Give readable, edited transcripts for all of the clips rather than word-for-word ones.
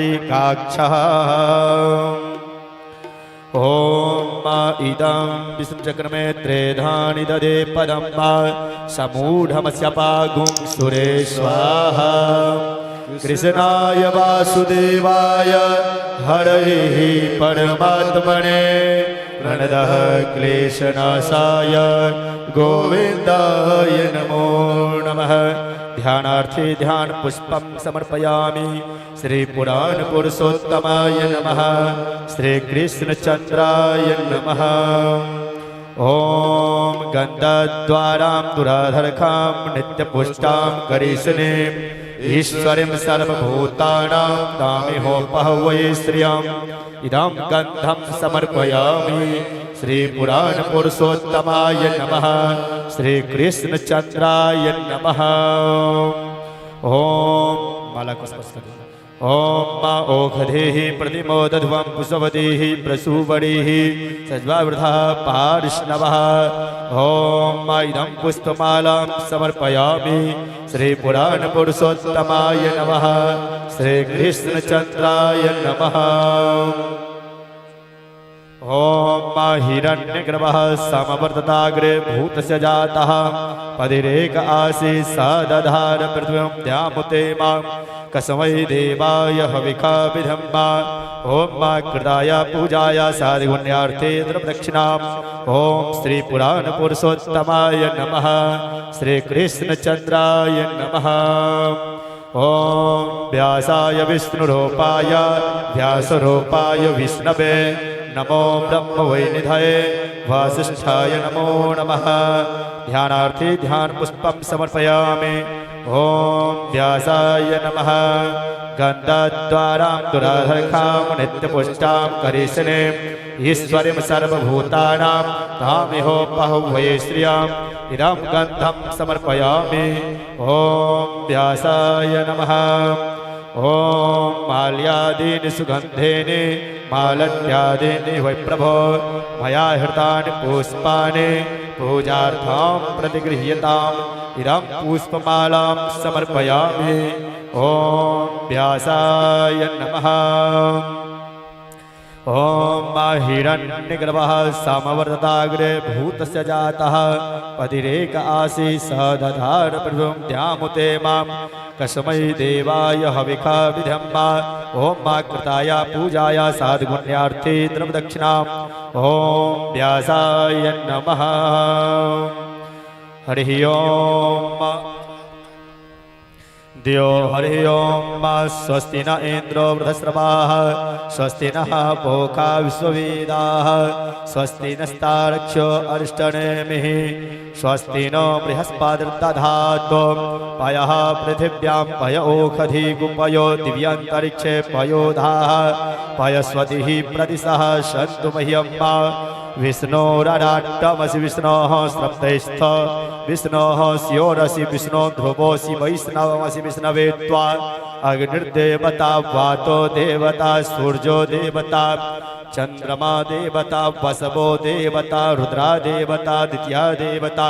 काक्षः ॐ इदं विष्णुचक्रमे त्रेधानि ददे पदं समूढमस्यपागुं सुरेश्वाहा कृष्णाय वासुदेवाय हरये परमात्मने प्रणतः क्लेशनाशाय गोविन्दाय नमो नमः। ध्यानार्थे ध्यान पुष्पं समर्पयामि। श्री पुराण पुरुषोत्तमाय नमः। श्री कृष्णचंद्राय नमः। ओम गन्धद्वारां दुराधरखां नित्यपुष्टां करिष्येम् ईश्वरीं सर्वभूतानां तामिहोपहवये श्रियम् इदं गन्धं समर्पयामि। श्री पुराण पुरुषोत्तमाय नमः। श्री कृष्णचंद्राय नमः। ओम माला को स्पर्श करें। ओम मा ओखधेः प्रतिमोदध्वं पुष्पवतीः प्रसूवणीः सज्वावृथा पारिष्णवः। ओम मा इदं पुष्पमालां समर्पयामि। श्री पुराण पुरुषोत्तमाय नमः। श्री कृष्णचंद्राय नमः। ओम हिरण्यगर्भः समवर्तताग्रे भूतस्य जातः पदिरेक आसीत् स दधार पृथ्वीं द्यामुते मां कसमै देवाय हविका विधं मा। ओम कृताय पूजाय साधिगुण्यार्थे द्रवदक्षिणाम्। ओम श्री पुराण पुरुषोत्तमाय नमः। श्री कृष्णचंद्राय नमः। ओम व्यासाय विष्णुरूपाय व्यासरूपाय विष्णवे नमो ब्रह्मवैनिधये वासिष्ठाय नमो नमः। ध्यानार्थे ध्यान पुष्पं समर्पयामि। ओम व्यासाय नमः। गन्धद्वारां दुराधरखां नित्यपुष्टां करिष्येम् ईश्वरीं सर्वभूतानां तामिहोपहवये श्रियम् इदं गन्धं समर्पयामि। ओम व्यासाय नमः। ओम माल्यादीनि सुगन्धेनि मालत्यादीनि वै प्रभो मया हृतानि पुष्पाणि पूजार्थं प्रतिगृह्यताम् इदं पुष्पमालां समर्पयामि। ओम व्यासाय नमः। ओम हिरण्यगर्भः समवर्तताग्रे भूतस्य जातः पदिरेक आसीत् स दधार पृथ्वीं द्यामुते मां कसमै देवाय हविका विधं मा। ओम कृताय पूजाय साधुगुण्यार्थे द्रवदक्षिणाम्। ओम व्यासाय नमः। हरिः ओम द्यो हरि ओम स्वस्ति न इंद्रो वृधस्रवाः स्वस्ति नः पूषा विश्ववेदाः स्वस्ति नस्तार्क्ष्यो अरिष्टनेमिः स्वस्ति नो बृहस्पतिर्दधातु पयः पृथिव्यां पय ओषधि गुपयो दिव्यान्तरिक्षे पयोधाः पयस्वतिः प्रतिशः सन्तु मह्यं मा। विष्णोराट्टमसि विष्णोः स्रप्तैस्थ विष्णोः स्योरसि विष्णो ध्रुवोऽसि वैष्णवमसि विष्णवे त्वा अग्निर्देवता वातो देवता सूर्यो देवता चंद्रमा देवता वसवो देवता रुद्रा देवता द्वितीया देवता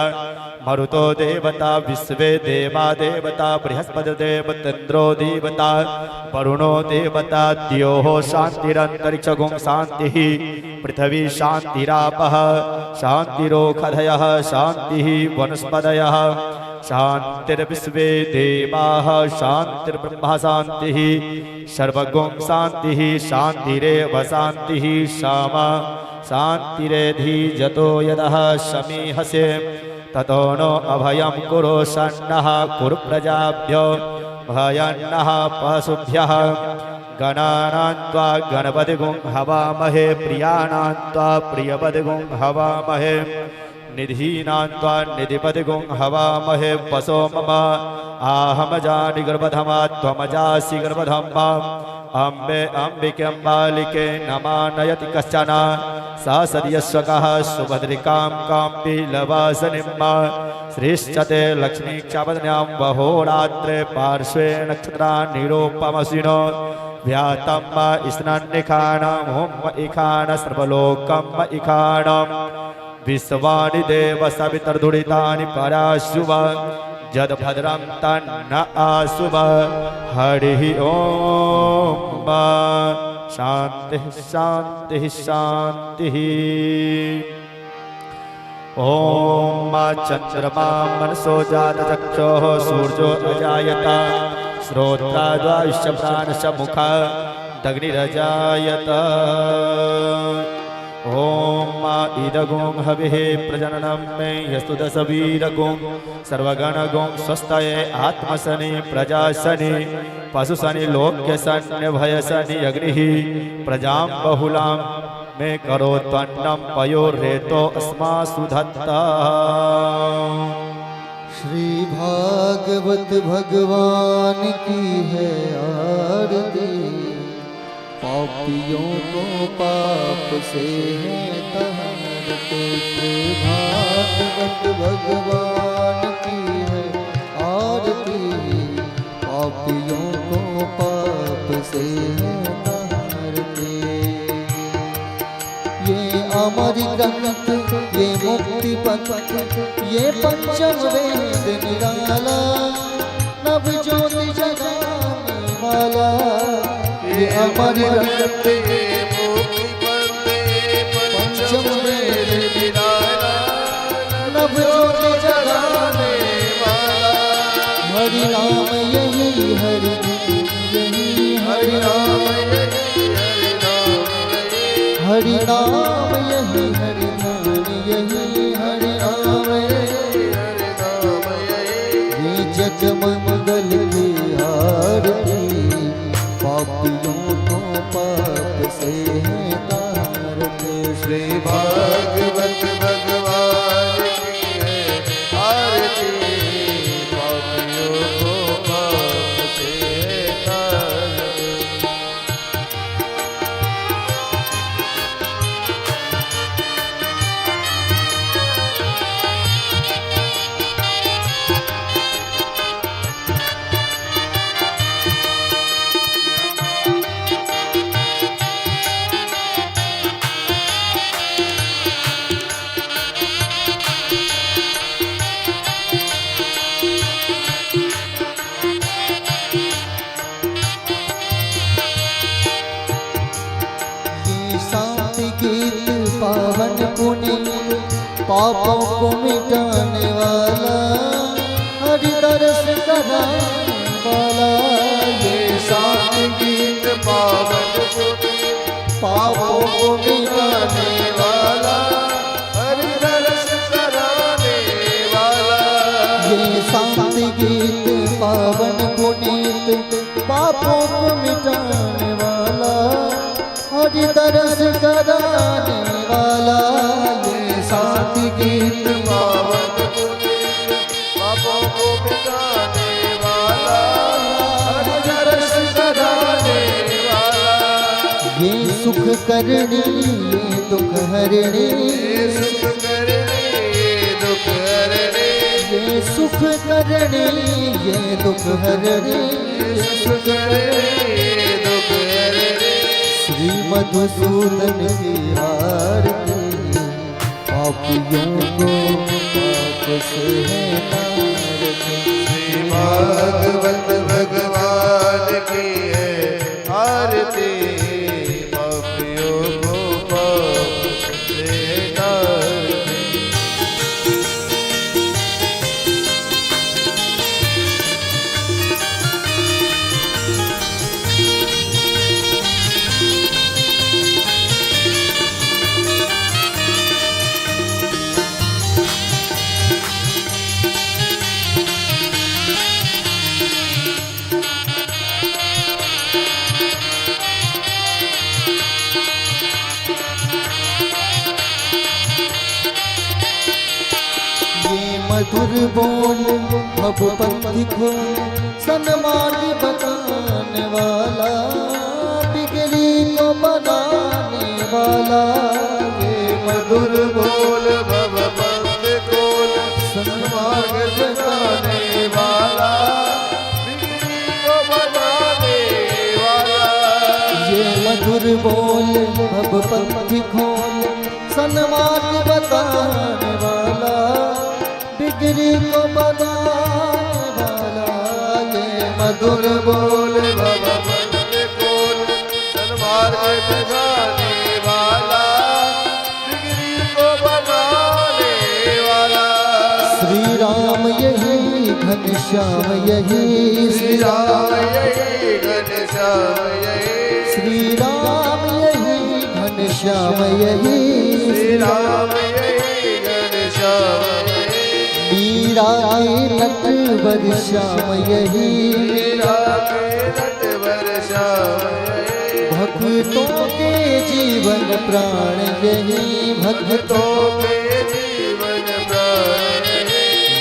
मरुतो देवता विश्वे देवा देवता बृहस्पतिर्देवतेन्द्रो देवता वरुणो देवता द्योः शान्तिरन्तरिक्षगुं शान्तिः पृथिवी शान्तिरापः शान्तिरोषधयः शान्तिः वनस्पतयः शान्तिर्विश्वे देवाः शान्तिर्ब्रह्म शान्तिः सर्वगुं शान्तिः शान्तिरेव शान्तिः क्षमा शान्तिरेधिजतो यदः समीहसे ततो नो अभयं कुरु षण्णः कुरु प्रजाभ्यो भयन्नः पशुभ्यः गणानां त्वा गणपतिगुं हवामहे प्रियाणां त्वा प्रियपतिगुं हवामहे निधीनां त्वा निधिपतिगुं हवामहे वसो मम आहमजानि गर्भधमा त्वमजासि गर्भधमा अम्बे अम्बिके अम्बालिके नमानयति कश्चन सा सद्यस्वकः सुभद्रिकां काम्पि लवासनिम्मा श्रीश्चते लक्ष्मीक्षापदन्यां वहोरात्रे पार्श्वे नक्षत्रान्निरूपमसिनो व्यातम् स्नान्निखाणं होम इखाण सर्वलोकम् इखाणम् विश्वानि देव सवितर्दुरितानि पराशुव जद भद्रं तन्न आशुभ हरि ओम शांति शांति शांति। ओम चंद्रमा मनसो जात चक्षुः सूर्यो अजायत श्रोत्राद्वायुश्च प्राणश्च मुखा दग्निरजायत। ओम इदगुं हविः प्रजननं मे यस्तु दशवीरगुं सर्वगणगुं स्वस्तये आत्मसनि प्रजासनि पशुसनि लोक्यसन्यभयसनि अग्निः प्रजां बहुलां मे करो त्वन्नं पयोरेतो अस्मासु धत्ता। श्री भागवत भगवान की है आरती, पापियों को पाप से है तारते। श्री भागवत भगवान की है आरती, पापियों को पाप से है तारते। ये अमर ग्रंथ, ये मुक्ति पथ, ये पंचम वेद निराला, नव ज्योति जगाने वाला। ये अमर ग्रंथ, ये मुक्ति पथ, पंचम वेद निराला, नव ज्योति जगाने वाला। हरि नाम यही हरि यही हरि नाम हरि नाम यही हरि नाम यही हरि नाम ये जग मंगल की आरती, पापियों को पाप से है तारते। श्री भागवत भगवान की है आरती, पापियों को पाप से है तारते। पावन पुण्य पापों को मिटाने वाला, हरि दर्श कराने वाला। ये शांति गीत पावन पुण्य पापों को मिटाने वाला, हरि दर्श कराने वाला। ये शांति गीत पावन पुनीत पापों को मिटाने वाला, हरि दर्श कराने वाला। ये शांति गीत पावन पुनीत पापों को मिटाने वाला, हरि दर्श कराने वाला। ये सुख करनी ये दुख हरणी, ये सुख करनी ये दुख हरणी, ये सुख करनी ये दुख हरणी, ये सुख करनी ये दुख हरणी। श्री मधुसूदन की आरती, पापियों को पाप से है तारते। श्री भागवत भगवान की है आरती, पापियों को पाप से है तारते। मधुर बोल भव पंथी को सन्मार्ग बताने वाला, बिगड़ी को बनाने वाला। ये मधुर बोल भव पंथी को सन्मार्ग बताने वाला, बिगड़ी को बनाने वाला। ये मधुर बोल भव पंथी को सन्मार्ग बताने वाला, बिगड़ी को बना वाला ये मधुर बोल भगवंत कोल सन्मार्ग दिखाने वाला बिगड़ी को बनाने वाला श्री राम यही घनश्याम यही श्री राम यही घनश्याम यही श्री राम यही घनश्याम यही श्री राम यही घनश्याम यही मीरा के नटवर श्याम यही मीरा के नटवर श्याम यही भक्तों के जीवन प्राण यही भक्तों के जीवन प्राण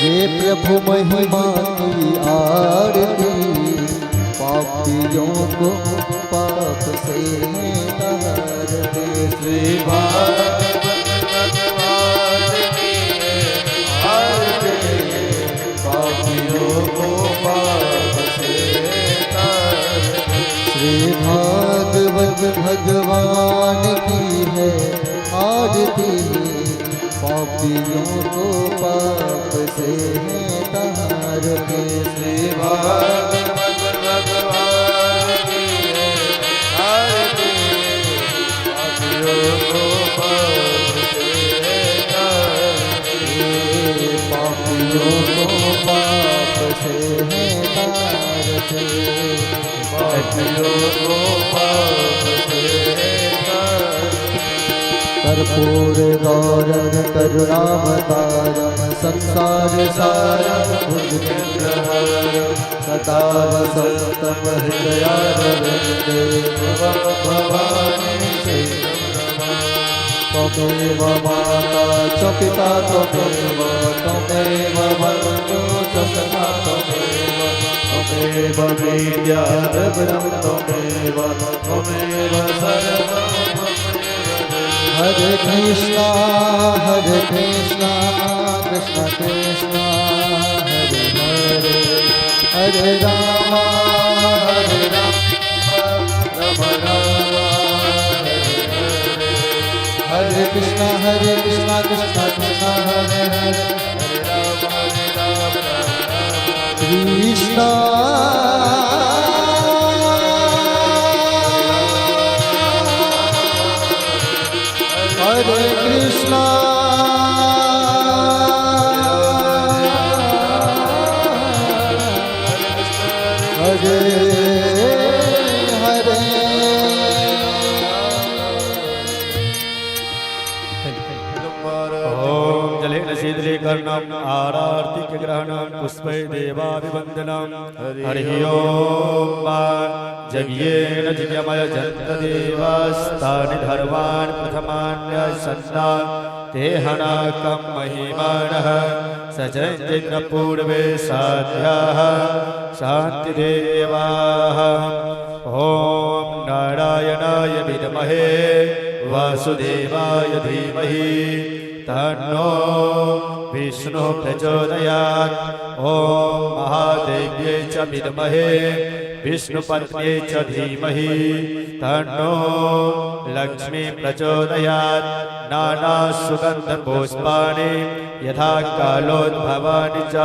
ये प्रभु महिमा की आरती पापियों को पाप से तारते श्री भागवत भगवान की आरती पापियों को पाप से तारते श्री भागवत भगवान की है आरती पापियों को पाप से तारते श्री भागवत भगवान की आरती पापियों को पाप से तारते पापियों को पाप से तारते पापियों को पाप से तारते कर्पूर गौरम करुणावतारम संसार सारम भुजगेन्द्रहारम सदा वसन्तम हृदयारविन्दे भवानी त्वमेव माता च पिता त्वमेव त्वमेव बन्धु च सखा त्वमेव त्वमेव विद्या द्रविणं त्वमेव त्वमेव सर्वं हरे कृष्णा कृष्ण कृष्ण हरे हरे हरे राम राम राम हरे कृष्ण कृष्ण कृष्ण हरे हरे कृष्ण हरे कृष्ण हरे हरे ओम जलेन शीतलीकरणम् आरार्तिकग्रहणं पुष्पै देवाभिवन्दनं हरिः ओम जज्ञेन जिज्ञमय जन्तदेवास्तानि धर्मान् प्रथमान्यसन्ना ते हनाकं महिमानः स जयन्तीन्द्र पूर्वे साध्याः शान्तिदेवाः ॐ नारायणाय विद्महे वासुदेवाय धीमहि तन्नो विष्णु प्रचोदयात् ॐ महादेव्यै च विद्महे विष्णुपत्न्यै च धीमहि तन्नो लक्ष्मी प्रचोदयात् नानासुगन्धपुष्पाणि यथा कालोद्भवानि च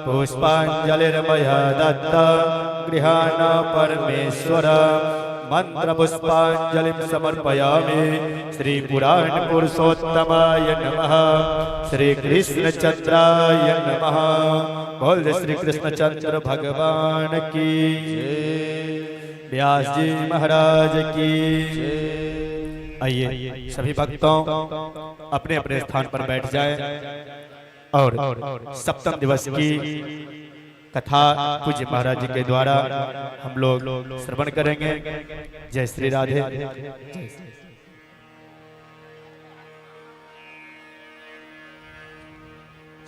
पुष्पाञ्जलिर्मया दत्ता गृहाण परमेश्वर मंत्रपुष्पाञ्जलिं समर्पयामि श्री पुराण पुरुषोत्तमाय नमः श्री कृष्णचंद्राय नमः बोल श्री कृष्णचंद्र भगवान की व्यास जी महाराज की आइए सभी भक्तों अपने अपने स्थान पर बैठ जाएं और सप्तम दिवस की कथा पूज्य महाराज जी के द्वारा हम लोग श्रवण करेंगे। जय श्री राधे।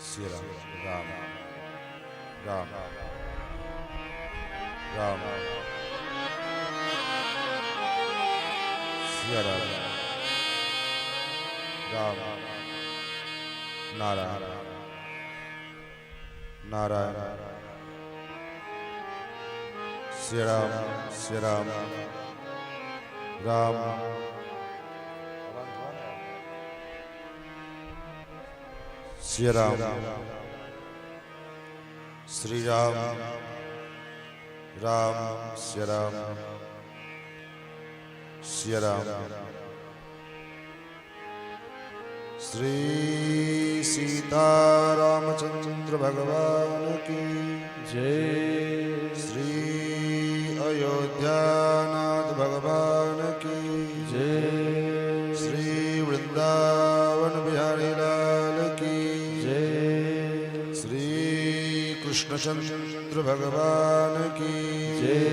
श्री राम राम राम राम श्री राम राम नारायण नारायण श्री राम राम श्री राम श्री राम राम सिया राम सिया राम। श्री सीतारामचंद्र भगवान की जय। श्री अयोध्यानाथ भगवान की जय। श्री वृंदावन बिहारी लाल की जय। श्री कृष्णचंद्र भगवान की जय।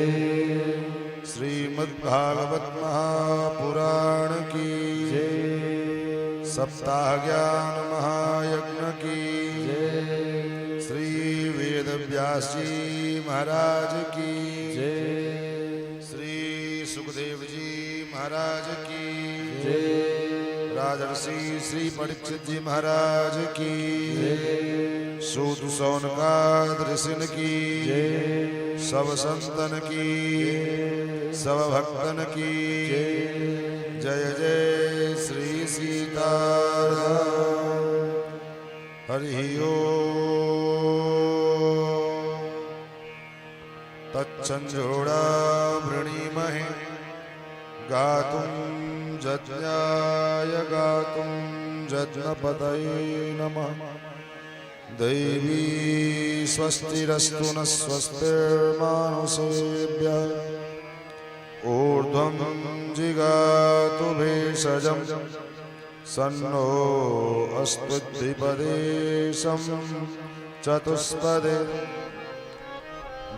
श्रीमद्भागवत महापुराण की जय। सप्ताह ज्ञान महायज्ञ की जय। श्री वेद व्यास जी महाराज की जय। श्री सुखदेव जी महाराज की जय। राजर्षि श्री परीक्षित जी महाराज की जय। सूत सौनकाद ऋषिन की जय। सब संतन की सब भक्तन की जय जय श्री सीताराम। हरि ओम। तच्छंजोड़ा वृणीमहे गातुं यज्ञाय गातुं यज्ञपतये नमः। दैवी स्वस्तिरस्तु न स्वस्तिर्मानुषेभ्यः ऊर्ध्वं जिगातु भेषजं सन्नो अस्तु द्विपदेशं चतुष्पदे।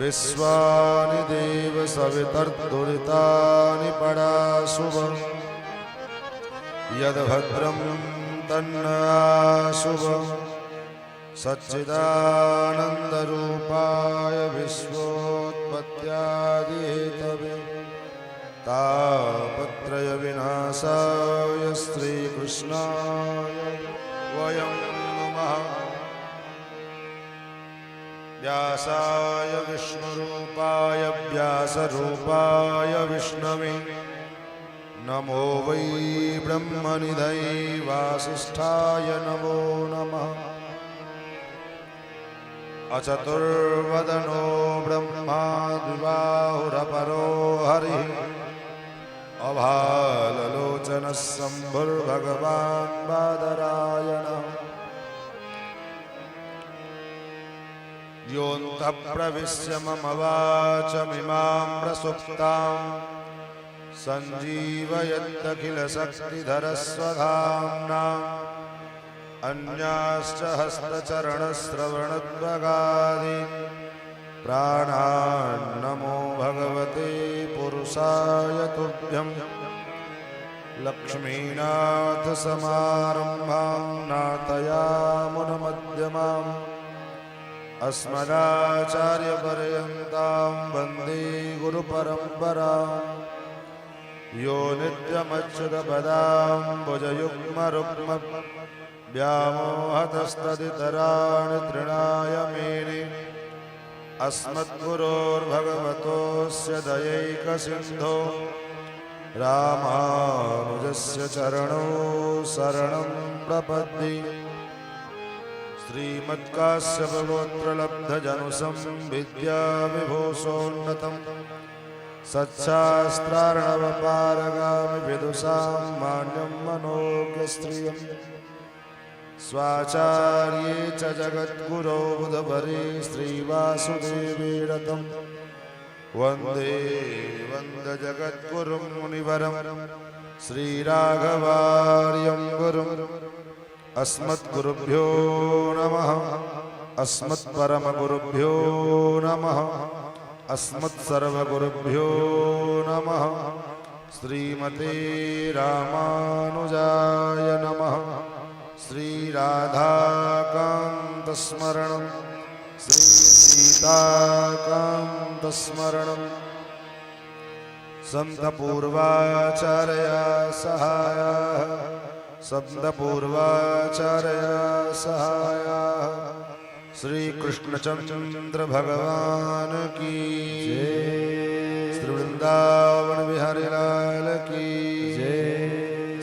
विश्वानि देव सवितर्दुरितानि पराशुभं यद्भद्रं तन्नाशुभम्। सच्चिदानन्दरूपाय विश्वोत्पत्त्यादिहेतवे तापत्रयविनाशाय श्रीकृष्णाय वयं नमः। व्यासाय विष्णुरूपाय व्यासरूपाय विष्णवे नमो वै ब्रह्मनिधये वासिष्ठाय नमो नमः। अचतुर्वदनो ब्रह्मा द्विबाहुरपरो हरिः अभाललोचनः शम्भुर्भगवान् बादरायणः। योऽन्तः प्रविश्य मम वाचमिमां प्रसुप्तां सञ्जीवयत्यखिलशक्तिधरस्वधाम्ना अन्याश्च हस्तचरणश्रवणत्वगादीन् प्राणान्नमो भगवते पुरुषाय तुभ्यं। लक्ष्मीनाथसमारम्भां नाथयामुनमध्यमाम् अस्मदाचार्यपर्यन्तां वन्दे गुरुपरम्पराम्। यो नित्यमच्युतपदाम्बुजयुग्मरुग्म व्यामोहतस्तदितराणि तृणाय मेने। अस्मद्गुरोर्भगवतोऽस्य दयैकसिन्धो रामानुजस्य चरणौ शरणं प्रपद्ये। श्रीमत्काश्यपगोत्रलब्धजनुसंविद्याविभूषोन्नतं सच्छास्त्रार्णवपारगामि विदुषां मान्यं मनोज्ञस्त्रियं। स्वाचार्ये च जगद्गुरो बुधवरे श्रीवासुदेवे रतं वन्दे वन्दजगद्गुरुं मुनिवरं श्रीराघवार्यं गुरुम्। अस्मद्गुरुभ्यो नमः अस्मत्परमगुरुभ्यो नमः अस्मत्सर्वगुरुभ्यो नमः। श्रीमते रामानुजाय नमः। श्रीराधाकान्तस्मरणं श्रीसीताकान्तस्मरणं सन्तपूर्वाचार्या सहायाः सप्तपूर्वाचार्या सहायाः। श्री कृष्णचंद्र भगवान की जय। श्री वृंदावन बिहारी लाल की जय।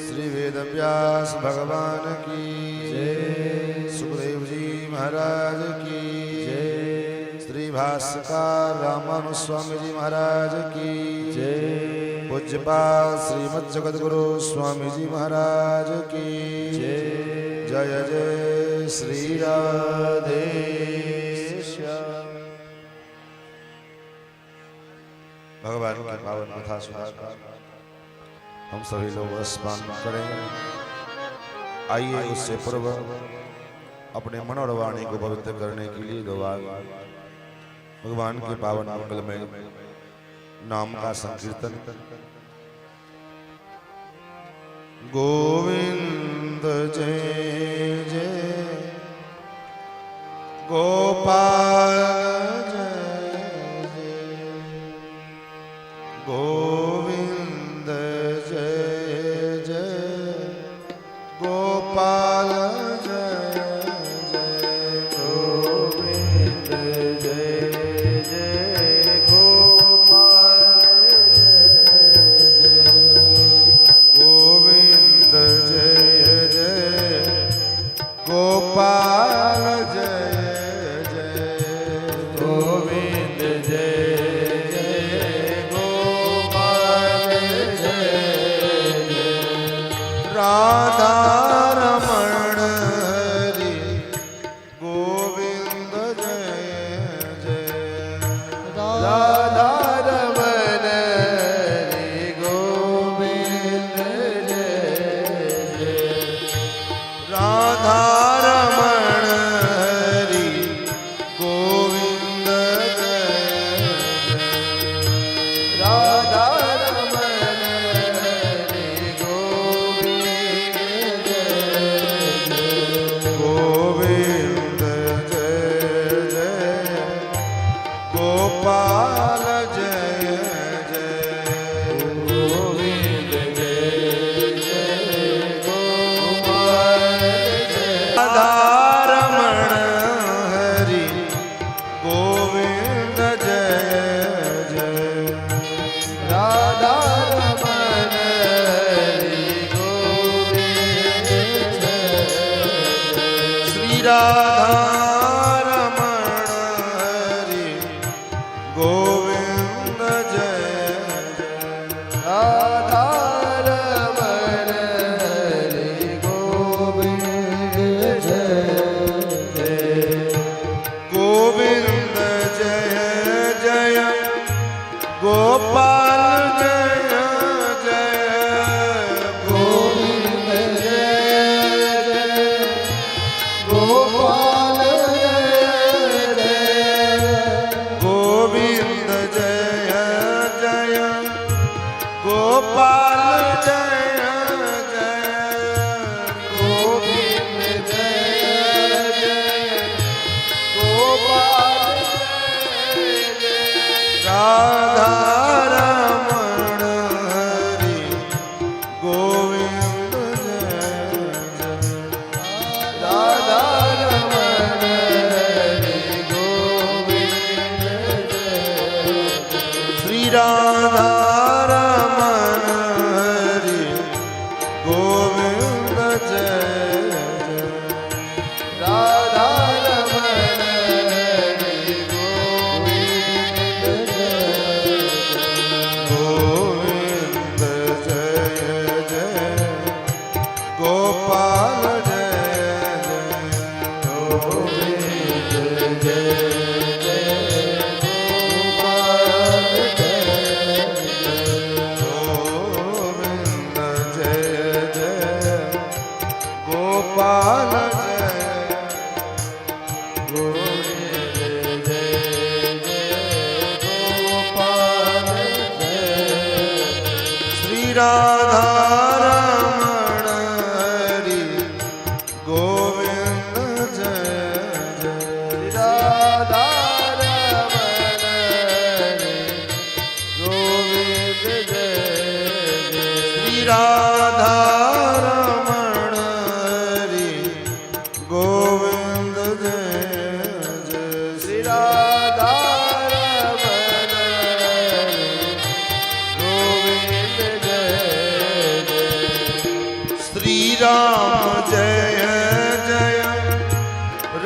श्री वेद व्यास भगवान की जय। सुखदेव जी महाराज की जय। भाष्यकार रामानु स्वामी जी महाराज की जय। पूज्यपाद श्रीमद् जगद्गुरु स्वामी जी महाराज की जय। जय जय श्री राधे। भगवान की पावन कथा सुनाकर हम सभी लोग स्मरण करें। आइए उससे पूर्व अपने मन और वाणी को पवित्र करने के लिए भगवान के पावन मंगल में नाम का संकीर्तन। गोविंद जय जय गोपाल जय जय गोविंद जय जय गोपाल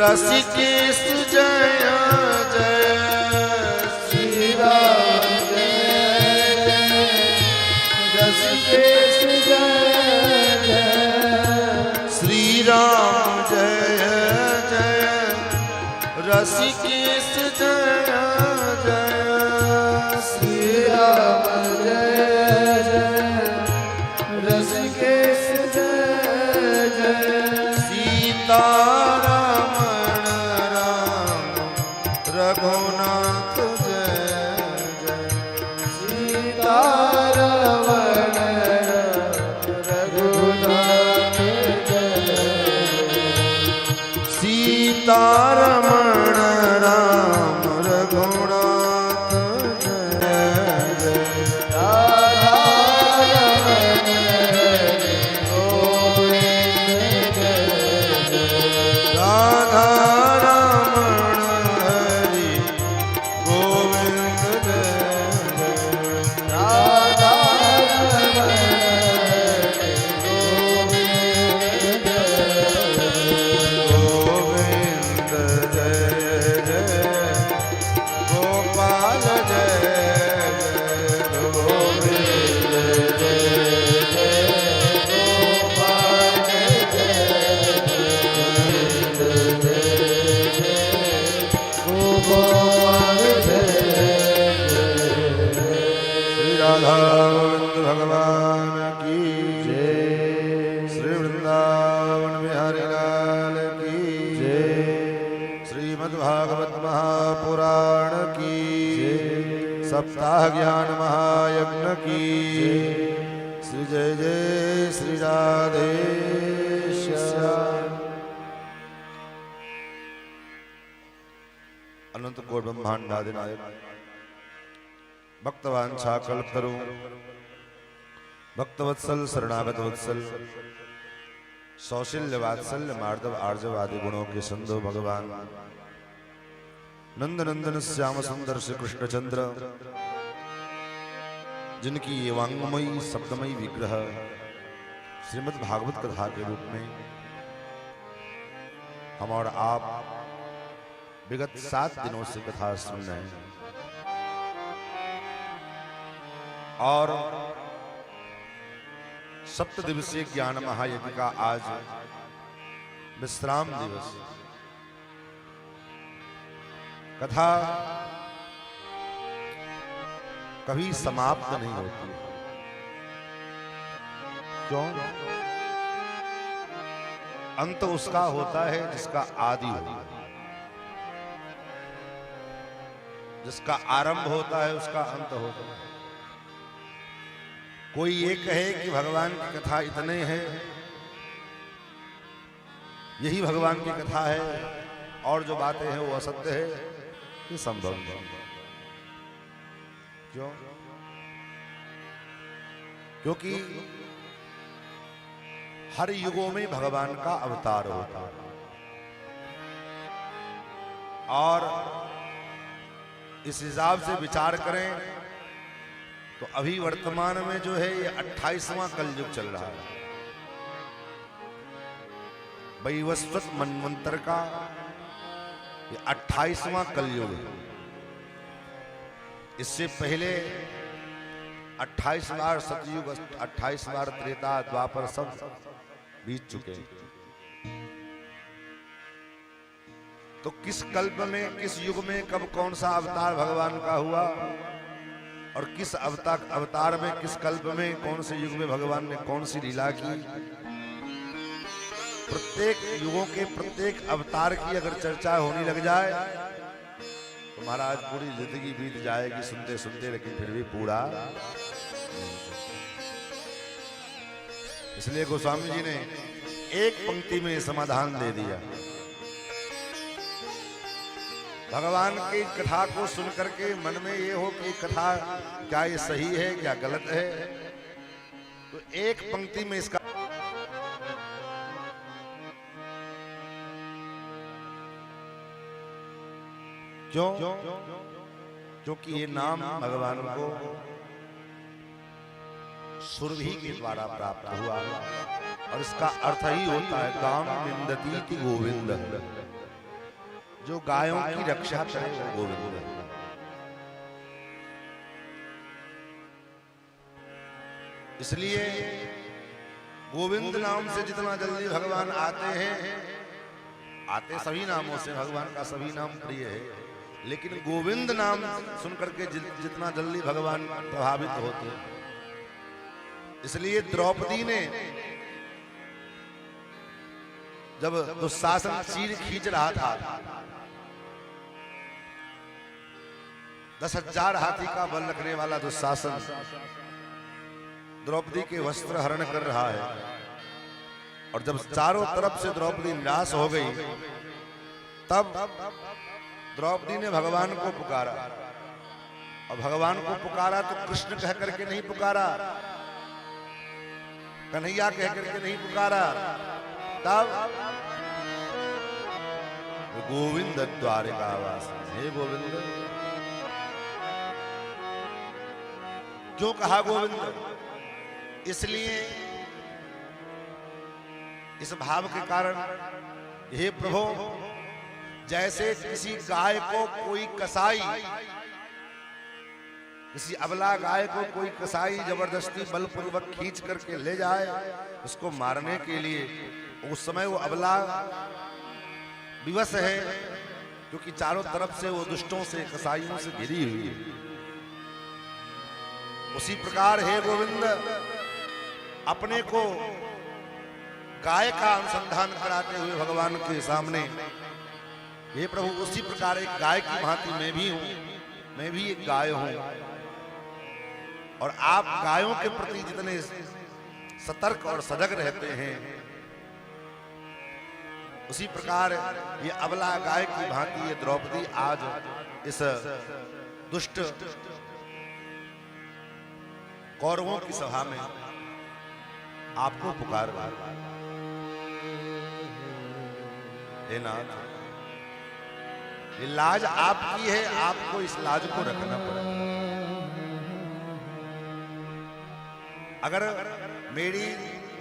रसिकेश जय जय ऋषिकेश जय जय श्री राम जय जय ऋषिकेश जय जय श्री राम जय जय ऋषिकेश जय जय सीतारमण राम रघुनाथ जय जय सीतारमण रघुनाथ सीतारमण राम रघुनाथ जय जय राधा रमण हरि गोविंद जय जय गोविंद जय जय गोपाल जय जय गोविंद जय जय गोपाल श्री राधा गोविंद भगवान की जय श्री वृंदावन बिहारी लाल की जय श्रीमद्भागवत महापुराण की जय सप्ताह ज्ञान महायज्ञ की श्री जय जय श्री राधे श्याम। अनंत कोट ब्रह्मांडादि नायक भक्तवांछा कल्पतरु भक्तवत्सल शरणागत वत्सल सौशील्य वात्सल्य मार्दव आर्जव आदि गुणों के संधो भगवान नंद नंदन श्याम सुंदर श्री कृष्णचंद्र जिनकी ये वांगमयी शब्दमयी विग्रह श्रीमद् भागवत कथा के रूप में हम और आप विगत 7 दिनों से कथा सुन रहे हैं और सप्त दिवसीय ज्ञान महायज्ञ का आज विश्राम दिवस। कथा कभी समाप्त नहीं होती। क्यों? अंत उसका होता है जिसका आदि होता है, जिसका आरंभ होता है उसका अंत होता है। कोई ये कहे कि भगवान की कथा इतने है, यही भगवान की कथा है और जो बातें हैं वो असत्य है, ये संभव नहीं। क्यों? क्योंकि हर युगों में भगवान का अवतार होता है और इस हिसाब से विचार करें तो अभी वर्तमान में जो है ये 28वां कलयुग चल रहा है। वैवस्वत मनवंतर का ये 28वां कलयुग है। इससे पहले 28 बार सतयुग, 28 बार त्रेता द्वापर सब बीत चुके हैं। तो किस कल्प में, किस युग में, कब कौन सा अवतार भगवान का हुआ और किस अवतार में, किस कल्प में, कौन से युग में भगवान ने कौन सी लीला की, प्रत्येक युगों के प्रत्येक अवतार की अगर चर्चा होने लग जाए तो महाराज पूरी जिंदगी बीत जाएगी सुनते सुनते, लेकिन फिर भी पूरा। इसलिए गोस्वामी जी ने एक पंक्ति में समाधान दे दिया। भगवान की कथा को सुन करके मन में ये हो कि कथा क्या ये सही है क्या गलत है, तो एक पंक्ति में इसका क्यों? क्योंकि ये नाम भगवान को सुरभि के द्वारा प्राप्त हुआ और इसका अर्थ ही होता है गाम विंदती गोविंद, जो गायों की रक्षा करे वो गोविंद है। इसलिए गोविंद नाम से जितना जल्दी भगवान आते हैं, आते सभी नामों से, भगवान का सभी नाम प्रिय है, लेकिन गोविंद नाम सुनकर के जितना जल्दी भगवान प्रभावित होते हैं। इसलिए द्रौपदी ने जब दुशासन चीर खींच रहा था, 10,000 हाथी का बल रखने वाला दुशासन द्रौपदी के वस्त्र हरण कर रहा है, और जब चारों तरफ से द्रौपदी निराश हो गई, तब द्रौपदी ने भगवान को पुकारा, और भगवान को पुकारा तो कृष्ण कह करके नहीं पुकारा, कन्हैया कह करके नहीं पुकारा, तब गोविंद द्वारिकावास, हे गोविंद, जो कहा गोविंद। इसलिए इस भाव के कारण, हे प्रभु, जैसे किसी गाय को कोई कसाई, किसी अबला गाय को कोई कसाई जबरदस्ती बलपूर्वक खींच करके ले जाए उसको मारने के लिए, उस समय वो अबला विवश है, क्योंकि चारों तरफ से वो दुष्टों से, कसाईयों से घिरी हुई है। उसी प्रकार हे गोविंद, अपने को गाय का अनुसंधान कराते हुए भगवान के सामने, हे प्रभु, उसी प्रकार एक गाय की भांति मैं भी हूं, मैं भी एक गाय हूं, और आप गायों के प्रति जितने सतर्क और सजग रहते हैं, उसी प्रकार ये अबला गाय की भांति ये द्रौपदी आज इस दुष्ट कौरवों की सभा में आपको पुकार रहा है। हे नाथ, ये लाज आपकी है, आपको इस लाज को रखना पड़ेगा। अगर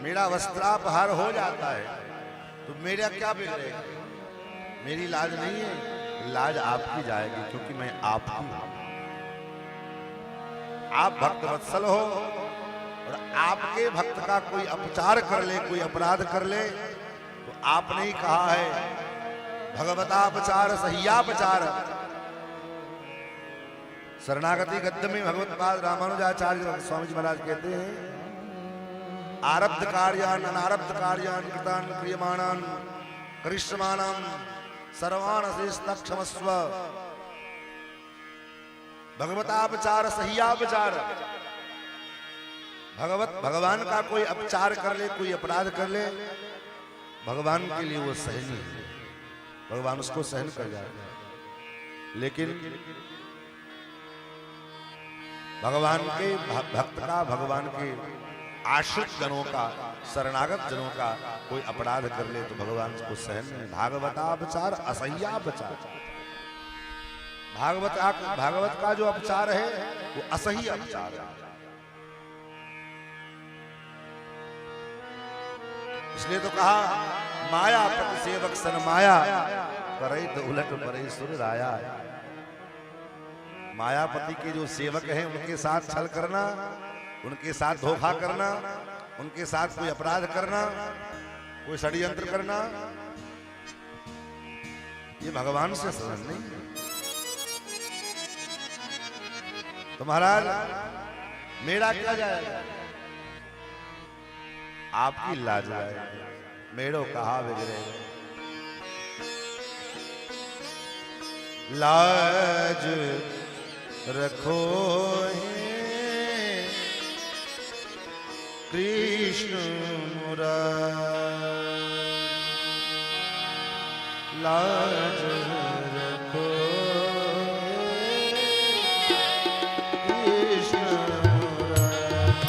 मेरा वस्त्रापहार हो जाता है तो मेरा क्या बिगड़ेगा? मेरी लाज नहीं है, लाज आपकी जाएगी, क्योंकि मैं आपकी हूं। आप भक्त वत्सल हो, और आपके भक्त का कोई अपचार कर ले, कोई अपराध कर ले, तो आपने ही कहा है भगवतापचार सह्यापचार। शरणागति गद्य में भगवत्पाद रामानुजाचार्य स्वामी जी महाराज कहते हैं, आरब्ध कार्यान अनारब्ध कार्यान कृतान क्रियमाणान करिष्यमाणान सर्वान अशेषतक्षमस्व। भगवतापचार सह्यापचार। भगवान का कोई अपचार कर ले, कोई अपराध कर ले, भगवान के लिए वो सहनीय है, भगवान उसको सहन कर जाते हैं। लेकिन भगवान के भक्त का, भगवान के आश्रित जनों का, शरणागत जनों का कोई अपराध कर ले तो भगवान को सहन नहीं। भागवतापचार असह्यापचार। भागवत का जो अपचार है वो असह्य अपचार है। इसलिए तो कहा माया पति सेवक सन माया करे तो उलट परे सुर राया। मायापति के जो सेवक हैं उनके साथ छल करना, उनके साथ धोखा करना, उनके साथ कोई अपराध करना, कोई षड्यंत्र करना, ये भगवान से सहन नहीं है। तो महाराज मेरा क्या जाएगा, आपकी लाज जाएगी। मेड़ो कहा बिगड़े लाज रखो कृष्ण मुरारी, लाज रखो कृष्ण मुरारी,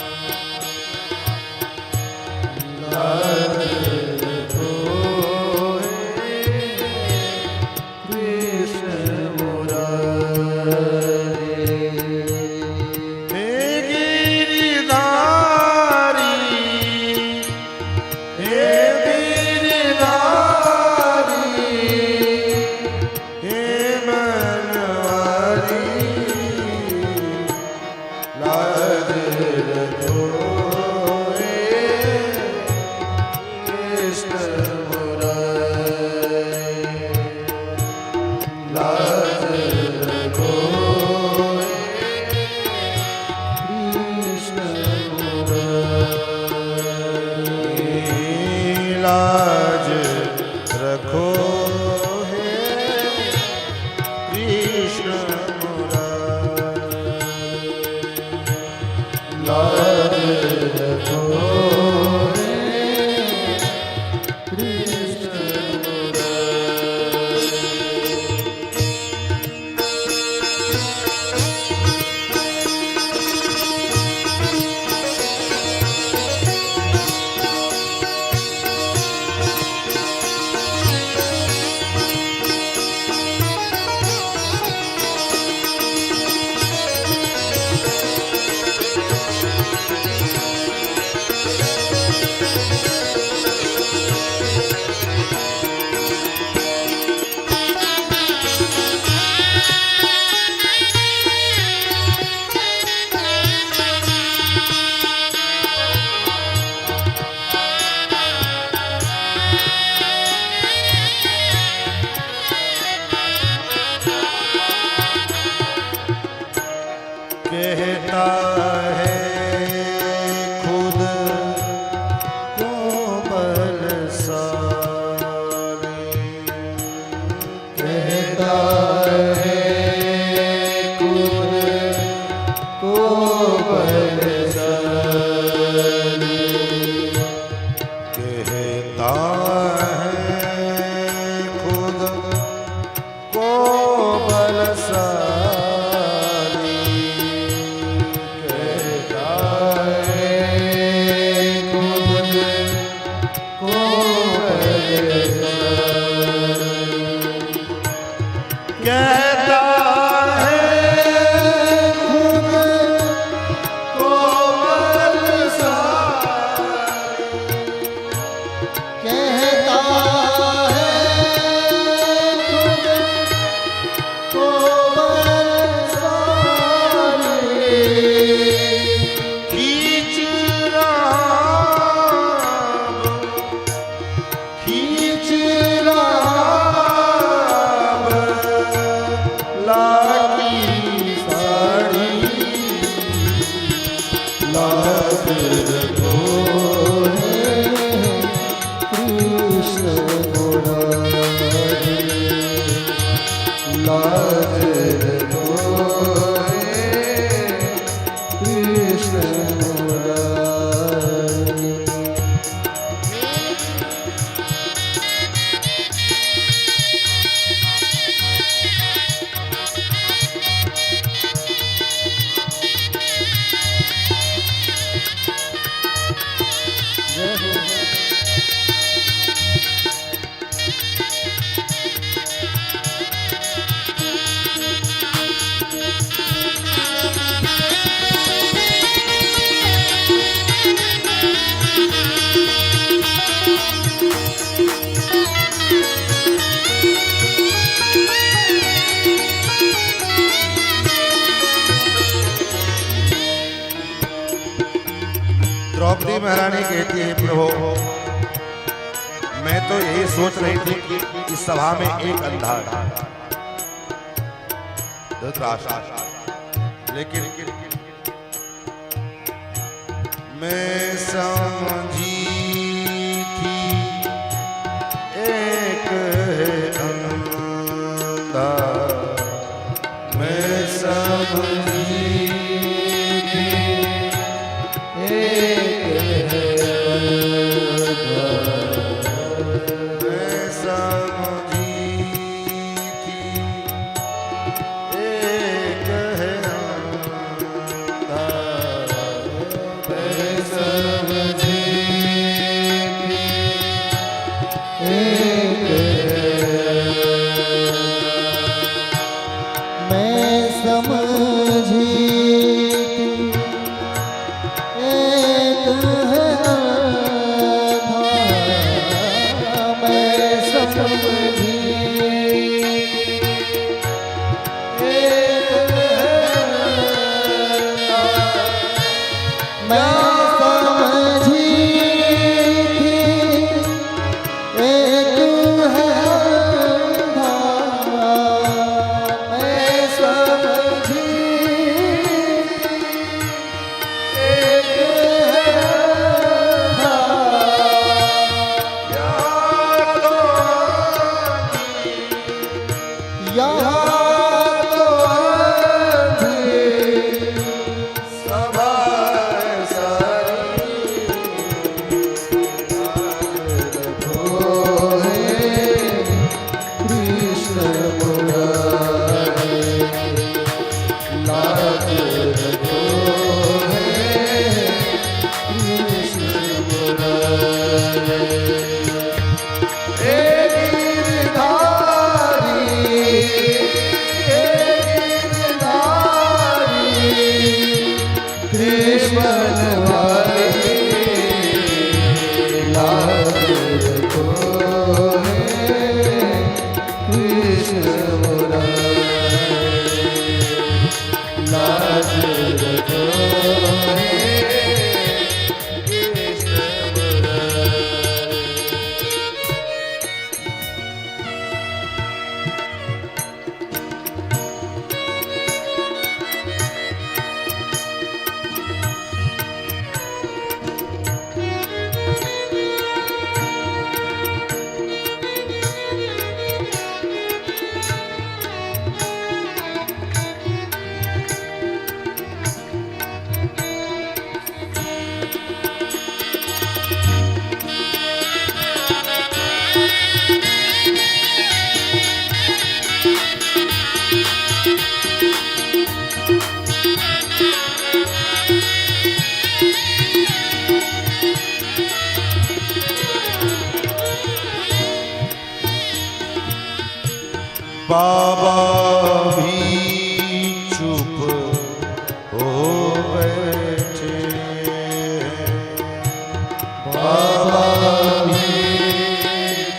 लाज रखो कृष्ण मुरारी। कहता है खुद को बलशाली, कहता है खुद को बलशाली, कहता है खुद को बलशाली, कहता है खुद को बलशाली, कहता है खुद को बलशाली, कहता है खुद को बलशाली, खींच राम खींच राम लागी साड़ी लाज रखोरे कृष्ण मुरारी, लाज रखोरे कृष्ण मुरारी। जय हो। द्रौपदी महारानी कहती है प्रभु, मैं तो यही सोच रही थी कि इस सभा में एक अंधा है, धृतराष्ट्र, लेकिन मैं समझी थी एक है अंधा, मैं समझी थी एक है अंधा, मैं समझी थी एक है अंधा, मैं समझी थी एक है, मैं समझी थी एक है बाबा भी चुप हो बैठे, बाबा भी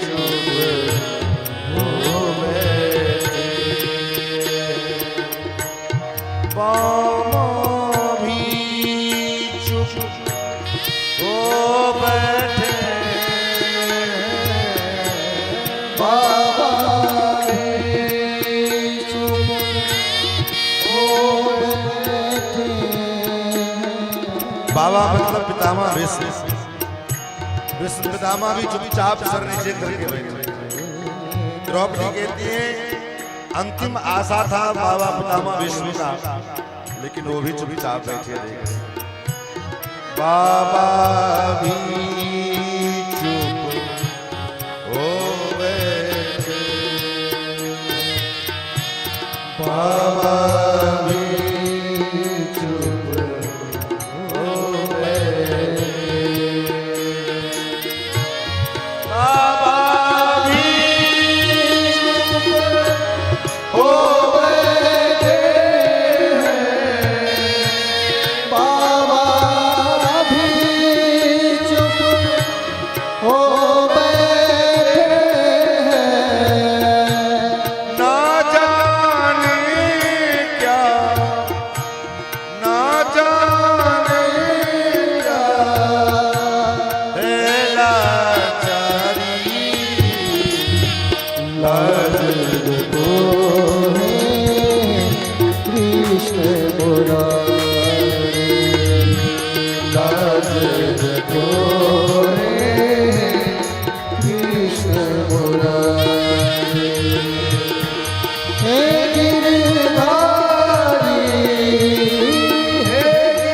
चुप हो बैठे, बाबा भी चुप हो बैठे, बाबा चुप हो बैठे। बाबा मतलब पितामह विष्णु, विष्णु पितामह भी चुपचाप सर नीचे करके बैठे। द्रौपदी कहती है अंतिम आशा था बाबा पितामह विष्णु का, लेकिन वो भी चुपचाप बैठे रहे। बाबा भी चुप हो बैठे, बाबा भी चुप हो बैठे, बाबा भी चुप हो बैठे, बाबा भी चुप हो बैठे हैं। ना जाने क्या, ना जाने क्या है लाचारी, लाज को है कृष्ण मुरारी, लाज को है कृष्ण मुरारी। हे गिरधारी, हे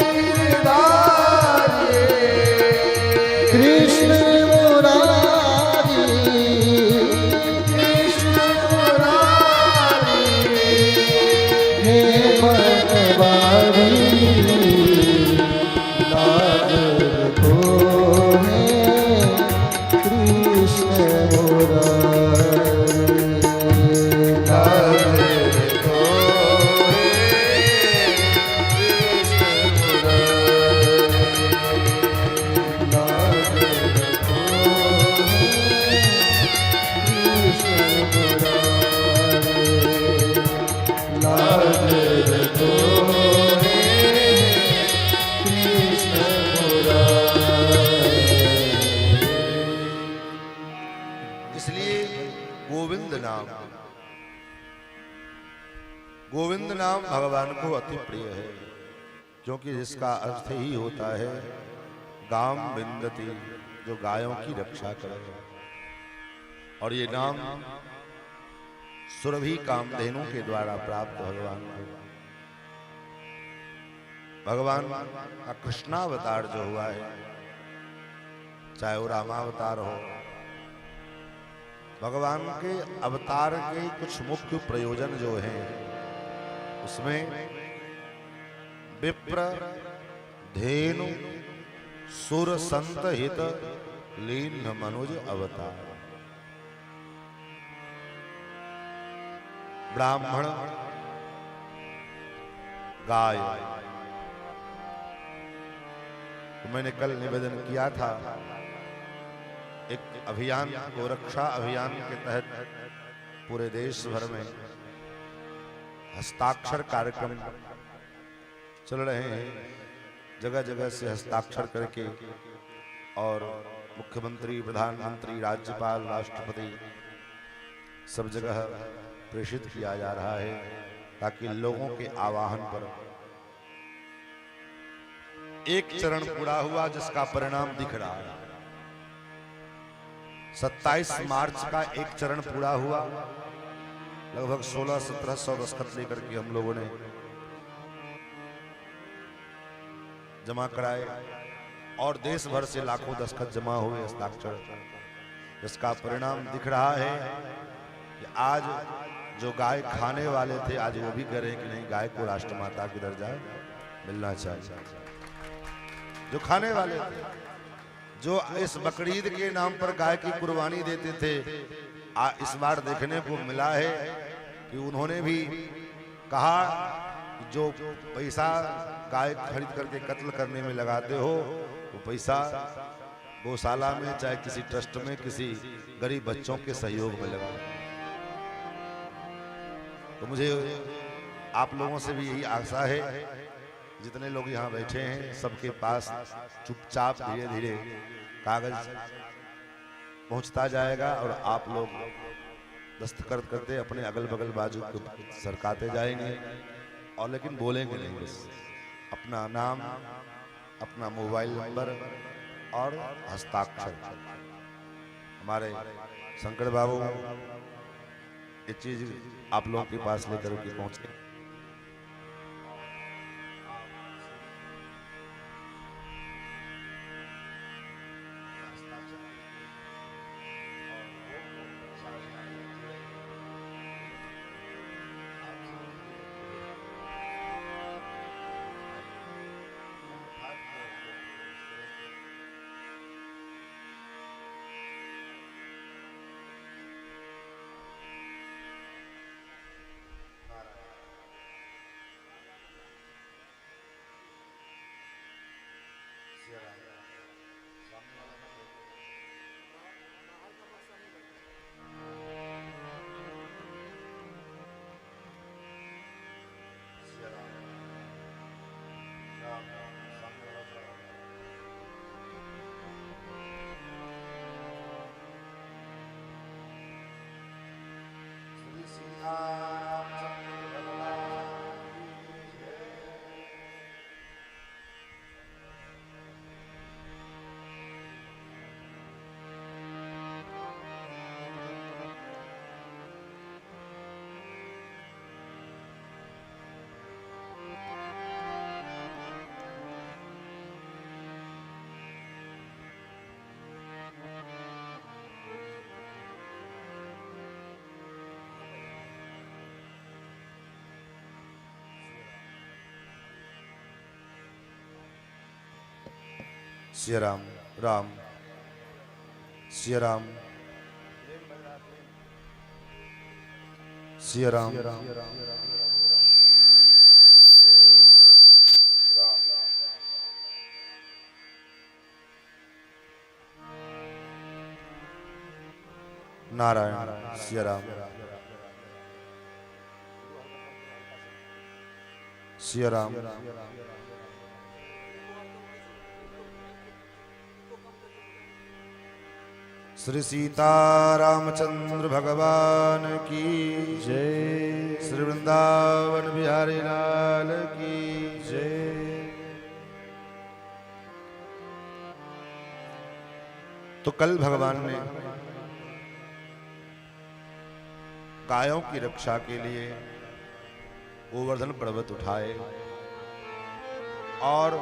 गिरधारी, कृष्ण मुरारी, कृष्ण मुरारी। हे बनवारी, लाज को है कृष्ण मुरारी, लाज को है कृष्ण मुरारी, लाज को इसलिए गोविंद नाम, गोविंद नाम भगवान को अति प्रिय है, क्योंकि जिसका अर्थ ही होता है गाम विंदती, जो गायों की रक्षा करे। और ये नाम सुरभि कामधेनु के द्वारा प्राप्त भगवान को। भगवान का कृष्णावतार जो हुआ है, चाहे वो रामावतार हो, भगवान के अवतार के कुछ मुख्य प्रयोजन जो हैं, उसमें विप्र धेनु सुर संत हित लीन मनुज अवतार। ब्राह्मण गाय, तो मैंने कल निवेदन किया था, एक अभियान, गोरक्षा अभियान के तहत पूरे देश भर में हस्ताक्षर कार्यक्रम चल रहे हैं। जगह जगह से हस्ताक्षर करके और मुख्यमंत्री, प्रधानमंत्री, राज्यपाल, राष्ट्रपति सब जगह प्रेषित किया जा रहा है, ताकि लोगों के आह्वान पर एक चरण पूरा हुआ, जिसका परिणाम दिख रहा है। 27 मार्च का एक चरण पूरा हुआ, लगभग 1600-1700 दस्तखत लेकर के हम लोगों ने जमा कराए, और देश भर से लाखों दस्तखत जमा हुए, हस्ताक्षर। इसका परिणाम दिख रहा है कि आज जो गाय खाने वाले थे, आज वो भी कह रहे हैं कि नहीं, गाय को राष्ट्रमाता की दर्जा मिलना चाहिए। जो खाने वाले थे, जो इस बकरीद के नाम पर गाय की कुर्बानी देते थे, इस बार देखने को मिला है कि उन्होंने भी कहा कि जो पैसा गाय खरीद करके कत्ल करने में लगाते हो वो पैसा गौशाला में चाहे किसी ट्रस्ट में किसी गरीब बच्चों के सहयोग में लगा। तो मुझे आप लोगों से भी यही आशा है, जितने लोग यहाँ बैठे हैं सबके पास चुपचाप धीरे धीरे कागज पहुंचता जाएगा और आप लोग दस्तखत करते अपने अगल बगल बाजू को सरकाते जाएंगे और लेकिन बोलेंगे नहीं, बस अपना नाम, अपना मोबाइल नंबर और हस्ताक्षर। हमारे शंकर बाबू ये चीज आप लोगों के पास लेकर के पहुंचे। सिया राम राम सिया राम सिया राम नारायण सिया राम सिया राम श्री सीतारामचंद्र भगवान की जय। श्री वृंदावन बिहारी लाल की जय। तो कल भगवान ने गायों की रक्षा के लिए गोवर्धन पर्वत उठाए और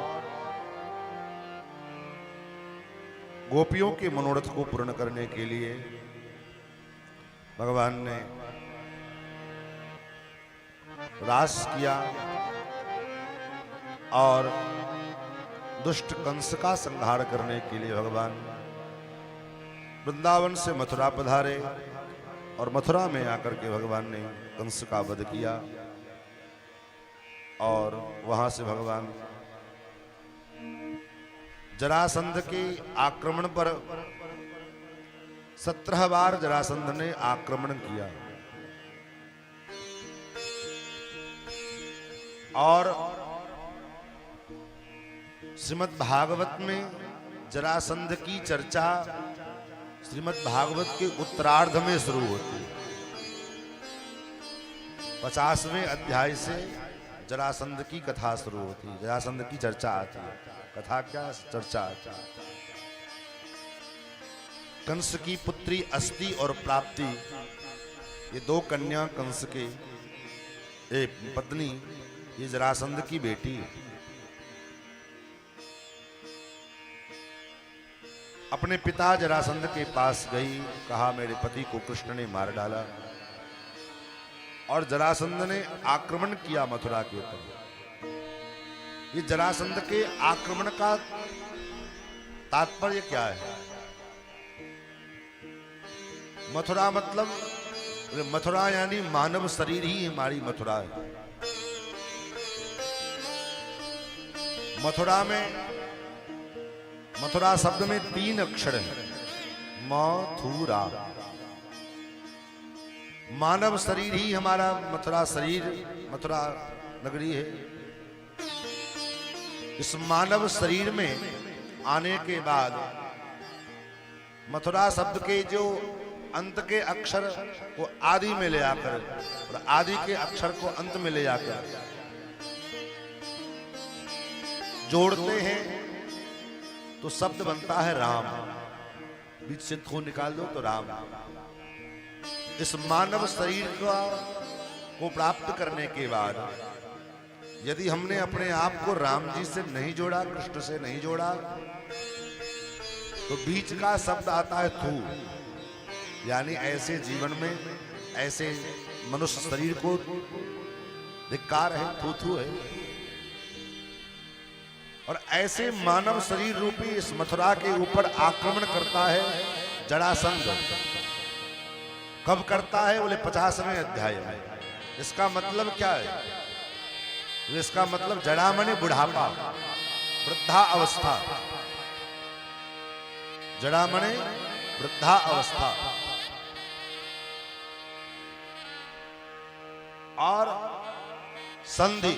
गोपियों के मनोरथ को पूर्ण करने के लिए भगवान ने रास किया और दुष्ट कंस का संहार करने के लिए भगवान वृंदावन से मथुरा पधारे और मथुरा में आकर के भगवान ने कंस का वध किया और वहां से भगवान जरासंध के आक्रमण पर 17 बार जरासंध ने आक्रमण किया और श्रीमद् भागवत में जरासंध की चर्चा श्रीमद् भागवत के उत्तरार्ध में शुरू होती है। 50वें अध्याय से जरासंध की कथा शुरू होती है, जरासंध की चर्चा आती है। कथा क्या, चर्चा आती है। कंस की पुत्री अस्ति और प्राप्ति, ये दो कन्या कंस के एक पत्नी, ये जरासंध की बेटी है। अपने पिता जरासंध के पास गई, कहा मेरे पति को कृष्ण ने मार डाला और जरासंध ने आक्रमण किया मथुरा के ऊपर। ये जरासंध के आक्रमण का तात्पर्य क्या है? मथुरा मतलब बोले मथुरा यानी मानव शरीर ही हमारी मथुरा है। मथुरा शब्द में 3 अक्षर है, मथुरा। मानव शरीर ही हमारा मथुरा शरीर, मथुरा नगरी है। इस मानव शरीर में आने के बाद मथुरा शब्द के जो अंत के अक्षर को आदि में ले आकर और आदि के अक्षर को अंत में ले जाकर जोड़ते हैं तो शब्द बनता है राम। बीच से थू निकाल दो तो राम। इस मानव शरीर को प्राप्त करने के बाद यदि हमने अपने आप को राम जी से नहीं जोड़ा, कृष्ण से नहीं जोड़ा, तो बीच का शब्द आता है थू। यानी ऐसे जीवन में, ऐसे मनुष्य शरीर को धिक्कार है, थू थू है। और ऐसे मानव शरीर रूपी इस मथुरा के ऊपर आक्रमण करता है जरासंध। कब करता है? बोले 50वें अध्याय में। इसका मतलब क्या है? इसका मतलब जड़ा माने बुढ़ापा, वृद्धा अवस्था। जड़ा माने वृद्धा अवस्था। और संधि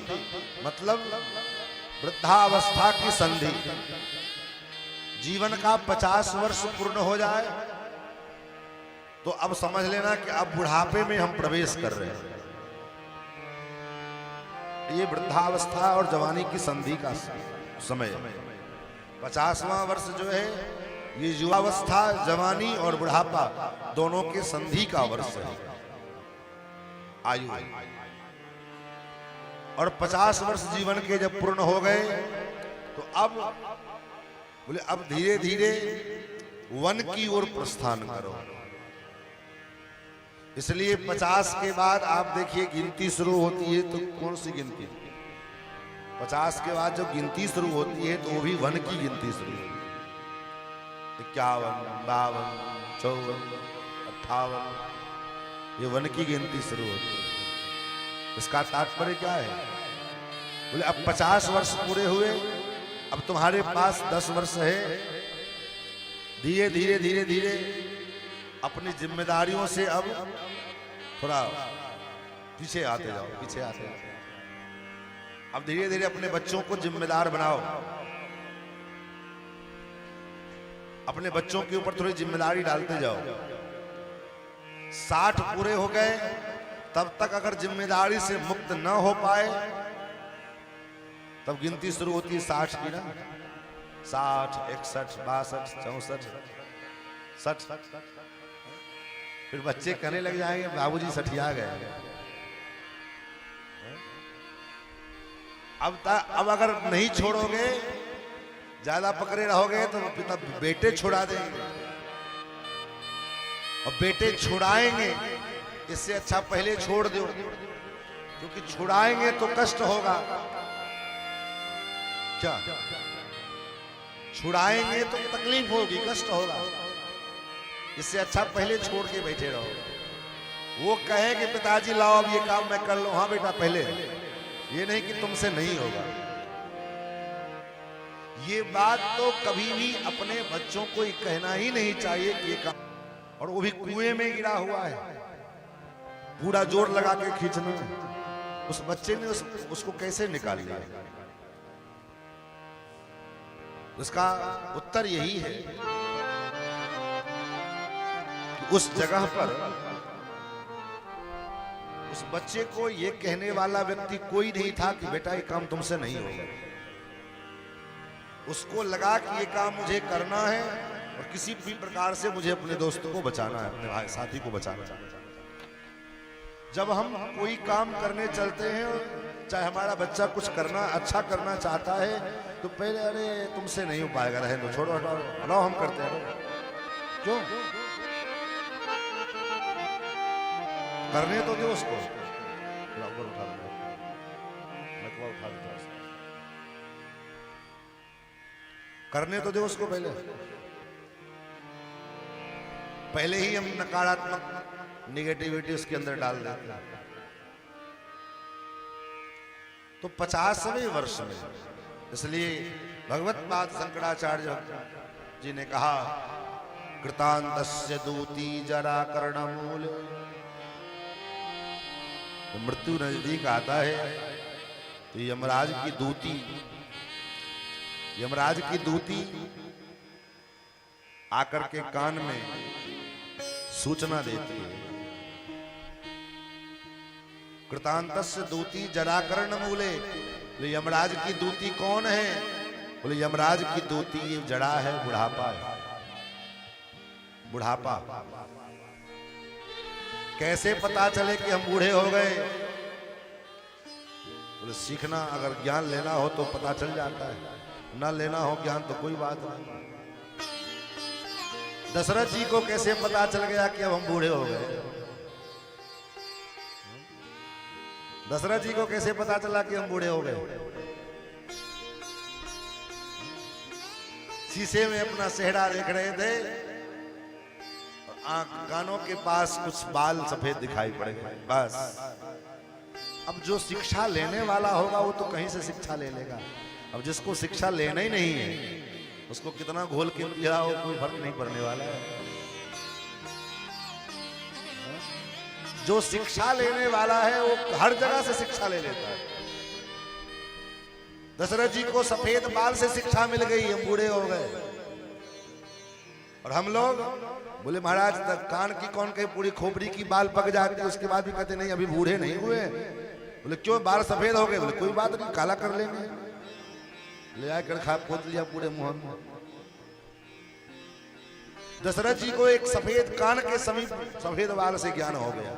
मतलब वृद्धावस्था की संधि। जीवन का 50 वर्ष पूर्ण हो जाए तो अब समझ लेना कि अब बुढ़ापे में हम प्रवेश कर रहे हैं। ये वृद्धावस्था और जवानी की संधि का समय। 50वां वर्ष जो है ये युवावस्था, जवानी और बुढ़ापा दोनों के संधि का वर्ष है, आयु। और 50 वर्ष जीवन के जब पूर्ण हो गए तो अब बोले अब धीरे धीरे वन की ओर प्रस्थान करो। इसलिए 50 के बाद आप देखिए गिनती शुरू होती है। तो कौन सी गिनती? 50 के बाद जब गिनती शुरू होती है तो वो भी वन की गिनती शुरू होती है। 51, 52, 54, 58 ये वन की गिनती शुरू होती है। इसका तात्पर्य क्या है? बोले अब 50 वर्ष पूरे हुए, अब तुम्हारे पास 10 वर्ष है। धीरे धीरे धीरे धीरे अपनी जिम्मेदारियों से अब थोड़ा पीछे आते जाओ, पीछे आते जाओ। अब धीरे धीरे अपने बच्चों को जिम्मेदार बनाओ। अपने बच्चों के ऊपर थोड़ी जिम्मेदारी डालते जाओ। 60 पूरे हो गए तब तक अगर जिम्मेदारी से मुक्त न हो पाए तब गिनती शुरू होती है 60 की ना। 60, 61, 62, 64, 60। फिर बच्चे कहने लग जाएंगे बाबूजी सठिया गए। अब अगर नहीं छोड़ोगे, ज्यादा पकड़े रहोगे तो पिता बेटे छुड़ा देंगे। और बेटे छुड़ाएंगे, इससे अच्छा पहले छोड़ दो, क्योंकि छुड़ाएंगे तो कष्ट होगा। क्या? छुड़ाएंगे तो तकलीफ होगी, कष्ट होगा। इससे अच्छा पहले छोड़ के बैठे रहो। वो कहे कि पिताजी लाओ अब ये काम मैं कर लूं। हाँ बेटा पहले, ये नहीं कि तुमसे नहीं होगा। ये बात तो कभी भी अपने बच्चों को कहना ही नहीं चाहिए कि ये काम, और वो भी कुएं में गिरा हुआ है, पूरा जोर लगा के खींचना। उस बच्चे ने उसको कैसे निकाल लिया? उसका उत्तर यही है कि उस जगह पर उस बच्चे को ये कहने वाला व्यक्ति कोई नहीं था कि बेटा ये काम तुमसे नहीं होगा। उसको लगा कि ये काम मुझे करना है और किसी भी प्रकार से मुझे अपने दोस्तों को बचाना है, अपने भाई साथी को बचाना है। जब हम कोई काम करने चलते हैं, चाहे हमारा बच्चा कुछ करना अच्छा करना चाहता है, तो पहले अरे तुमसे नहीं हो पाएगा, रहे दो, छोड़ो, हटाओ, हटाओ, हम करते हैं। क्यों? करने तो दो उसको। करने तो दो उसको पहले। पहले ही हम नकारात्मक निगेटिविटी उसके अंदर डाल देते हैं। तो 50वें वर्ष में, इसलिए भगवत्पाद शंकराचार्य जी ने कहा कृतांतस्य दूती जरा कर्णमूल। तो मृत्यु नजदीक आता है तो यमराज की दूती आकर के कान में सूचना देती है। कृतांतस्य दूती जरा कर्णमूले। तो यमराज की दूती कौन है? बोले यमराज की दूती ये जड़ा है, बुढ़ापा है। बुढ़ापा कैसे पता चले कि हम बूढ़े हो गए? बोले सीखना, अगर ज्ञान लेना हो तो पता चल जाता है, ना लेना हो ज्ञान तो कोई बात नहीं। दशरथ जी को कैसे पता चल गया कि अब हम बूढ़े हो गए? दशरथ जी को कैसे पता चला कि हम बूढ़े हो गए? शीशे में अपना चेहरा देख रहे थे, आंख कानों के पास कुछ बाल सफेद दिखाई पड़ गए, बस। अब जो शिक्षा लेने वाला होगा वो तो कहीं से शिक्षा ले लेगा। अब जिसको शिक्षा लेना ही नहीं है उसको कितना घोल के पिया हो कोई फर्क नहीं पड़ने वाला है। जो शिक्षा लेने वाला है वो हर जगह से शिक्षा ले लेता है। दशरथ जी को सफेद बाल से शिक्षा मिल गई, हम बूढ़े हो गए। और हम लोग बोले महाराज तक कान की कौन कहीं पूरी खोपड़ी की बाल पक जाती है, उसके बाद भी कहते नहीं अभी बूढ़े नहीं हुए। बोले क्यों बाल सफेद हो गए? बोले कोई बात नहीं, काला कर लेंगे। ले आकर खा पोत लिया पूरे मुंह में। दशरथ जी को एक सफेद कान के समीप सफेद बाल से ज्ञान हो गया।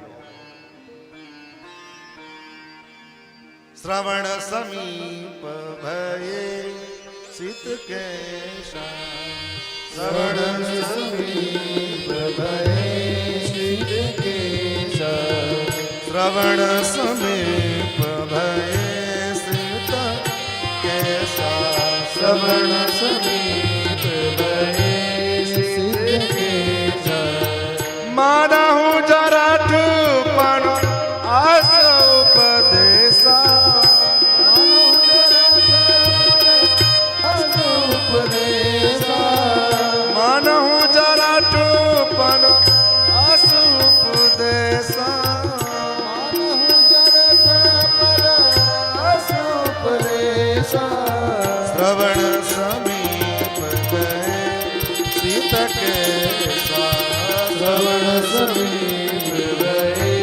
श्रवण समीप भये सित केशा। श्रवण समीप भये सित केशा। श्रवण समीप भये सित केशा। श्रवण समीप भये सित केशा। मानहु जराठपन आस उपदेशा। मानहु जराठपन आस उपदेशा। श्रवण समीप गए सीत केशा। श्रवण समीप गए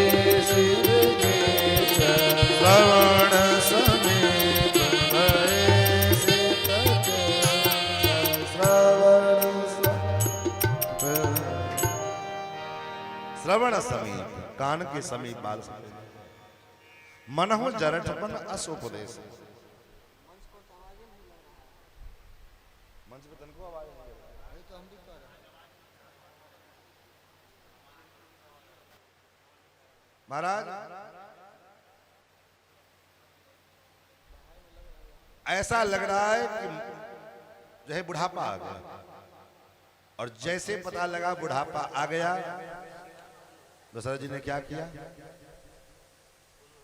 सित केशा। श्रवण समीप गए सीत केशा। श्रवण समीप कान के समीप बाल सफेद। मनहु जरठपन अस उपदेश। महाराज ऐसा लग रहा है कि जो है बुढ़ापा आ गया। और जैसे पता लगा बुढ़ापा आ गया, दशरथ जी ने क्या किया?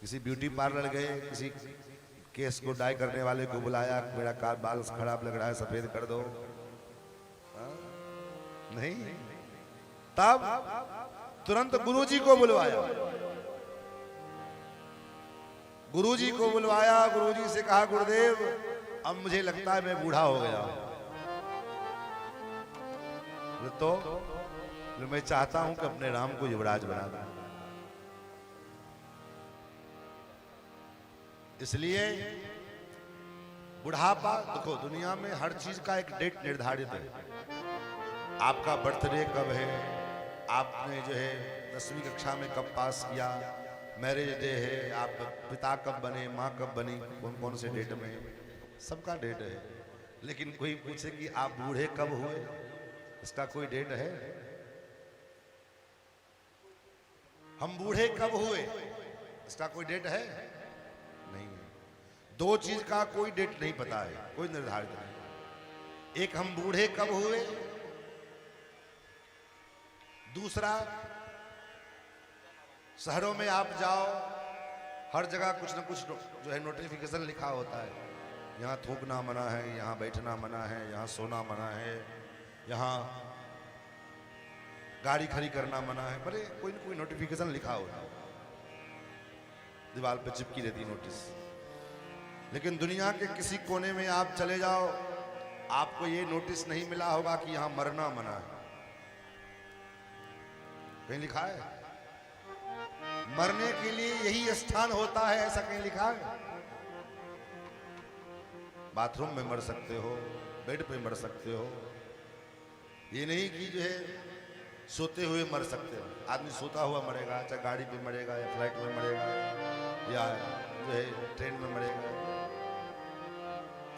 किसी ब्यूटी पार्लर गए, किसी केस को डाई करने वाले को बुलाया, मेरा काल बाल खराब लग रहा है सफेद कर दो। नहीं, तब तुरंत गुरुजी को बुलवाया। गुरुजी को बुलवाया, गुरुजी से कहा गुरुदेव अब मुझे लगता है मैं बूढ़ा हो गया। तो मैं चाहता हूं कि अपने राम को युवराज बना दूं। इसलिए बुढ़ापा, देखो दुनिया में हर चीज का एक डेट निर्धारित है। आपका बर्थडे कब है, आपने जो है 10वीं कक्षा में कब पास किया, मैरिज डे है, आप पिता कब बने, माँ कब बनी, कौन कौन से डेट में, सबका डेट है। लेकिन कोई पूछे कि आप बूढ़े कब हुए, इसका कोई डेट है? हम बूढ़े कब हुए, इसका कोई डेट है? नहीं है। दो चीज का कोई डेट नहीं पता है, कोई निर्धारित नहीं। एक हम बूढ़े कब हुए, दूसरा, शहरों में आप जाओ, हर जगह कुछ न कुछ जो है नोटिफिकेशन लिखा होता है, यहाँ थूकना मना है, यहाँ बैठना मना है, यहाँ सोना मना है, यहाँ गाड़ी खड़ी करना मना है। बड़े कोई न कोई नोटिफिकेशन लिखा होता है, दीवार पे चिपकी रहती नोटिस। लेकिन दुनिया के किसी कोने में आप चले जाओ, आपको ये नोटिस नहीं मिला होगा कि यहाँ मरना मना है। कहीं लिखा है मरने के लिए यही स्थान होता है, ऐसा कहीं लिखा है? बाथरूम में मर सकते हो, बेड पे मर सकते हो, ये नहीं कि जो है सोते हुए मर सकते हो। आदमी सोता हुआ मरेगा, चाहे गाड़ी पे मरेगा या फ्लाइट में मरेगा या जो है ट्रेन में मरेगा।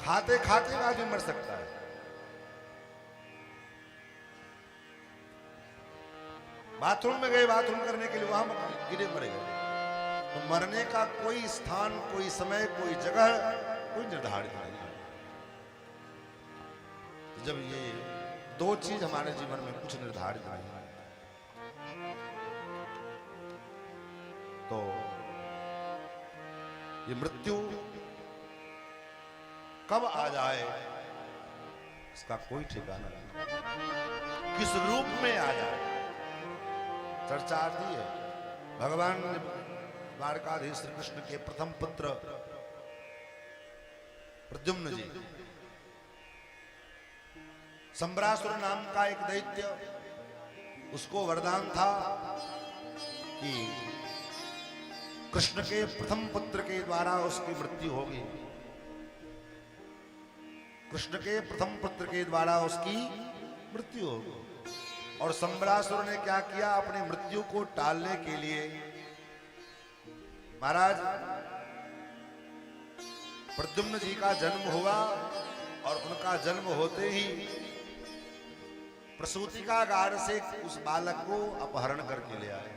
खाते खाते आदमी मर सकता है। बाथरूम में गए बाथरूम करने के लिए, वहां गिरे मरे गए। तो मरने का कोई स्थान, कोई समय, कोई जगह, कोई निर्धारित नहीं है। जब ये दो चीज हमारे जीवन में कुछ निर्धारित नहीं है, तो ये मृत्यु कब आ जाए इसका कोई ठिकाना नहीं, किस रूप में आ जाए चर्चा आती है। भगवान द्वारकाधीश श्री कृष्ण के प्रथम पुत्र प्रद्युम्न जी, संबरासुर नाम का एक दैत्य, उसको वरदान था कि कृष्ण के प्रथम पुत्र के द्वारा उसकी मृत्यु होगी। कृष्ण के प्रथम पुत्र के द्वारा उसकी मृत्यु होगी। और संबरासुर ने क्या किया, अपनी मृत्यु को टालने के लिए, महाराज प्रद्युम्न जी का जन्म हुआ और उनका जन्म होते ही प्रसूतिकागार से उस बालक को अपहरण करके ले आए,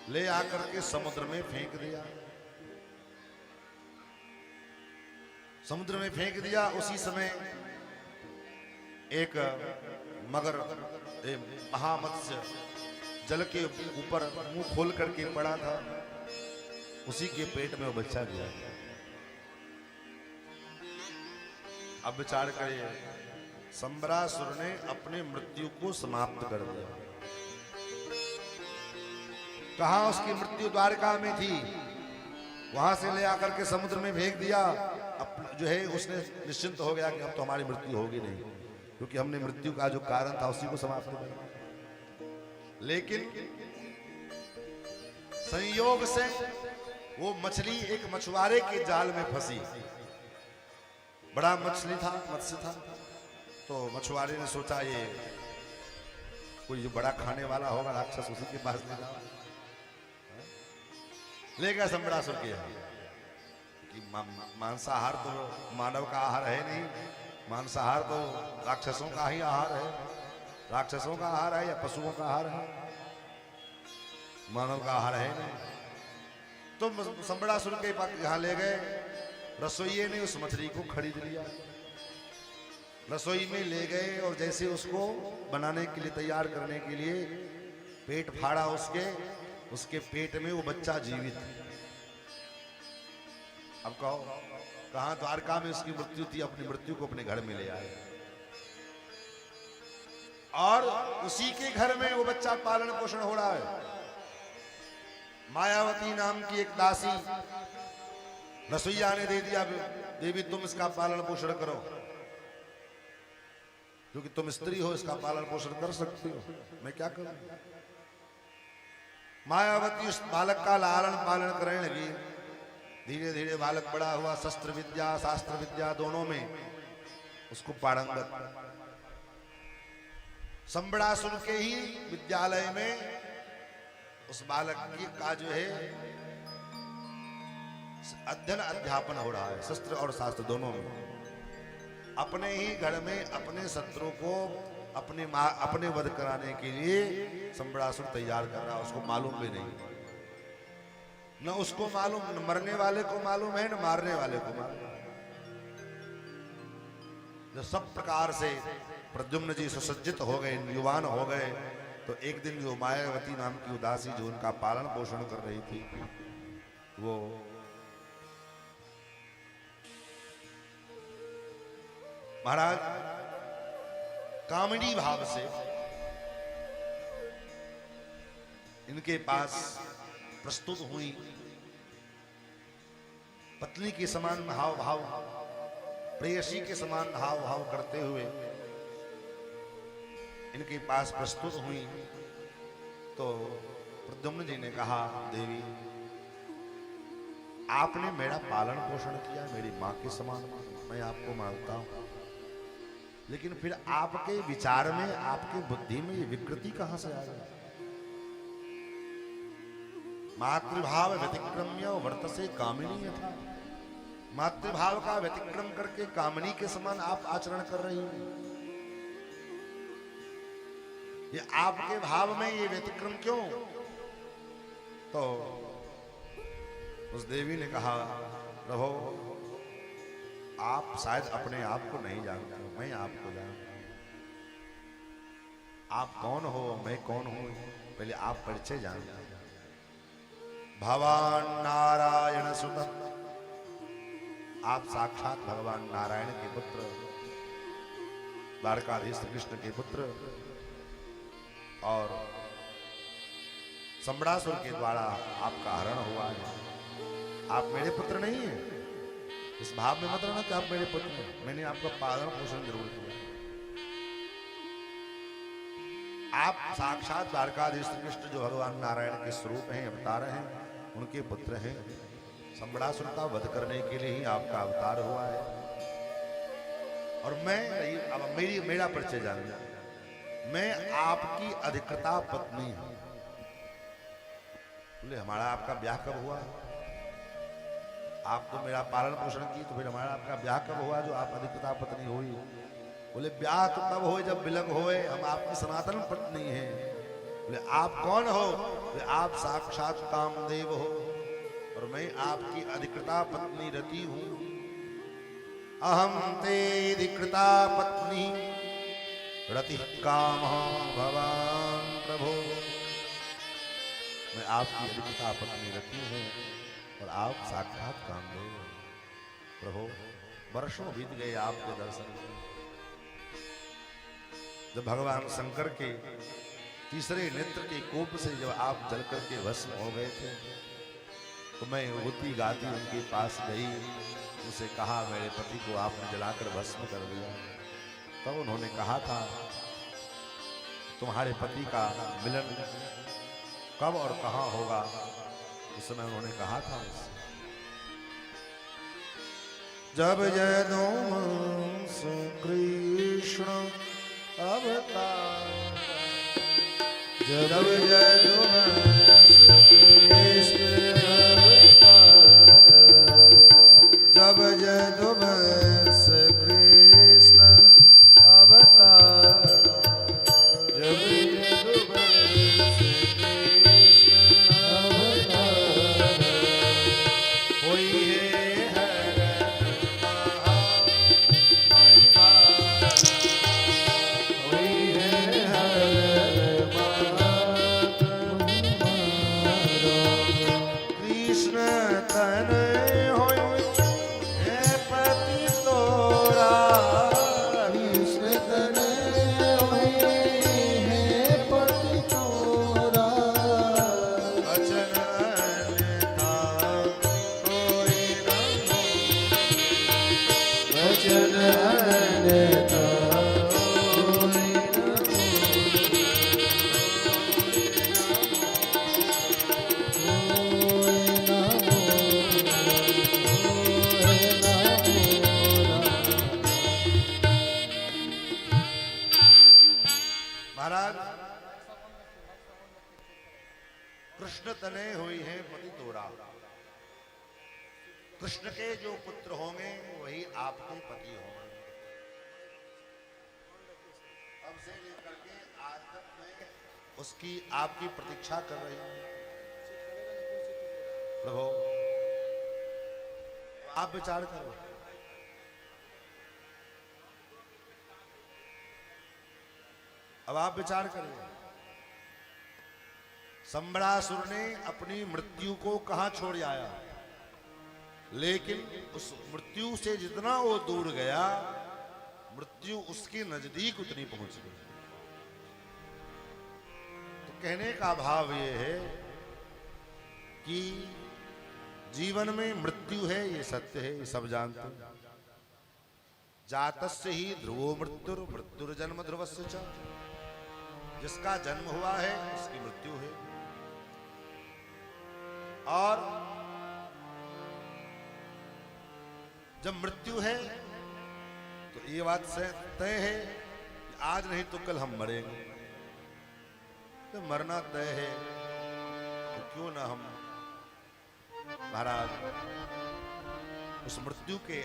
ले आकर के समुद्र में फेंक दिया। समुद्र में फेंक दिया। उसी समय एक मगर, महामत्स्य जल के ऊपर मुंह खोल करके पड़ा था, उसी के पेट में वो बच्चा गया। अब विचार करिए, संबरासुर ने अपनी मृत्यु को समाप्त कर दिया। कहां उसकी मृत्यु द्वारका में थी, वहां से ले आकर के समुद्र में फेंक दिया। अब जो है उसने निश्चिंत हो गया कि अब तो हमारी मृत्यु होगी नहीं, क्योंकि हमने मृत्यु का जो कारण था उसी को समाप्त कर दिया। लेकिन संयोग से वो मछली एक मछुआरे के जाल में फंसी। बड़ा मछली था, मत्स्य था। तो मछुआरे ने सोचा ये कोई जो बड़ा खाने वाला होगा राक्षस, उसी के पास ले गया संबरासुर के यहाँ कि मांसाहार तो मानव का आहार है नहीं, मांसाहार तो राक्षसों का ही आहार है। राक्षसों का आहार है या पशुओं का आहार है, मानव का आहार है नहीं। तो संबरासुर के पास यहाँ ले गए। रसोइये ने उस मछली को खरीद लिया, रसोई में ले गए और जैसे उसको बनाने के लिए, तैयार करने के लिए पेट फाड़ा उसके पेट में वो बच्चा जीवित। अब कहो कहां द्वारका में उसकी मृत्यु थी, अपनी मृत्यु को अपने घर में ले आए और उसी के घर में वो बच्चा पालन पोषण हो रहा है। मायावती नाम की एक दासी रसोईया ने दे दिया, देवी तुम इसका पालन पोषण करो, क्योंकि तुम स्त्री हो, इसका पालन पोषण कर सकती हो, मैं क्या करूं। मायावती उस बालक का लालन पालन करने लगी। धीरे धीरे बालक बड़ा हुआ, शस्त्र विद्या शास्त्र विद्या दोनों में उसको पारंगत। संबरासुर के ही विद्यालय में उस बालक का जो है अध्ययन अध्यापन हो रहा है, शस्त्र और शास्त्र दोनों में। अपने ही घर में अपने शत्रु को अपने वध कराने के लिए संबरासुर तैयार कर रहा है। उसको मालूम भी नहीं, न उसको मालूम, न मरने वाले को मालूम है, न मारने वाले को मालूम। जो सब प्रकार से प्रद्युम्न जी सुसज्जित हो गए, युवान हो गए, तो एक दिन जो मायावती नाम की उदासी जो उनका पालन पोषण कर रही थी, वो महाराज कामिनी भाव से इनके पास प्रस्तुत हुई। पत्नी के समान हाव भाव, प्रेयसी के समान हाव भाव करते हुए इनके पास प्रस्तुत हुई। तो प्रद्युम्न जी ने कहा, देवी आपने मेरा पालन पोषण किया, मेरी मां के समान, मैं आपको मानता हूं, लेकिन फिर आपके विचार में, आपकी बुद्धि में ये विकृति कहां से आ गई? मातृभाव व्यतिक्रम्य वर्तसे कामिनी यथा। मातृभाव का व्यतिक्रम करके कामिनी के समान आप आचरण कर रही हैं। ये आपके भाव में ये व्यतिक्रम क्यों? तो उस देवी ने कहा, प्रभु आप शायद अपने आप को नहीं जानते, मैं आपको जानता हूं। आप कौन हो, मैं कौन हूं, पहले आप परिचय जानते हैं। भगवान नारायण सुत, आप साक्षात भगवान नारायण के पुत्र, द्वारकाधीश श्री कृष्ण के पुत्र, और सम्रासुर के द्वारा आपका हरण हुआ है। आप मेरे पुत्र नहीं हैं। इस भाव में मत रहना कि आप मेरे पुत्र हैं। मैंने आपका पालन पोषण जरूर किया। आप साक्षात द्वारकाधीश श्री कृष्ण जो भगवान नारायण के स्वरूप हैं, अवतार हैं, उनके पुत्र हैं। सम्रासुर का वध करने के लिए ही आपका अवतार हुआ है। और मैं अब मेरा परिचय जानिए, मैं आपकी अधिकृता पत्नी हूं। बोले हमारा आपका ब्याह कब हुआ? आप तो मेरा पालन पोषण की, तो फिर हमारा आपका ब्याह कब हुआ जो आप अधिकृता पत्नी हुई? बोले ब्याह तो तब हो जब विलंब होए, हम आपकी सनातन पत्नी हैं। बोले आप कौन हो? बोले आप साक्षात कामदेव हो और मैं आपकी अधिकृता पत्नी रति हूं। अहम ते अधिकृता पत्नी रति काम भवान प्रभो। मैं आपकी अधिकृता पत्नी रति हूं और आप साक्षात कामदेव हो। प्रभु वर्षों बीत गए आपके दर्शन से। जब भगवान शंकर के तीसरे नेत्र के कोप से जब आप जल करके भस्म हो गए थे, तो मैं होती गाती उनके पास गई, उसे कहा मेरे पति को आपने जलाकर भस्म कर दिया। तब उन्होंने कहा था तुम्हारे पति का मिलन कब और कहां होगा, उस समय उन्होंने कहा था जब यदुवंश कृष्ण अवतार, जब यदुवंश कृष्ण अवतार, जब यदुवंश कृष्ण अवतार, जब यदुवंश कृष्ण अवतार, होई है हर महामहिमा, होई है हर महामहिमा। कृष्ण तन होई है पति तोरा, कृष्ण तन होई है पति तोरा, वचन अन्यथा कोई न वचन अन्यथा कोई महाराज कृष्ण तने हुई है पति तोरा। कृष्ण के जो पुत्र होंगे वही आपके पति होंगे। अब से लेकर के आज तक मैं उसकी आपकी प्रतीक्षा कर रही हूं। प्रभु आप विचार करो। अब आप विचार करिए, संबरासुर ने अपनी मृत्यु को कहां छोड़ आया, लेकिन उस मृत्यु से जितना वो दूर गया, मृत्यु उसके नजदीक उतनी पहुंच गई। तो कहने का भाव ये है कि जीवन में मृत्यु है, ये सत्य है, ये सब जानते हैं। जातस्य ही ध्रुवो मृत्युर मृत्युर्जन्म ध्रुवस्य च, जिसका जन्म हुआ है उसकी मृत्यु है। और जब मृत्यु है तो ये बात से तय है कि आज नहीं तो कल हम मरेंगे। तो मरना तय है तो क्यों ना हम महाराज उस मृत्यु के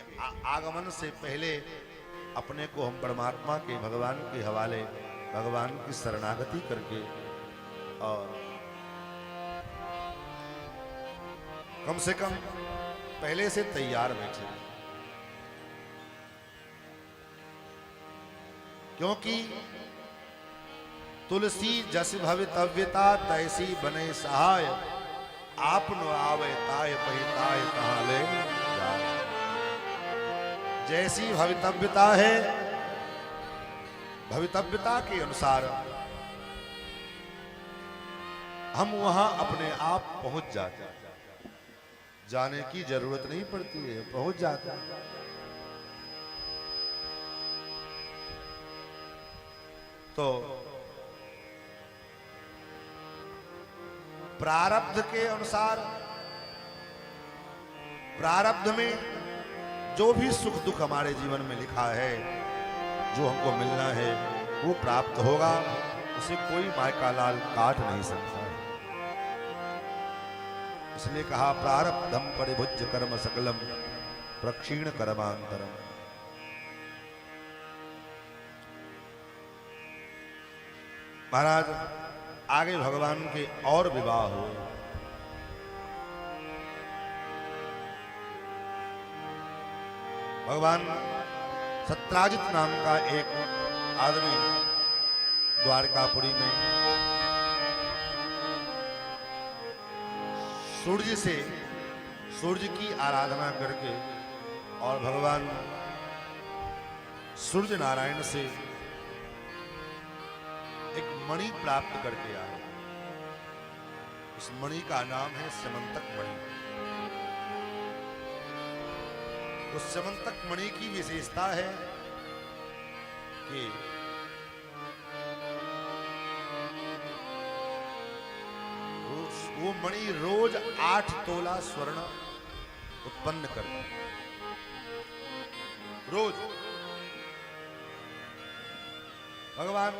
आगमन से पहले अपने को हम परमात्मा के, भगवान के हवाले, भगवान की शरणागति करके और कम से कम पहले से तैयार बैठे। क्योंकि तुलसी जस भवितव्यता तैसी बने सहाय, आप न आवे ताय पहिताय कहां ले जाए। जैसी भवितव्यता है, भवितव्यता के अनुसार हम वहां अपने आप पहुंच जाते हैं। जाने की जरूरत नहीं पड़ती है, पहुंच जाते हैं। तो प्रारब्ध के अनुसार, प्रारब्ध में जो भी सुख दुख हमारे जीवन में लिखा है, जो हमको मिलना है वो प्राप्त होगा। उसे कोई मायका लाल काट नहीं सकता है। इसलिए कहा प्रारब्धम परिभुज्य कर्म सकलम प्रक्षीण कर्मांतरम। महाराज आगे भगवान के और विवाह हुए। भगवान सत्राजित नाम का एक आदमी द्वारकापुरी में सूर्य की आराधना करके और भगवान सूर्य नारायण से एक मणि प्राप्त करके आए। उस मणि का नाम है स्यमंतक मणि। उस स्यमंतक मणि की विशेषता है कि वो मणि रोज 8 तोला स्वर्ण उत्पन्न करता है। रोज भगवान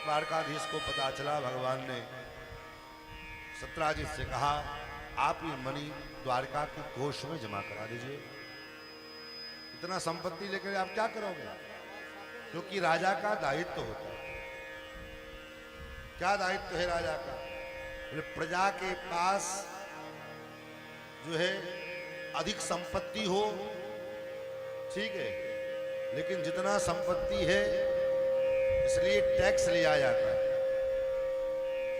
द्वारकाधीश को पता चला। भगवान ने सत्राजित से कहा, आप ये मणि द्वारका के कोष में जमा करा दीजिए। इतना संपत्ति लेकर आप क्या करोगे? क्योंकि राजा का दायित्व होता है। क्या दायित्व है राजा का? प्रजा के पास जो है अधिक संपत्ति हो, ठीक है, लेकिन जितना संपत्ति है इसलिए टैक्स लिया जाता है।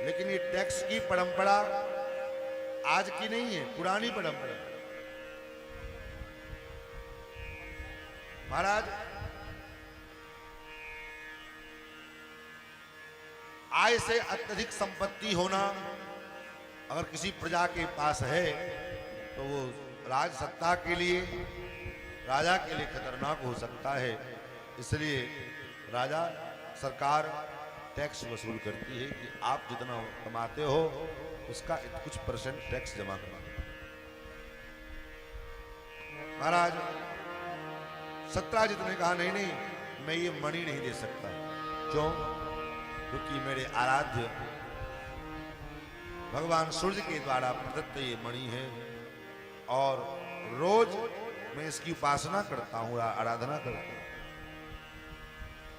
लेकिन ये टैक्स की परंपरा आज की नहीं है, पुरानी परंपरा। महाराज आय से अत्यधिक संपत्ति होना अगर किसी प्रजा के पास है तो वो राज सत्ता के लिए, राजा के लिए खतरनाक हो सकता है। इसलिए राजा, सरकार टैक्स वसूल करती है कि आप जितना कमाते हो उसका कुछ % टैक्स जमा करना। महाराज सत्राजित ने कहा, नहीं नहीं, मैं ये मणि नहीं दे सकता। क्यों? क्योंकि मेरे आराध्य भगवान सूर्य के द्वारा प्रदत्त ये मणि है और रोज मैं इसकी उपासना करता हूं, आराधना करता हूं।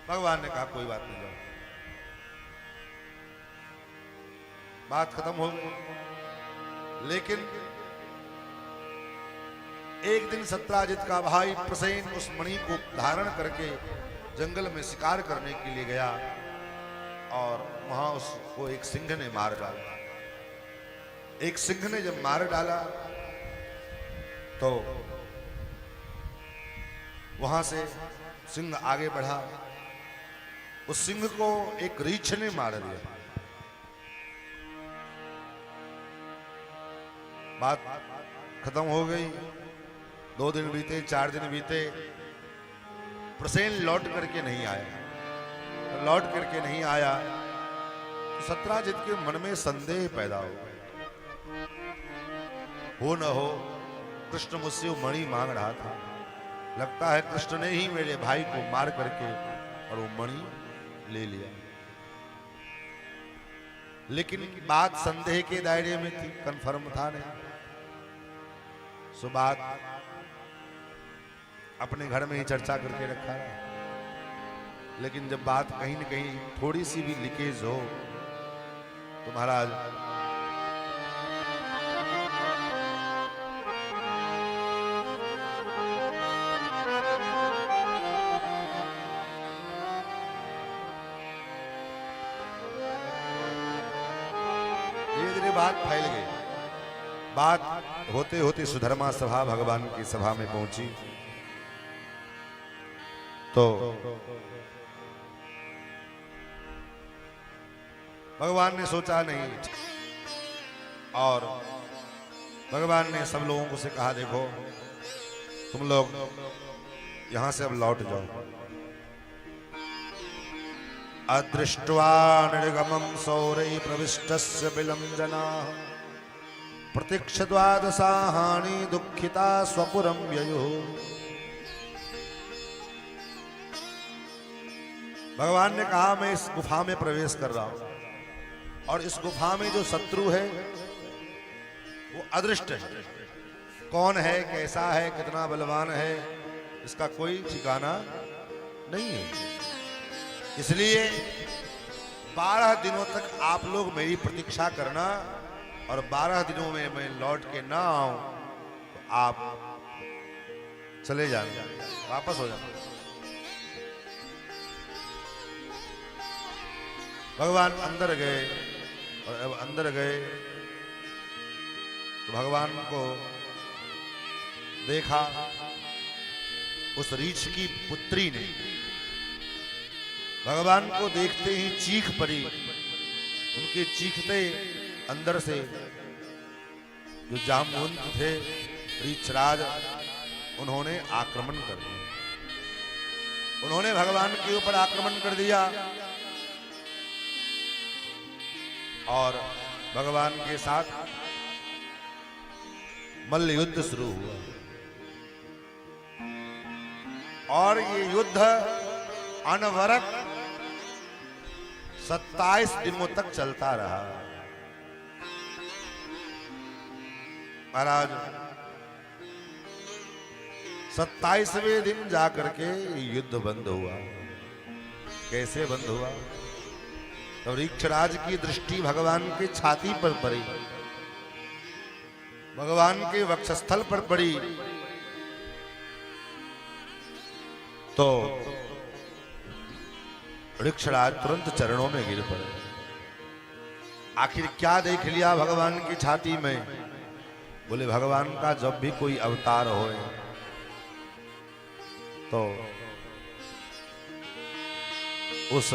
भगवान ने कहा, कोई बात नहीं, जाओ। बात खत्म हो गई। लेकिन एक दिन सत्राजित का भाई प्रसेन उस मणि को धारण करके जंगल में शिकार करने के लिए गया और वहां उसको एक सिंह ने मार डाला। एक सिंह ने जब मार डाला तो वहां से सिंह आगे बढ़ा, उस सिंह को एक रीछ ने मार दिया। बात खत्म हो गई। 2 दिन बीते, 4 दिन बीते, प्रसेन लौट करके नहीं आया। लौट करके नहीं आया तो सत्राजित के मन में संदेह पैदा हो न हो कृष्ण मुझसे वो मणि मांग रहा था, लगता है कृष्ण ने ही मेरे भाई को मार करके और वो मणि ले लिया। लेकिन बात संदेह के दायरे में थी, कंफर्म था नहीं। सो बात अपने घर में ही चर्चा करके रखा है। लेकिन जब बात कहीं न कहीं थोड़ी सी भी लीकेज हो तो महाराज धीरे धीरे बात फैल गई। बात होते होते सुधर्मा सभा भगवान की सभा में पहुंची तो भगवान ने सोचा नहीं, और भगवान ने सब लोगों से कहा, देखो तुम लोग यहां से अब लौट जाओ। अदृष्ट्वा निर्गमं सौरै प्रविष्टस्य विलंजना प्रतीक्ष द्वादशाहानि दुःखिता स्वपुरं ययुः। भगवान ने कहा, मैं इस गुफा में प्रवेश कर रहा हूं और इस गुफा में जो शत्रु है वो अदृष्ट है। कौन है, कैसा है, कितना बलवान है, इसका कोई ठिकाना नहीं है। इसलिए 12 दिनों तक आप लोग मेरी प्रतीक्षा करना, और 12 दिनों में मैं लौट के ना आऊं तो आप चले जाना, वापस हो जाना। भगवान अंदर गए, और अब अंदर गए तो भगवान को देखा। उस रीछ की पुत्री ने भगवान को देखते ही चीख पड़ी। उनके चीखते अंदर से जो जामवंत थे रीछराज, उन्होंने आक्रमण कर दिया। उन्होंने भगवान के ऊपर आक्रमण कर दिया और भगवान के साथ मल्ल युद्ध शुरू हुआ। और ये युद्ध अनवरत 27 दिनों तक चलता रहा। महाराज 27वें दिन जाकर के युद्ध बंद हुआ। कैसे बंद हुआ? तो रीक्षराज की दृष्टि भगवान की छाती पर पड़ी, भगवान के वक्षस्थल पर पड़ी, तो रीक्षराज तुरंत चरणों में गिर पड़े। आखिर क्या देख लिया भगवान की छाती में? बोले, भगवान का जब भी कोई अवतार हो तो उस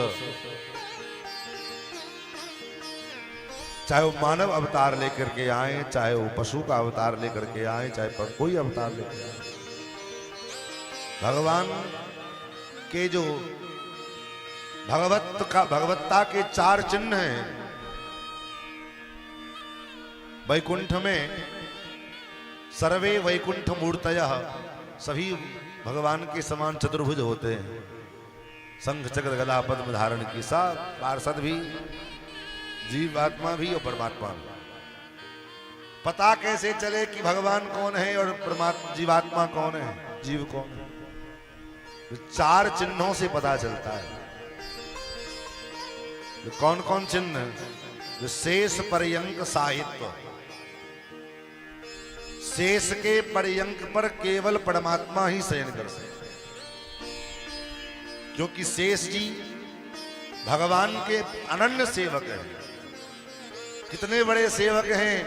चाहे वो मानव अवतार लेकर के आए, चाहे वो पशु का अवतार लेकर के आए, चाहे कोई अवतार लेकर आए, भगवान के जो भगवत्ता के 4 चिन्ह हैं। वैकुंठ में सर्वे वैकुंठ मूर्तयः, सभी भगवान के समान चतुर्भुज होते हैं। शंख चक्र गदा पद्म धारण की सब पार्षद भी, जीवात्मा भी और परमात्मा भी। पता कैसे चले कि भगवान कौन है और परमात्मा जीवात्मा कौन है, जीव कौन है? तो 4 चिन्हों से पता चलता है। तो कौन कौन चिन्ह? जो शेष पर्यंक साहित्य, शेष के पर्यंक पर केवल परमात्मा ही शयन कर सकते, क्योंकि शेष जी भगवान के अनन्य सेवक हैं। कितने बड़े सेवक हैं,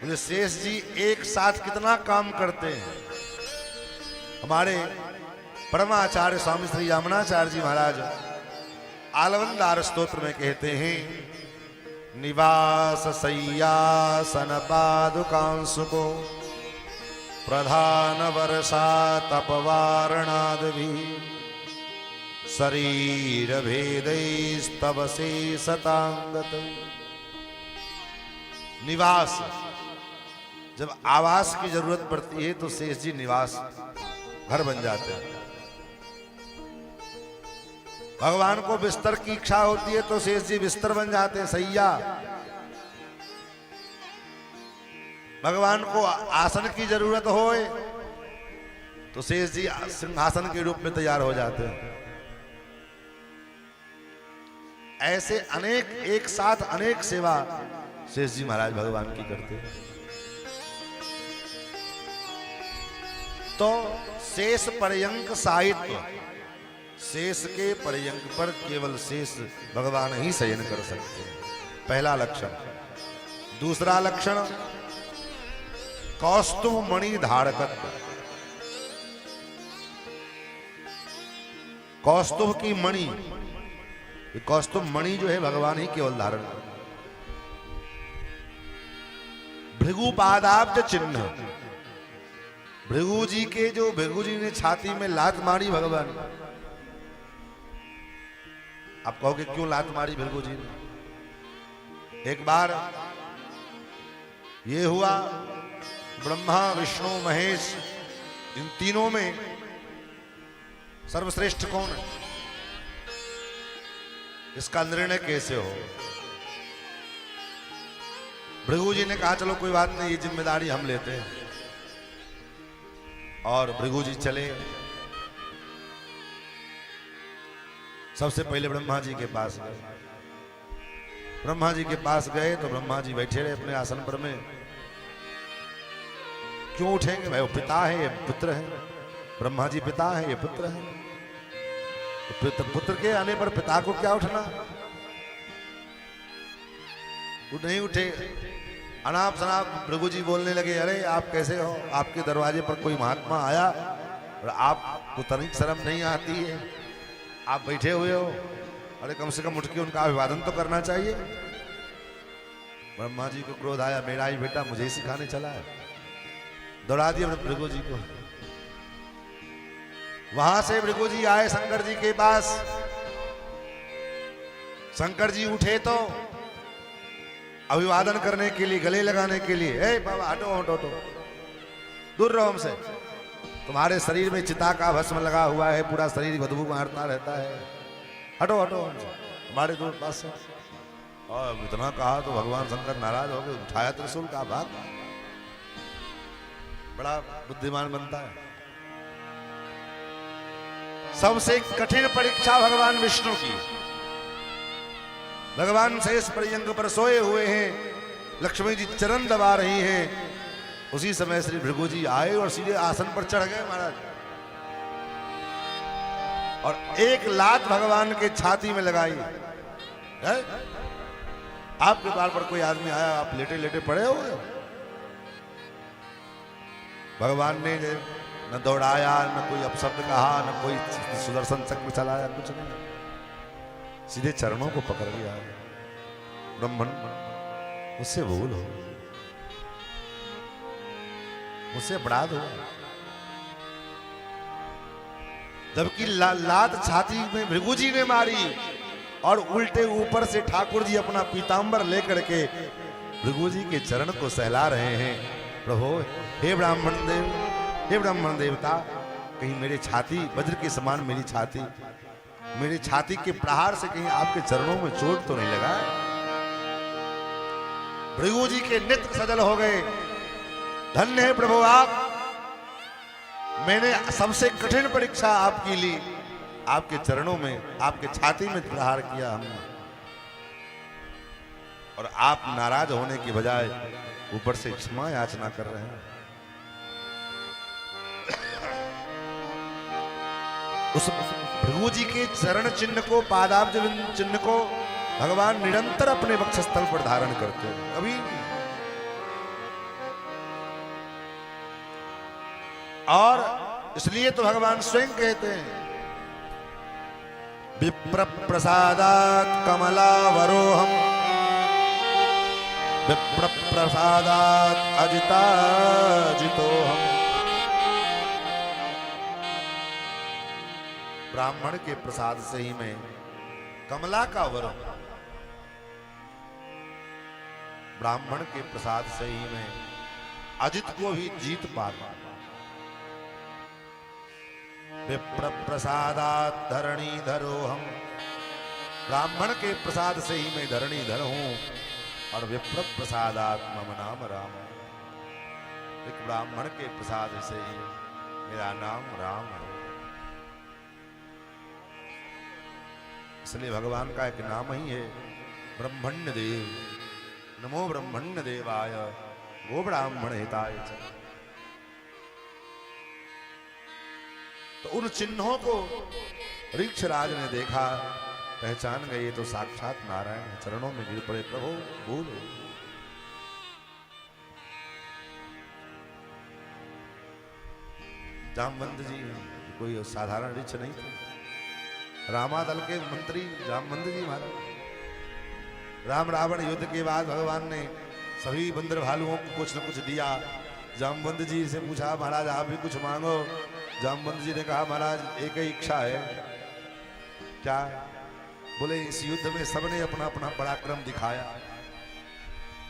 बोले शेष जी एक साथ कितना काम करते हैं। हमारे परमाचार्य स्वामी श्री यामुनाचार्य जी महाराज आलवंदार स्तोत्र में कहते हैं, निवास सय्यासन पादुकांशुको प्रधान वर्षा तपवारणादि शरीर भेदैस्तव शेषतांगत। निवास, जब आवास की जरूरत पड़ती है तो शेष जी निवास घर बन जाते हैं। भगवान को बिस्तर की इच्छा होती है तो शेष जी बिस्तर बन जाते हैं, सैया। भगवान को आसन की जरूरत हो तो शेष जी सिंहासन के रूप में तैयार हो जाते हैं। ऐसे अनेक, एक साथ अनेक सेवा शेष जी महाराज भगवान की करते हैं। तो शेष पर्यंक साहित्य, शेष के पर्यंक पर केवल शेष भगवान ही शयन कर सकते हैं, पहला लक्षण। दूसरा लक्षण, कौस्तुभ मणि धारकत्व। कौस्तुभ की मणि, कौस्तुभ मणि जो है भगवान ही केवल धारण कर। भृगुपादाब्ज चिन्ह, भृगु जी के जो भृगु जी ने छाती में लात मारी भगवान। आप कहोगे क्यों लात मारी भृगु जी ने? एक बार ये हुआ, ब्रह्मा विष्णु महेश इन तीनों में सर्वश्रेष्ठ कौन है, इसका निर्णय कैसे हो। भृगु जी ने कहा चलो कोई बात नहीं, ये जिम्मेदारी हम लेते हैं। और भृगु जी चले सबसे पहले ब्रह्मा जी के पास गए। ब्रह्मा जी के पास गए तो ब्रह्मा जी बैठे रहे अपने आसन पर में। क्यों उठेंगे भाई, वो पिता है ये पुत्र है। ब्रह्मा जी पिता है, ये पुत्र है। तो पुत्र के आने पर पिता को क्या उठना। वो नहीं उठे। अनाप शनाप भृगु जी बोलने लगे, अरे आप कैसे हो, आपके दरवाजे पर कोई महात्मा आया और आपको तनिक शर्म नहीं आती है, आप बैठे हुए हो, अरे कम से कम उठ के उनका अभिवादन तो करना चाहिए। ब्रह्मा जी को क्रोध आया, मेरा ही बेटा मुझे ही सिखाने चला है। दौड़ा दिया भृगु जी को। वहां से भृगु जी आए शंकर जी के पास। शंकर जी उठे तो अभिवादन करने के लिए, गले लगाने के लिए, ए बाबा हटो हटो हटो, दूर रहो हमसे, तुम्हारे शरीर में चिता का भस्म लगा हुआ है, पूरा शरीर बदबू मारता रहता है, हटो हटो हमसे, हमारे दूर पास से। और इतना कहा तो भगवान शंकर नाराज हो गए, उठाया त्रिशूल का भाग। बड़ा बुद्धिमान बनता है। सबसे कठिन परीक्षा भगवान विष्णु की। भगवान शेष पर्यंक पर सोए हुए हैं, लक्ष्मी जी चरण दबा रही हैं। उसी समय श्री भृगु जी आए और सीधे आसन पर चढ़ गए महाराज, और एक लात भगवान के छाती में लगाई। आपके द्वार पर कोई आदमी आया, आप लेटे लेटे पड़े हो। भगवान ने न दौड़ाया, न कोई अपशब्द कहा, न कोई सुदर्शन चक्र चलाया, कुछ नहीं, सीधे चरणों को पकड़ लिया। ब्रह्मन मुझसे भूल हो, मुझसे अपराध हो। जबकि लात छाती में भृगु जी ने मारी और उल्टे ऊपर से ठाकुर जी अपना पीतांबर लेकर के भृगु जी के चरण को सहला रहे हैं। प्रभु, हे ब्राह्मण देव, हे ब्राह्मण देवता, कहीं मेरे छाती वज्र के समान, मेरी छाती के प्रहार से कहीं आपके चरणों में चोट तो नहीं लगा। भृगु जी के नेत्र सजल हो गए। धन्य है प्रभु आप, मैंने सबसे कठिन परीक्षा आपकी ली, आपके चरणों में, आपके छाती में प्रहार किया हमने, और आप नाराज होने की बजाय ऊपर से क्षमा याचना कर रहे हैं। उस भृगु जी के चरण चिन्ह को, पादाब्ज चिन्ह को भगवान निरंतर अपने वक्षस्थल पर धारण करते हैं, कभी और इसलिए तो भगवान स्वयं कहते हैं विप्र प्रसादात कमलावरोहम विप्र प्रसादात अजिताजितोहम। ब्राह्मण के प्रसाद से ही मैं कमला का वर हूं, ब्राह्मण के प्रसाद से ही मैं अजित को भी जीत पाता। विप्र प्रसादात धरणी धरो हम, ब्राह्मण के प्रसाद से ही मैं धरणी धर हूं और विप्र प्रसादात मम नाम राम, एक ब्राह्मण के प्रसाद से ही मेरा नाम राम है। इसलिए भगवान का एक नाम ही है ब्रह्मण्य देव, नमो ब्रह्मण्य देवाय गो ब्राह्मण हिताय च। तो उन चिन्हों को ऋक्षराज ने देखा, पहचान गए तो साक्षात नारायण है। चरणों में गिर पड़े, प्रभु बोलो। जामवंत जी कोई साधारण ऋक्ष नहीं थे, रामादल के मंत्री जामवंत जी महाराज। राम रावण युद्ध के बाद भगवान ने सभी बंदर भालुओं को कुछ न कुछ दिया। जामवंत जी से पूछा, महाराज आप भी कुछ मांगो। जामवंत जी ने कहा, महाराज एक ही इच्छा है। क्या? बोले इस युद्ध में सबने अपना अपना पराक्रम दिखाया,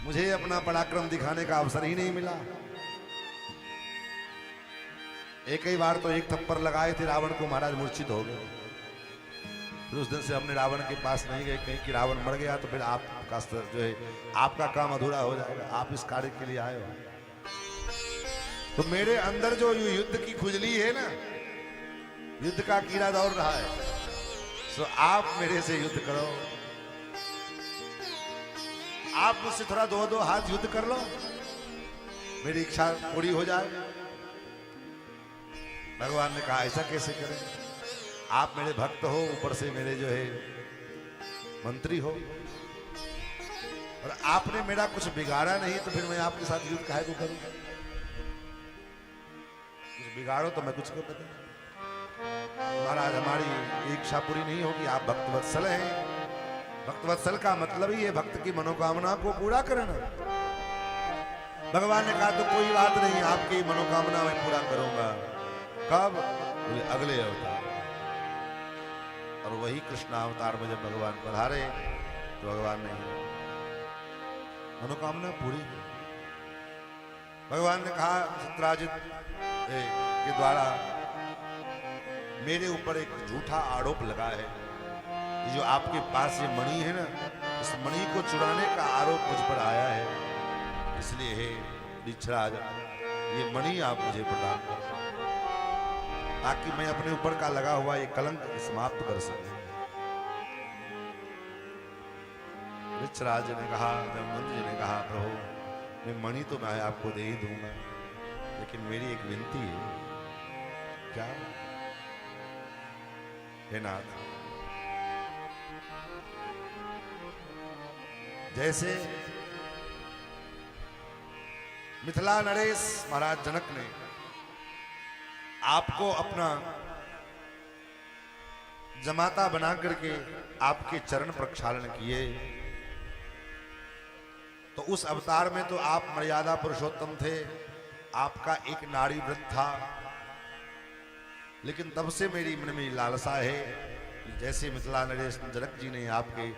मुझे अपना पराक्रम दिखाने का अवसर ही नहीं मिला। एक ही बार तो एक थप्पड़ लगाए थे रावण को, महाराज मूर्छित हो गए। फिर उस दिन से हमने रावण के पास नहीं गए, कहीं कि रावण मर गया तो फिर आपका जो है आपका काम अधूरा हो जाएगा, आप इस कार्य के लिए आए हो। तो मेरे अंदर जो युद्ध की खुजली है ना, युद्ध का कीड़ा दौड़ रहा है, सो आप मेरे से युद्ध करो, आप मुझसे थोड़ा दो दो हाथ युद्ध कर लो, मेरी इच्छा पूरी हो जाए। भगवान ने कहा ऐसा कैसे करें, आप मेरे भक्त हो, ऊपर से मेरे जो है मंत्री हो, और आपने मेरा कुछ बिगाड़ा नहीं, तो फिर मैं आपके साथ युद्ध काहे को करूं? कुछ बिगाड़ो तो मैं कुछ कर दूं। महाराज हमारी इच्छा पूरी नहीं होगी, आप भक्तवत्सल हैं। भक्तवत्सल का मतलब ही है भक्त की मनोकामना को पूरा करना। भगवान ने कहा तो कोई बात नहीं, आपकी मनोकामना मैं पूरा करूंगा। कब? बोले अगले अवतार। और वही कृष्ण अवतार में जब भगवान पधारे तो भगवान ने मनोकामना पूरी की। भगवान ने कहा सत्राजित के द्वारा मेरे ऊपर एक झूठा आरोप लगा है, ये जो आपके पास ये मणि है ना, इस मणि को चुराने का आरोप मुझ पर आया है, इसलिए हे ऋक्षराज ये मणि आप मुझे प्रदान करें ताकि मैं अपने ऊपर का लगा हुआ ये कलंक समाप्त कर सकूं। ऋक्षराज ने कहा, जामवंत जी ने कहा, प्रभु मैं मणि तो मैं आपको दे ही दूंगा, लेकिन मेरी एक विनती है। क्या? हे नाथ, जैसे मिथिला नरेश महाराज जनक ने आपको अपना जमाता बना करके आपके चरण प्रक्षालन किए, तो उस अवतार में तो आप मर्यादा पुरुषोत्तम थे, आपका एक नाड़ी व्रत था, लेकिन तब से मेरी मन में लालसा है कि जैसे मिथिला नरेश जनक जी ने आपके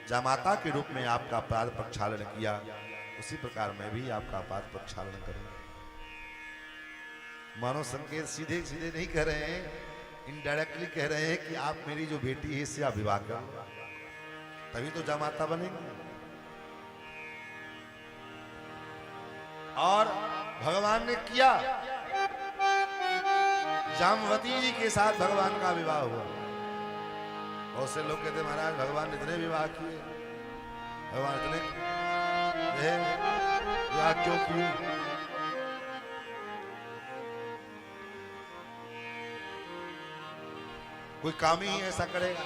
जामाता के रूप में आपका पाद प्रक्षालन किया, उसी प्रकार मैं भी आपका पाद प्रक्षालन करूं। मानो संकेत सीधे सीधे नहीं कह रहे हैं, इनडायरेक्टली कह रहे हैं कि आप मेरी जो बेटी है इससे आप विवाह करो, तभी तो जामाता बनेंगे। और भगवान ने किया, जामवती जी के साथ भगवान का विवाह हुआ। बहुत से लोग कहते महाराज भगवान ने इतने विवाह किए, भगवान इतने विवाह क्यों किए? कोई काम ही ऐसा करेगा?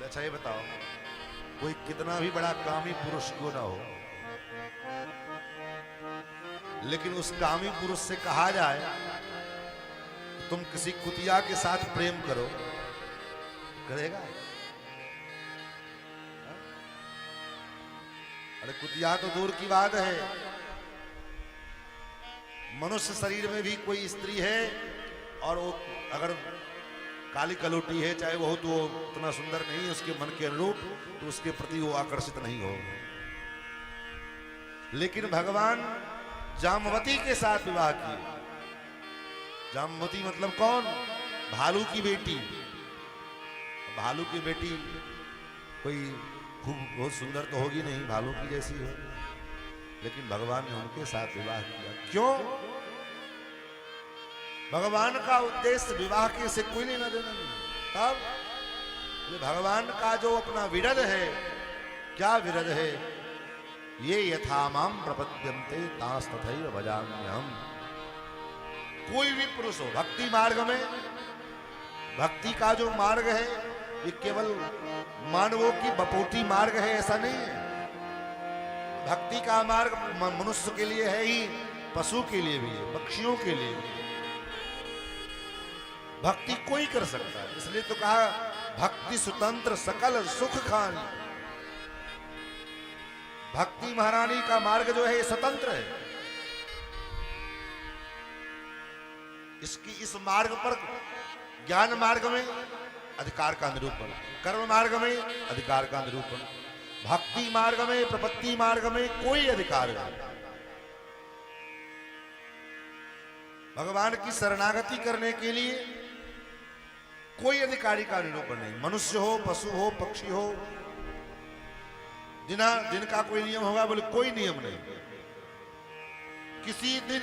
अच्छा ये बताओ, कोई कितना भी बड़ा कामी पुरुष क्यों ना हो, लेकिन उस कामी पुरुष से कहा जाए तुम किसी कुतिया के साथ प्रेम करो, करेगा? अरे कुतिया तो दूर की बात है, मनुष्य शरीर में भी कोई स्त्री है और वो अगर काली कलोटी है, चाहे वो तो उतना सुंदर नहीं, उसके मन के अनुरूप, तो उसके प्रति वो आकर्षित नहीं हो। लेकिन भगवान जामवती के साथ विवाह किए। जामवती मतलब कौन? भालू की बेटी। भालू की बेटी कोई खूब बहुत सुंदर तो होगी नहीं, भालू की जैसी हो, लेकिन भगवान ने उनके साथ विवाह किया। क्यों? भगवान का उद्देश्य विवाह के से कोई लेना देना नहीं। तब भगवान का जो अपना विरध है, क्या विरध है? ये यथा माम प्रपद्यन्ते तास तथैव भजाम्यहम्। कोई भी पुरुष हो, भक्ति मार्ग में, भक्ति का जो मार्ग है ये केवल मानवों की बपोटी मार्ग है ऐसा नहीं है। भक्ति का मार्ग मनुष्य के लिए है ही, पशु के लिए भी है, पक्षियों के लिए भी है। भक्ति कोई कर सकता है, इसलिए तो कहा भक्ति स्वतंत्र सकल सुख खानी। भक्ति महारानी का मार्ग जो है ये स्वतंत्र है। इस मार्ग पर ज्ञान मार्ग में अधिकार का निरूपण, कर्म मार्ग में अधिकार का निरूपण, भक्ति मार्ग में, प्रपत्ति मार्ग में कोई अधिकार नहीं। भगवान की शरणागति करने के लिए कोई अधिकारी का निरूपण नहीं। मनुष्य हो, पशु हो, पक्षी हो, दिन का कोई नियम होगा? बोले कोई नियम नहीं। किसी दिन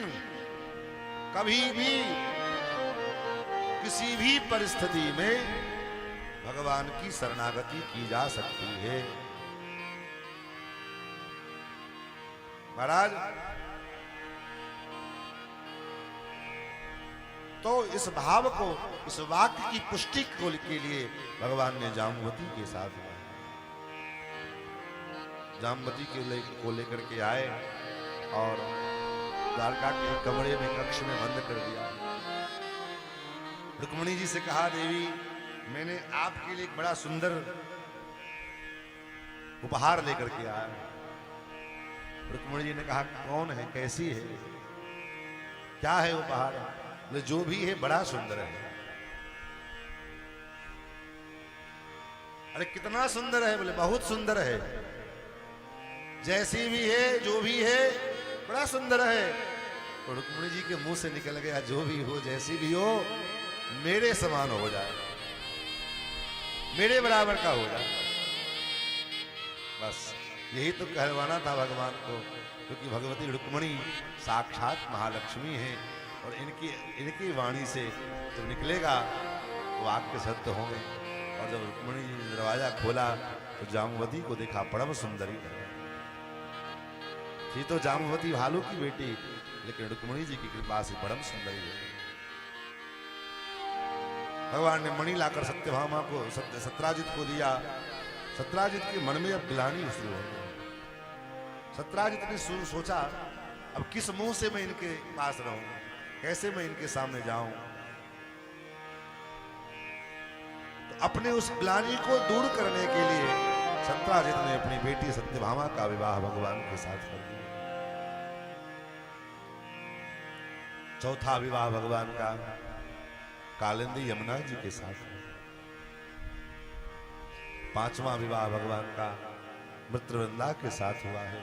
कभी भी किसी भी परिस्थिति में भगवान की शरणागति की जा सकती है। महाराज, तो इस भाव को, इस वाक्य की पुष्टि के लिए भगवान ने जामवती के साथ जामवती को लेकर के आए और द्वारका के कमरे में, कक्ष में बंद कर दिया। रुक्मिणी जी से कहा, देवी मैंने आपके लिए एक बड़ा सुंदर उपहार लेकर के आया। रुक्मिणी जी ने कहा, कौन है, कैसी है, क्या है उपहार? बोले जो भी है बड़ा सुंदर है। अरे कितना सुंदर है? बोले बहुत सुंदर है। जैसी भी है, जो भी है, बड़ा सुंदर है। तो रुक्मिणी जी के मुंह से निकल गया, जो भी हो, जैसी भी हो, मेरे समान हो जाए, मेरे बराबर का हो जाए। बस यही तो कहलवाना था भगवान को, क्योंकि भगवती रुक्मिणी साक्षात महालक्ष्मी है और इनकी वाणी से जब निकलेगा तो वाक्य सत्य होंगे। और जब रुक्मिणी जी ने दरवाजा खोला तो जामवती को देखा, परम सुंदरी है। थी तो जामवती भालू की बेटी, लेकिन रुक्मिणी जी की कृपा से परम सुंदरी है। भगवान ने मणि लाकर सत्यभामा को, सत्राजित को दिया। सत्राजित के मन में अब गिलानी शुरू हो गई। सत्राजित ने सोचा, अब किस मुंह से मैं इनके पास रहूं, कैसे मैं इनके सामने जाऊं। तो अपने उस ग्लानि को दूर करने के लिए सत्राजित ने अपनी बेटी सत्यभामा का विवाह भगवान के साथ कर दिया। चौथा विवाह भगवान का कालिंदी यमुना जी के साथ। पांचवा विवाह भगवान का मृत्रवृंदा के साथ हुआ है।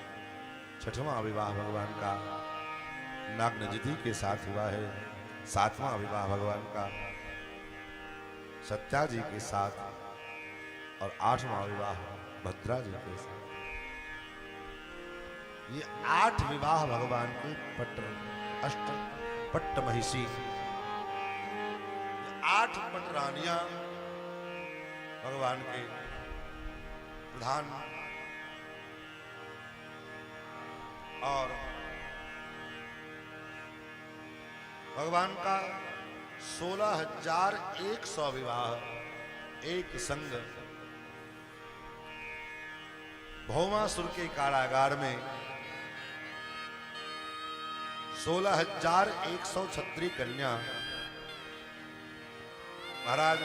छठवां विवाह भगवान का नागनजती के साथ हुआ है। सातवां विवाह भगवान का सत्या जी के साथ और आठवां विवाह भद्रा जी के साथ। ये 8 विवाह भगवान के पट्ट महिषी, 8 पटरानियां भगवान के प्रधान और भगवान का 16,100 विवाह एक संग भौमासुर के कारागार में 16,100 क्षत्रिय कन्या महाराज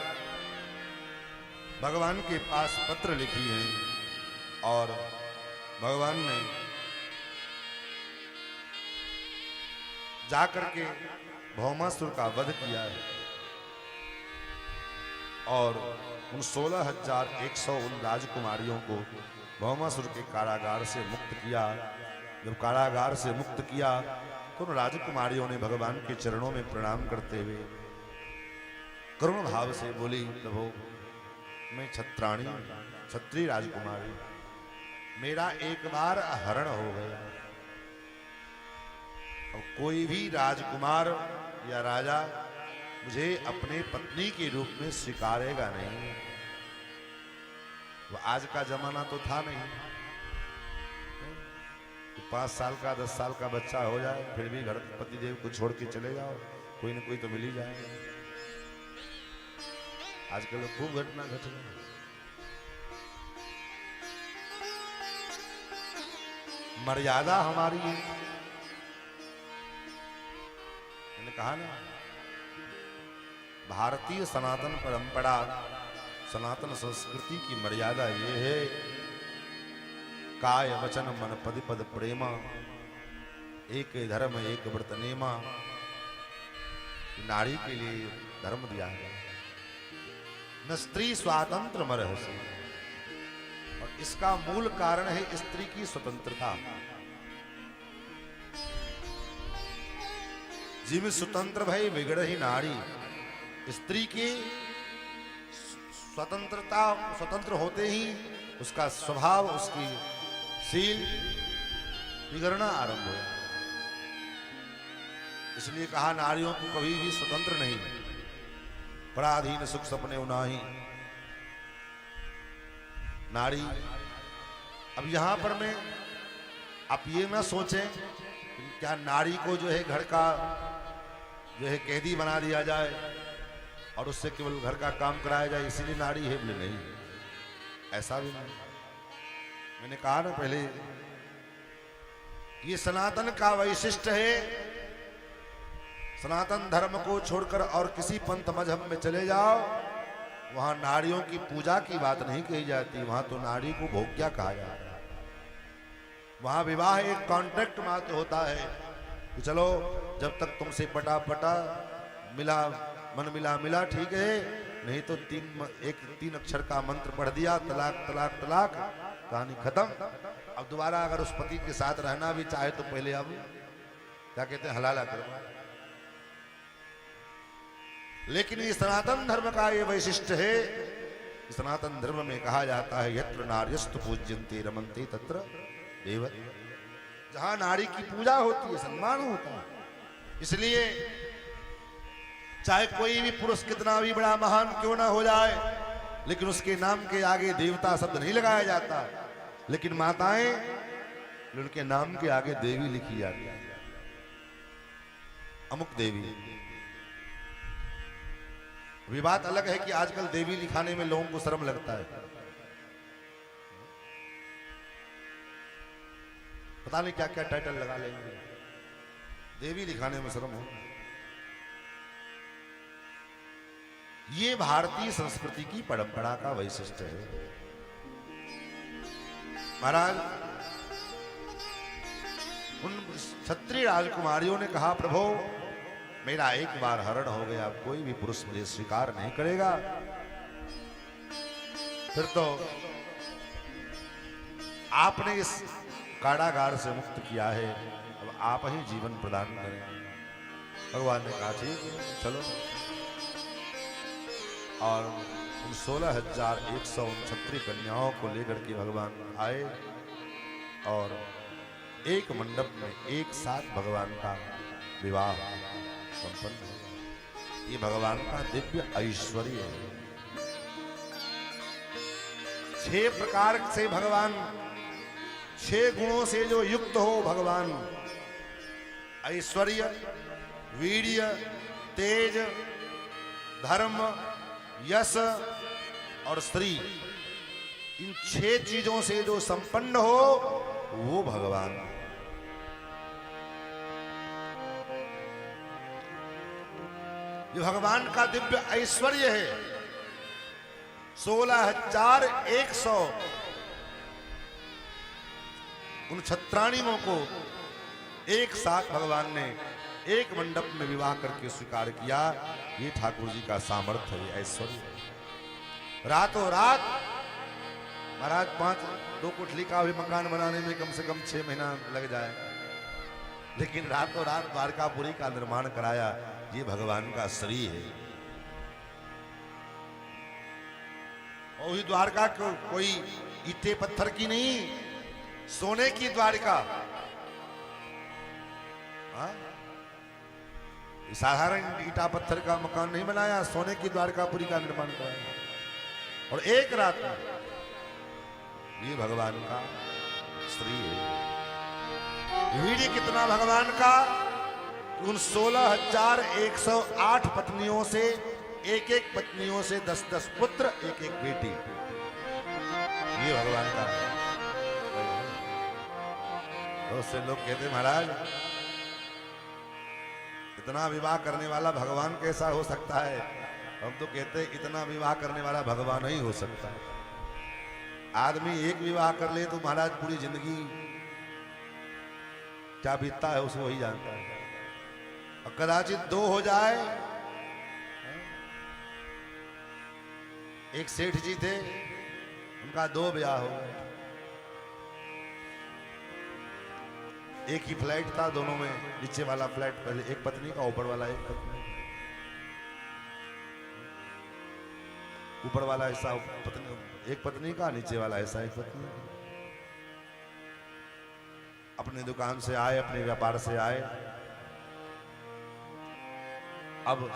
भगवान के पास पत्र लिखी है और भगवान ने जाकर के भौमासुर का वध किया है और उन 16,100 उन राजकुमारियों को भौमासुर के कारागार से मुक्त किया। जब कारागार से मुक्त किया तो उन राजकुमारियों ने भगवान के चरणों में प्रणाम करते हुए करुण भाव से बोली, प्रभु मैं छत्राणी क्षत्रिय राजकुमारी, मेरा एक बार हरण हो गया। अब कोई भी राजकुमार या राजा मुझे अपने पत्नी के रूप में स्वीकारेगा नहीं। वो आज का जमाना तो था नहीं, 5 साल का 10 साल का बच्चा हो जाए फिर भी घर पतिदेव को छोड़ के चले जाओ, कोई न कोई तो मिल ही जाएगा। आजकल खूब घटना घट रही है। मर्यादा हमारी है, मैंने कहा ना, भारतीय सनातन परंपरा सनातन संस्कृति की मर्यादा ये है, काय वचन मन पद पद प्रेमा, एक धर्म एक व्रत नेमा। नारी के लिए धर्म दिया है, न स्त्री स्वातंत्र मरहसी, और इसका मूल कारण है स्त्री की स्वतंत्रता। जिम स्वतंत्र भई बिगड़ ही नारी, स्त्री की स्वतंत्रता, स्वतंत्र होते ही उसका स्वभाव, उसकी शील बिगड़ना आरंभ हुआ। इसलिए कहा नारियों को कभी भी स्वतंत्र नहीं, पराधीन सुख सपने उनाही। नारी, अब यहां पर मैं आप ये ना सोचें क्या नारी को जो है घर का जो है कैदी बना दिया जाए और उससे केवल घर का काम कराया जाए इसीलिए नारी है, बोले नहीं, ऐसा भी नहीं। मैंने कहा ना पहले, ये सनातन का वैशिष्ट्य है। सनातन धर्म को छोड़कर और किसी पंथ मजहब में चले जाओ, वहां नारियों की पूजा की बात नहीं कही जाती, वहां तो नारी को भोग्या कहा जाता है। वहां विवाह एक कॉन्ट्रैक्ट मात्र होता है कि चलो जब तक तुमसे पटा पटा मिला मन मिला मिला ठीक है, नहीं तो 3 अक्षर का मंत्र पढ़ दिया, तलाक तलाक तलाक, कहानी खत्म। अब दोबारा अगर उस पति के साथ रहना भी चाहे तो पहले अब क्या कहते हैं, हलाला करवा। लेकिन ये सनातन धर्म का ये वैशिष्ट्य है। सनातन धर्म में कहा जाता है यत्र नार्यस्तु पूज्यन्ते रमन्ते तत्र देव, जहां नारी की पूजा होती है, सम्मान होता है। इसलिए चाहे कोई भी पुरुष कितना भी बड़ा महान क्यों ना हो जाए, लेकिन उसके नाम के आगे देवता शब्द नहीं लगाया जाता। लेकिन माताएं, उनके नाम के आगे देवी लिखी जाती है, अमुक देवी। ये बात अलग है कि आजकल देवी लिखाने में लोगों को शर्म लगता है, पता नहीं क्या क्या टाइटल लगा लेंगे, देवी लिखाने में शर्म हो। ये भारतीय संस्कृति की परंपरा का वैशिष्ट्य है। महाराज, उन क्षत्रिय राजकुमारियों ने कहा, प्रभु मेरा एक बार हरण हो गया, कोई भी पुरुष मुझे स्वीकार नहीं करेगा, फिर तो आपने इस कारागार से मुक्त किया है, अब आप ही जीवन प्रदान करें। भगवान ने कहा ठीक है चलो, और उन 16,100 क्षत्रिय कन्याओं को लेकर के भगवान आए और एक मंडप में एक साथ भगवान का विवाह संपन्न हो। ये भगवान का दिव्य ऐश्वर्य है। 6 प्रकार से भगवान, 6 गुणों से जो युक्त हो भगवान, ऐश्वर्य, वीर्य, तेज, धर्म, यश और श्री, इन 6 चीजों से जो संपन्न हो वो भगवान। ये भगवान का दिव्य ऐश्वर्य है। 16,100 उन छत्राणियों को एक साथ भगवान ने एक मंडप में विवाह करके स्वीकार किया। ये ठाकुर जी का सामर्थ्य है, ऐश्वर्य। रातों रात महाराज 2 कोठली का भी मकान बनाने में कम से कम 6 महीना लग जाए, लेकिन रातों रात द्वारकापुरी का निर्माण कराया। ये भगवान का श्री है। और वही द्वारका कोई ईटे पत्थर की नहीं, सोने की द्वारका। साधारण ईटा पत्थर का मकान नहीं बनाया, सोने की द्वारकापुरी का निर्माण कराया। और एक रात में ये भगवान का श्री है। वीर्य कितना भगवान का, उन 16,108 पत्नियों से एक पत्नियों से 10 पुत्र, एक बेटी। ये भगवान का। बहुत से लोग कहते महाराज इतना विवाह करने वाला भगवान कैसा हो सकता है? हम तो कहते हैं इतना विवाह करने वाला भगवान ही हो सकता है। आदमी एक विवाह कर ले तो महाराज पूरी जिंदगी क्या बीतता है उसको वही जानता है। और कदाचित 2 हो जाए। एक सेठ जी थे, उनका 2 ब्याह हो गए। एक ही फ्लैट था, दोनों में नीचे वाला फ्लैट पहले एक पत्नी का, ऊपर वाला एक पत्नी। ऊपर वाला हिस्सा एक पत्नी का, नीचे वाला हिस्सा एक पत्नी। अपने दुकान से आए, अपने व्यापार से आए। अब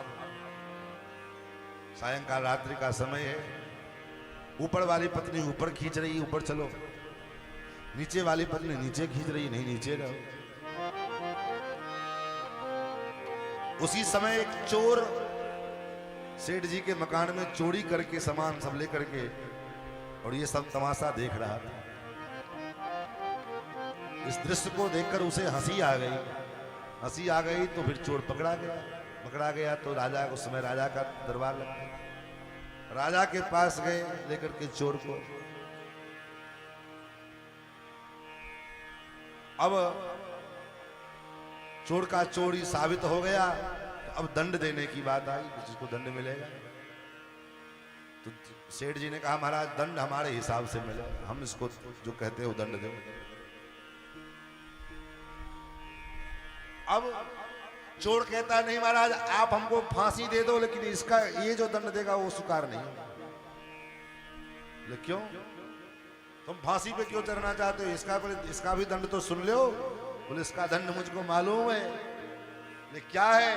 सायंकाल रात्रि का समय है। ऊपर वाली पत्नी ऊपर खींच रही, ऊपर चलो। नीचे वाली पत्नी नीचे खींच रही, नहीं नीचे रहो। उसी समय एक चोर सेठ जी के मकान में चोरी करके सामान सब लेकर के, और ये सब तमाशा देख रहा था। इस दृश्य को देखकर उसे हंसी आ गई। हंसी आ गई तो फिर चोर पकड़ा गया तो राजा, उस समय राजा का दरबार लगता। राजा के पास गए लेकर के चोर को। अब चोर का चोरी साबित हो गया, तो अब दंड देने की बात आई, जिसको दंड मिलेगा। तो सेठ जी ने कहा महाराज दंड हमारे हिसाब से मिले, हम इसको जो कहते हो दंड दो। अब चोर कहता नहीं महाराज आप हमको फांसी दे दो, लेकिन इसका ये जो दंड देगा वो स्वीकार नहीं। बोले क्यों, तुम फांसी पे क्यों चढ़ना चाहते हो? इसका भी दंड तो सुन लो। बोले इसका दंड मुझको मालूम है। बोले क्या है?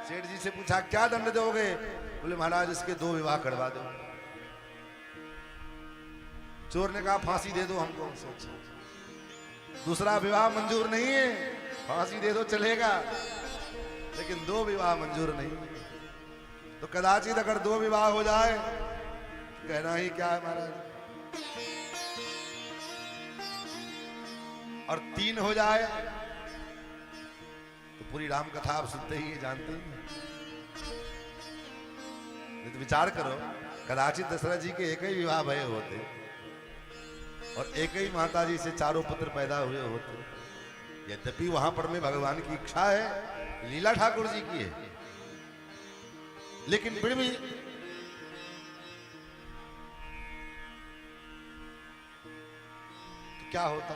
सेठ जी से पूछा क्या दंड दोगे? बोले महाराज इसके 2 विवाह करवा दो। चोर ने कहा फांसी दे दो हमको। दूसरा विवाह मंजूर नहीं है, फांसी दे दो चलेगा, लेकिन 2 विवाह मंजूर नहीं। तो कदाचित अगर 2 विवाह हो जाए कहना ही क्या है महाराज, और 3 हो जाए तो पूरी राम कथा आप सुनते ही जानते हैं। तो विचार करो, कदाचित दशरथ जी के एक ही विवाह भय होते और एक ही माता जी से 4 पुत्र पैदा हुए होते। यद्यपि वहां पर में भगवान की इच्छा है, लीला ठाकुर जी की है, लेकिन फिर भी तो क्या होता?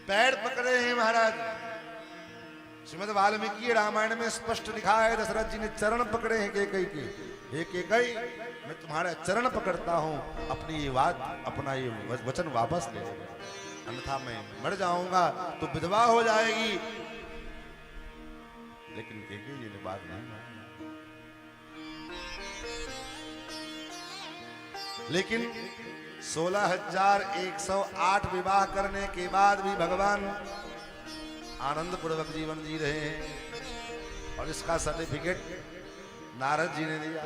पैर पकड़े हैं महाराज। श्रीमद् वाल्मीकि रामायण में स्पष्ट लिखा है दशरथ जी ने चरण पकड़े हैं कैकेयी के। कैकेयी मैं तुम्हारा चरण पकड़ता हूं, अपनी ये बात, अपना ये वचन वापस ले, अन्यथा मैं मर जाऊंगा तो विधवा हो जाएगी। लेकिन कैकेयी जी ने बात नहीं मानी। लेकिन 16,108 विवाह करने के बाद भी भगवान आनंद पूर्वक जीवन जी रहे हैं। और इसका सर्टिफिकेट नारद जी ने दिया।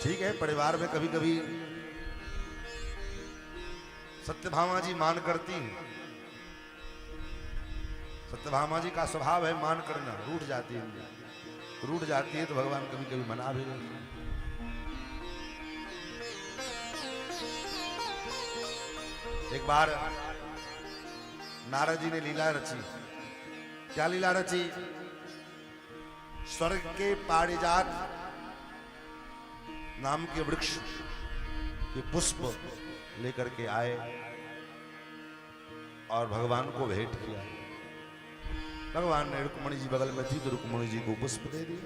ठीक है, परिवार में कभी कभी सत्यभामा जी मान करती हैं। सत्यभामा जी का स्वभाव है मान करना, रूठ जाती है। रूठ जाती है तो भगवान कभी कभी मना भी देते हैं। एक बार नारद जी ने लीला रची। क्या लीला रची? स्वर्ग के पारिजात नाम के वृक्ष के पुष्प लेकर के आए और भगवान को भेंट किया। भगवान ने, रुक्मणी जी बगल में थी तो रुक्मणी जी को पुष्प दे दिया।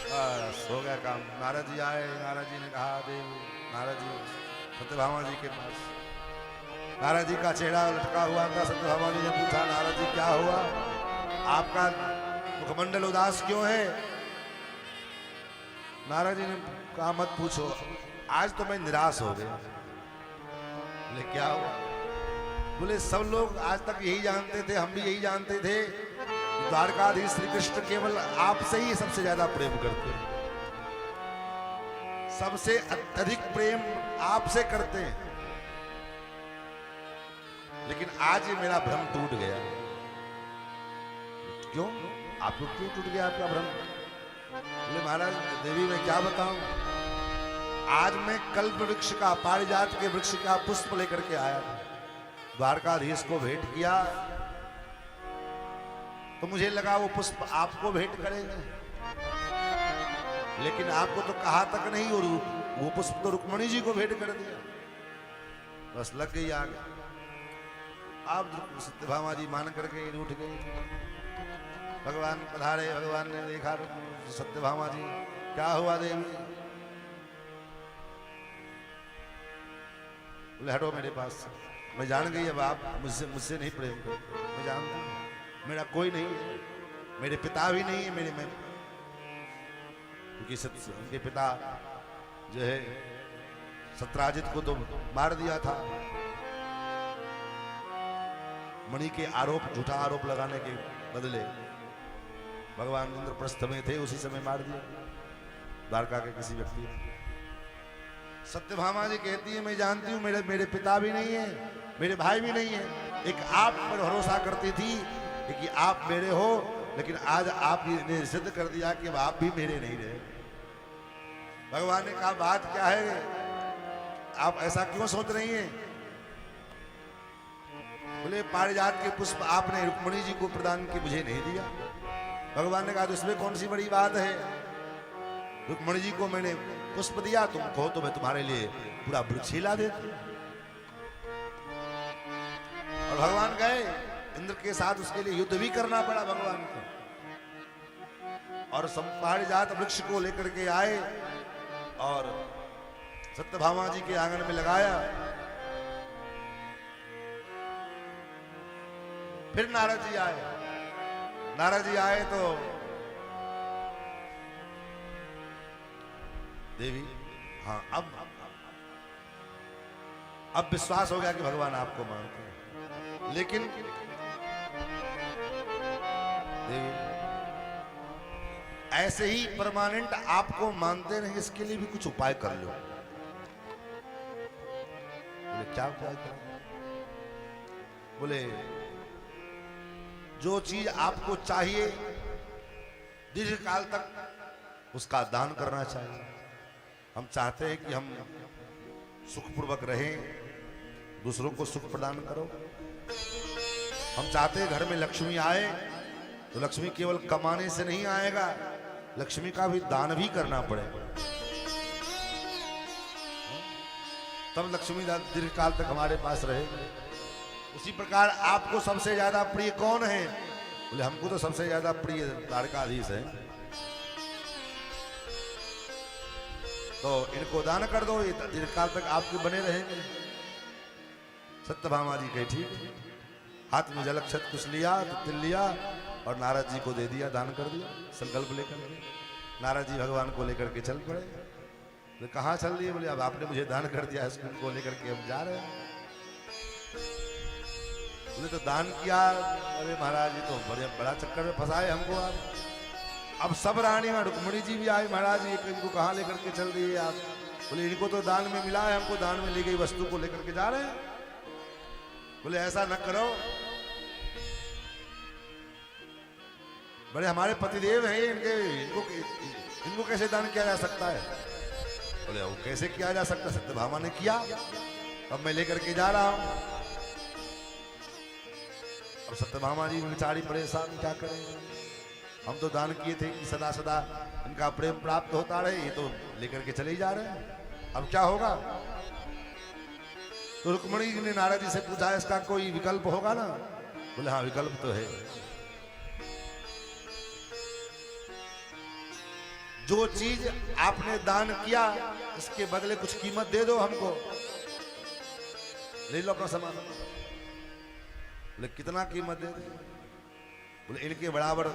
बस हो गया काम। नारद जी आए, नारद जी ने कहा, देव नारद जी सत्यभामा जी के पास। नारद जी का चेहरा लटका हुआ था। सत्यभामा जी ने पूछा, नारद जी क्या हुआ, आपका मुखमंडल उदास क्यों है? नारद जी ने कहा, मत पूछो, आज तो मैं निराश हो गया। बोले क्या हुआ? बोले सब लोग आज तक यही जानते थे, हम भी यही जानते थे, द्वारकाधीश श्री कृष्ण केवल आपसे ही सबसे ज्यादा प्रेम करते हैं, सबसे अत्यधिक प्रेम आपसे करते हैं। लेकिन आज ये मेरा भ्रम टूट गया। क्यों? आपको क्यों टूट गया आपका भ्रम? बोले महाराज देवी मैं क्या बताऊं, आज मैं कल्प वृक्ष का, पारिजात के वृक्ष का पुष्प लेकर के आया था। द्वारकाधीश को भेंट किया तो मुझे लगा वो पुष्प आपको भेंट करेंगे, लेकिन आपको तो कहा तक नहीं और वो पुष्प तो रुक्मणी जी को भेंट कर दिया। बस लग गई आग। आप सत्यभामा जी मान करके उठ गई। भगवान पधारे। भगवान ने देखा सत्यभामा जी, क्या हुआ देवी? बोले हटो मेरे पास से। मैं जान गई अब आप मुझसे नहीं प्रेम करते। मैं जानता हूं मेरा कोई नहीं है, मेरे पिता भी नहीं है। मेरे में क्योंकि उनके पिता जो है सत्राजित को तो मार दिया था, मणि के आरोप, झूठा आरोप लगाने के बदले। भगवान इंद्रप्रस्थ में थे, उसी समय मार दिया द्वारका के किसी व्यक्ति ने। सत्यभामा जी कहती है, मैं जानती हूं मेरे पिता भी नहीं है, मेरे भाई भी नहीं है। एक आप पर भरोसा करती थी कि आप मेरे हो, लेकिन आज आपने सिद्ध कर दिया कि आप भी मेरे नहीं रहे। भगवान ने कहा, बात क्या है, आप ऐसा क्यों सोच रही हैं? बोले पारिजात के पुष्प आपने रुक्मणी जी को प्रदान किए, मुझे नहीं दिया। भगवान ने कहा, तो इसमें कौन सी बड़ी बात है? रुक्मणी जी को मैंने पुष्प दिया, तुम कहो तो मैं तुम्हारे लिए पूरा वृक्ष हिला देता। और भगवान गए इंद्र के साथ, उसके लिए युद्ध भी करना पड़ा भगवान को। और पारिजात वृक्ष को लेकर के आए और सत्यभामा जी के आंगन में लगाया। फिर नारद जी आए। नारद जी आए तो देवी, हाँ अब विश्वास हो गया कि भगवान आपको मानते हैं। लेकिन देवी ऐसे ही परमानेंट आपको मानते रहे, इसके लिए भी कुछ उपाय कर लो। बोले क्या उपाय करें? बोले जो चीज आपको चाहिए दीर्घ काल तक उसका दान करना चाहिए। हम चाहते हैं कि हम सुखपूर्वक रहें, दूसरों को सुख प्रदान करो। हम चाहते हैं घर में लक्ष्मी आए तो लक्ष्मी केवल कमाने से नहीं आएगा, लक्ष्मी का भी दान भी करना पड़ेगा, तब लक्ष्मी दीर्घ काल तक हमारे पास रहेगी। उसी प्रकार आपको सबसे ज्यादा प्रिय कौन है? बोले हमको तो सबसे ज्यादा प्रिय द्वारकाधीश है, तो इनको दान कर दो, ये दीर्घ काल तक आपके बने रहेंगे। सत्यभामा जी कहे ठीक है। हाथ में जलक्षत कुछ लिया, तिल लिया और नारद जी को दे दिया, दान कर दिया संकल्प लेकर। नारद जी भगवान को लेकर के चल पड़े। बोले कहाँ चल दिए? बोले अब आपने मुझे दान कर दिया, इसको लेकर के हम जा रहे हैं। बोले तो दान किया? अरे महाराज जी तो बड़ा चक्कर में फंसाए हमको आप। अब सब रानियां, रुक्मणी जी भी आई, महाराज ये इनको कहाँ लेकर के चल रही है आप? बोले इनको तो दान में मिला है, हमको दान में ली गई वस्तु को लेकर के जा रहे हैं। बोले ऐसा न करो, बड़े हमारे पतिदेव हैं इनके, इनको कैसे दान किया जा सकता है? बोले वो कैसे किया जा सकता? सत्यभामा ने किया, अब मैं लेकर के जा रहा हूं। अब सत्यभामा जी बेचारी परेशान, क्या करें? हम तो दान किए थे कि सदा सदा इनका प्रेम प्राप्त होता रहे, ये तो लेकर के चले ही जा रहे हैं, अब क्या होगा? तो रुक्मणी जी ने नारद जी से पूछा इसका कोई विकल्प होगा ना? बोले हाँ विकल्प तो है, जो चीज आपने दान किया इसके बदले कुछ कीमत दे दो हमको, ले लो अपना सामान। बोले कितना कीमत दे दो? बोले इनके बराबर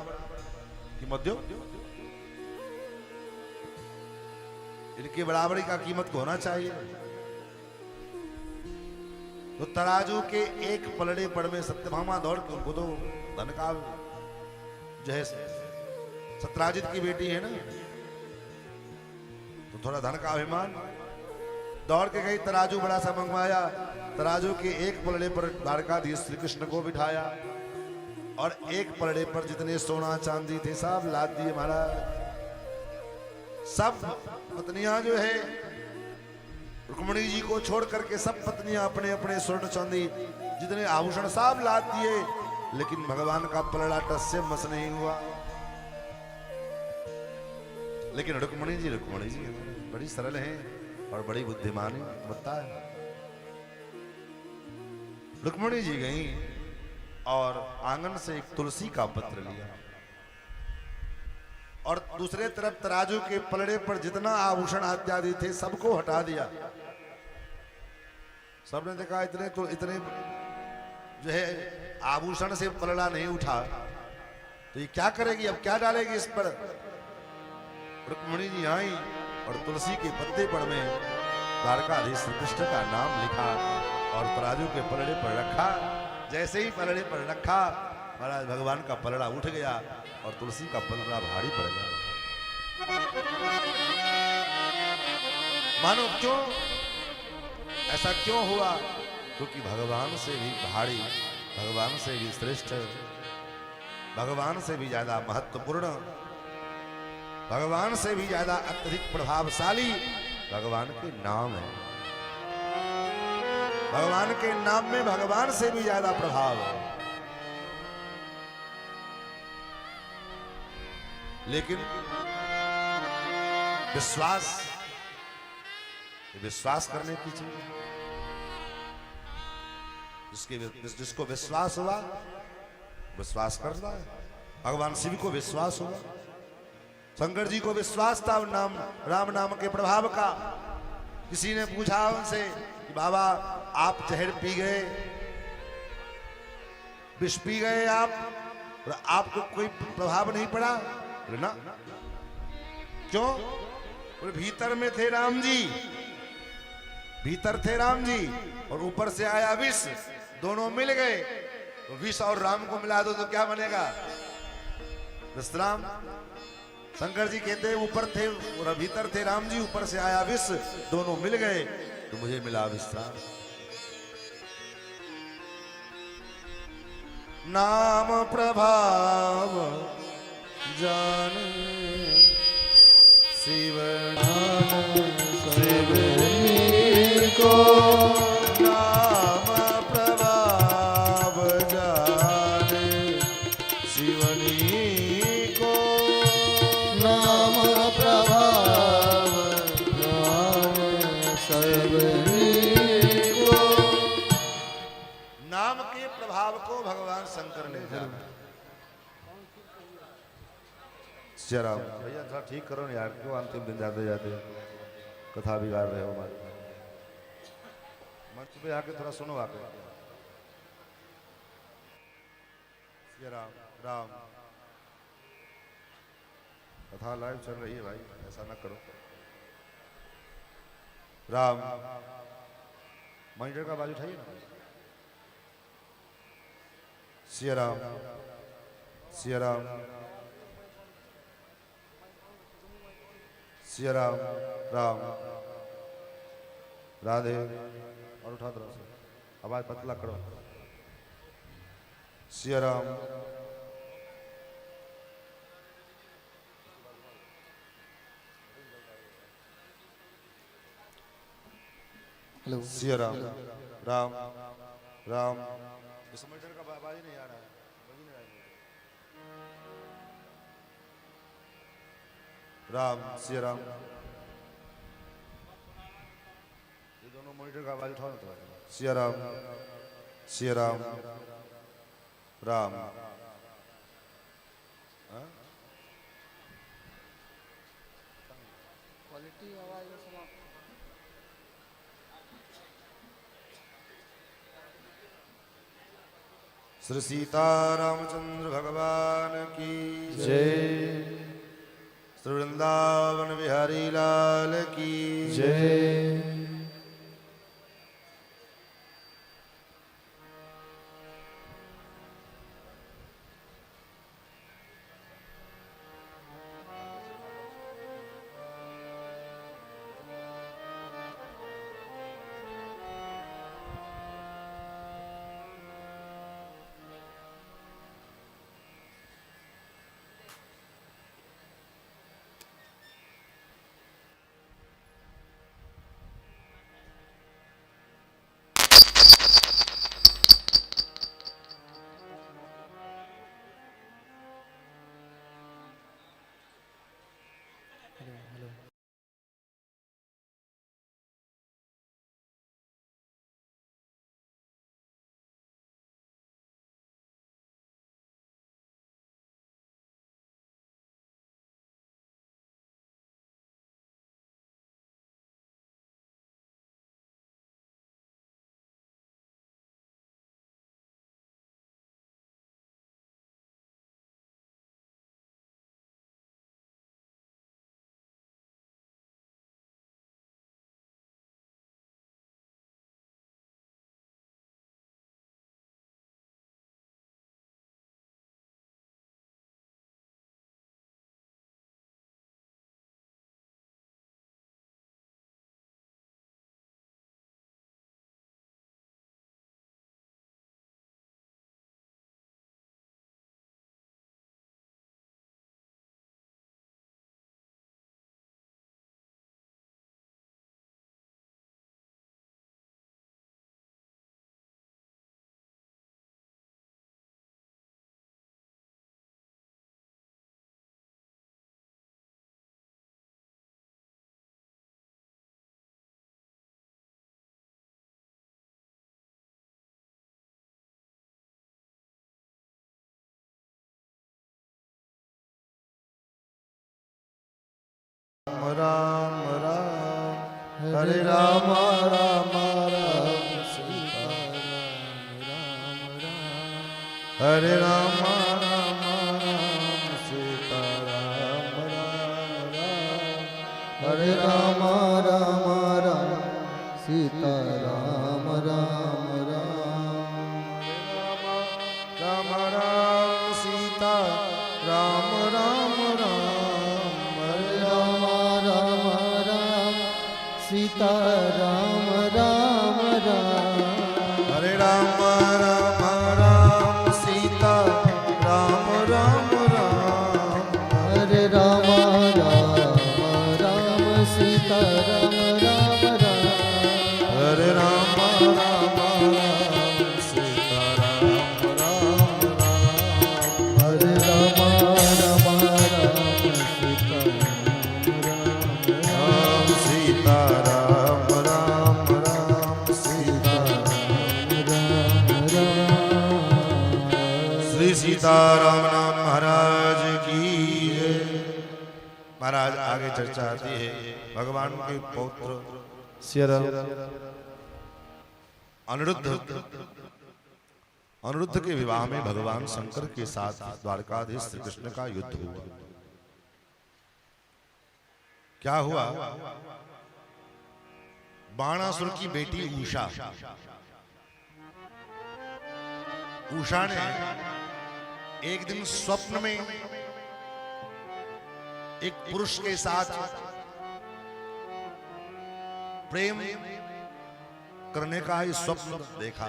कीमत दो, इनके बराबरी का कीमत को होना चाहिए। तो तराजू के एक पलड़े पर में सत्यभामा दौड़ के, उनको तो धन का जो है सत्राजित की बेटी है ना, तो थोड़ा धन का अभिमान, दौड़ के गई, तराजू बड़ा सा मंगवाया, तराजू के एक पलड़े पर द्वारकाधीश श्री कृष्ण को बिठाया और एक पलड़े पर जितने सोना चांदी थे सब लाद दिए महाराज। सब पत्नियां जो है रुक्मणी जी को छोड़ करके सब पत्नियां अपने अपने स्वर्ण चांदी जितने आभूषण सब लाद दिए, लेकिन भगवान का पलड़ा टस से मस नहीं हुआ। लेकिन रुक्मणी जी बड़ी सरल हैं और बड़ी बुद्धिमान है, बताता है। रुक्मणी जी गई और आंगन से एक तुलसी का पत्र लिया और दूसरे तरफ तराजू के पलड़े पर जितना आभूषण इत्यादि थे सबको हटा दिया। सबने देखा इतने जो है आभूषण से पलड़ा नहीं उठा, तो ये क्या करेगी, अब क्या डालेगी इस पर? रुक्मणी जी आई और तुलसी के पत्ते पर में द्वारकाधीश श्री कृष्ण का नाम लिखा और तराजू के पलड़े पर रखा। जैसे ही पलड़े पर रखा, महाराज भगवान का पलड़ा उठ गया और तुलसी का पलड़ा भारी पड़ गया। मानो क्यों ऐसा क्यों हुआ? क्योंकि भगवान से भी भारी, भगवान से भी श्रेष्ठ, भगवान से भी ज्यादा महत्वपूर्ण, भगवान से भी ज्यादा अत्यधिक प्रभावशाली भगवान के नाम है। भगवान के नाम में भगवान से भी ज्यादा प्रभाव है। लेकिन विश्वास करने की चीज, जिसको विश्वास हुआ विश्वास करना है। भगवान शिव को विश्वास हुआ, शंकर जी को विश्वास था नाम राम नाम के प्रभाव का। किसी ने पूछा उनसे कि बाबा आप जहर पी गए, विष पी गए आप, और आपको कोई प्रभाव नहीं पड़ा? ना, क्यों? और भीतर में थे राम जी, भीतर थे राम जी और ऊपर से आया विष, दोनों मिल गए। तो विष और राम को मिला दो तो क्या बनेगा? विश्राम। शंकर जी कहते हैं ऊपर थे और भीतर थे राम जी, ऊपर से आया विष, दोनों मिल गए तो मुझे मिला विश्राम। नाम प्रभाव जान शिव को, नाम प्रभाव जाने शिवनी को, नाम प्रभाव जाने शिवनी को। नाम के प्रभाव को भगवान शंकर ने जाना। जरा भैया थोड़ा ठीक करो ना यार, क्यों अंतिम दिन जाते जाते कथा बिगाड़ रहे हो हमारी। मंच पे आके थोड़ा सुनो आके। राम राम, कथा लाइव चल रही है भाई, ऐसा ना करो। राम, मॉनिटर का बाजू उठाइए ना। सिया राम, सिया राम, सिया राम राम राधे। और उठा दो आवाज पतला करो। सिया राम हेलो सिया राम राम राम। इस मीटर का आवाज ही नहीं आ रहा है। राम सिया राम। ये दोनों मॉनिटर का आवाज उठाओ ना थोड़ा। सिया राम सिया राम राम। हाँ? श्री सीता रामचंद्र भगवान की जय श्री वृंदावन बिहारी लाल की जय। राम राम राम हरे राम राम राम सीता राम राम हरे राम राम राम सीता राम राम राम हरे राम राम राम सीता राम राम राम राम राम सीता राम राम राम हरे राम राम राम सीता राम राम राम हरे राम राम राम सीता राम राम राम हरे राम राम राम सीता राम राम राम हरे राम राम राम सीता राम राम राम हरे राम राम राम सीता राम सीता राम राम राम सीता राम राम श्री सीताराम नाम महाराज की जय। महाराज आगे चर्चा आती है भगवान के पौत्र अनिरुद्ध के विवाह में भगवान शंकर के साथ द्वारकाधीश श्री कृष्ण का युद्ध हुआ। क्या हुआ? बाणासुर की बेटी उषा ने एक दिन स्वप्न में एक पुरुष के साथ प्रेम करने का ही स्वप्न देखा।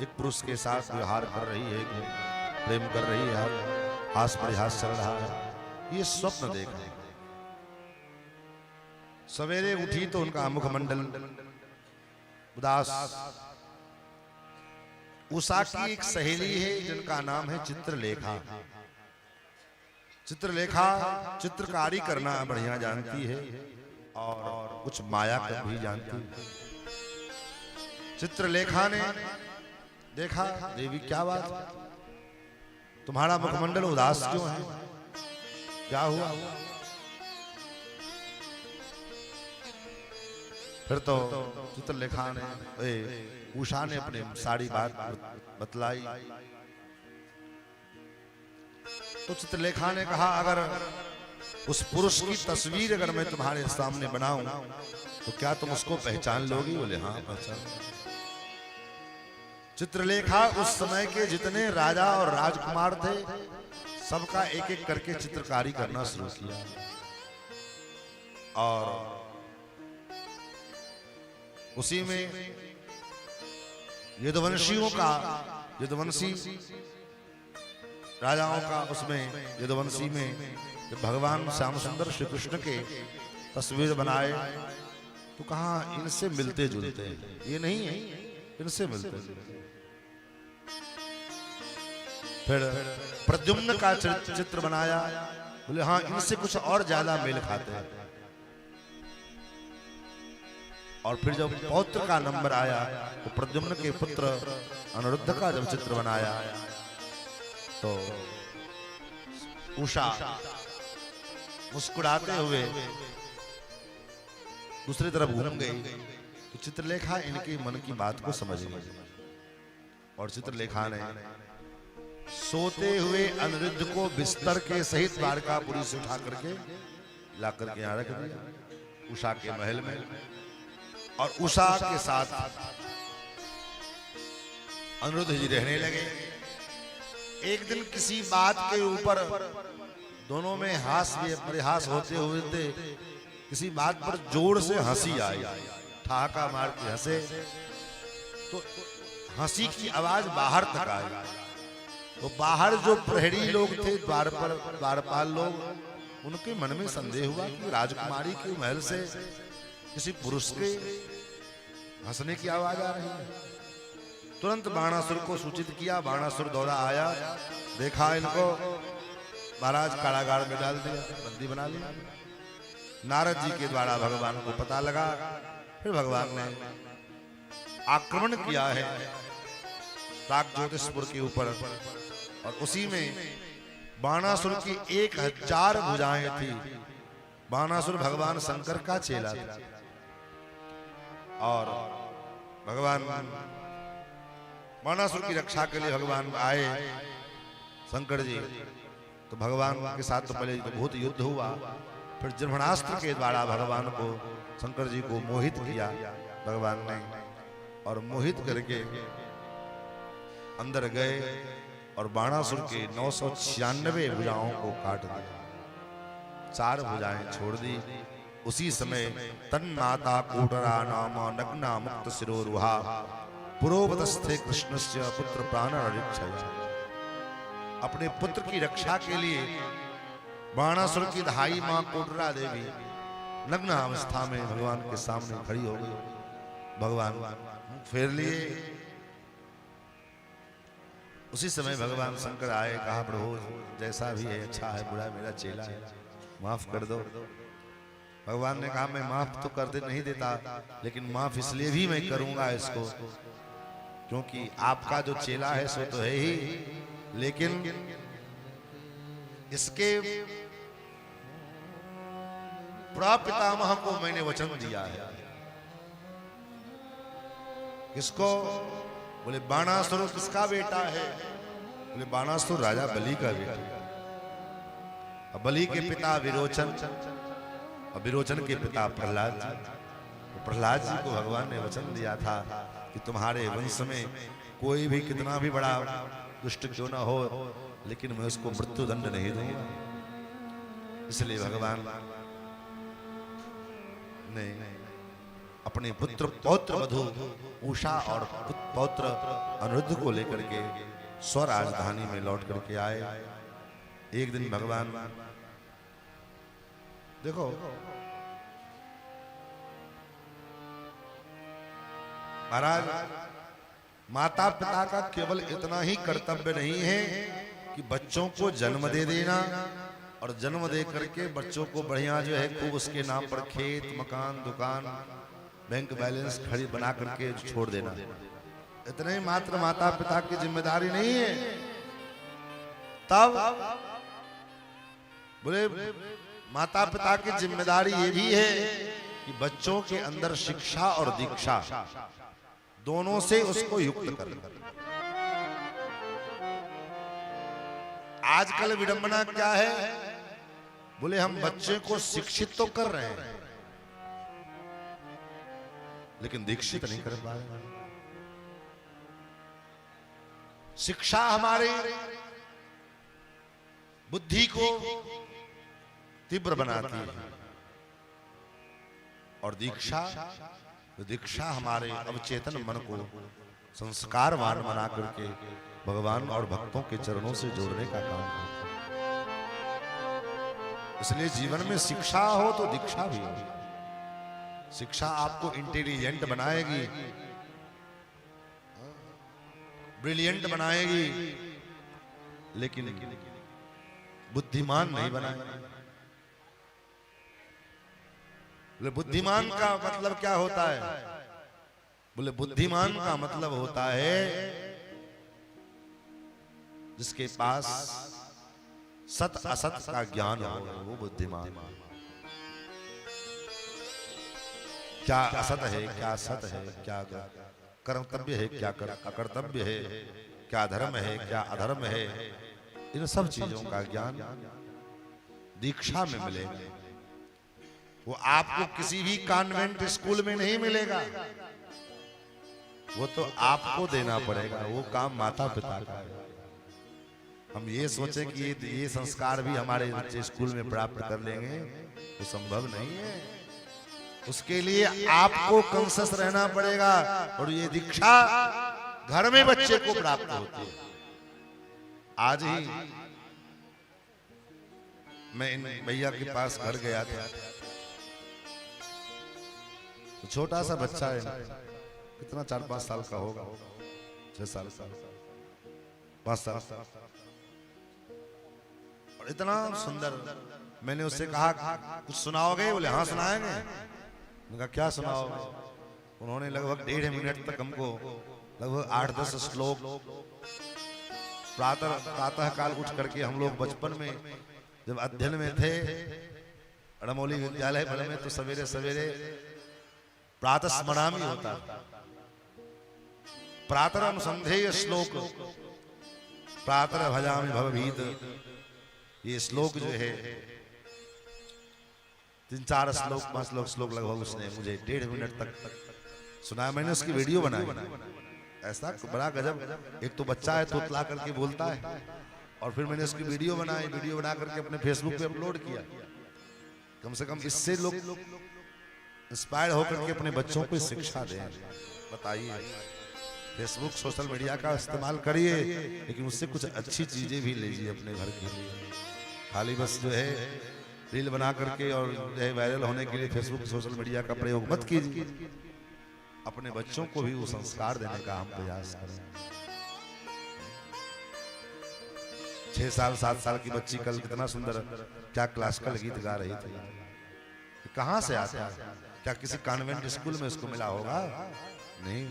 एक पुरुष के साथ व्यवहार कर रही है, प्रेम कर रही है, हास परिहास चल रहा है, ये स्वप्न देखा। सवेरे उठी तो उनका मुखमंडल उदास। उषा की एक सहेली है जिनका नाम है चित्रलेखा। चित्रलेखा चित्रकारी करना बढ़िया जानती है और कुछ माया कर भी जानती है। चित्रलेखा ने देखा, देवी क्या बात, तुम्हारा मुखमंडल उदास क्यों है, क्या हुआ? फिर तो चित्रलेखा ने उषा ने अपने सारी बात बतलाई। तो चित्रलेखा ने कहा, अगर उस पुरुष की तस्वीर अगर मैं तुम्हारे सामने बनाऊं तो क्या तुम उसको पहचान लोगी? बोले हाँ पहचान। चित्रलेखा उस समय के जितने राजा और राजकुमार थे सबका एक एक करके चित्रकारी करना शुरू किया। और उसी में यदुवंशियों का, यदुवंशी राजाओं का, उसमें यदुवंशी में जब भगवान श्याम सुंदर श्री कृष्ण के तस्वीर बनाए तो कहा इनसे मिलते जुलते हैं, ये नहीं है, इनसे मिलते जुलते। फिर प्रद्युम्न का चित्र बनाया, बोले हाँ इनसे कुछ और ज्यादा मेल खाते हैं। और फिर जब पौत्र का नंबर आया तो प्रद्युम्न के पुत्र अनिरुद्ध का जब चित्र बनाया तो उषा मुस्कुराते हुए दूसरी तरफ घूम गई। तो चित्रलेखा इनके मन की बात को समझ गई और चित्रलेखा ने सोते हुए अनिरुद्ध को बिस्तर के सहित द्वारकापुरी से उठा करके ला करके यहां रख दिया उषा के महल में। और उषा के साथ अनिरुद्ध जी रहने लगे। एक दिन किसी बात के ऊपर दोनों में हास्य परिहास होते हुए थे, किसी बात पर जोर से हंसी आई, ठहाका मार के हंसे तो हंसी की आवाज बाहर तक आई। तो बाहर जो प्रहरी लोग थे, द्वारपाल लोग, उनके मन में संदेह हुआ कि राजकुमारी के महल से किसी पुरुष के हंसने की आवाज आ रही है। तुरंत बाणासुर को सूचित किया, बाणासुर दौड़ा आया, देखा इनको, महाराज कारागार में डाल दिया, बंदी बना लिया। नारद जी के द्वारा भगवान को पता लगा। फिर भगवान ने आक्रमण किया है प्रागज्योतिषपुर के ऊपर और उसी में बाणासुर की 1000 भुजाएं थी। बाणासुर भगवान शंकर का चेला था और भगवान बाणासुर की रक्षा के लिए भगवान आए शंकर जी। तो भगवान के साथ तो पहले तो बहुत युद्ध हुआ, फिर जन्मणास्त्र के द्वारा भगवान को, शंकर जी को मोहित किया भगवान ने, और मोहित करके अंदर गए और बाणासुर के 996 भुजाओं को काट दिया, 4 भुजाएं छोड़ दी। उसी समय तन्माता कोटरा नाम नग्ना मुक्त शिरोरुहा पुरोवतस्थे कृष्णस्य पुत्र प्राण रक्षया। अपने पुत्र की रक्षा के लिए बाणासुर की धाई मां कोटरा देवी नग्न अवस्था में भगवान के सामने खड़ी हो गई। भगवान फेर लिए। उसी समय भगवान शंकर आए, कहा प्रभु जैसा भी है अच्छा है, बुरा मेरा चेला है, माफ कर दो। भगवान ने कहा मैं माफ तो कर दे नहीं देता, लेकिन माफ इसलिए भी मैं करूंगा इसको क्योंकि आपका जो चेला है सो तो है ही, लेकिन इसके प्रपितामह को मैंने वचन दिया है। किसको? बोले बाणासुर किसका बेटा है? बोले बाणासुर राजा बलि का बेटा। अब बलि के पिता विरोचन और विरोचन के पिता प्रहलाद जी। तो प्रहलाद जी को भगवान ने वचन दिया था कि तुम्हारे वंश में कोई भी कितना भी बड़ा दुष्ट क्यों ना हो, लेकिन मैं उसको मृत्यु दंड नहीं दूंगा। इसलिए भगवान ने अपने पुत्र पौत्र वधु उषा और पौत्र अनिरुद्ध को लेकर के स्वराजधानी में लौट करके आए। एक दिन भगवान देखो महाराज, माता पिता का केवल इतना ही कर्तव्य नहीं है कि बच्चों को जन्म दे देना और जन्म दे करके बच्चों को बढ़िया जो है खूब उसके नाम पर खेत मकान दुकान बैंक बैलेंस खड़ी बना करके छोड़ देना, इतने ही मात्र माता पिता की जिम्मेदारी नहीं है। तब बोले माता पिता की जिम्मेदारी ये भी है कि बच्चों के अंदर शिक्षा और दीक्षा दोनों से उसको युक्त करना। आजकल विडंबना क्या है, बोले हम बच्चे को शिक्षित तो कर रहे हैं लेकिन दीक्षित नहीं कर पा रहे। शिक्षा हमारी बुद्धि को तीव्र बनाती है और दीक्षा हमारे अवचेतन मन को संस्कारवान बना करके भगवान और भक्तों के चरणों से जोड़ने का काम करती है। इसलिए जीवन में शिक्षा हो तो दीक्षा भी हो। शिक्षा आपको इंटेलिजेंट बनाएगी, ब्रिलियंट बनाएगी, लेकिन बुद्धिमान नहीं बनाएगी। बोले बुद्धिमान का मतलब क्या होता है? बोले बुद्धिमान का मतलब होता है जिसके पास सत असत का ज्ञान हो, वो बुद्धिमान। क्या असत है क्या सत है, क्या कर्तव्य है क्या अकर्तव्य है, क्या धर्म है क्या अधर्म है, इन सब चीजों का ज्ञान दीक्षा में मिलेगा। वो आपको किसी भी कॉन्वेंट स्कूल में नहीं मिलेगा, वो तो आपको देना पड़ेगा। वो काम माता पिता का है। हम ये सोचे कि ये संस्कार भी हमारे बच्चे स्कूल में प्राप्त कर लेंगे, वो संभव नहीं है। उसके लिए आपको कॉन्शियस रहना पड़ेगा और ये दीक्षा घर में बच्चे को प्राप्त होती है। आज ही मैं इन भैया के पास घर गया था, तो छोटा सा बच्चा है, कितना 4-5 साल का होगा, 6 साल 5 साल, और इतना सुंदर। मैंने उससे कहा कुछ सुनाओगे? बोले हाँ सुनाएंगे। मैंने कहा क्या सुनाओगे? उन्होंने लगभग 1.5 मिनट तक हमको लगभग 8-10 श्लोक प्रातः काल उठ करके, हम लोग बचपन में जब अध्ययन में थे अड़मौली विद्यालय में, तो सवेरे सवेरे प्रातः स्मरामी होता, प्रातः अनुसंधेय श्लोक, प्रातः भजामि भवभीत, ये श्लोक जो है 3-4 श्लोक 5 श्लोक लगभग उसने मुझे 1.5 मिनट तक सुनाया। मैंने उसकी वीडियो बनाई। ऐसा बड़ा गजब, एक तो बच्चा है तो तोतला करके बोलता है, और फिर मैंने उसकी वीडियो बनाई, वीडियो बना करके अपने फेसबुक पे अपलोड किया। कम से कम इससे लोग इंस्पायर होकर के अपने बच्चों को शिक्षा दें। बताइए, फेसबुक सोशल मीडिया का इस्तेमाल करिए, लेकिन उससे कुछ अच्छी चीजें भी लीजिए अपने घर के लिए। खाली बस जो है रील बना करके और जो है वायरल होने के लिए फेसबुक सोशल मीडिया का प्रयोग मत कीजिए। अपने बच्चों को भी वो संस्कार देने का हम प्रयास करें। 6 साल 7 साल की बच्ची कल कितना सुंदर क्या क्लासिकल गीत गा रही थी। कहाँ से आता है? क्या किसी कॉन्वेंट स्कूल में उसको मिला होगा? नहीं,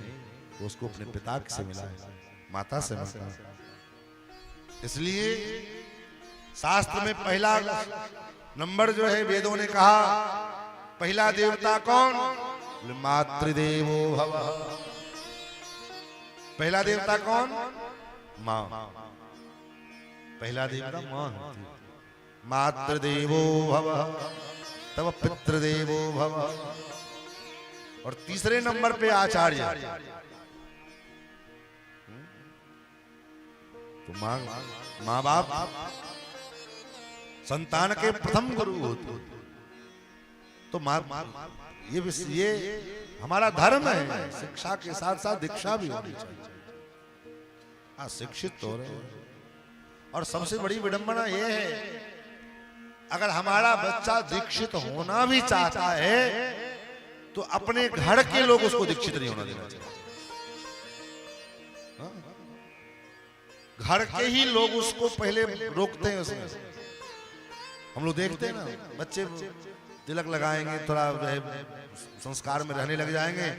वो उसको अपने पिता से मिला है, माता से मिला है। इसलिए शास्त्र में पहला नंबर जो है, वेदों ने कहा पहला देवता कौन? मातृदेवो भव। पहला देवता कौन? माँ। पहला देवता माँ होती है। मातृदेवो भव तब पितृदेवो भव। और तीसरे नंबर पे आचार्य। तो माँ बाप संतान के प्रथम गुरु होते। तो ये हमारा धर्म है। शिक्षा के साथ साथ दीक्षा भी होनी चाहिए। हाँ, शिक्षित तो रहे। और सबसे बड़ी विडंबना यह है, अगर हमारा बच्चा दीक्षित होना भी चाहता है तो अपने घर के लोग उसको दीक्षित नहीं होना देना चाहिए। घर के ही लोग उसको पहले रोकते हैं। उसमें हम लोग देखते हैं ना, बच्चे तिलक लगाएंगे, थोड़ा संस्कार में रहने लग जाएंगे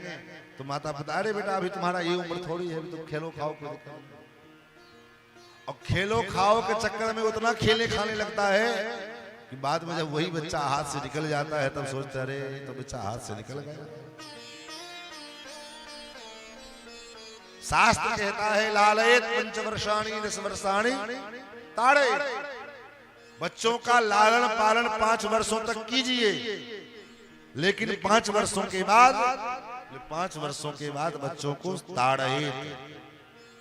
तो माता पिता, अरे बेटा अभी तुम्हारा ये उम्र थोड़ी है, तुम खेलो खाओ। और खेलो खाओ के चक्कर में उतना खेलने खाने लगता है कि बाद में जब वही बच्चा हाथ से निकल जाता है तब सोचते अरे तो बच्चा हाथ से निकल गया। शास्त्र कहता है लालयत पंचवर्षाणि दशवर्षाणि ताड़े, बच्चों का लालन पालन 5 वर्षों तक कीजिए, लेकिन 5 वर्षों के बाद बच्चों को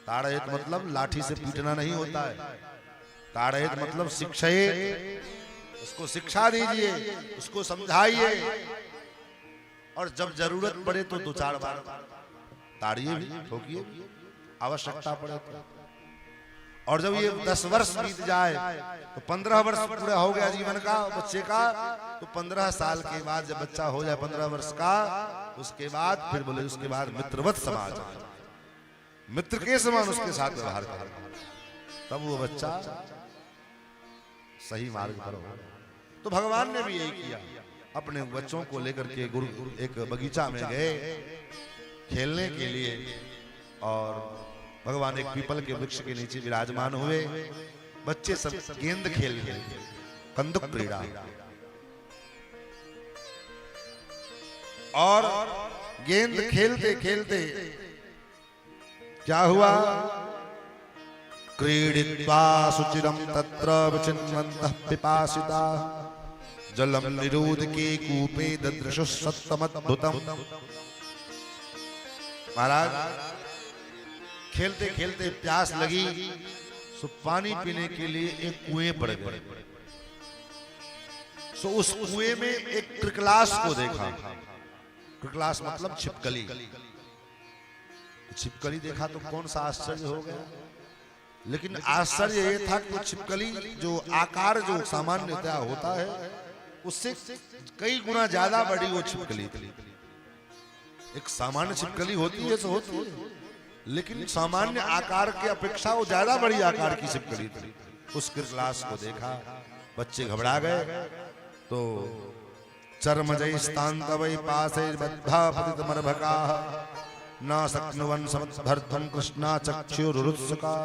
ताड़यत मतलब लाठी से पीटना नहीं होता है। ताड़यत मतलब शिक्षाएं, उसको शिक्षा दीजिए, उसको समझाइए, और जब जरूरत पड़े तो 2-4 बार ताड़िए भी, ठोकिए, आवश्यकता पड़े तो। और जब ये 10 वर्ष बीत जाए तो 15 वर्ष पूरा हो गया जीवन का बच्चे का, तो 15 साल के बाद जब बच्चा हो जाए 15 वर्ष का, उसके बाद फिर बोले उसके बाद मित्रवत समाज, मित्र के समान उसके साथ व्यवहार करें, तब वो बच्चा सही मार्ग पर हो। तो भगवान ने भी यही किया, अपने बच्चों को लेकर के गुरु एक बगीचा में गए खेलने के लिए, और भगवान एक पीपल के वृक्ष के नीचे विराजमान हुए। बच्चे सब गेंद खेल रहे, कंदुक क्रीड़ा, और गेंद खेलते खेलते क्या हुआ, क्रीडित्वा सुचिरम तत्र विचिन्वन्तः पिपासिता जलम निरोध के कूपे ददृशुः सत्तमद्भुतम्। महाराज खेलते खेलते प्यास लगी, सो पानी पीने के लिए एक कुएं पड़ गए। सो उस कुएं में एक क्रिकलास को देखा। क्रिकलास मतलब छिपकली। छिपकली देखा तो कौन सा आश्चर्य हो गया, लेकिन आश्चर्य ये था कि छिपकली जो आकार जो सामान्यतः होता है उससे कई गुना ज्यादा बड़ी वो छिपकली थी। एक सामान्य छिपकली होती है तो होती है, लेकिन सामान्य आकार के अपेक्षा वो ज्यादा बड़ी आकार की छिपकली थी। उस क्रिकलास को देखा, बच्चे घबरा गए। तो चर्मजय स्तान्तवै पाशै बद्धा पतितमर्भका न शक्नुवन् समद्भर्तुं कृष्णा चक्षुरुरुत्सुका।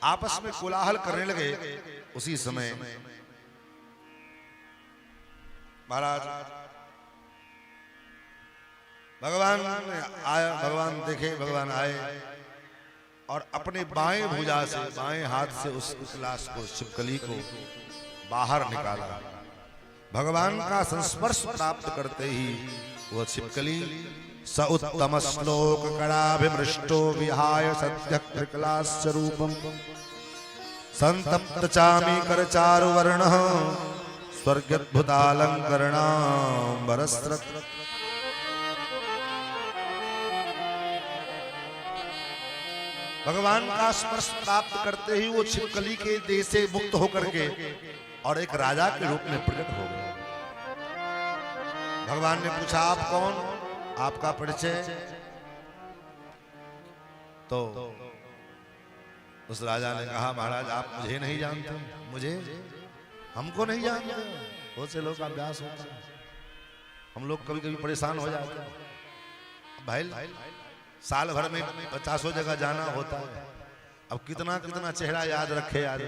आपस में कोलाहल करने लगे। उसी समय महाराज भगवान आया, भगवान देखे, भगवान आए और अपने बाएं भुजा से, बाएं हाथ से उस क्रिकलास को, छिपकली को बाहर निकाला। भगवान का संस्पर्श प्राप्त करते ही वह छिपकली स उत्तम श्लोक कणाभिमृष्टो विहाय सत्य क्रिकलास्य रूपम संतप्त चामी कर चारु वर्णः स्वर्गद्भुतालंकरणांबरस्रत। भगवान का स्पर्श प्राप्त करते ही वो छिपकली के देह से मुक्त होकर के और एक राजा के रूप में प्रकट हो गए। भगवान ने पूछा आप कौन, आपका परिचय? तो उस राजा ने कहा महाराज आप मुझे नहीं जानते, मुझे हमको नहीं जानते। बहुत से लोग का अभ्यास होता है, हम लोग कभी कभी परेशान हो जाते हैं। भाई साल भर में 50 जगह जाना होता है, अब कितना कितना चेहरा याद रखे यार।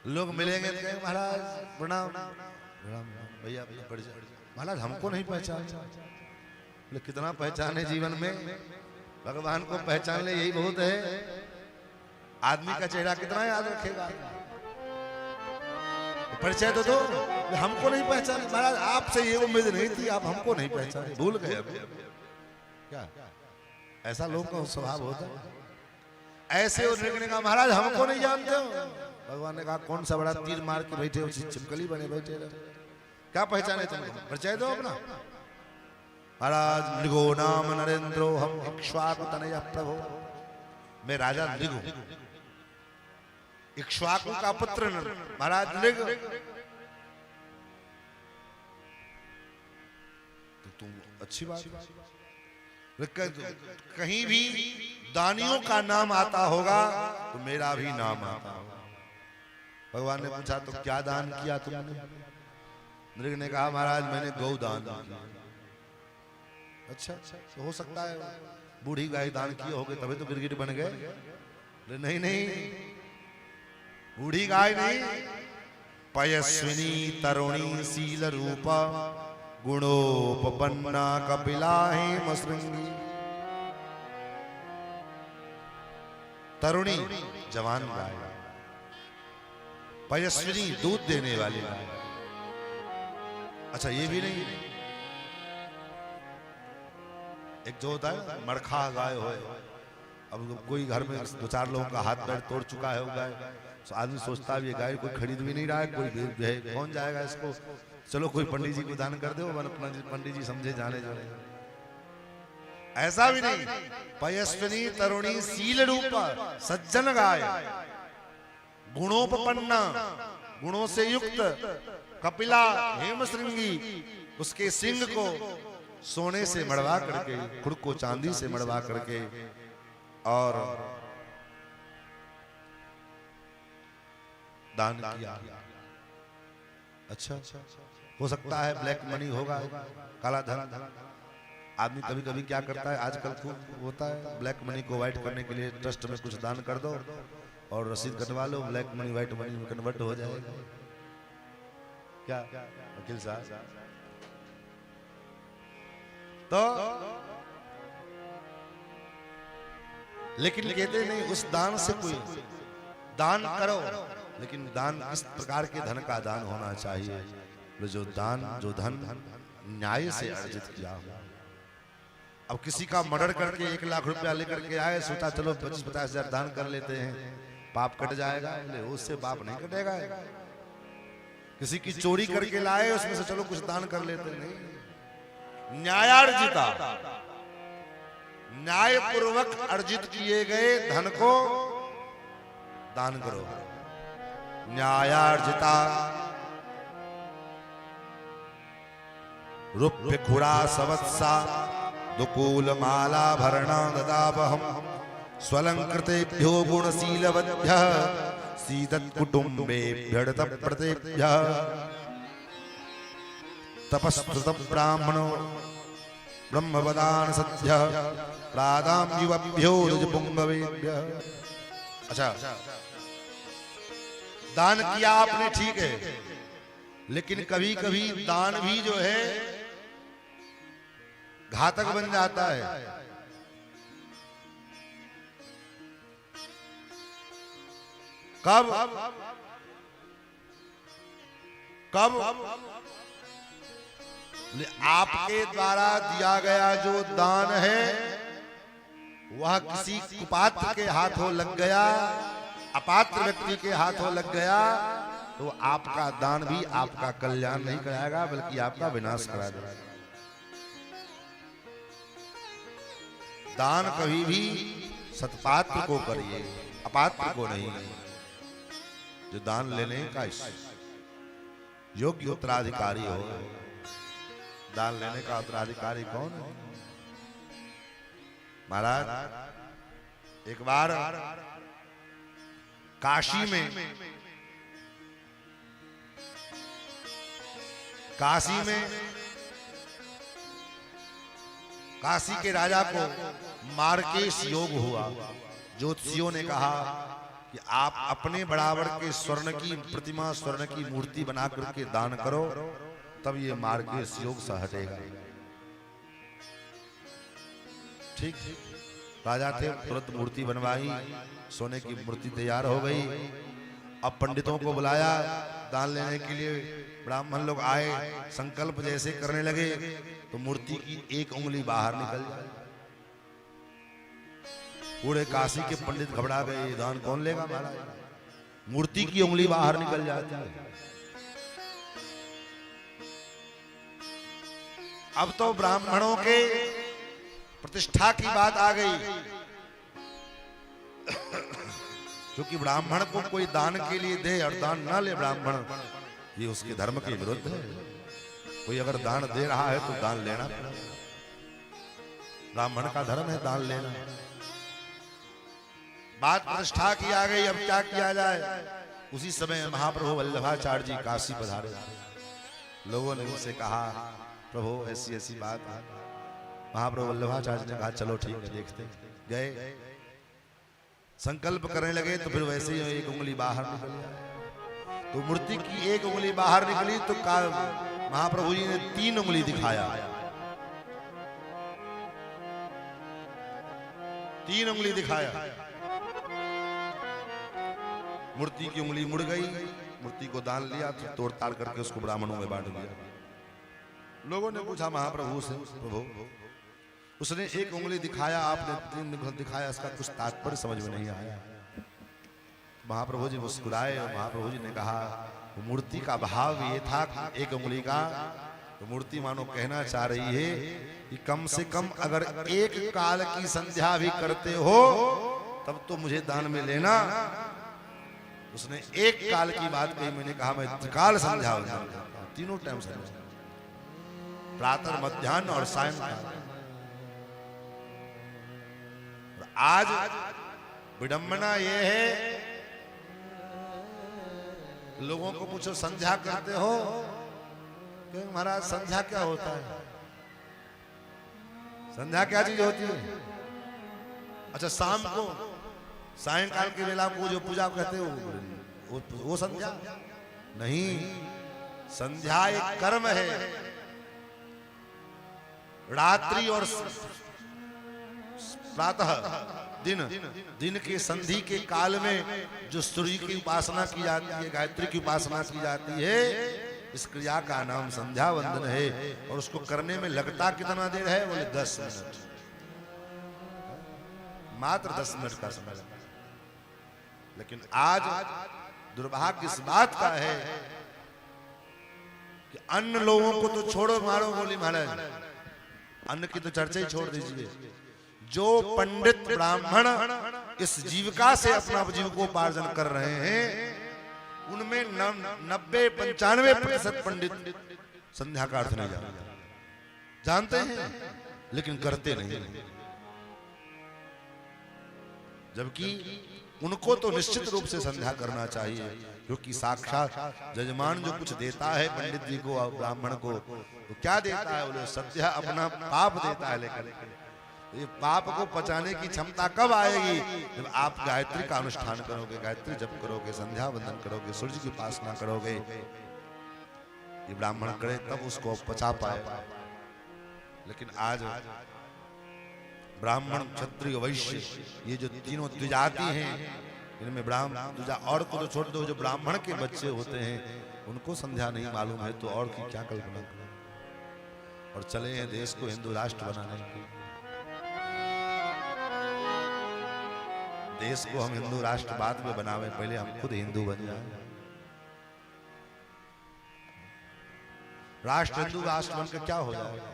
लोग मिलेंगे तो कहें महाराज प्रणाम, भैया महाराज हमको नहीं पहचान। बोले कितना पहचाने जीवन में, भगवान को पहचान ले यही बहुत है। आदमी का चेहरा कितना याद रखेगा, परिचय तो दो। हमको नहीं पहचाने महाराज, आपसे ये उम्मीद नहीं थी, आप हमको नहीं पहचाने, भूल गए क्या? ऐसा लोगों का स्वभाव होता है। ऐसे उन्होंने कहा महाराज हमको नहीं जानते हो। भगवान ने कहा कौन सा बड़ा तीर मार के बैठे हो, छिपकली बने बैठे रहे। क्या पहचाने तुमको? परिचय दो अपना। महाराज नृगो नाम नरेंद्रो हम इक्ष्वाकु तनय प्रभो। मैं राजा नृग हूं, इक्ष्वाकु का पुत्र महाराज नृग। तो तुम अच्छी बात, कहीं भी दानियों का नाम आता होगा तो मेरा भी नाम आता होगा। भगवान ने पूछा तो क्या दान किया तुमने? नृग ने कहा महाराज मैंने गौ दान किया। अच्छा तो हो सकता है बूढ़ी गाय दान किए होगे तभी तो गिरगिट बन गए। नहीं नहीं, बूढ़ी गाय नहीं, पयस्विनी तरुणी शील रूपा गुणोपपन्ना कपिला हेम श्रृंगी। तरुणी जवान गाय, पयस्विनी दूध देने वाली गाय। अच्छा ये भी नहीं, एक जो होता है मरखा गाय हो, अब कोई घर में दो चार लोगों का हाथ पैर तोड़ चुका है वो गाय, तो आदमी सोचता है ये गाय कोई खरीद भी नहीं रहा है, कोई कौन जाएगा इसको, चलो कोई पंडित जी को दान कर दो, पंडित जी समझे जाने जाने। ऐसा भी नहीं, पयस्विनी तरुणी शील रूपा सज्जन गाय, गुणोपपन्ना गुणों से युक्त, कपिला हेम श्रृंगी, उसके सिंग को सोने से मड़वा करके, खुद को चांदी से मड़वा करके, और दान किया। अच्छा हो सकता है ब्लैक मनी होगा, काला धन। आदमी कभी कभी क्या करता है, आजकल खूब होता है, ब्लैक मनी को व्हाइट करने के लिए ट्रस्ट में कुछ दान कर दो और रसीद कटवा लो, ब्लैक मनी व्हाइट मनी में कन्वर्ट हो जाएगा। क्या वकील साहब? तो लेकिन कहते नहीं उस दान से कोई दान करो, लेकिन दान किस प्रकार के धन का दान होना चाहिए? जो धन न्याय से अर्जित किया हो। अब किसी का मर्डर करके 1 लाख रुपया लेकर के आए, सोचा चलो 25-50 हजार दान कर लेते हैं, पाप कट जाएगा। उससे पाप नहीं कटेगा। किसी की चोरी करके लाए, उसमें से चलो कुछ दान कर लेते, नहीं, न्यायार्जिता, न्याय पूर्वक अर्जित किए गए धन को दान करो। न्यायार्जिता रुप्य खुरा सवत्सा दुकूल माला भरणा ददापहम स्वलंकृतेभ्यो गुणशीलवद्भ्यः सीदत् कुटुम्बेभ्यः प्रतेभ्यः तपस्तुत ब्राह्मणो ब्रह्मवदान सद्यः प्रादाम युवभ्यो रजपुंगवेभ्यः। अच्छा दान किया आपने, ठीक है, लेकिन कभी कभी दान भी जो है घातक बन जाता है। कब कब आपके द्वारा दिया गया जो दान है वह किसी कुपात्र के हाथों लग गया, अपात्र व्यक्ति के हाथों लग गया, तो आपका दान भी आपका कल्याण नहीं कराएगा बल्कि आपका विनाश करा देगा। दान कभी भी सत्पात्र को करिए, अपात्र को नहीं। जो दान लेने का योग्य उत्तराधिकारी हो। दान लेने का उत्तराधिकारी कौन है? महाराज एक बार काशी में काशी के राजा को मार्केश योग हुआ। ज्योतिषियों ने कहा कि आप अपने बराबर के स्वर्ण की प्रतिमा, स्वर्ण की मूर्ति बना करके दान करो, तब ये मार्केश योग से हटेगा। ठीक, राजा थे, तुरंत मूर्ति बनवाई, सोने की मूर्ति तैयार हो गई। अब पंडितों को बुलाया दान लेने के लिए। ब्राह्मण लोग आए, संकल्प जैसे करने लगे तो मूर्ति की एक उंगली बाहर निकल जाए। पूरे काशी के पंडित घबरा गए, दान कौन लेगा महाराज? मूर्ति की उंगली बाहर निकल जाती है। अब तो ब्राह्मणों के प्रतिष्ठा की बात आ गई, क्योंकि ब्राह्मण को कोई दान के लिए दे और दान ना ले ब्राह्मण, ये उसके धर्म के विरुद्ध है। कोई अगर दान दे रहा है तो दान लेना पड़ेगा। ब्राह्मण का धर्म है दान लेना। बात प्रतिष्ठा की आ गई, अब क्या किया जाए। उसी समय महाप्रभु वल्लभाचार्य जी काशी पधारे। लोगों ने उनसे कहा प्रभु ऐसी ऐसी बात है। महाप्रभु वल्लभाचार्य ने कहा चलो ठीक है देखते हैं। गए, संकल्प करने लगे तो फिर वैसे ही एक उंगली बाहर निकल आई। तो मूर्ति की एक उंगली बाहर निकली तो महाप्रभु जी ने 3 उंगली दिखाया। 3 उंगली दिखाया। मूर्ति की उंगली मुड़ गई। मूर्ति को दान लिया तो तोड़ ताड़ करके उसको ब्राह्मणों में बांट दिया। लोगों ने पूछा महाप्रभु से, प्रभु उसने एक उंगली दिखाया, आपने 3 उंगली दिखाया, इसका कुछ तात्पर्य समझ में नहीं आया। महाप्रभु जी मुस्कुराए और महाप्रभु जी ने कहा मूर्ति का भाव ये था कि एक उंगली का, तो मूर्ति मानो कहना चाह रही है कि कम से कम अगर एक काल की संध्या भी करते हो तब तो मुझे दान में लेना। उसने एक काल की बात कही, मैंने कहा मैं त्रिकाल संध्या करता हूं, तीनों टाइम संध्या, प्रातः मध्याह्न और सायंकाल। आज विडंबना यह है, लोगों को पूछो संध्या करते हो, क्यों महाराज संध्या क्या होता है? संध्या क्या चीज होती है? अच्छा शाम को सायंकाल की वेला को जो पूजा कहते हो वो संध्या नहीं। संध्या एक कर्म है। रात्रि और प्रातः दिन के संधि के काल में जो सूर्य की उपासना की जाती है, गायत्री की उपासना की जाती है, इस क्रिया का नाम संध्या वंदन है। और उसको करने में लगता कितना देर है? बोले 10 मिनट, मात्र 10 मिनट का समय। लेकिन आज दुर्भाग्य इस बात का है कि अन्य लोगों को तो छोड़ो मारो, बोली महाराज अन्न की तो चर्चा ही छोड़ दीजिए। जो पंडित ब्राह्मण इस जीविका से अपना जीविकोपार्जन कर रहे हैं, उनमें 90-95% पंडित संध्या का अर्थ नहीं जानते हैं, लेकिन करते नहीं। जबकि उनको तो निश्चित रूप से संध्या करना चाहिए, क्योंकि साक्षात जजमान जो कुछ देता है पंडित जी को, ब्राह्मण को, तो क्या देता है? बोले सद्या अपना पाप देता है। लेकर ये पाप को पचाने की क्षमता कब आएगी? जब आप गायत्री का अनुष्ठान करोगे, गायत्री जप करोगे, संध्या वंदन करोगे, सूर्य की उपासना करोगे, ये ब्राह्मण करे तब उसको पचा पाए। लेकिन आज ब्राह्मण, क्षत्रिय, वैश्य, ये जो तीनों द्विजाति हैं, इनमें ब्राह्मण द्विजा और को तो छोड़ दो, जो ब्राह्मण के बच्चे होते हैं उनको संध्या नहीं मालूम है, तो और की क्या कल्पना करें। और चले हैं देश को हिंदू राष्ट्र बनाने की। देश को हम हिंदू राष्ट्र बाद में बनावे, पहले हम खुद हिंदू बन जाए। राष्ट्र हिंदू राष्ट्र बनकर क्या हो जाएगा?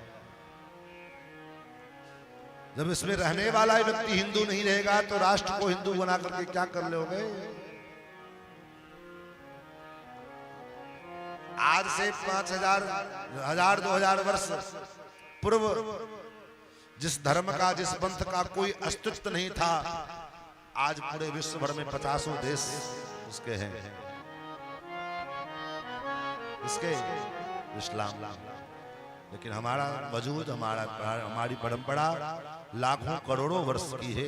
जब इसमें रहने वाला व्यक्ति हिंदू नहीं रहेगा तो राष्ट्र को हिंदू बना करके क्या कर लोगे? आज से 5000-2000 वर्ष पूर्व जिस धर्म का, जिस पंथ का कोई अस्तित्व नहीं था, आज पूरे विश्व भर में 50 देश उसके हैं, इसके इस्लाम। लेकिन हमारा वजूद, हमारी परंपरा लाखों करोड़ों वर्ष की है,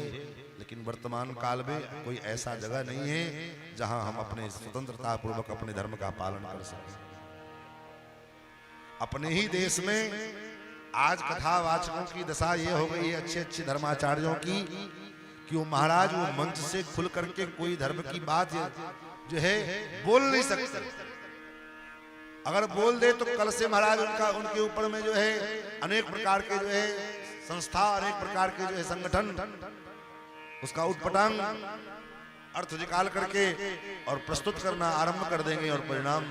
लेकिन वर्तमान काल में कोई ऐसा जगह नहीं है जहां हम अपने स्वतंत्रता पूर्वक अपने धर्म का पालन कर सकें। अपने ही देश में आज कथावाचकों की दशा ये हो गई है, अच्छे धर्माचार्यों की, कि वो महाराज वो मंच से खुल करके कोई धर्म की बात जो है बोल नहीं सकते। अगर बोल दे तो कल से महाराज उनके ऊपर में जो है अनेक प्रकार के जो है संस्था, अनेक प्रकार के जो है संगठन उसका उत्पटांग अर्थ निकाल करके और प्रस्तुत करना आरंभ कर देंगे, और परिणाम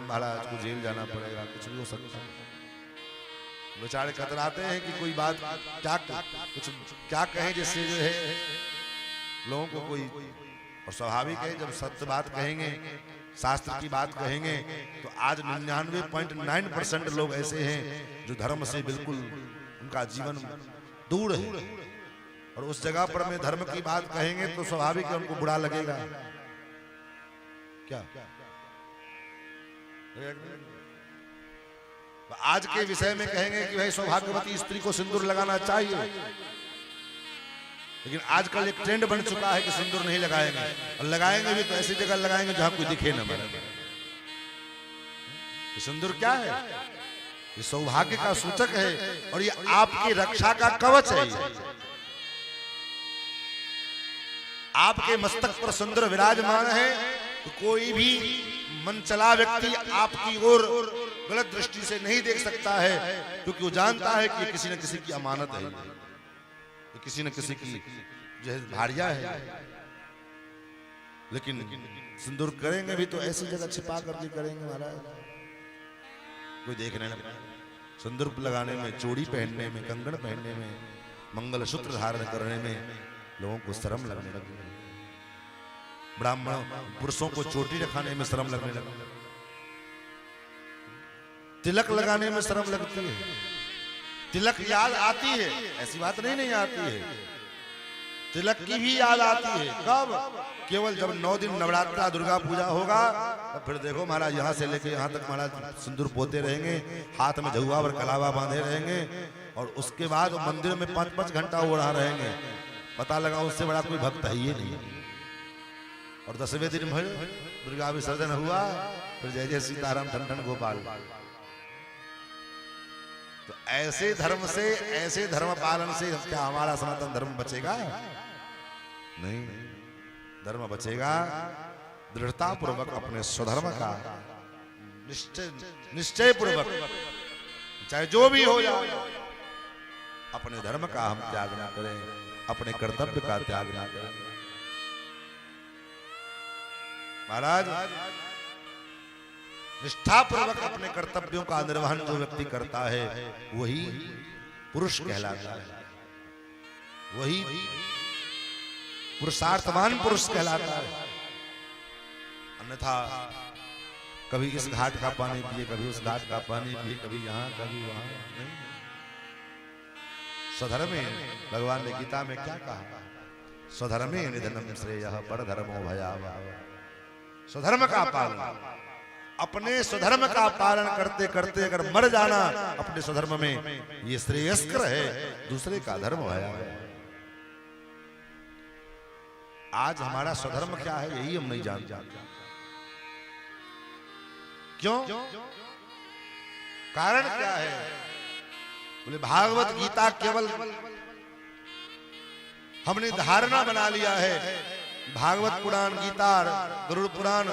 महाराज को जेल जाना पड़ेगा, कुछ भी हो सकता है। बेचारे कतराते हैं कि कोई बात क्या कहें जिससे जो है लोगों को कोई, और स्वाभाविक है जब सत्य बात कहेंगे, शास्त्र की बात कहेंगे, तो आज 99.9% लोग ऐसे हैं जो धर्म से बिल्कुल उनका जीवन दूर है, और उस जगह पर में धर्म की बात कहेंगे तो स्वाभाविक है उनको बुरा लगेगा। क्या आज के विषय में कहेंगे कि भाई सौभाग्यवती स्त्री को सिंदूर लगाना चाहिए, लेकिन आजकल एक ट्रेंड बन चुका है कि सिंदूर नहीं लगाएंगे, और लगाएंगे भी तो ऐसी जगह लगाएंगे जहां कोई दिखे न मरे। सिंदूर क्या है? ये सौभाग्य का सूचक है, और ये आपकी रक्षा का कवच है। आपके मस्तक पर सिंदूर विराजमान है तो कोई भी मनचला व्यक्ति आपकी ओर गलत दृष्टि से नहीं देख सकता है, क्योंकि वो जानता है कि किसी न किसी की अमानत है, ये किसी न किसी की जो है भारिया है। लेकिन सिंदूर करेंगे भी तो ऐसी जगह छिपा करके करेंगे महाराज, कोई देखने न। सिंदूर लगाने में, चूड़ी पहनने में, कंगन पहनने में, मंगलसूत्र धारण करने में लोगों को शर्म लगने लगी। ब्राह्मण पुरुषों को चोटी रखाने में शर्म लगने लगी, तिलक लगाने में शर्म लगती है। तिलक याद आती है, ऐसी बात नहीं आती है, तिलक की भी याद आती है। कब? केवल जब 9 दिन नवरात्रा दुर्गा पूजा होगा, तो फिर देखो महाराज यहाँ से लेके यहाँ तक महाराज सिंदूर पोते रहेंगे, हाथ में झुआ और कलावा बांधे रहेंगे, और उसके बाद मंदिर में 5-5 घंटा ओढ़ा रहेंगे। पता लगा उससे बड़ा कोई भक्त है ही नहीं। और 10वें दिन भर दुर्गा विसर्जन हुआ, फिर जय जय सीताराम ठन ठन गोपाल। तो ऐसे धर्म से, ऐसे धर्म पालन से क्या हमारा सनातन धर्म बचेगा? नहीं, धर्म बचेगा दृढ़ता पूर्वक अपने स्वधर्म का निश्चय पूर्वक, चाहे जो भी हो जाए, अपने धर्म का हम त्याग ना करें, अपने कर्तव्य का त्याग ना करें। महाराज निष्ठा पूर्वक अपने कर्तव्यों का निर्वहन जो व्यक्ति करता है वही पुरुष कहलाता है, वही पुरुषार्थवान पुरुष कहलाता है। अन्यथा कभी इस घाट का पानी पिए, कभी उस घाट का पानी पिए, कभी यहाँ कभी वहां, नहीं। स्वधर्मे, भगवान ने गीता में क्या कहा? स्वधर्मे निधनम श्रेयः परधर्मो भयावह। स्वधर्म का पालन, अपने स्वधर्म का पालन करते करते अगर मर जाना अपने स्वधर्म में, ये श्रेयस्कर है, दूसरे का धर्म भयावह। आज हमारा स्वधर्म क्या है यही हम नहीं जानते। क्यों? कारण क्या है? बोले भागवत गीता केवल हमने धारणा बना लिया है। भागवत पुराण, गीता, गरुड़ पुराण,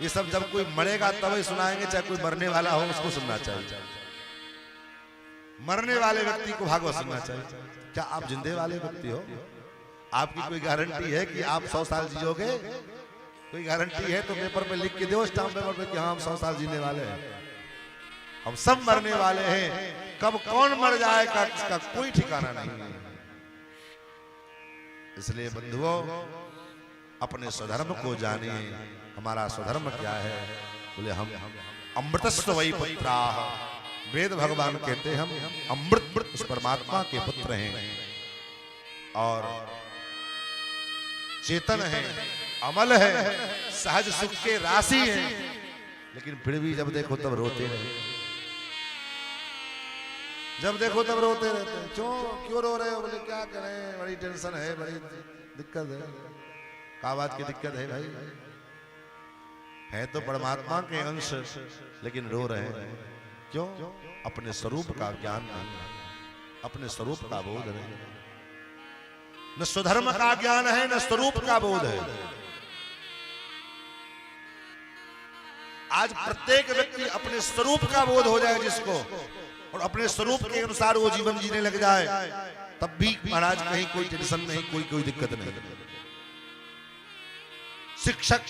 ये सब जब कोई मरेगा तब ही सुनाएंगे, चाहे कोई मरने वाला हो उसको सुनना चाहिए। मरने वाले व्यक्ति को भागवत सुनना चाहिए। क्या आप जिंदे वाले व्यक्ति हो? आपकी कोई गारंटी है कि आप 100 साल जियोगे? कोई गारंटी है तो पेपर पे लिख के दो, स्टाम्प पेपर पे कि हाँ हम 100 साल जीने वाले हैं। हम सब मरने वाले हैं, कब कौन मर जाएगा इसका कोई ठिकाना नहीं है। इसलिए बंधुओं, अपने स्वधर्म को जानिए। हमारा स्वधर्म क्या है? बोले हम अमृतस्व वै पुत्राः, वेद भगवान कहते हैं हम अमृत उस परमात्मा के पुत्र हैं, और चेतन है, अमल है, सहज सुख के राशि है। लेकिन फिर भी जब देखो तब रोते रहे, जब देखो तब रोते रहते हैं। क्यों रो रहे हो? बोले क्या करें, बड़ी टेंशन है, बड़ी दिक्कत है। क्या बात की दिक्कत है भाई? है तो परमात्मा के अंश, लेकिन रो रहे हैं क्यों? अपने स्वरूप का ज्ञान नहीं, अपने स्वरूप का बोध नहीं। न स्वधर्म का ज्ञान है, न स्वरूप का बोध है। आज प्रत्येक व्यक्ति अपने स्वरूप का बोध हो जाए जिसको, और अपने स्वरूप के अनुसार वो जीवन जीने लग जाए, तब भी महाराज कहीं कोई टेंशन नहीं, कोई दिक्कत नहीं। शिक्षक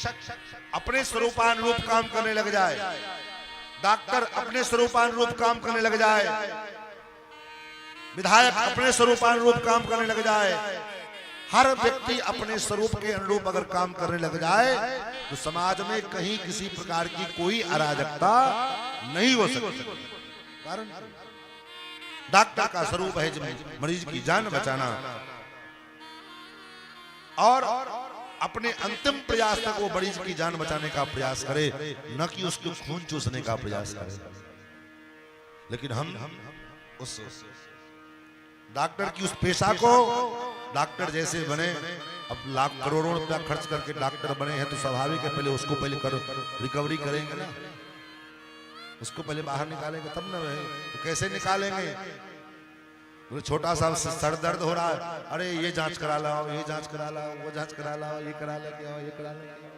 अपने स्वरूपानुरूप काम करने लग जाए, डॉक्टर अपने स्वरूपानुरूप काम करने लग जाए, विधायक अपने स्वरूपानुरूप काम करने लग जाए, हर व्यक्ति अपने स्वरूप के अनुरूप अगर काम करने लग जाए तो समाज में कहीं किसी प्रकार की कोई अराजकता नहीं हो सकती। कारण डॉक्टर का स्वरूप है मरीज की जान बचाना, और अपने अंतिम प्रयास तक वो मरीज की जान बचाने का प्रयास करे, न कि उसको खून चूसने का प्रयास करे। लेकिन हम उस डॉक्टर की उस पेशा को डॉक्टर जैसे बने, अब लाख करोड़ों रुपया खर्च करके डॉक्टर बने हैं तो स्वाभाविक है पहले उसको रिकवरी करेंगे ना, उसको पहले बाहर निकालेंगे तब ना रहे। तो कैसे निकालेंगे? बोले छोटा सा सर दर्द हो रहा है, अरे ये जांच करा लाओ, ये जांच करा लाओ, वो जांच करा लाओ, ये करा लेके आओ, ये करा लेके आओ।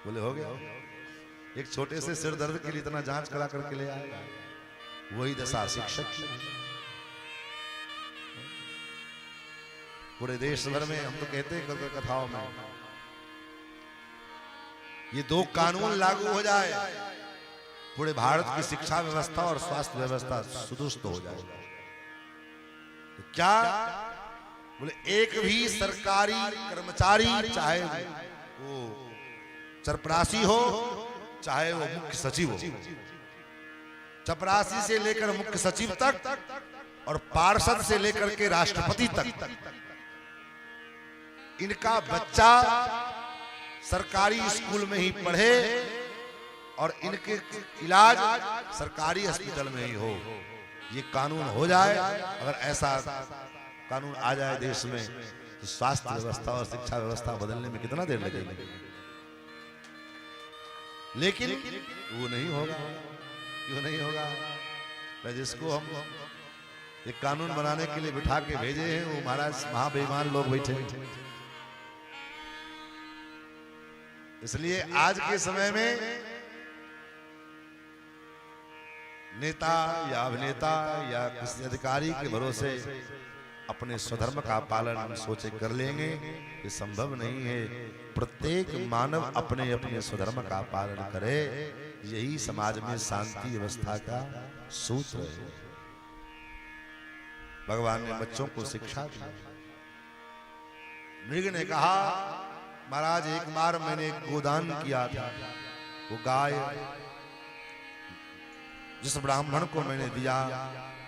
बोले हो गया। एक छोटे से सिर दर्द के लिए इतना जांच करा करके ले आएगा। वही दशा शिक्षक की। पूरे देश भर में हम तो कहते हैं कथाओं में, ये दो कानून लागू हो जाए, पूरे भारत की शिक्षा व्यवस्था और स्वास्थ्य व्यवस्था सुदुरुस्त हो जाए। तो क्या बोले, एक भी सरकारी कर्मचारी, चाहे वो चपरासी हो चाहे वो मुख्य सचिव हो, चपरासी से लेकर मुख्य सचिव तक और पार्षद से लेकर के राष्ट्रपति तक, इनका बच्चा सरकारी स्कूल में ही पढ़े और इनके इलाज सरकारी अस्पताल में ही हो। ये कानून हो जाए, अगर ऐसा कानून आ जाए देश में तो स्वास्थ्य व्यवस्था और शिक्षा व्यवस्था बदलने में कितना देर लगेगी। लेकिन वो नहीं होगा। क्यों नहीं होगा? जिसको हम एक कानून बनाने के लिए बिठा के भेजे हैं वो महाराज महाबेईमान लोग बैठे हैं। इसलिए आज के समय में नेता या अभिनेता या किसी अधिकारी के भरोसे अपने स्वधर्म का पालन सोचे कर लेंगे, ये संभव नहीं है। प्रत्येक मानव अपने अपने स्वधर्म का पालन करे, यही समाज में शांति व्यवस्था का सूत्र है। भगवान ने बच्चों को शिक्षा दी। मृग ने कहा, महाराज एक बार मैंने गोदान किया था, वो गाय जिस ब्राह्मण को मैंने दिया,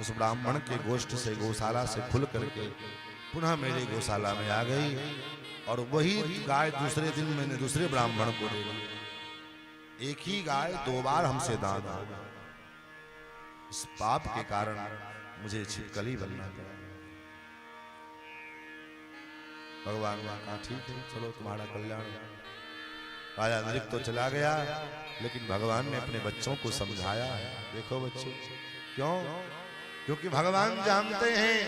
उस ब्राह्मण के गोष्ठ से गौशाला से खुल करके पुनः मेरे गौशाला में आ गई, और वही गाय दूसरे दिन मैंने दूसरे ब्राह्मण को दे दी। एक ही गाय दो बार हमसे दान हो गई। इस पाप के कारण मुझे छिपकली बनना पड़ा। भगवान ने कहा ठीक है, चलो तुम्हारा कल्याण। राजा नृप तो चला गया, लेकिन भगवान ने अपने बच्चों को समझाया। देखो बच्चों, क्यों? क्योंकि भगवान जानते हैं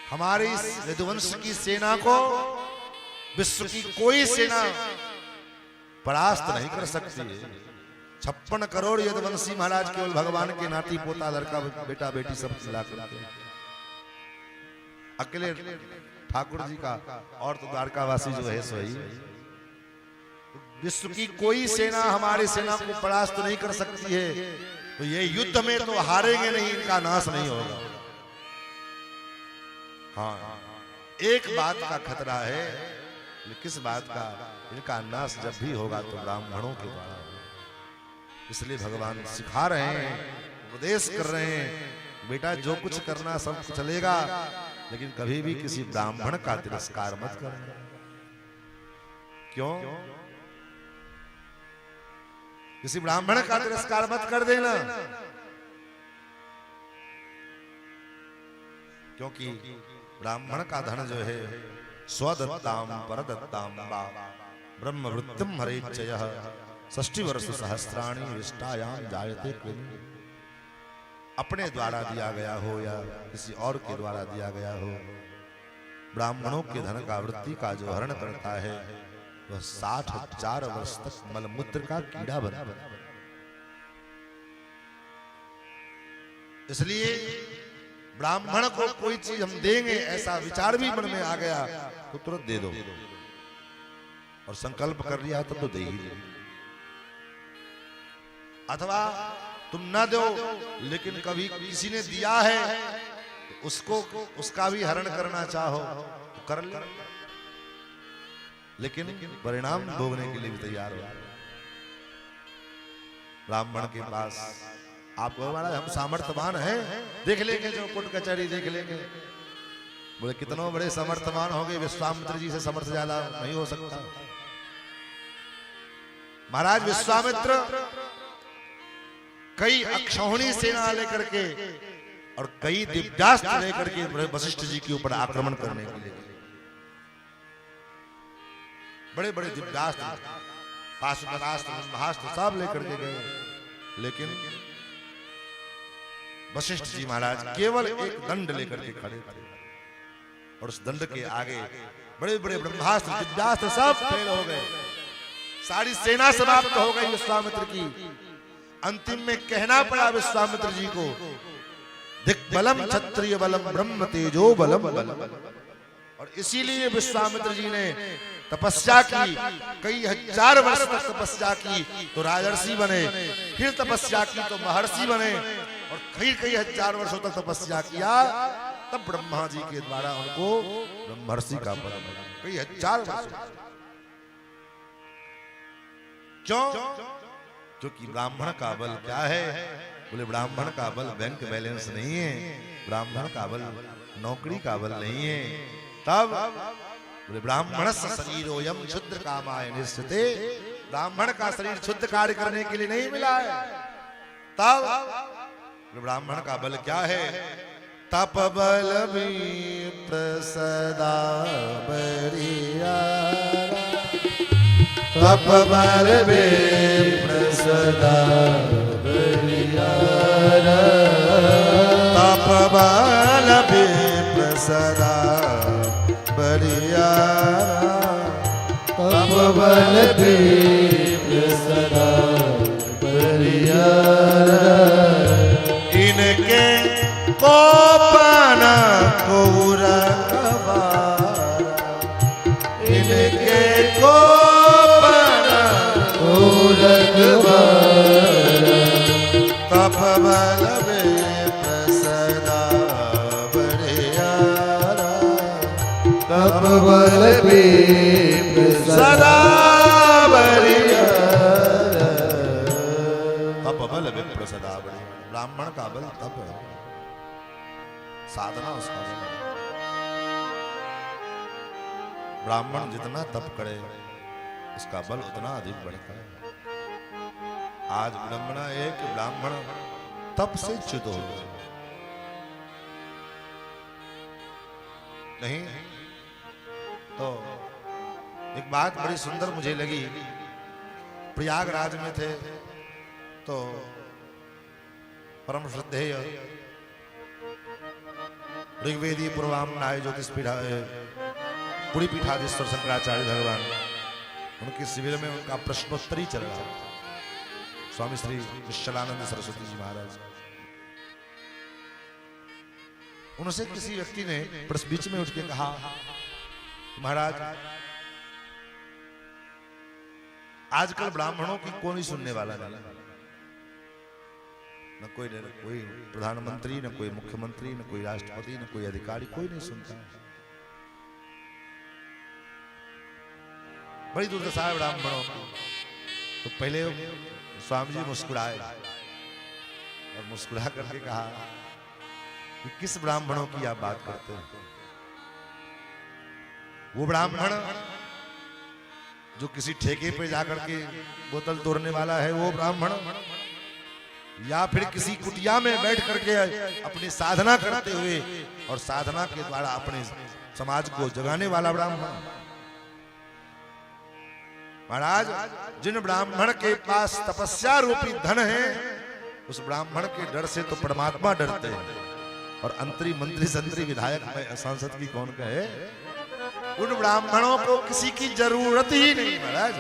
हमारी यदुवंश की सेना को विश्व की कोई सेना परास्त नहीं कर सकती है। 56 करोड़ यदुवंशी महाराज केवल भगवान के नाती पोता लड़का बेटा बेटी सब मिला करके, अकेले ठाकुर जी का और तो द्वारकावासी जो है सोई। विश्व की कोई सेना हमारी सेना को परास्त नहीं कर सकती है। तो ये युद्ध में तो हारेंगे नहीं, इनका नाश नहीं होगा। हाँ, एक बात का खतरा है, किस बात का? इनका नाश जब भी होगा तो ब्राह्मणों के द्वारा। इसलिए भगवान सिखा रहे हैं, उपदेश कर रहे हैं, बेटा जो कुछ करना सब चलेगा, लेकिन कभी भी किसी ब्राह्मण का तिरस्कार मत करना। क्यों? किसी ब्राह्मण का तिरस्कार मत कर देना, क्योंकि ब्राह्मण का धन जो है स्वदत्ताम परदत्ताम वा ब्रह्मवृत्तिम हरेच्छयः 60 वर्ष सहस्राणि विष्टायाम जायते कृमि। अपने द्वारा दिया गया हो या किसी और के द्वारा दिया गया हो, ब्राह्मणों के धन का वृत्ति का जो हरण करता है वह 60,000 वर्ष तक मलमूत्र का कीड़ा बना। इसलिए ब्राह्मण को कोई चीज हम देंगे ऐसा विचार भी मन में आ गया तो तुरंत दे दो, और संकल्प कर लिया तब तो दे ही दो। अथवा तुम ना दो, लेकिन कभी किसी ने दिया है तो उसका भी हरण करना चाहो तो कर ले, लेकिन परिणाम भोगने के लिए भी तैयार हो। ब्राह्मण के पास आप कहो महाराज हम सामर्थ्यवान हैं, देख लेंगे जो कोर्ट कचहरी देख लेंगे। बोले कितनों बड़े समर्थवान हो गए, विश्वामित्र जी से समर्थ ज्यादा नहीं हो सकता। महाराज विश्वामित्र कई अक्षौहिणी सेना लेकर के और कई दिव्यास्त्र लेकर के वशिष्ठ जी के ऊपर आक्रमण करने के लिए बड़े बड़े दिव्यास्त्र, पाशुपतास्त्र, ब्रह्मास्त्र सब लेकर के गए, लेकिन वशिष्ठ जी महाराज केवल एक दंड लेकर के खड़े थे और उस दंड के आगे बड़े बड़े ब्रह्मास्त्र, दिव्यास्त्र सब फेल हो गए। सारी सेना समाप्त हो गई विश्वामित्र की। अंतिम में कहना पड़ा विश्वामित्र जी को, दिक्बलम क्षत्रिय बलम ब्रह्म तेजो बलम बलम। और इसीलिए विश्वामित्र जी ने तपस्या की, कई हजार वर्ष तक तपस्या की तो राजर्षि बने, फिर तपस्या की तो महर्षि बने, और कई हजार वर्षों तक तपस्या किया तब ब्रह्मा जी के द्वारा उनको ब्रह्मर्षि का पद मिला। कई हजार वर्षों। क्यों? क्योंकि ब्राह्मण का बल क्या है? बोले ब्राह्मण का बल बैंक बैलेंस नहीं है, ब्राह्मण का बल नौकरी का बल नहीं है। तब बोले ब्राह्मण शरीरोयम क्षुद्र कामाय निश्चिते, ब्राह्मण का शरीर क्षुद्र कार्य करने के लिए नहीं मिला है। तब ब्राह्मण का बल क्या है? तप बल विप्र सदा बरियारा, तप बल विप्र सदा बरियारा, तप बल विप्र सदा बरियारा, तप बल विप्र सदा बरियारा। इनके कोपना कौरवारा, इनके कोपना कौरवारा, तप बल विप्र सदा बरियारा, तप बल विप्र सदा बरियारा, तप बल विप्र सदा बरियारा। ब्राह्मण का बल तप है, साधना उसका बल है। ब्राह्मण जितना तप करे उसका बल उतना अधिक बढ़ता है। आज विडंबना है कि ब्राह्मण तप से च्युत हो गए। नहीं तो एक बात बड़ी सुंदर मुझे लगी, प्रयागराज में थे तो परम श्रद्धेय ऋग्वेदी पूर्वामनाय ज्योतिषपीठा पुरी पीठाधीश्वर शंकराचार्य भगवान, उनके शिविर में उनका प्रश्नोत्तरी चल रहा है। स्वामी श्री निश्चलानंद सरस्वती जी महाराज, उनसे किसी व्यक्ति ने बीच में उठ के कहा, महाराज आजकल ब्राह्मणों की कौन ही सुनने वाला नहीं, न कोई प्रधानमंत्री, न कोई मुख्यमंत्री, न कोई राष्ट्रपति, न कोई अधिकारी, कोई नहीं सुनता। बड़ी दुर्दशा है ब्राह्मणों की। तो पहले स्वामी जी मुस्कुराए और मुस्कुरा करके कहा कि किस ब्राह्मणों की आप बात करते हो? वो ब्राह्मण जो किसी ठेके पे जाकर के बोतल तोड़ने वाला है वो ब्राह्मण, या फिर किसी कुटिया में बैठ करके अपनी साधना करते हुए और साधना के द्वारा अपने समाज को जगाने वाला ब्राह्मण? महाराज जिन ब्राह्मण के पास तपस्या रूपी धन है उस ब्राह्मण के डर से तो परमात्मा डरते हैं, और अंतरी मंत्री संतरी विधायक में सांसद की कौन कहे? उन ब्राह्मणों को किसी की जरूरत ही नहीं। महाराज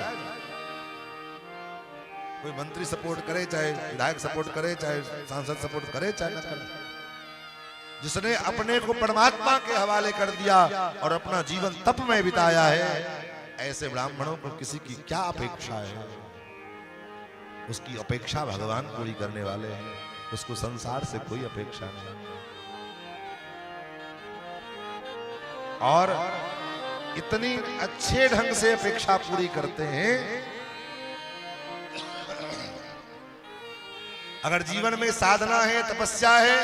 कोई मंत्री सपोर्ट करे, चाहे विधायक सपोर्ट करे, चाहे सांसद सपोर्ट करे, चाहे न करे, जिसने अपने को परमात्मा के हवाले कर दिया और अपना जीवन तप में बिताया है, ऐसे ब्राह्मणों को किसी की क्या अपेक्षा है? उसकी अपेक्षा भगवान पूरी करने वाले हैं, उसको संसार से कोई अपेक्षा नहीं। और इतनी अच्छे ढंग से अपेक्षा पूरी करते हैं। अगर जीवन में साधना है, तपस्या है,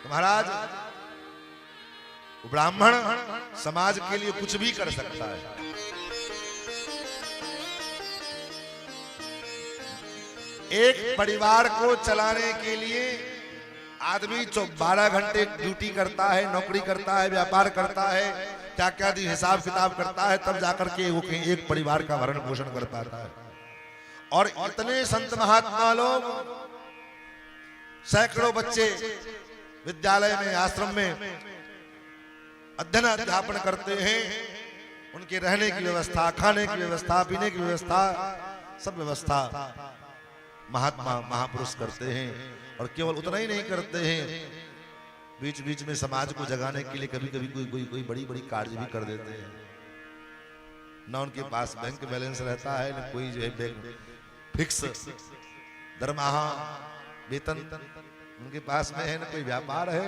तो महाराज ब्राह्मण समाज के लिए कुछ भी कर सकता है। एक परिवार को चलाने के लिए आदमी 12 घंटे ड्यूटी करता है, नौकरी करता है, व्यापार करता है, क्या क्या दिन हिसाब किताब करता है, तब जाकर के वो कहीं एक परिवार का भरण पोषण कर पाता है। और इतने संत महात्मा लोग, सैकड़ों बच्चे विद्यालय में, आश्रम में अध्ययन अध्यापन करते हैं। उनके रहने की व्यवस्था, खाने की व्यवस्था, पीने की व्यवस्था, सब व्यवस्था महात्मा महापुरुष करते हैं। और केवल उतना ही नहीं करते हैं, बीच बीच में समाज को जगाने के लिए कभी कभी कोई बड़ी बड़ी कार्य भी कर देते हैं। ना उनके पास बैंक बैलेंस रहता है, ना कोई जो है बैंक फिक्स दरमाहा वेतन उनके पास में है, ना कोई व्यापार है।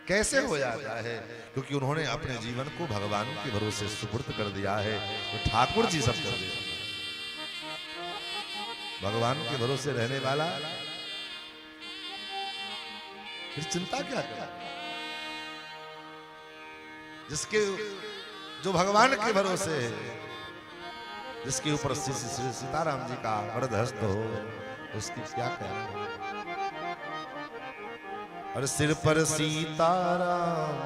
कैसे हो जाता है? क्योंकि उन्होंने अपने जीवन को भगवान के भरोसे सुपुर्द कर दिया है। तो ठाकुर जी सब कर देते हैं। भगवान के भरोसे रहने वाला फिर चिंता क्या करे? जिसके जो भगवान के भरोसे है, जिसके ऊपर सीताराम जी का वरदहस्त हो, उसकी क्या कहना। और सिर पर सीताराम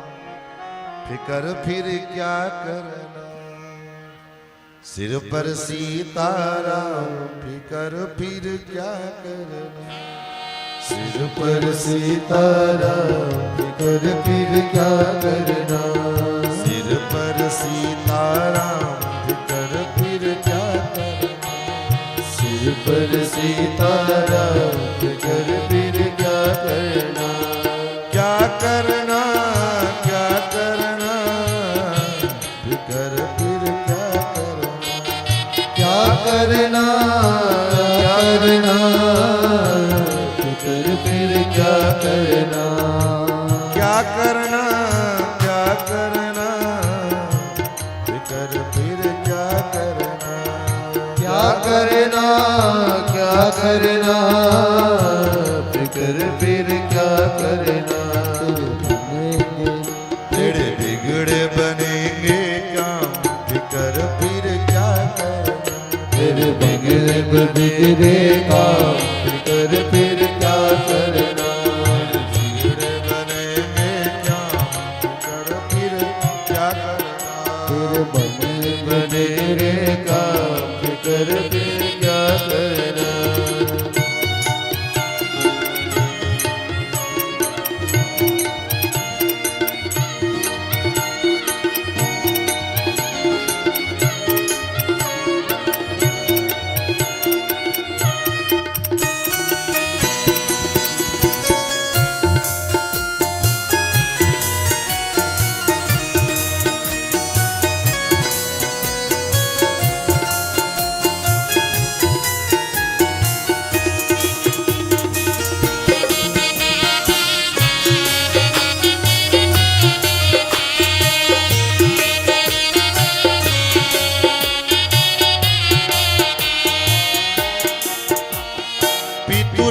फिकर फिर क्या करना, सिर पर सीताराम फिकर फिर क्या करना, सिर पर सीताराम फिकर फिर क्या करना, सिर पर सीताराम फिकर फिर क्या करना, सिर पर सीताराम फिकर फिर क्या करना, क्या करना, क्या करना, फिकर फिर क्या करना, क्या करना, क्या करना, फिकर फिर क्या करना, क्या करना, क्या करना, फिकर फिर क्या करना, क्या करना, क्या करना, फिकर फिर क्या करना। तेरे बिगड़े बनेंगे काम, फिकर फिर क्या करना, तेरे बिगड़े बिगड़े काम, फिकर फिर क्या करना, बिगड़े बनेंगे काम, फिकर फिर क्या करना, तेरे बने बनेरे काम, फिकर फिर क्या करना।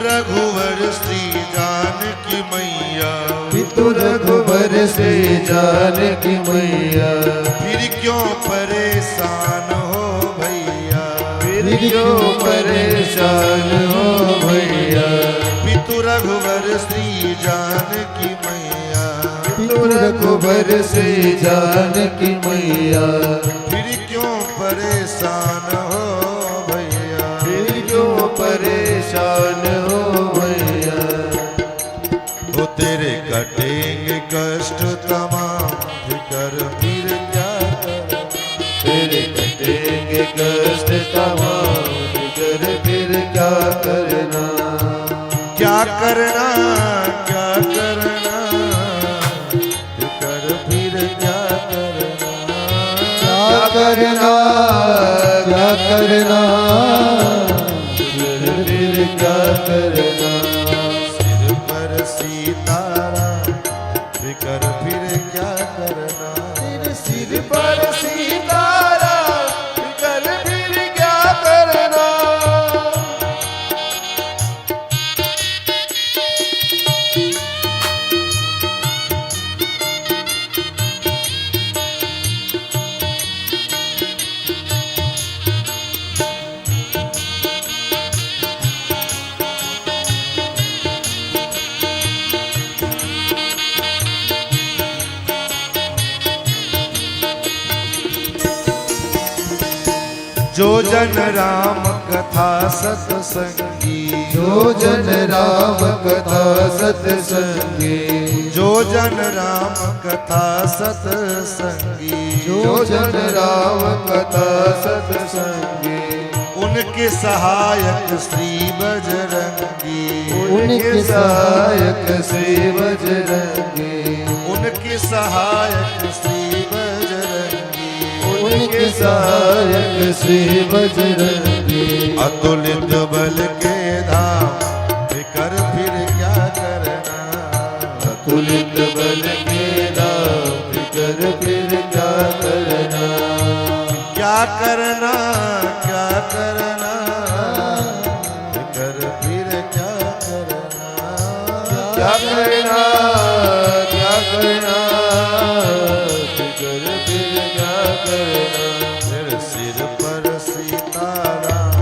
रघुवर श्री जानकी मैया, पितु रघुवर से जानकी मैया, फिर क्यों परेशान हो भैया, फिर क्यों परेशान हो भैया, पितु रघुवर श्री जानकी मैया, पितु रघुवर से जानकी मैया, फिर क्यों परेशान हो भैया, फिर क्यों परेशान हो भैया। वो तेरे कटेंगे कष्ट तमाम, फिकर फिर क्या करना, तेरे कटेंगे कष्ट तमाम, फिकर फिर क्या करना, क्या करना, क्या करना, फिकर फिर क्या करना, क्या करना, क्या करना, फिकर फिर क्या करना। सिर पर सीताराम फिकर फिर क्या जो जन राम कथा सत्संगी, जो जन राम कथा सत्संगी, जो जन राम कथा सत्संगी, जो जन राम कथा सत्संगी, उनके सहायक श्री बजरंगी, उनके सहायक श्री बजरंगी, उनके सहायक श्री बजरंगी, उनके सहायक श्री बजरंगी। अतुलित बल के धाम कर फिर क्या करना, अतुलित बल के धाम कर फिर क्या करना, क्या करना, क्या करना, कर फिर क्या करना, क्या करना, क्या करना, कर फिर क्या करना। फिर सिर पर सीताराम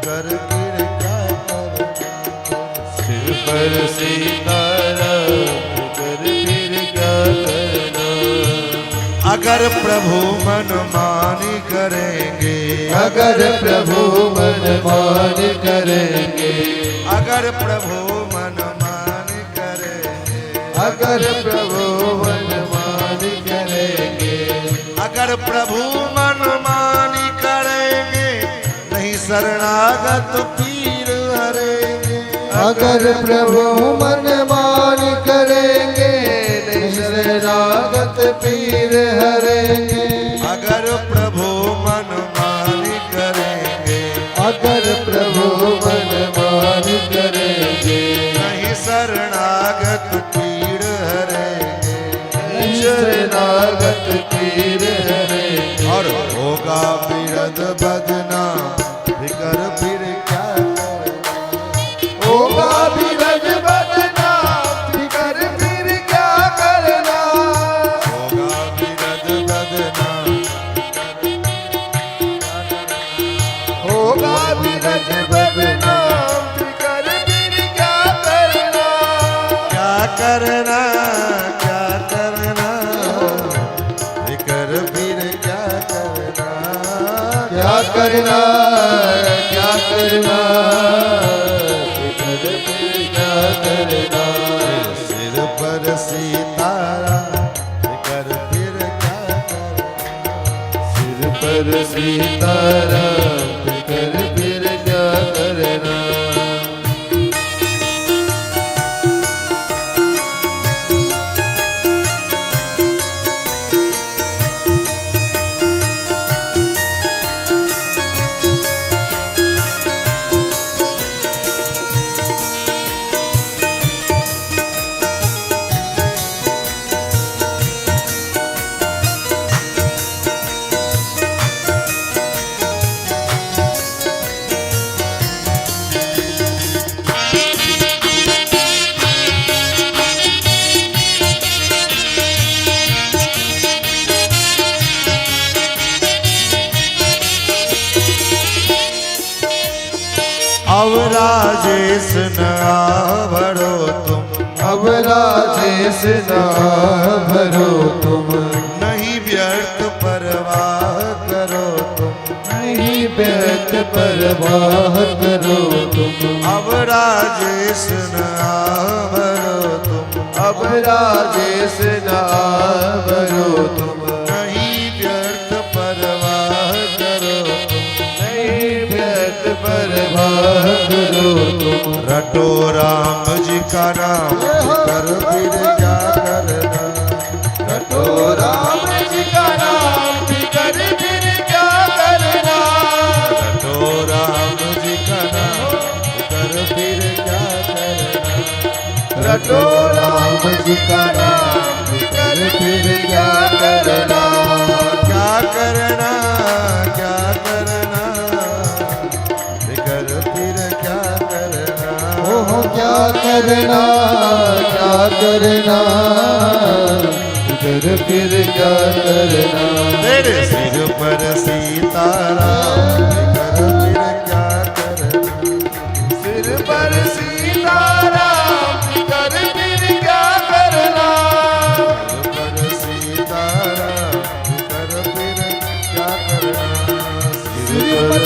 कर फिर क्या करना, सिर पर सीताराम कर फिर क्या करना। अगर प्रभु मन मानी करेंगे, अगर प्रभु मन मान करेंगे, अगर प्रभु मन मानी करेंगे, अगर प्रभु मन मान करेंगे, अगर प्रभु मन मानी करेंगे, नहीं शरणागत पीर हरेंगे, अगर प्रभु मन मान करेंगे, नहीं शरणागत पीर हरेंगे। अगर प्रभु मन मानी करेंगे, अगर प्रभु मन मान करेंगे, नहीं शरणागत पीर हरेंगे, नहीं शरणागत पीर हरेंगे। और होगा बिरद बदनाम फिकर फिर क्या करना, होगा बिरज बदनाम फिकर फिर क्या करना, होगा बिरद बदनाम, होगा बिरज बदनाम फिकर फिर क्या करना, क्या करना, क्या करना, फिकर फिर क्या करना, क्या करना, क्या करना, फिकर फिर क्या करना। सिर पर सीताराम फिकर फिर क्या करना, सिर पर सीताराम फिकर फिर क्या करना। अब राजेश न आवरो तुम, अब राजेश ना भरो तुम, नहीं व्यर्थ परवाह करो तुम, नहीं व्यर्थ परवाह करो तुम। अब राजेश न आवरो तुम, अब राजेश ना भरो तुम, नहीं व्यर्थ परवाह करो तुम, नहीं व्यर्थ परवाह करो तुम। रटो राम जी का नाम कर फिर क्या करना, रटो राम जी का नाम फिकर फिर क्या करना, रटो राम जी का नाम कर फिर क्या करना, रटो राम जी का नाम फिकर फिर क्या करना। क्या करना, क्या करना, फिकर फिर क्या करना, ओह क्या करना, क्या करना, फिकर फिर क्या करना। तेरे सिर पर सीताराम फिकर फिर क्या करना, सिर पर सीताराम फिकर फिर क्या करना, सिर पर सीताराम फिकर फिर क्या करना, सिर पर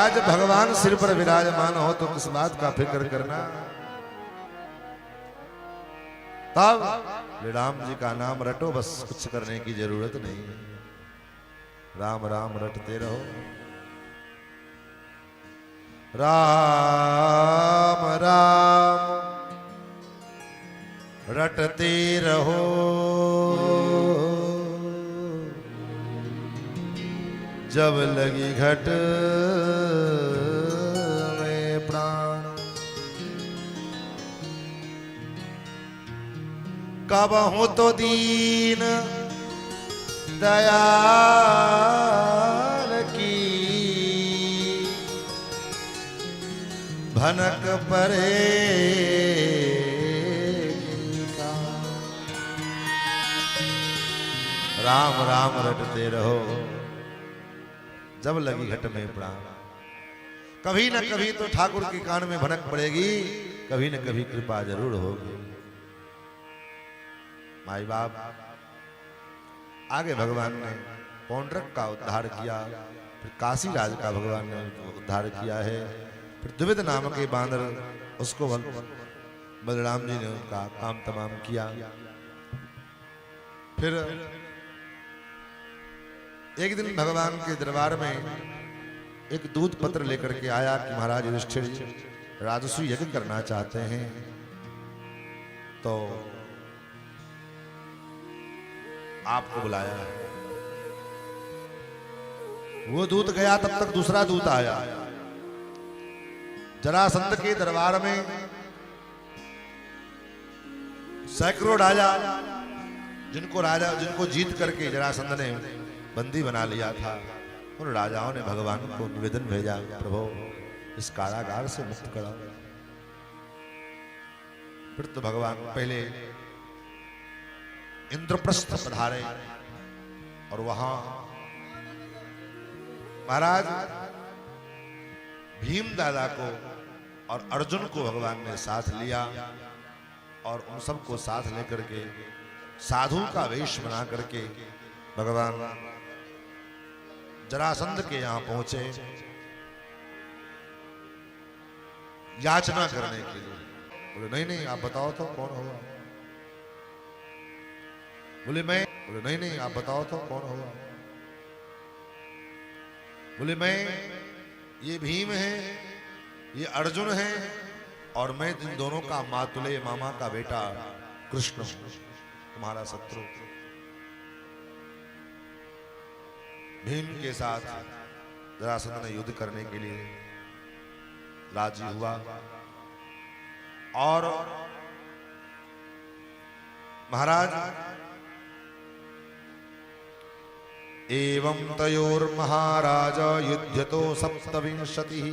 महाराज भगवान सिर पर विराजमान हो तो किस बात का फिक्र करना। तब राम जी का नाम रटो, बस कुछ करने की जरूरत नहीं है। राम राम रटते रहो, राम राम रटते रहो, जब लगी घट में प्राण। कब हूं तो दीन दयाल की भनक परे राम राम रटते रहो, जब लगी घट में प्राण। कभी न कभी तो ठाकुर के कान में भनक पड़ेगी, कभी न कभी कृपा जरूर होगी। माई बाप आगे भगवान ने पौंड्रक का उद्धार किया, फिर काशी राज का भगवान ने उद्धार किया है, फिर द्विविध नाम के बांदर उसको बलराम जी ने उनका काम तमाम किया। फिर एक दिन भगवान के दरबार में एक दूत पत्र लेकर के आया कि महाराज युधिष्ठिर जी राजस्व यज्ञ करना चाहते हैं, तो आपको बुलाया है। वो दूत गया, तब तक दूसरा दूत आया। जरासंध के दरबार में सैकड़ों राजा, जिनको जीत करके जरासंध ने बंदी बना लिया था, उन राजाओं ने भगवान को निवेदन भेजा, प्रभु इस कारागार से मुक्त कराओ। फिर तो भगवान पहले इंद्रप्रस्थ पधारे और वहां महाराज भीम दादा को और अर्जुन को भगवान ने साथ लिया और उन सबको साथ लेकर के साधु का वेश बना करके भगवान जरासंध के यहां पहुंचे याचना करने के लिए। बोले नहीं नहीं आप बताओ तो कौन होगा। बोले नहीं नहीं आप बताओ तो कौन होगा। बोले मैं, ये भीम है, ये अर्जुन है, और मैं इन दोनों का मातुले मामा का बेटा कृष्ण हूं, तुम्हारा शत्रु। भीम के साथ जरासंध ने युद्ध करने के लिए राजी हुआ और महाराज एवं तयोर्महाराज युध्यतो सप्तविंशतिः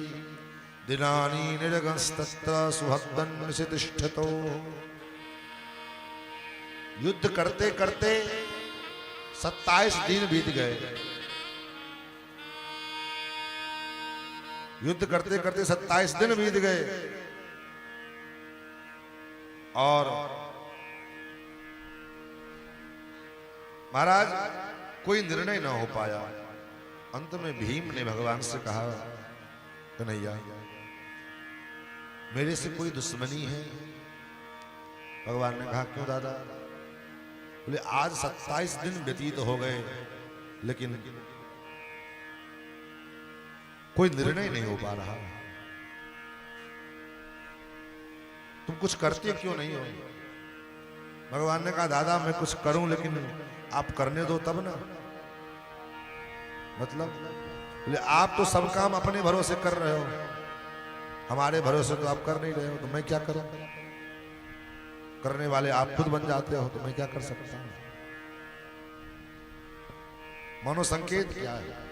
दिनानि निर्गंस्तत्र सुहद्वन्सि तिष्ठतो। युद्ध करते करते 27 दिन बीत गए। युद्ध करते करते 27 दिन बीत गए और महाराज कोई निर्णय ना हो पाया। अंत में भीम ने भगवान से कहा, कन्हैया मेरे से कोई दुश्मनी है। भगवान ने कहा क्यों दादा। बोले आज 27 दिन व्यतीत हो गए लेकिन कोई निर्णय नहीं हो पा रहा, तुम कुछ करते क्यों नहीं हो। भगवान ने कहा दादा मैं कुछ करूं लेकिन आप करने दो तब ना। मतलब बोले आप तो सब काम अपने भरोसे कर रहे हो, हमारे भरोसे तो आप कर नहीं रहे हो, तो मैं क्या करूं। करने वाले आप खुद बन जाते हो तो मैं क्या कर सकता हूं। मनोसंकेत क्या है।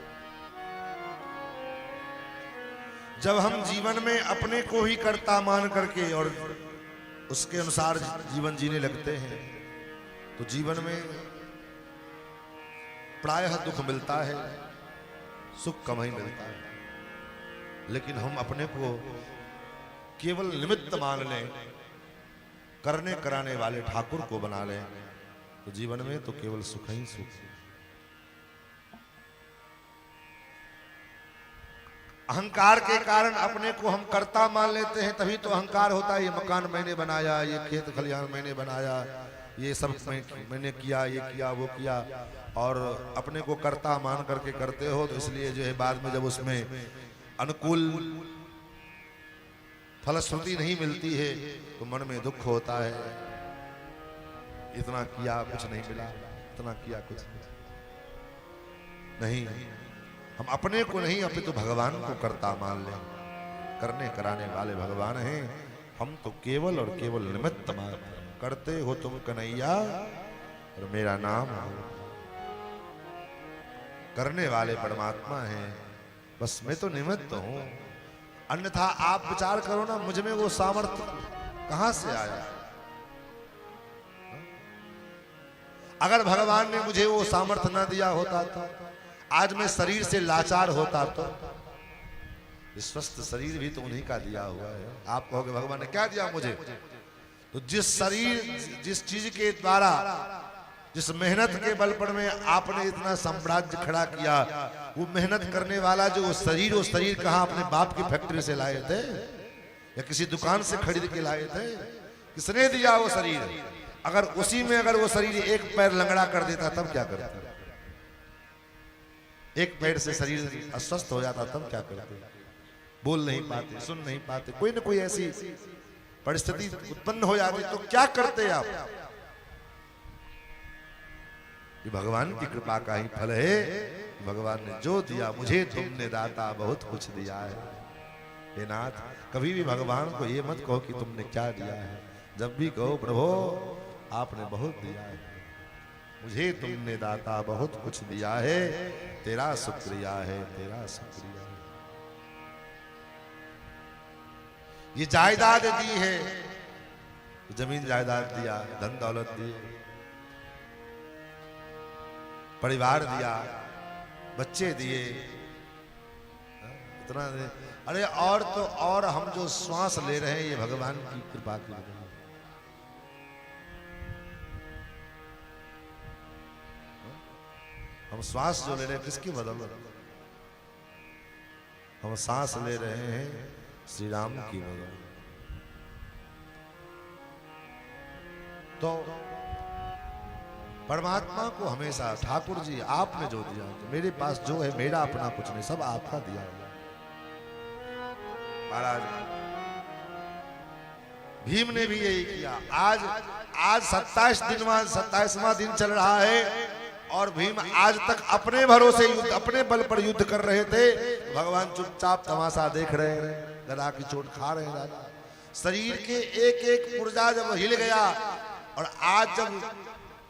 जब हम जीवन में अपने को ही कर्ता मान करके और उसके अनुसार जीवन जीने लगते हैं तो जीवन में प्रायः दुख मिलता है, सुख कम ही मिलता है। लेकिन हम अपने को केवल निमित्त मान लें, करने कराने वाले ठाकुर को बना लें तो जीवन में तो केवल सुख ही सुख। अहंकार के कारण अपने को हम कर्ता मान लेते हैं, तभी तो अहंकार होता है। ये मकान मैंने बनाया, ये खेत खलिहान मैंने बनाया, ये सब मैंने किया, ये किया वो किया, और अपने को कर्ता मान करके करते हो, तो इसलिए जो है बाद में जब उसमें अनुकूल फलश्रुति नहीं मिलती है तो मन में दुख होता है। इतना किया कुछ नहीं मिला, इतना किया कुछ नहीं। हम अपने को नहीं, अपने तो भगवान को कर्ता मान लें। करने कराने वाले भगवान हैं, हम तो केवल और केवल निमित्त मात्र। करते हो तुम कन्हैया और मेरा नाम हो। करने वाले परमात्मा हैं, बस मैं तो निमित्त हूं। अन्यथा आप विचार करो ना, मुझ में वो सामर्थ्य कहां से आया? अगर भगवान ने मुझे वो सामर्थ्य न दिया होता तो आज मैं शरीर से लाचार होता। तो स्वस्थ शरीर भी तो उन्हीं का दिया हुआ है। आप कहोगे भगवान ने क्या दिया मुझे? तो जिस शरीर, जिस चीज के द्वारा, जिस मेहनत के बल पर में आपने इतना साम्राज्य खड़ा किया, वो मेहनत करने वाला जो वो शरीर कहाँ अपने बाप की फैक्ट्री से लाए थे या किसी दुकान से खरीद के लाए थे? किसने दिया वो शरीर? अगर उसी में अगर वो शरीर एक पैर लंगड़ा कर देता तब क्या करता? एक पैर से शरीर अस्वस्थ हो जाता तब क्या करते? बोल नहीं पाते, सुन नहीं पाते, कोई ना कोई ऐसी परिस्थिति उत्पन्न हो जाती तो क्या करते आप? ये भगवान की कृपा का ही फल है। भगवान ने जो दिया, मुझे तुमने दाता बहुत कुछ दिया है। हे नाथ, कभी भी भगवान को ये मत कहो कि तुमने क्या दिया है। जब भी कहो प्रभु आपने बहुत दिया है, मुझे तुमने दाता बहुत कुछ दिया है, तेरा शुक्रिया है, तेरा शुक्रिया है। ये जायदाद दी है, जमीन जायदाद दिया, धन दौलत दी, परिवार दिया, बच्चे दिए, इतना दे। अरे और तो और हम जो श्वास ले रहे हैं ये भगवान की कृपा की वजह। हम श्वास जो ले रहे हैं किसकी बदौलत? हम सांस ले रहे हैं श्री राम की बदौलत। तो परमात्मा को हमेशा, ठाकुर जी आपने जो दिया, तो मेरे पास जो है मेरा अपना कुछ नहीं, सब आपका दिया है। महाराज भीम ने भी यही किया। आज 27वां दिन चल रहा है और भीम आज तक अपने भरोसे युद्ध, अपने बल पर युद्ध कर रहे थे। भगवान चुपचाप तमाशा देख रहे हैं, गदा की चोट खा रहे हैं। शरीर के एक एक पुर्जा जब हिल गया और आज जब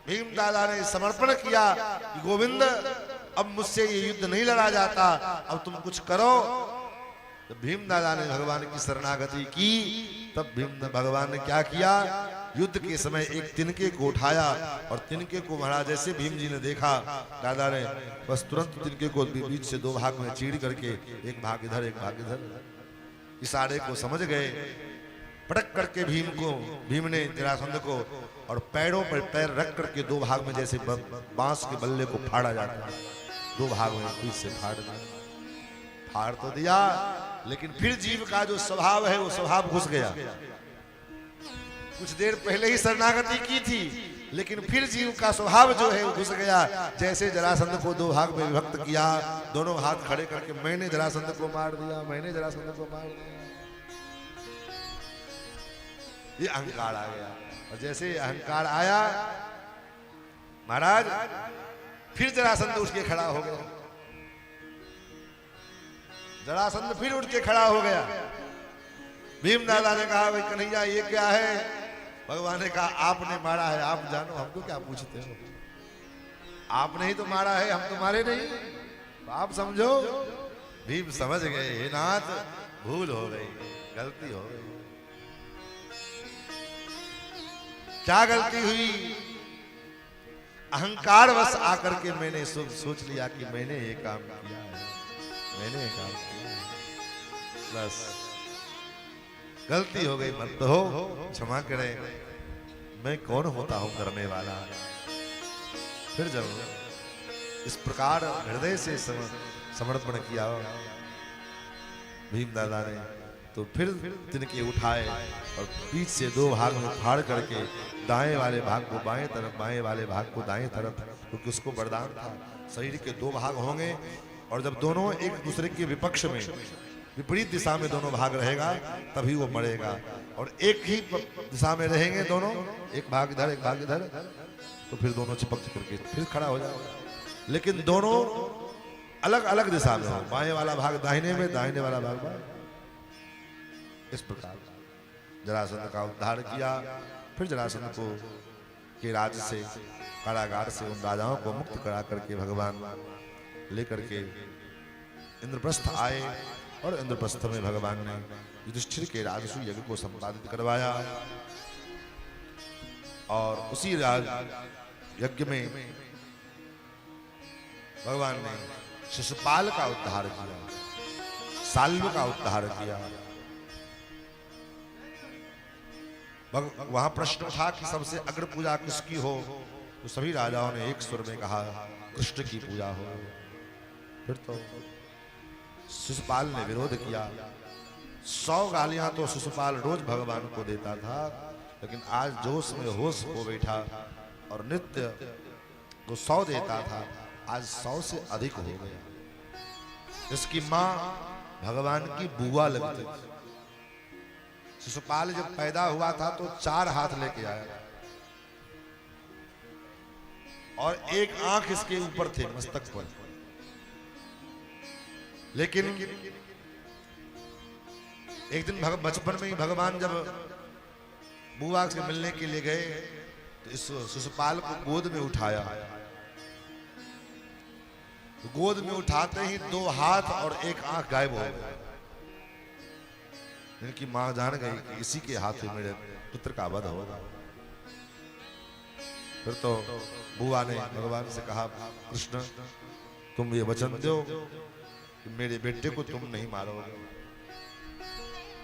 भीम दादा ने समर्पण किया कि गोविंद अब मुझसे ये युद्ध नहीं लड़ा जाता, अब तुम कुछ करो, तो भीम दादा ने भगवान की शरणागति की। तब भगवान ने क्या किया? युद्ध के समय एक तिनके को उठाया और तिनके को महाराज जैसे भीम जी ने देखा, दादा ने बस तुरंत तिनके को बीच से दो भाग में चीर करके, एक भाग इधर एक भाग इधर, इशारे को समझ गए। पटक करके भीम ने जरासंध को और पैरों पर पैर रख करके दो भाग में, जैसे बांस के बल्ले को फाड़ा जाता है, दो भाग में बीच से फाड़ दिया। फाड़ तो दिया, लेकिन फिर जीव का जो स्वभाव है वो स्वभाव घुस गया। कुछ देर पहले ही शरणागति की थी, लेकिन फिर जीव का स्वभाव जो है वो घुस गया। जैसे जरासंध को दो भाग में विभक्त किया, दोनों हाथ खड़े करके मैंने जरासंध को मार दिया, मैंने जरासंध को मार दिया, ये अहंकार आ गया। और जैसे अहंकार आया महाराज, फिर जरासंध उठ के खड़ा हो गया। जरासंध फिर उठ के खड़ा हो गया। भीम दादा ने कहा, भाई कन्हैया ये क्या है? भगवान ने कहा, आपने मारा है, आप जानो, हमको क्या पूछते हो? आपने ही तो मारा है, हम तुम्हारे नहीं, तो आप समझो। भीम समझ गए, हे नाथ भूल हो गई, गलती हो गई। क्या गलती हुई? अहंकार वश आकर के मैंने सोच लिया कि मैंने ये काम किया है, मैंने ये काम किया है, बस गलती हो गई, मत हो, क्षमा करें। मैं कौन होता हूं करने वाला? फिर जब इस प्रकार हृदय से समर्पण किया भीम दादा ने तो फिर तिनके उठाए और बीच से दो भाग में फाड़ करके दाएं वाले भाग को बाएं तरफ, बाएं वाले भाग को दाएं तरफ, क्योंकि उसको वरदान था शरीर के दो भाग होंगे और जब दोनों एक दूसरे के विपक्ष में विपरीत दिशा में दोनों भाग रहेगा तभी वो मरेगा। और एक ही दिशा में रहेंगे दोनों, एक भाग इधर एक भाग इधर, तो फिर दोनों चिपक करके फिर खड़ा हो जाएगा। लेकिन दोनों अलग अलग दिशा में हो, बाएं वाला भाग दाहिने में, दाहिने वाला भाग बाएं। इस प्रकार जरासंध का उद्धार किया। फिर जरासंध को के राज से, कारागार से उन राजाओं को मुक्त करा करके भगवान लेकर के इंद्रप्रस्थ आए और इंद्रप्रस्थ में भगवान ने युधिष्ठिर के राजसू यज्ञ को संपादित करवाया और उसी राज यज्ञ में भगवान ने शिशुपाल का उद्धार किया, साल्व का उद्धार किया। वहां प्रश्न था कि सबसे अग्र पूजा किसकी हो, तो सभी राजाओं ने एक स्वर में कहा कृष्ण की पूजा हो। फिर तो शिशुपाल ने विरोध किया। 100 गालियां तो शिशुपाल रोज भगवान को देता था, लेकिन आज जोश में होश हो बैठा और नित्य तो 100 देता था, आज 100 से अधिक हो गया। इसकी मां भगवान की बुआ लगती थी। शिशुपाल जब पैदा हुआ था तो 4 हाथ लेके आया और एक आंख इसके ऊपर थे मस्तक पर। लेकिन एक दिन बचपन में ही भगवान जब बुआ से मिलने के लिए गए तो इस शिशुपाल को गोद में उठाया। गोद में उठाते ही 2 हाथ और एक आंख गायब हो गए। इनकी मां जान गई कि इसी के हाथ में मेरे पुत्र का वध होगा। फिर तो बुआ ने भगवान से कहा कृष्ण तुम ये वचन दो कि मेरे बेटे को तुम नहीं मारोगे।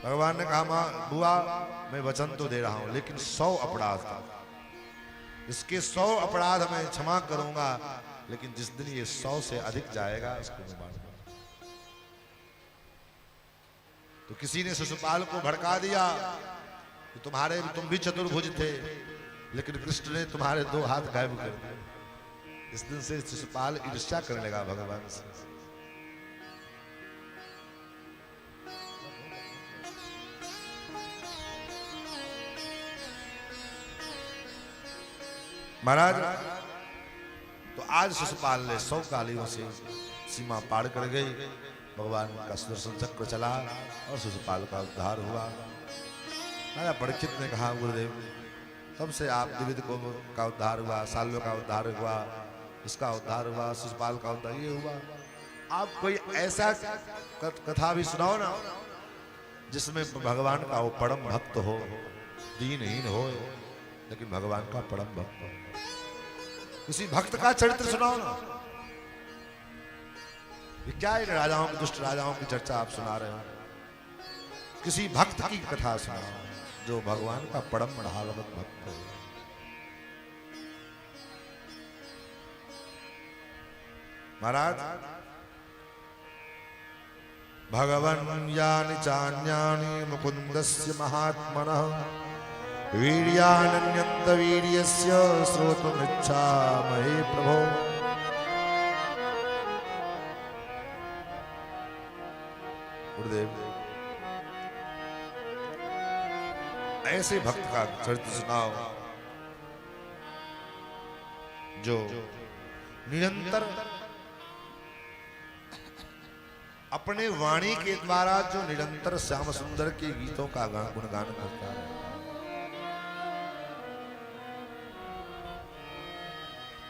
भगवान ने कहा मां बुआ मैं वचन तो दे रहा हूं, लेकिन 100 अपराध था, इसके 100 अपराध मैं क्षमा करूंगा, लेकिन जिस दिन ये 100 से अधिक जाएगा इसको मैं मारूंगा। तो किसी ने शिशुपाल को भड़का दिया कि तुम भी चतुर्भुज थे, लेकिन कृष्ण ने तुम्हारे 2 हाथ गायब कर दिए। इस दिन से शिशुपाल ईर्ष्या करने लगा भगवान से। महाराज तो आज शिशुपाल ने 100 गालियों से सीमा पार कर गई। भगवान का सुदर्शन चक्र चला और शिशुपाल का उद्धार हुआ। राजा परीक्षित ने कहा गुरुदेव तब से आप द्विविध को का उद्धार हुआ, साल्व का उद्धार हुआ, इसका उद्धार हुआ, शिशुपाल का उद्धार ये हुआ, आप कोई ऐसा कथा भी सुनाओ ना जिसमें भगवान का वो परम भक्त हो, दीनहीन हो, लेकिन भगवान का परम भक्त हो। किसी भक्त का चरित्र सुनाओ ना। ये क्या इन राजाओं की, दुष्ट राजाओं की चर्चा आप सुना रहे हो? किसी भक्त की कथा सुनाओ जो भगवान का परम भागवत भक्त हो। महाराज भगवन् यानि चान्यानि मुकुन्दस्य महात्मनः वीर्यानन्यन्त वीर्यस्य श्रोतुमिच्छामहे प्रभो। गुरुदेव ऐसे भक्त का चरित्र सुनाओ जो निरंतर अपने वाणी के द्वारा जो निरंतर श्याम सुंदर के गीतों का गुणगान करता है।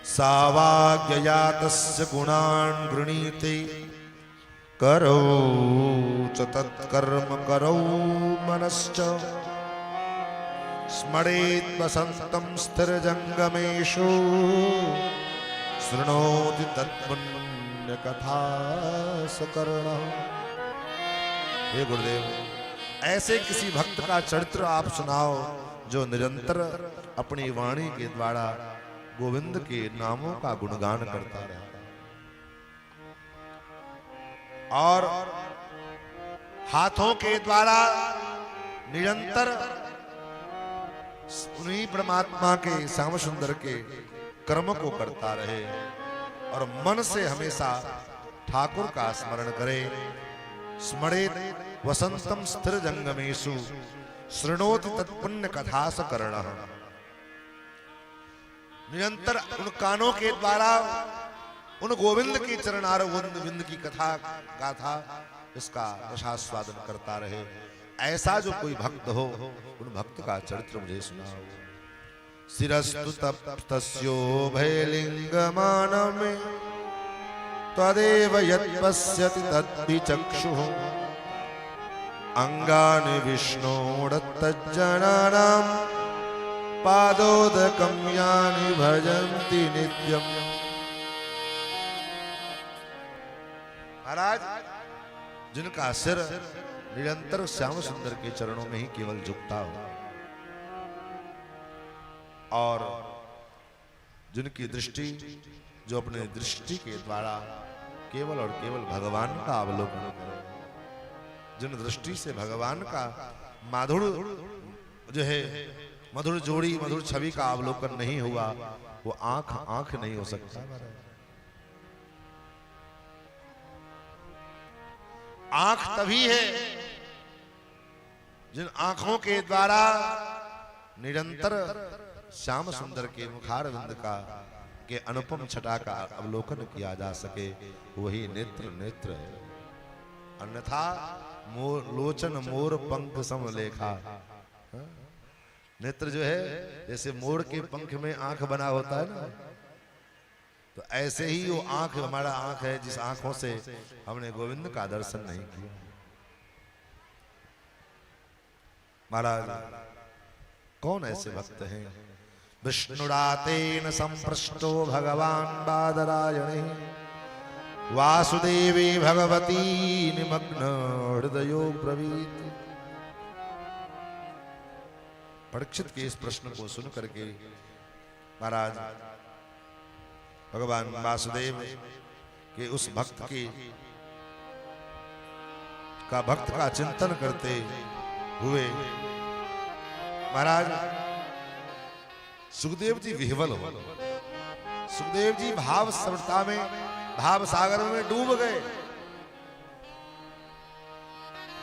सावाज्ञया तस्य गुणान् गृणीते करौ च तत्कर्म करौ मनश्च स्मरेत् वसन्तं स्थिरजङ्गमेषु शृणोति तत्पुण्य कथा सकर्णः। हे गुरुदेव ऐसे किसी भक्त का चरित्र आप सुनाओ जो निरंतर अपनी वाणी के द्वारा गोविंद के नामों का गुणगान करता रहता है और हाथों के द्वारा निरंतर उन्हीं परमात्मा के श्याम सुंदर के कर्म को करता रहे और मन से हमेशा ठाकुर का स्मरण करे। स्मरेत वसंतम स्थिर जंगमेशु शृणोति तत्पुण्य कथा सकर्ण। निरंतर उन कानों के द्वारा उन गोविंद की चरणार विंद की कथा गाथा इसका रसास्वादन करता रहे। ऐसा जो कोई भक्त हो उन भक्त का चरित्र मुझे सुनाओ। शिरस्तु तप्तस्यो भयलिंगमानमे त्वदेव यत्पश्यति तद्विचक्षुः अंगानि विष्णोरत्तज्जनानां पादोदकं यानि भजन्ति नित्यम्। महाराज जिनका सिर निरंतर श्याम सुंदर के चरणों में ही केवल झुकता हो और जिनकी दृष्टि जो अपने दृष्टि के द्वारा केवल और केवल भगवान का अवलोकन करे, जिन दृष्टि से भगवान का माधुर जो है मधुर जोड़ी मधुर छवि का अवलोकन नहीं हुआ वो आंख आंख नहीं हो सकता। आंख तभी है जिन आंखों के द्वारा निरंतर श्याम सुंदर के मुखारविंद का के अनुपम छटा का अवलोकन किया जा सके, वही नेत्र नेत्र है। अन्यथा मोर लोचन मोर पंख समलेखा। नेत्र जो है जैसे मोर के पंख में आंख बना होता है ना, तो ऐसे ही वो आंख हमारा आंख है जिस आंखों से हमने गोविंद का दर्शन नहीं किया। महाराज कौन ऐसे भक्त हैं? विष्णुरातेन संप्रष्टो भगवान बादरायणे वासुदेवी भगवती निमग्न हृदयो ब्रवीत। परीक्षित के इस प्रश्न को सुन करके महाराज भगवान वासुदेव के उस भक्त का चिंतन करते हुए महाराज सुखदेव जी विह्वल हो। सुखदेव जी भाव सभ्यता में भाव सागर में डूब गए,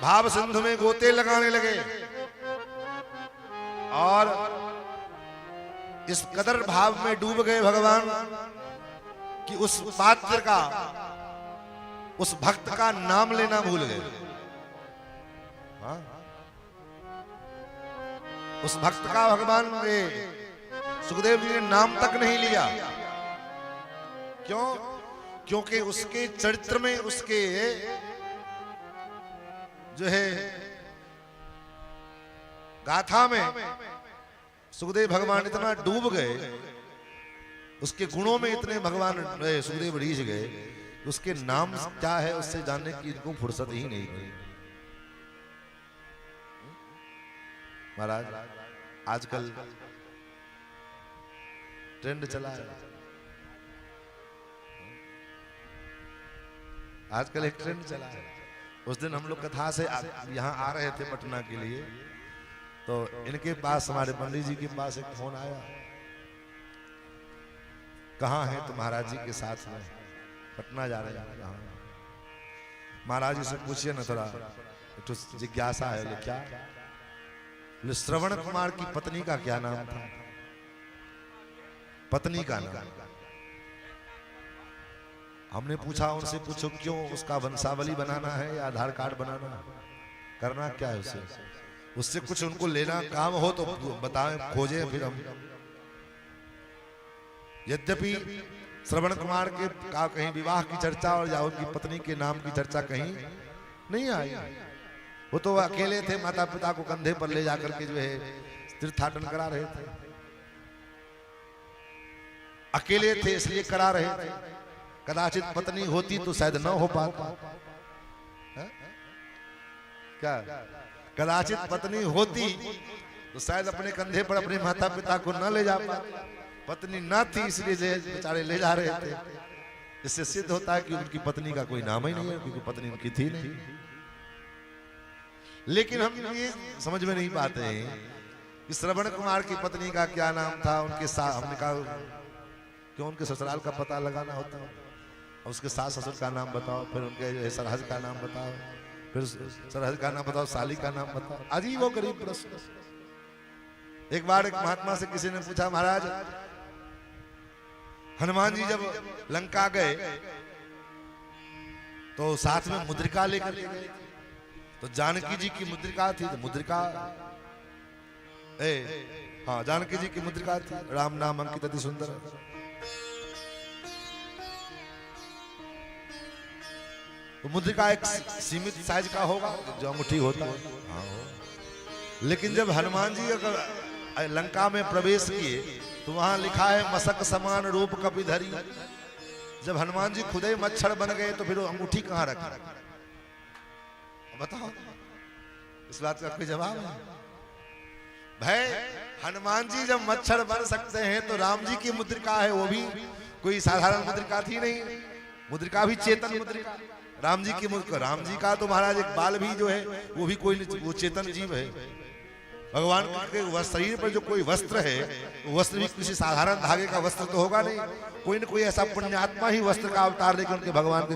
भाव सिंधु में गोते लगाने लगे और इस कदर भाव में डूब गए भगवान कि उस पात्र का उस भक्त का नाम लेना भूल गए। उस भक्त का भगवान ने सुखदेव जी ने नाम तक नहीं लिया। क्यों? क्योंकि उसके चरित्र में उसके जो है गाथा में सुखदेव भगवान इतना डूब गए, उसके गुणों में इतने भगवान सुखदेव रीझ गए, उसके नाम क्या है उससे जानने की इनको फुर्सत ही नहीं थी। महाराज आजकल ट्रेंड चला है, आजकल एक ट्रेंड चला है। उस दिन हम लोग कथा से यहाँ आ रहे थे पटना के लिए, तो इनके पास हमारे पंडित जी के पास एक फोन आया, कहाँ है तो महाराज जी के साथ में पटना जा रहे हैं। कहाँ? महाराज जी से पूछिए ना, थोड़ा जिज्ञासा है। बोले क्या? बोले श्रवण कुमार की पत्नी का क्या नाम था? पत्नी का नाम। हमने पूछा उनसे, पूछो क्यों? उसका वंशावली बनाना है या आधार कार्ड बनाना है? करना क्या है उसे? उससे कुछ उनको लेना काम हो तो बताएं, खोजें फिर हम। यद्यपि श्रवण कुमार के का कहीं विवाह की चर्चा और या उनकी पत्नी के नाम की चर्चा कहीं नहीं आई। वो तो अकेले थे, माता पिता को कंधे पर ले जाकर के जो है तीर्थाटन करा रहे थे, अकेले थे इसलिए करा रहे थे। कदाचित पत्नी होती तो शायद न हो पाता। क्या? कदाचित पत्नी होती तो शायद अपने कंधे पर अपने माता पिता को न ले जा पाते। पत्नी न थी इसलिए बेचारे ले जा रहे थे। इससे सिद्ध होता है कि उनकी पत्नी का कोई नाम ही नहीं है, क्योंकि पत्नी उनकी थी नहीं। लेकिन हम ये समझ में नहीं पाते हैं कि श्रवण कुमार की पत्नी का क्या नाम था, उनके साथ हमने कहा क्यों उनके ससुराल का पता लगाना होता है, उसके सास ससुर का नाम बताओ, फिर उनके सरहद का नाम बताओ, फिर सरहद का नाम बताओ, साली का नाम बताओ। अजीब वो गरीब प्रश्न। एक बार एक महात्मा से किसी ने पूछा, महाराज हनुमान जी जब लंका गए तो साथ में मुद्रिका लेकर के गए, तो जानकी जी की मुद्रिका थी, तो मुद्रिका हाँ जानकी जी की मुद्रिका थी, राम नाम अंकित अति सुंदर। तो मुद्रिका एक सीमित साइज का होगा जो अंगूठी होता है, हाँ हो। लेकिन जब हनुमान जी अगर लंका में प्रवेश किए तो वहां लिखा है मसक समान रूप कपिधरी। जब हनुमान जी खुद ही मच्छर बन गए तो फिर वो अंगूठी कहां रखा? बताओ, इस बात का कोई जवाब है? भाई हनुमान जी जब मच्छर बन सकते हैं तो राम जी की मुद्रिका है, वो भी कोई साधारण मुद्रिका थी नहीं, मुद्रिका भी चेतन मुद्रिका। राम जी की मुद्रिका, राम जी का तो महाराज एक बाल भी जो है वो भी कोई वो चेतन जीव है। भगवान के शरीर पर जो कोई वस्त्र है वो वस्त्र भी किसी साधारण धागे का वस्त्र तो होगा नहीं, कोई न कोई ऐसा पुण्यात्मा ही वस्त्र का अवतार लेकर उनके भगवान के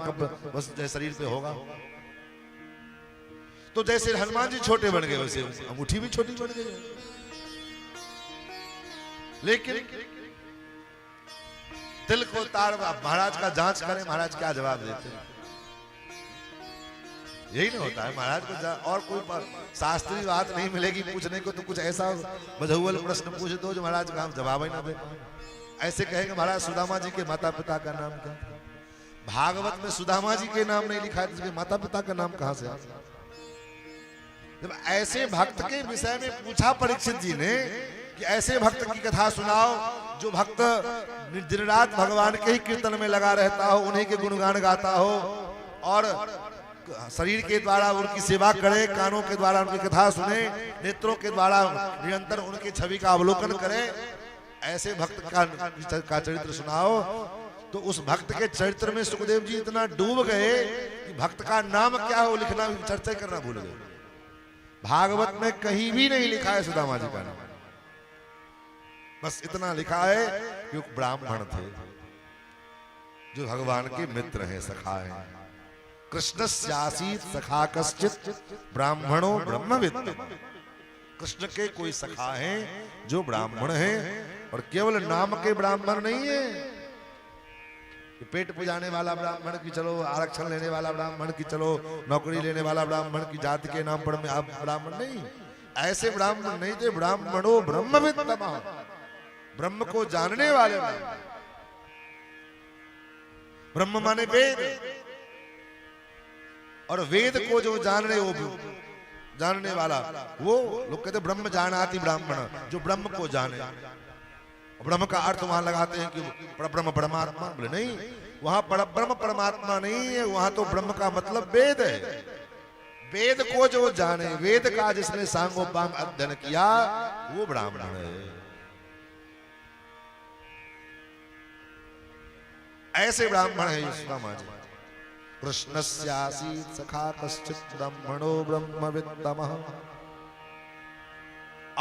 वस्त्र शरीर पे होगा। तो जैसे हनुमान जी छोटे बन गए वैसे अंगूठी भी छोटी बन गई। लेकिन दिल को तार महाराज का जांच करें, महाराज क्या जवाब देते हैं? यही नहीं होता है महाराज को और कोई शास्त्रीय बात नहीं मिलेगी पूछने को, तो कुछ ऐसा बधुअल प्रश्न पूछ दो जो महाराज का जवाब ही ना दे। ऐसे कहेंगे महाराज सुदामा जी के माता पिता का नाम क्या? भागवत में सुदामा जी के नाम नहीं लिखा है, तो माता पिता का नाम कहां से आ? जब ऐसे भक्त के विषय में पूछा परीक्षित जी ने कि ऐसे भक्त की कथा सुनाओ जो भक्त दिन रात भगवान के ही कीर्तन में लगा रहता हो, उन्हीं के गुणगान गाता हो और शरीर के द्वारा उनकी सेवा करे, कानों के द्वारा उनकी कथा सुने, नेत्रों के द्वारा निरंतर उनकी छवि का अवलोकन करे, ऐसे भक्त का चरित्र सुनाओ। तो उस भक्त के चरित्र में सुखदेव जी इतना डूब गए कि भक्त का नाम क्या हो लिखना चर्चा करना भूल गए। भागवत में कहीं भी नहीं लिखा है सुदामा जी का नाम, बस इतना लिखा है कि वो ब्राह्मण थे जो भगवान के मित्र हैं, सखा हैं। कृष्णस्यासीत सखा कश्चित ब्राह्मणो ब्रह्मविद्। कृष्ण के कोई सखा हैं जो ब्राह्मण हैं, और केवल नाम के ब्राह्मण नहीं है कि पेट पुजाने वाला ब्राह्मण की चलो आरक्षण लेने वाला ब्राह्मण की चलो नौकरी लेने वाला ब्राह्मण की जाति के नाम पर में आप ब्राह्मण नहीं, ऐसे ब्राह्मण नहीं थे। ब्राह्मणो ब्रह्मविद्, ब्रह्म को जानने वाले ब्रह्म माने वेद, और वेद को जो जान रहे वो जानने वाला, वो लोग कहते ब्रह्म जानाति ब्राह्मण, जो ब्रह्म को जाने। ब्रह्म का अर्थ वहां लगाते हैं कि परब्रह्म परमात्मा, बोले नहीं, वहां परब्रह्म परमात्मा नहीं है, वहां तो ब्रह्म का मतलब वेद है। वेद को जो जाने, वेद का जिसने सांगोपांग अध्ययन किया वो ब्राह्मण है। ऐसे ब्राह्मण है सुदामा जी। कृष्णस्यासीत सखा कश्चित् ब्राह्मणो ब्रह्मविद्तमः।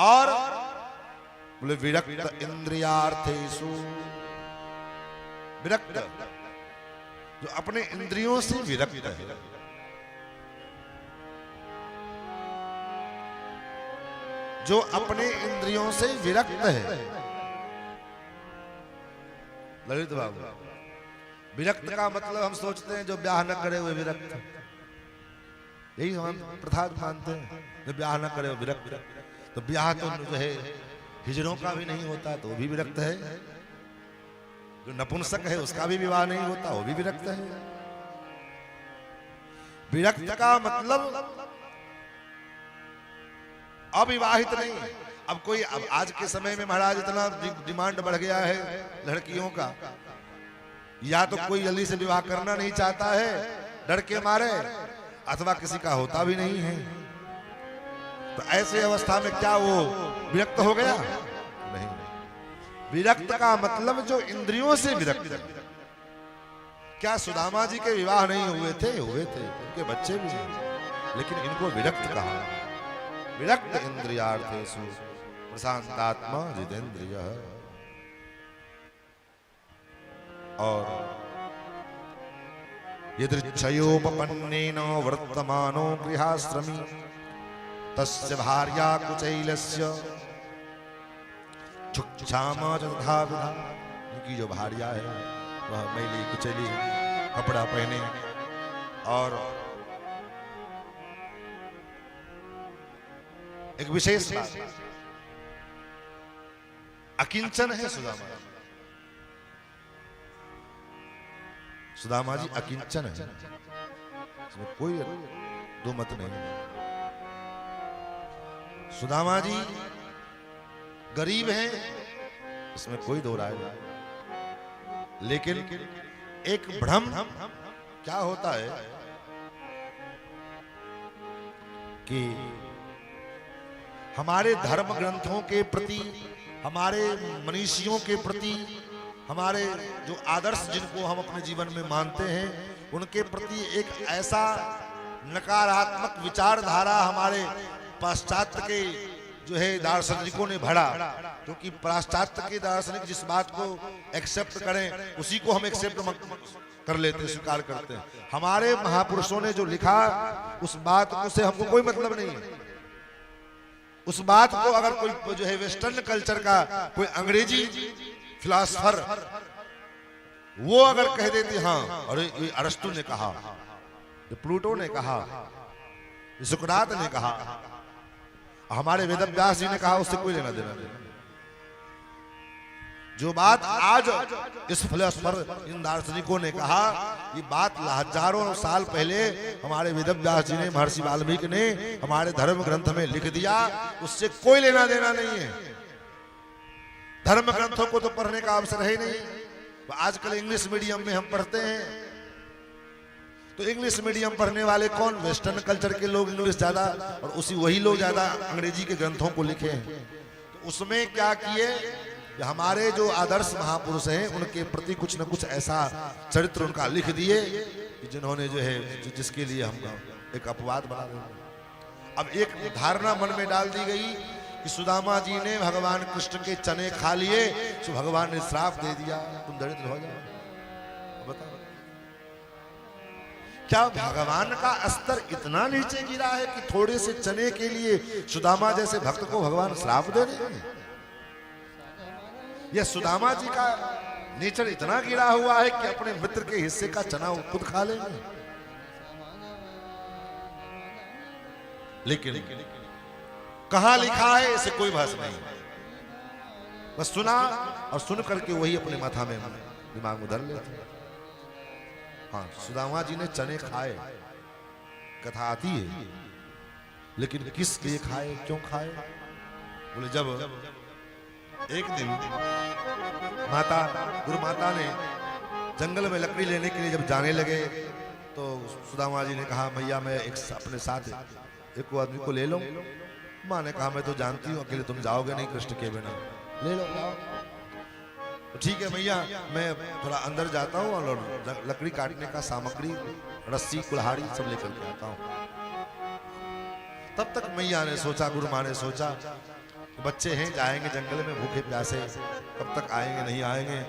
और बोले विरक्त इंद्रियार्थेषु, विरक्त जो अपने इंद्रियों से विरक्त है, जो अपने इंद्रियों से विरक्त है। ललित बाबू, विरक्त का मतलब हम सोचते हैं जो ब्याह न करे वो विरक्त, यही हम प्रथा मानते हैं, जो ब्याह न करे वो विरक्त। तो ब्याह तो जो है हिजड़ों का भी नहीं होता तो वो भी विरक्त है, जो नपुंसक है उसका भी विवाह नहीं होता वो भी विरक्त है। विरक्त का मतलब अविवाहित नहीं। अब कोई, अब आज के समय में महाराज इतना डिमांड बढ़ गया है लड़कियों का, या तो कोई जल्दी से विवाह करना नहीं चाहता है डर के मारे, अथवा किसी का होता भी नहीं है। तो ऐसे अवस्था में क्या वो विरक्त हो गया? नहीं। विरक्त का मतलब जो इंद्रियों से विरक्त। क्या सुदामा जी के विवाह नहीं हुए थे? हुए थे, उनके बच्चे भी हैं। लेकिन इनको विरक्त कहा। विरक्त इंद्रियार्थेषु प्रशांतात्मा जितेंद्रियः। और यदृच्छयोपपन्नेन वर्तमानो गृहाश्रमी तस्य भार्या कुचैलस्य छुक्षामा तथा विधा। उनकी जो भार्या है वह मैली कुचैली कपड़ा पहने और एक विशेष बात, अकिंचन है सुदामा। सुदामा जी अकिंचन है, इसमें कोई दो मत नहीं। सुदामा जी गरीब हैं, इसमें कोई दो राय नहीं। लेकिन एक भ्रम क्या होता है कि हमारे धर्म ग्रंथों के प्रति, हमारे मनीषियों के प्रति, हमारे जो आदर्श जिनको हम अपने जीवन में मानते हैं उनके प्रति एक ऐसा नकारात्मक विचारधारा हमारे पाश्चात्य के जो है दार्शनिकों ने भरा, क्योंकि पाश्चात्य के दार्शनिक जिस बात को एक्सेप्ट करें उसी को हम एक्सेप्ट कर लेते हैं, स्वीकार करते हैं। हमारे महापुरुषों ने जो लिखा उस बात से हमको कोई मतलब नहीं है। उस बात को अगर कोई जो है वेस्टर्न कल्चर का कोई अंग्रेजी फिलॉसफर वो अगर कह देते, हाँ अरे ये अरस्तु ने कहा, ये प्लूटो ने कहा, ये सुकरात ने कहा, हमारे वेदव्यास जी ने कहा, उससे कोई लेना देना नहीं। जो बात आज इस फिलॉसफर इन दार्शनिकों ने कहा, ये बात हजारों साल पहले हमारे वेदव्यास जी ने, महर्षि वाल्मीकि ने हमारे धर्म ग्रंथ में लिख दिया, उससे कोई लेना देना नहीं है। धर्म ग्रंथों को तो पढ़ने का अवसर है ही नहीं। तो आजकल इंग्लिश मीडियम में हम पढ़ते हैं, तो इंग्लिश मीडियम पढ़ने वाले कौन? वेस्टर्न कल्चर के लोग इंग्लिश ज्यादा, और वही लोग ज्यादा अंग्रेजी के ग्रंथों को लिखे हैं। तो उसमें क्या किए, हमारे जो आदर्श महापुरुष हैं उनके प्रति कुछ न कुछ ऐसा चरित्र उनका लिख दिए जिन्होंने जो है जिसके लिए हम एक अपवाद बना दिया। अब एक धारणा मन में डाल दी गई कि सुदामा जी ने भगवान कृष्ण के चने खा लिए तो भगवान ने श्राप दे दिया, तुम दरिद्र हो जाओ। बताओ क्या भगवान का स्तर इतना नीचे गिरा है कि थोड़े से चने के लिए सुदामा जैसे भक्त को भगवान श्राप दे रहे हैं? यह सुदामा जी का नेचर इतना गिरा हुआ है कि अपने मित्र के हिस्से का चना वो खुद खा लेंगे। लेकिन कहां लिखा है इसे कोई बहस नहीं, बस सुना और सुन करके वही अपने माथा में दिमाग में धर लेते। हाँ, सुदामा जी ने चने खाए, कथा आती है, लेकिन किस लिए खाए, क्यों खाए? बोले जब एक दिन माता गुरु माता ने जंगल में लकड़ी लेने के लिए जब जाने लगे तो सुदामा जी ने कहा मैया मैं एक अपने साथ एक आदमी को ले लो। माँ ने कहा मैं तो जानती हूँ अकेले तुम जाओगे नहीं कृष्ण के बिना, ले लो जाओ। तो ठीक है मैया, मैं थोड़ा अंदर जाता हूँ और लकड़ी काटने का सामग्री, रस्सी, कुल्हाड़ी सब लेकर के आता हूँ। तब तक मैया ने सोचा, गुरु माँ ने सोचा बच्चे हैं, जाएंगे जंगल में भूखे प्यासे, कब तक आएंगे, नहीं आएंगे।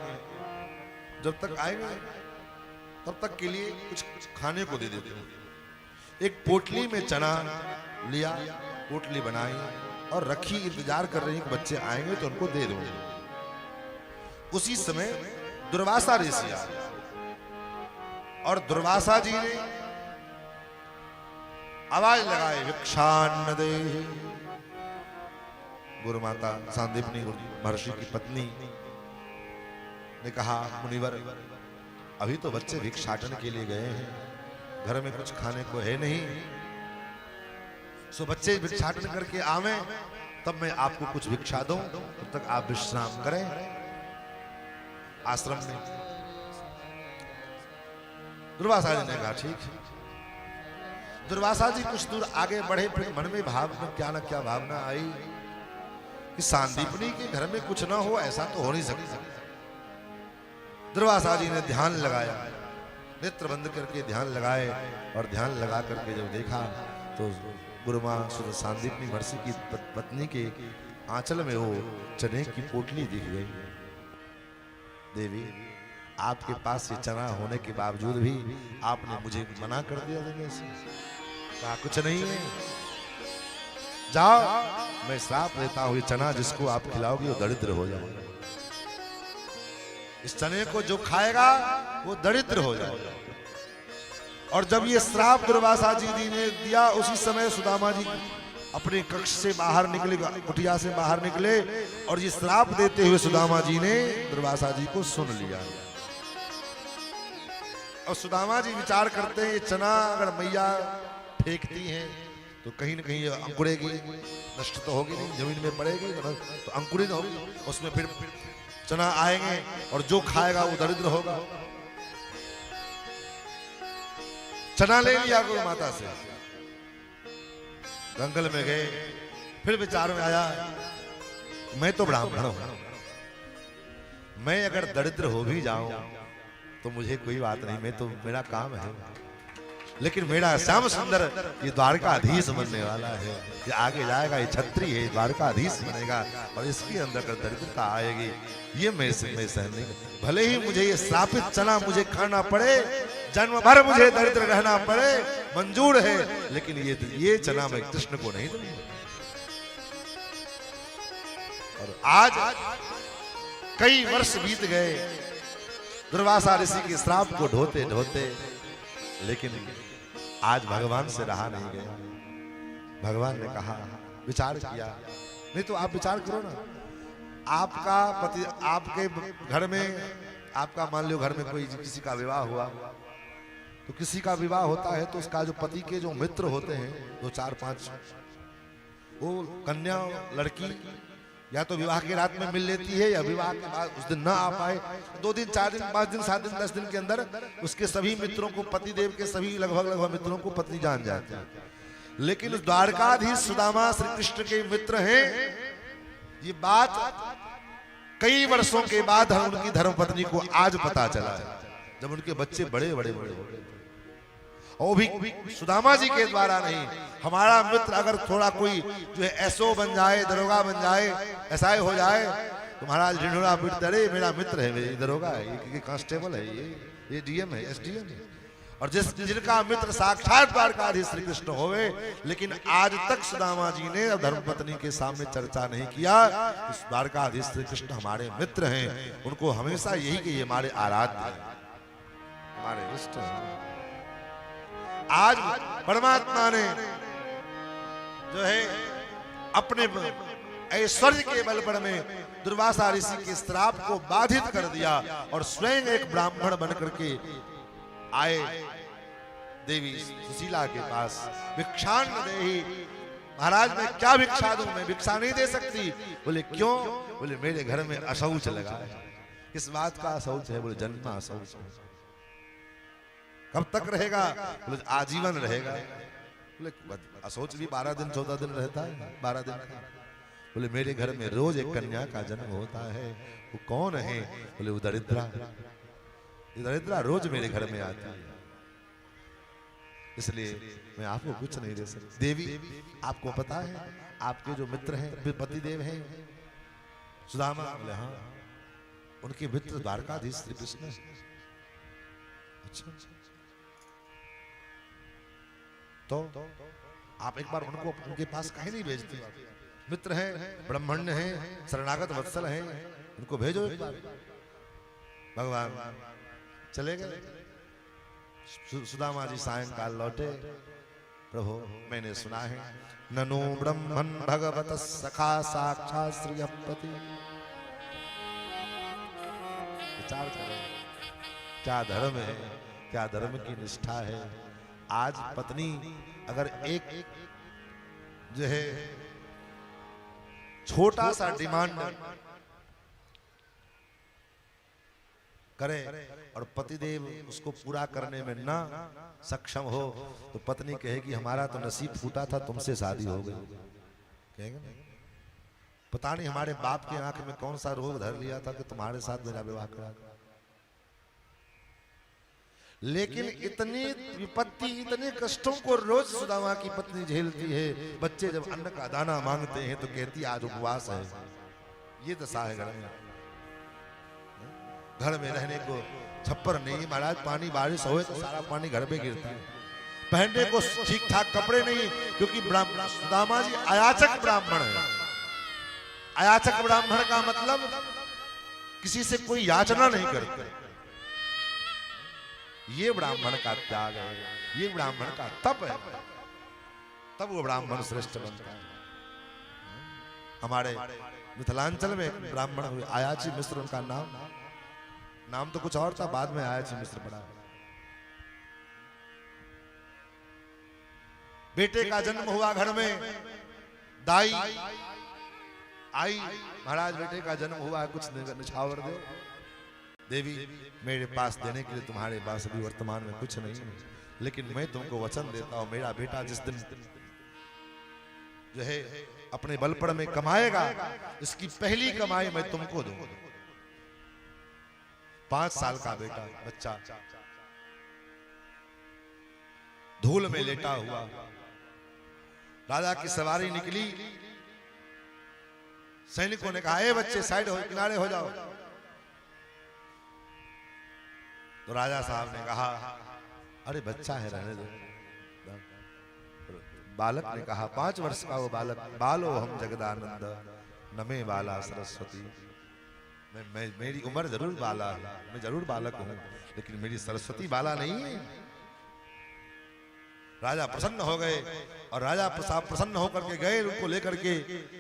जब तक आएंगे तब तक के लिए कुछ खाने को दे देते हैं। एक पोटली में चना लिया, पोटली बनाई और रखी, इंतजार कर रही कि बच्चे आएंगे तो उनको दे दूंगे। उसी समय दुर्वासा ऋषि आए और दुर्वासा जी ने आवाज लगाई भिक्षान्न दे। गुरु माता सांदीपनी महर्षि की पत्नी ने कहा मुनिवर अभी तो बच्चे भिक्षाटन के लिए गए हैं, घर में कुछ खाने को है नहीं, सो बच्चे भिक्षाटन करके आवे तब मैं आपको कुछ भिक्षा दूं, तब तक आप विश्राम करें आश्रम में। दुर्वासा जी ने कहा ठीक है। दुर्वासा जी कुछ दूर आगे बढ़े, फिर मन में क्या न क्या भावना आई कि सांदीपनी के घर में कुछ ना हो, ऐसा तो हो नहीं सकता। दुर्वासा जी ने ध्यान लगाया, नेत्र बंद करके ध्यान लगाए और ध्यान लगा करके जब देखा तो गुरु माँ सुध सांदीपनी महर्षि की पत्नी के आंचल में वो चने की पोटली दिख गई। देवी, आपके पास ये चना होने के बावजूद भी आपने मुझे मना कर दिया देने से। कहा कुछ नहीं है, जाओ, मैं श्राप देता हूं, ये चना जिसको आप खिलाओगे वो दरिद्र हो जाएगा। इस चने को जो खाएगा वो दरिद्र हो जाएगा। और जब ये श्राप दुर्वासा जी ने दिया, उसी समय सुदामा जी अपने कक्ष से बाहर निकले, कुटिया से बाहर निकले, और ये श्राप देते हुए सुदामा जी ने दुर्वासा जी को सुन लिया। और सुदामा जी विचार करते हैं, ये चना अगर मैया फेंकती हैं तो कहीं न कहीं अंकुरेगी, नष्ट तो होगी नहीं, जमीन में पड़ेगी तो अंकुरित होगी, उसमें फिर चना आएंगे और जो खाएगा वो दरिद्र होगा। चना ले लिया गुरु माता से, जंगल में गए। फिर विचार में आया, मैं तो ब्राह्मण हूं, मैं अगर दरिद्र हो भी जाऊं तो मुझे कोई बात नहीं, मैं तो, मेरा काम है, लेकिन मेरा श्याम सुंदर ये द्वारकाधीश बनने वाला है, ये आगे जाएगा, ये छत्री है, द्वारकाधीश बनेगा, और इसके अंदर अगर दरिद्रता आएगी ये मैं सहन नहीं। भले ही मुझे ये श्रापित चना मुझे खाना पड़े, जन्म भर मुझे दरिद्र रहना पड़े, मंजूर है, लेकिन ये चना मैं कृष्ण को नहीं दूंगा। और आज कई वर्ष बीत गए दुर्वासा ऋषि के श्राप को ढोते ढोते, लेकिन आज भगवान से रहा नहीं गया। भगवान ने कहा, विचार किया, नहीं तो आप विचार करो ना, आपका पति, आपके घर में, आपका मान लो घर में कोई किसी का विवाह हुआ, तो किसी का विवाह होता है तो उसका जो पति के जो मित्र होते हैं, 2 4 5, वो कन्या लड़की या तो विवाह की रात में मिल लेती है, या विवाह के बाद उस दिन ना आ पाए, 2 दिन 4 दिन 5 दिन 7 दिन 10 दिन के अंदर उसके सभी मित्रों को, पति देव के सभी लगभग मित्रों को पत्नी जान जाती है। लेकिन द्वारकाधीश सुदामा श्री कृष्ण के मित्र हैं। ये बात कई वर्षों के बाद हम उनकी धर्मपत्नी को आज पता चला है, जब उनके बच्चे बड़े बड़े बड़े हो गए, और भी सुदामा जी के द्वारा नहीं। हमारा मित्र अगर थोड़ा कोई जो है एसओ बन जाए, दरोगा बन जाए, एसआई हो जाए, तो महाराज ढिंढोरा पीटते, अरे मेरा मित्र है, मेरी दरोगा है, ये कांस्टेबल है, ये डीएम है, एसडीएम है। और जिनका मित्र साक्षात द्वारकाधीश श्री कृष्ण होवे, लेकिन आज तक सुदामा जी ने धर्मपत्नी के सामने चर्चा नहीं किया। इस द्वारकाधीश श्री कृष्ण हमारे मित्र हैं, उनको हमेशा यही कि ये हमारे आराध्य हैं, हमारे इष्ट हैं। आज परमात्मा ने जो है अपने ऐश्वर्य के बल पर में दुर्वासा ऋषि के श्राप को बाधित कर दिया, और स्वयं एक ब्राह्मण बनकर के आए देवी सुशीला के पास। भिक्षान देहि, महाराज मैं क्या भिक्षा दूं, मैं भिक्षा नहीं दे सकती। बोले क्यों? बोले मेरे घर में अशौच लगा है। किस बात का अशौच है? बोले जन्मा अशौच। कब तक रहेगा? बोले आजीवन रहेगा। बोले अशौच भी 12 दिन 14 दिन रहता है, 12 दिन का। बोले मेरे घर में रोज एक कन्या का जन्म होता है। वो कौन है? बोले वो दरिद्रा। दरिद्रा रोज मेरे घर में आती है, इसलिए मैं आपको कुछ नहीं दे सकती। देवी आपको पता है आपके जो मित्र हैं, पति देव हैं सुदामा? बोले हाँ, उनके मित्र द्वारकाधीश श्री कृष्ण। अच्छा, तो आप एक बार उनको उनके पास कहीं नहीं भेजते? मित्र हैं, ब्राह्मण्य हैं, शरणागत वत्सल हैं, उनको भेजो एक बार। भगवान चले गए। सुदामा जी सायंकाल लौटे। प्रभु मैंने सुना है ननु ब्रह्मन् भगवत सखा साक्षात् श्रियपति। विचार करो क्या धर्म है, क्या धर्म की निष्ठा है। आज पत्नी अगर एक जो है छोटा सा डिमांड करे और पतिदेव उसको पूरा करने में ना सक्षम हो, तो पत्नी कहेगी हमारा तो नसीब फूटा था, तुमसे शादी हो गई। कहेंगे ना, पता नहीं हमारे बाप की आंख में कौन सा रोग धर लिया था कि तुम्हारे साथ मेरा विवाह करा। लेकिन इतनी विपत्ति पति इतने कष्टों को रोज सुदामा की पत्नी झेलती है। बच्चे जब अन्न का दाना मांगते हैं तो कहती आज उपवास है। ये दशा है घर में। घर में रहने को छप्पर नहीं महाराज, पानी बारिश हो तो सारा पानी घर में गिरता है। पहनने को ठीक ठाक कपड़े नहीं, क्योंकि सुदामा जी अयाचक ब्राह्मण है। अयाचक ब्राह्मण का मतलब किसी से कोई याचना नहीं करते। ये ब्राह्मण का त्याग है, ये ब्राह्मण का तप है, तब वो ब्राह्मण श्रेष्ठ बनता है। हमारे मिथिलांचल में एक ब्राह्मण हुए आयाची मिश्र, उनका नाम तो कुछ और था, बाद में आयाची मिश्र पड़ा। बेटे का जन्म हुआ घर में, दाई आई, महाराज बेटे का जन्म हुआ है, कुछ निछावर दो। देवी मेरे पास देने के लिए तुम्हारे पास अभी वर्तमान में कुछ नहीं है, लेकिन मैं तुमको वचन देता हूं, मेरा बेटा जिस दिन जो है अपने बलपड़ में कमाएगा, इसकी पहली कमाई मैं तुमको दूंगा। 5 साल का बेटा बच्चा धूल में लेटा हुआ, राजा की सवारी निकली, सैनिकों ने कहा ए बच्चे साइड हो, किनारे हो जाओ। तो राजा साहब ने कहा अरे बच्चा है रहने दो। बालक ने कहा 5 वर्ष का वो बालक, बालो हम जगदानंद नमे बाला सरस्वती। मेरी उम्र जरूर बाला है, मैं जरूर बालक हूं, लेकिन मेरी सरस्वती बाला नहीं है। राजा प्रसन्न हो गए और राजा प्रसन्न होकर के गए उनको लेकर के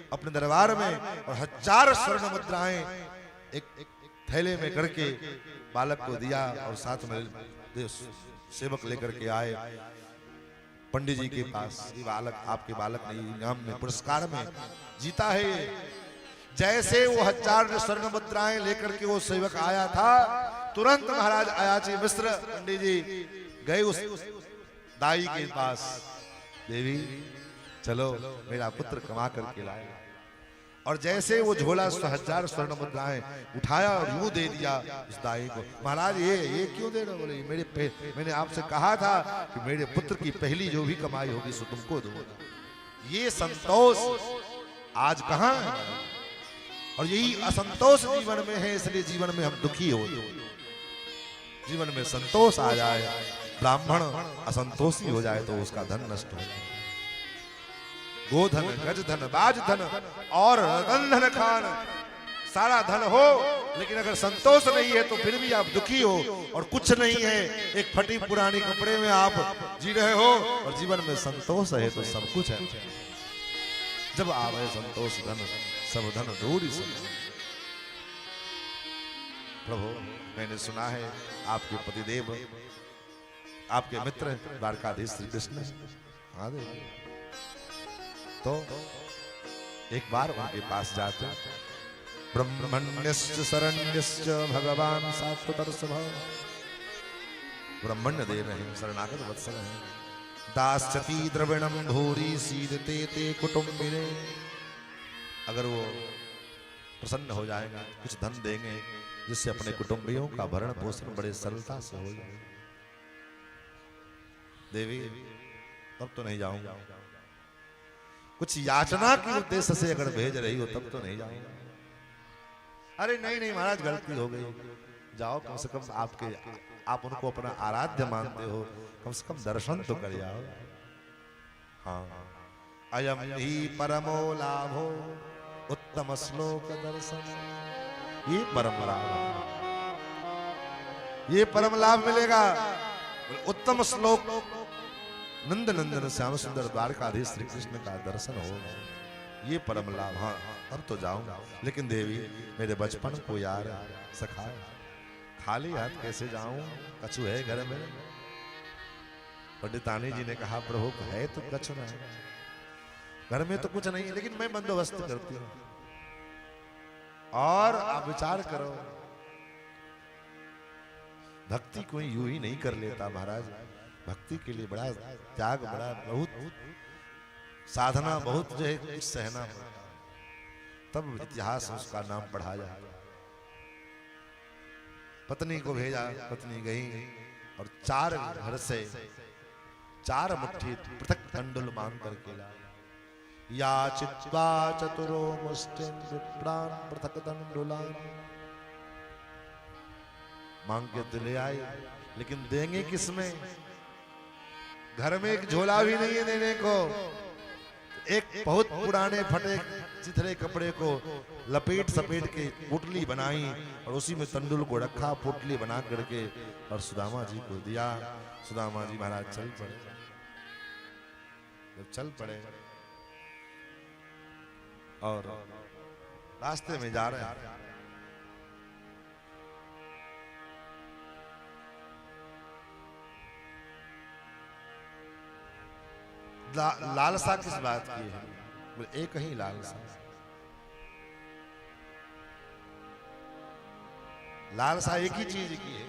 अपने दरबार में, और 1000 स्वर्ण मुद्राएं एक थैले में करके बालक को दिया, और साथ में सेवक लेकर के आए पंडित जी के पास। ये बालक आपके बालक ने इनाम में पुरस्कार में जीता है। जैसे वो 1000 स्वर्ण मुद्राएं लेकर के वो सेवक आया था, तुरंत महाराज अयाची मिश्र पंडित जी गए उस दाई के पास, देवी चलो मेरा पुत्र कमा करके लाया। और जैसे वो झोला 1000 स्वर्ण मुद्राएं उठाया और यूं दे दिया उस दाई को। महाराज ये क्यों दे रहे हो? बोले मैंने आपसे कहा था कि मेरे पुत्र की पहली जो भी कमाई होगी सो तुमको दूंगा। ये संतोष आज कहां है? और यही असंतोष जीवन में है, इसलिए जीवन में हम दुखी हो। जीवन में संतोष आ जाए, ब्राह्मण असंतोषी हो जाए तो उसका धन नष्ट हो जाए। गोधन गजधन बाजधन और रतन खान, सारा धन हो लेकिन अगर संतोष नहीं है तो फिर भी आप दुखी हो। और कुछ नहीं है, एक फटी पुरानी कपड़े में आप जी रहे हो, और जीवन में संतोष है तो सब कुछ है। जब आवे संतोष धन सब धन दूरी से। प्रभु मैंने सुना है आपके पतिदेव, आपके मित्र द्वारकाधीश श्री कृष्ण तो एक बार उनके पास जाते, ब्रह्मण्यश्च शरण्यश्च भगवान सात्वतर्षभ, ब्रह्मण्य देव हैं, शरणागत वत्सल हैं। दास्यति द्रविणम भूरि सीदते ते कुटुम्बिने, अगर वो प्रसन्न हो जाएगा कुछ धन देंगे जिससे अपने कुटुंबियों का भरण पोषण बड़े सरलता से हो जाए। देवी तब तो नहीं जाऊंगा, कुछ याचना के उद्देश्य से अगर भेज रही हो तब तो नहीं जाऊंगा। अरे नहीं महाराज गलती हो गई, जाओ कम से कम आप उनको अपना आराध्य मानते हो, कम से कम दर्शन तो कर जाओ। हाँ, अयम ही परमो लाभो उत्तम श्लोक दर्शन, ये परम लाभ, ये परम लाभ मिलेगा। उत्तम श्लोक नंद नंदन श्याम सुंदर द्वारकाधीश श्री कृष्ण का दर्शन हो, ये परम लाभ। हाँ अब तो जाऊंगा, लेकिन देवी मेरे बचपन को यार सखा, खाली हाथ कैसे जाऊं, कछु है घर में? पंडितानी जी ने कहा प्रभु है तो कछु ना, घर में तो कुछ नहीं, लेकिन मैं बंदोबस्त करती हूँ। और आप विचार करो, भक्ति कोई यूं ही नहीं कर लेता महाराज, भक्ति के लिए बड़ा त्याग, बड़ा बहुत साधना, बहुत जो है कुछ सहना पड़ता, तब इतिहास उसका नाम पढ़ा जाए। पत्नी को भेजा, पत्नी गई और 4 घर से 4 मुट्ठी पृथक तंडुल मांग करके लाए। या चित्वा चतुरो मुष्टिन विप्रान पृथक तंडुलान, मांग के तो ले आए, लेकिन देंगे किसमें? घर में एक झोला भी नहीं है देने को। एक बहुत पुराने फटे चिथड़े कपड़े को लपेट सपेट के पुटली बनाई और उसी में तंडुल को रखा, पुटली बना करके और सुदामा जी को दिया। सुदामा जी महाराज चल पड़े। जब चल पड़े और रास्ते में जा रहे हैं, लालसा किस बात की है? बोले एक ही लालसा। लालसा एक ही चीज की है।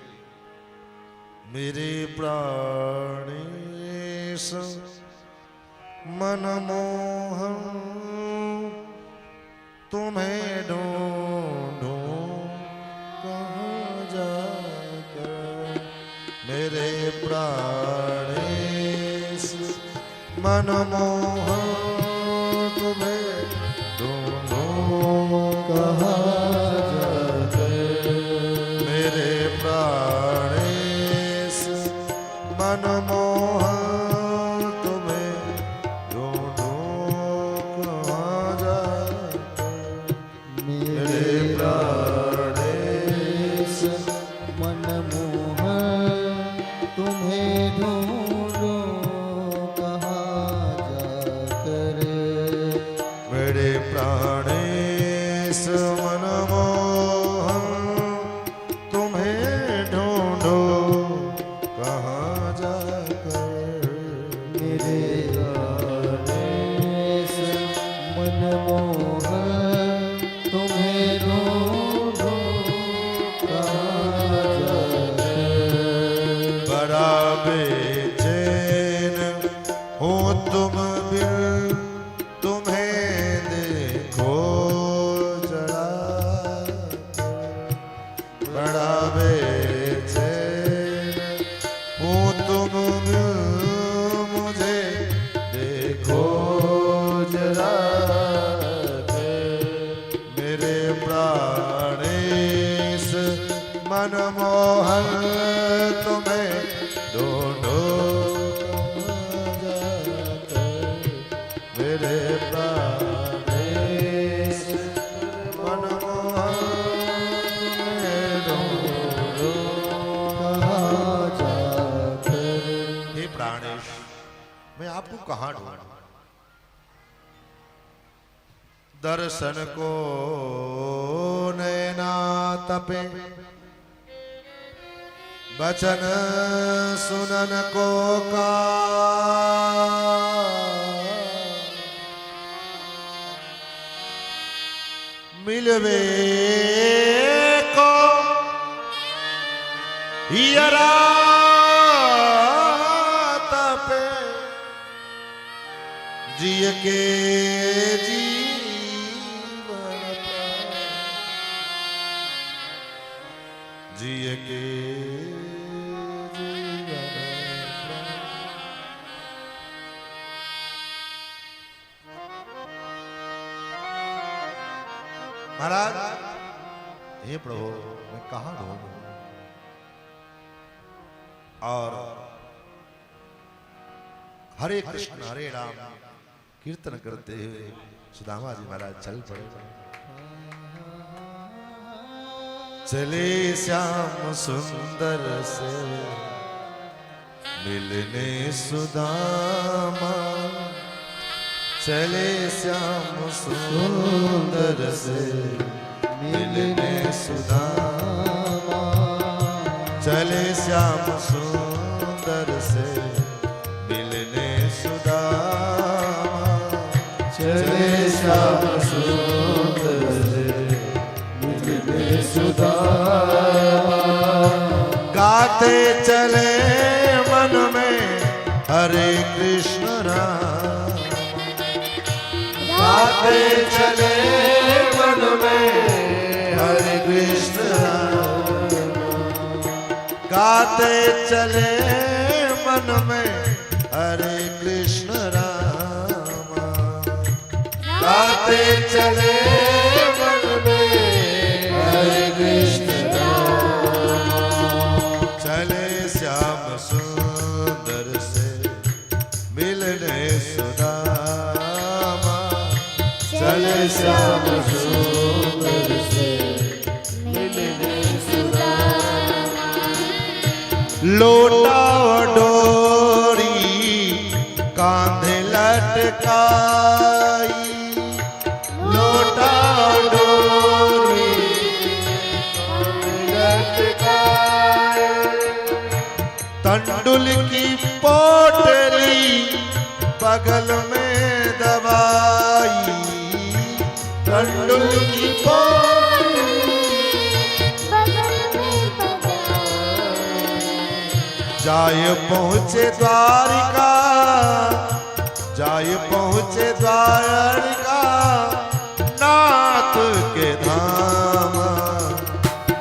मेरे प्राणेश मनमोहन तुम्हें ढूंढूं कहाँ जाकर। मेरे प्राणेश मनमोहन तुम्हें ढूंढूं कहाँ जाकर। मेरे प्राणेश मनमोहन तुम्हें ढूंढूं कहाँ जाकर। मेरे प्राणेश मनमोहन तुम्हें ढूंढूं मेरे प्राणेश मनमोहन तुम्हें ढूंढो कहाँ जाकर। मेरे प्राणेश मनमोहन तुम्हें ढूंढूं कहाँ जाकर। बड़ा बेचैन हूँ तुम बिन तुम्हें देखो जरा। बड़ा बेचैन हूँ तुम बिन मुझे देखो जरा। मेरे प्राणेश मनमोहन तुम्हें ढूंढो कहाँ जाकर। मेरे प्राणेश मनमोहन तुम्हें ढूंढो कहाँ जाकर। हे प्राणेश, मैं आपको कहाँ ढूंढूं? दर्शन को नैना तपे, वचन सुनन को मिलवे को हियरा तपे। जिय के जीवन प्राण, जिय के जीवन प्राण। महाराज, हे प्रभु, मैं कहाँ ढूंढूं? और हरे कृष्ण हरे राम कीर्तन करते हुए सुदामा जी महाराज चल पड़े। चले श्याम सुंदर से मिलने सुदामा। चले श्याम सुंदर से मिलने सुदामा। चले श्याम सुंदर से मिलने सुदामा। चले श्याम सुंदर से मिलने सुदामा। गाते चले मन में हरे कृष्ण राम। गाते चले मन में हरे कृष्ण राम। गाते चले मन में हरे कृष्ण रामा गाते चले मन में हरे कृष्ण रामा चले श्याम सुंदर से मिलने सुदामा चले श्याम सुंदर से मिलने सुदामा लोटा डोरी कांधे लटकाई लोटा डोरी कांधे लटकाई तंडुल की पोटली बगल में दबाई तंडुल की पोटली जाय पहुँचे द्वारिका जाय पहुँचे द्वारिका नाथ के धाम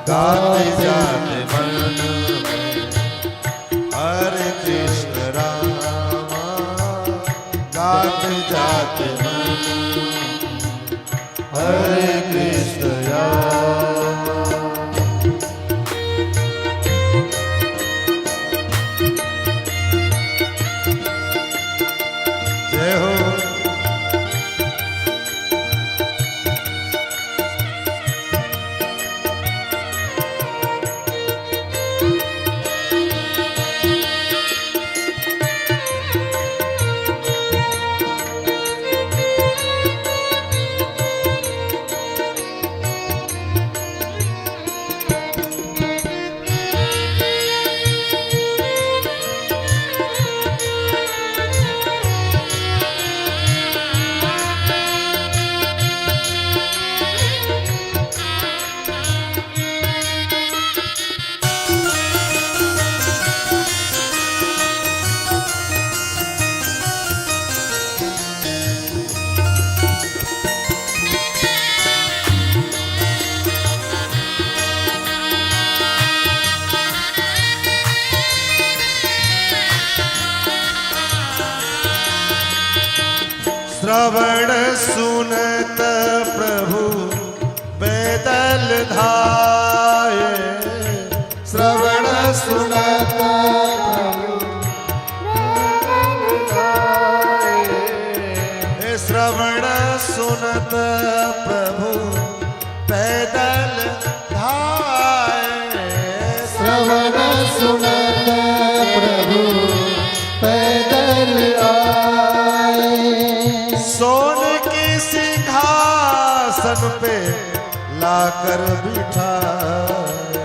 गाते जाते मन में हरे कृष्ण रामा गाते जाते मन हरे कृष्ण रामा जय हो श्रवण सुनत प्रभु पैदल धाये श्रवण सुनत प्रभु हे श्रवण सुनत प्रभु पैदल धाये श्रवण सुनत प्रभु पैदल आए सोन के सिंहासन पे लाकर बिठाए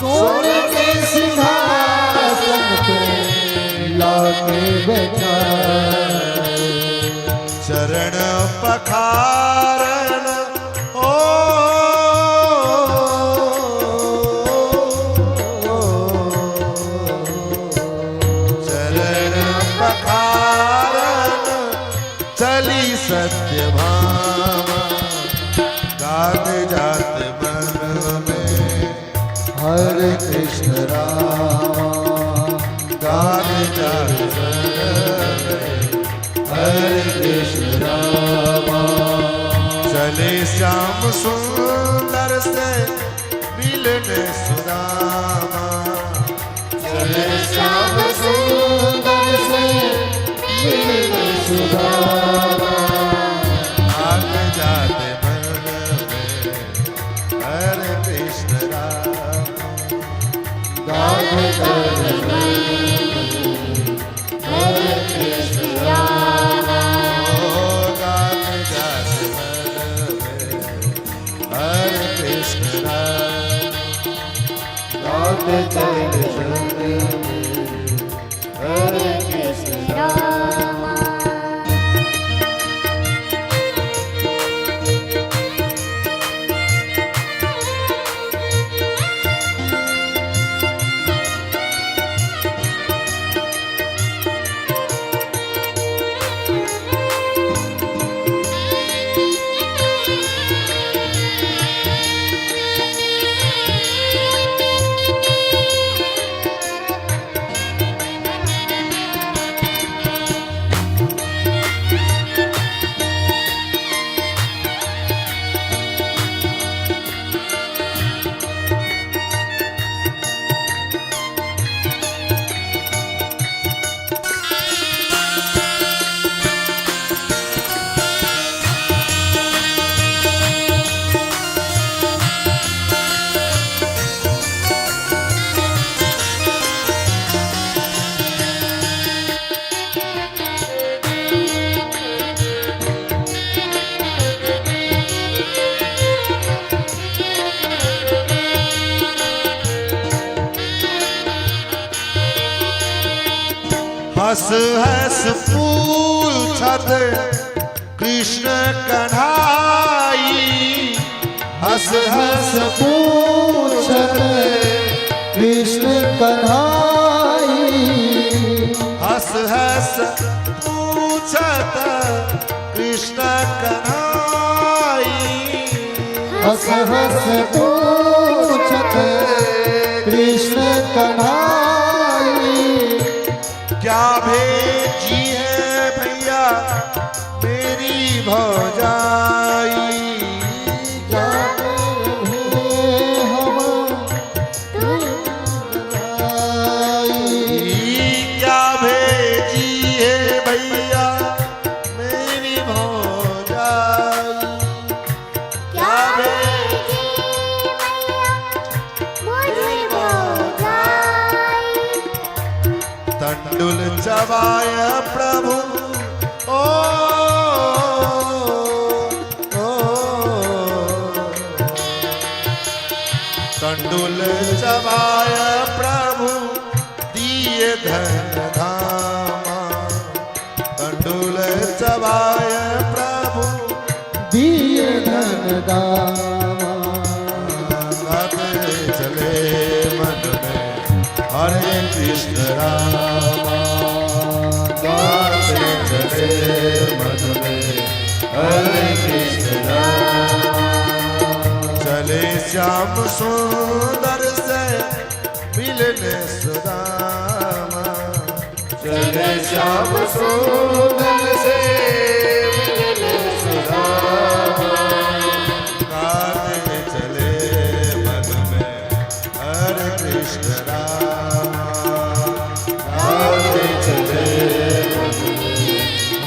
सोने के सिंहासन पे लाके बैठाए चरण पखारन ओ चरण पखारन चली सत्यभामा गाते जाते मन में हरे कृष्ण रामा गाते जाते मन में हरे कृष्ण रामा चले श्याम सुंदर से मिलने सुदामा चले श्याम सुंदर से मिलने सुदामा आगे जाते मन में हरे कृष्ण रामा गाते जाते मन में हरे कृष्ण रामा गाते जाते मन में हरे कृष्ण गाते जाते मन में हरे कृष्ण रामा हस हस पूछत कृष्ण कन्हाई, हस हस पूछत कृष्ण कन्हाई, हस हस पूछत कृष्ण कन्हाई, हस हस पूछत कृष्ण कन्हाई। क्या भेजी है भैया मेरी भौजाई, क्या क्या भेजी है भैया मेरी भौजाई, क्या भेजी मुझे भौजाई। तंडुल चबाय प्रभु ओ, तंडुल चबाय प्रभु दिए धन धामा, तंडुल चबाय प्रभु दिए धन दामा। गाते चले मन में हरे कृष्ण रामा, गाते चले मन में हरे कृष्ण रामा, चले श्याम सुंदर से मिलने सुदामा, चले श्याम सुंदर से मिलने सुदामा, गाते चले मन में हरे कृष्ण रामा, गाते चले मन में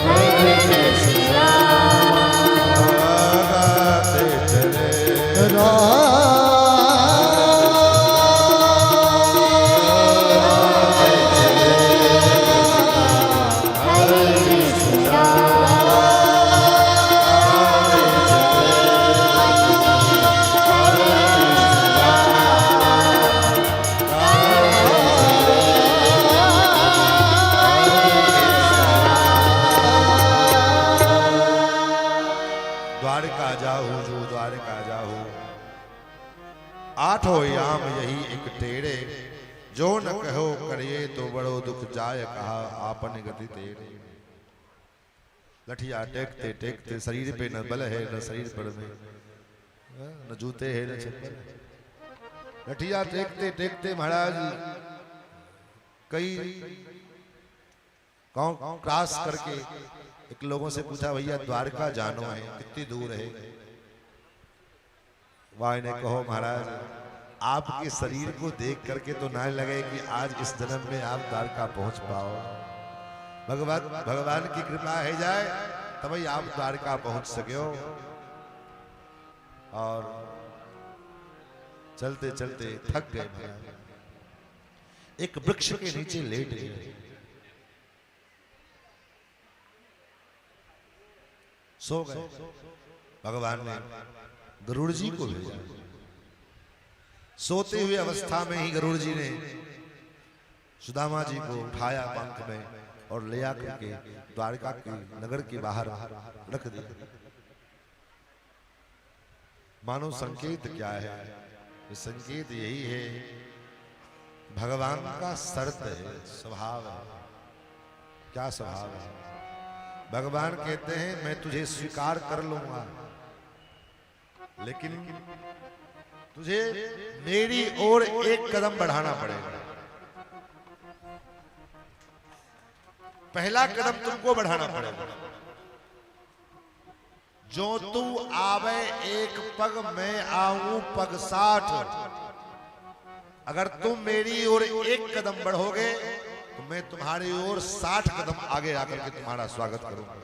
हरे कृष्ण रामा, गाते चले द्वारका जाहू जो द्वारका जाहू, आठो याम यही एक टेढ़े, जो न कहो करिए तो बड़ो दुख जाय, कहा आपन गति तेरे। लठिया टेकते टेकते शरीर पे न बल है न शरीर पर में, न जूते है न चप्पल। लठिया टेकते टेकते महाराज कई गांव क्रॉस करके एक लोगों से पूछा भैया द्वारका जानो है कितनी दूर है। वाह ने कहो महाराज आपके शरीर को देख करके तो ना लगे कि आज इस जन्म में आप द्वारका पहुंच पाओ, भगवान की कृपा है जाए तब ही आप द्वारका पहुंच सके हो। और चलते चलते थक गए महाराज, एक वृक्ष के नीचे लेट गए। सो गए। भगवान ने गरुड़ जी को भेजा। सोते हुए अवस्था में ही गरुड़ जी ने सुदामा जी को उठाया पंख में और ले आकर के द्वारका के नगर के बाहर रख दिया। मानो संकेत क्या है? संकेत यही है भगवान का शर्त है, स्वभाव है। क्या स्वभाव है? भगवान कहते हैं मैं तुझे स्वीकार कर लूंगा, लेकिन तुझे मेरी ओर एक कदम बढ़ाना पड़ेगा। पहला कदम तुमको बढ़ाना पड़ेगा। जो तू आवे एक पग मैं आऊं पग 60। अगर तुम मेरी ओर एक कदम बढ़ोगे तो मैं तुम्हारी ओर 60 कदम आगे आकर के तुम्हारा स्वागत करूंगा,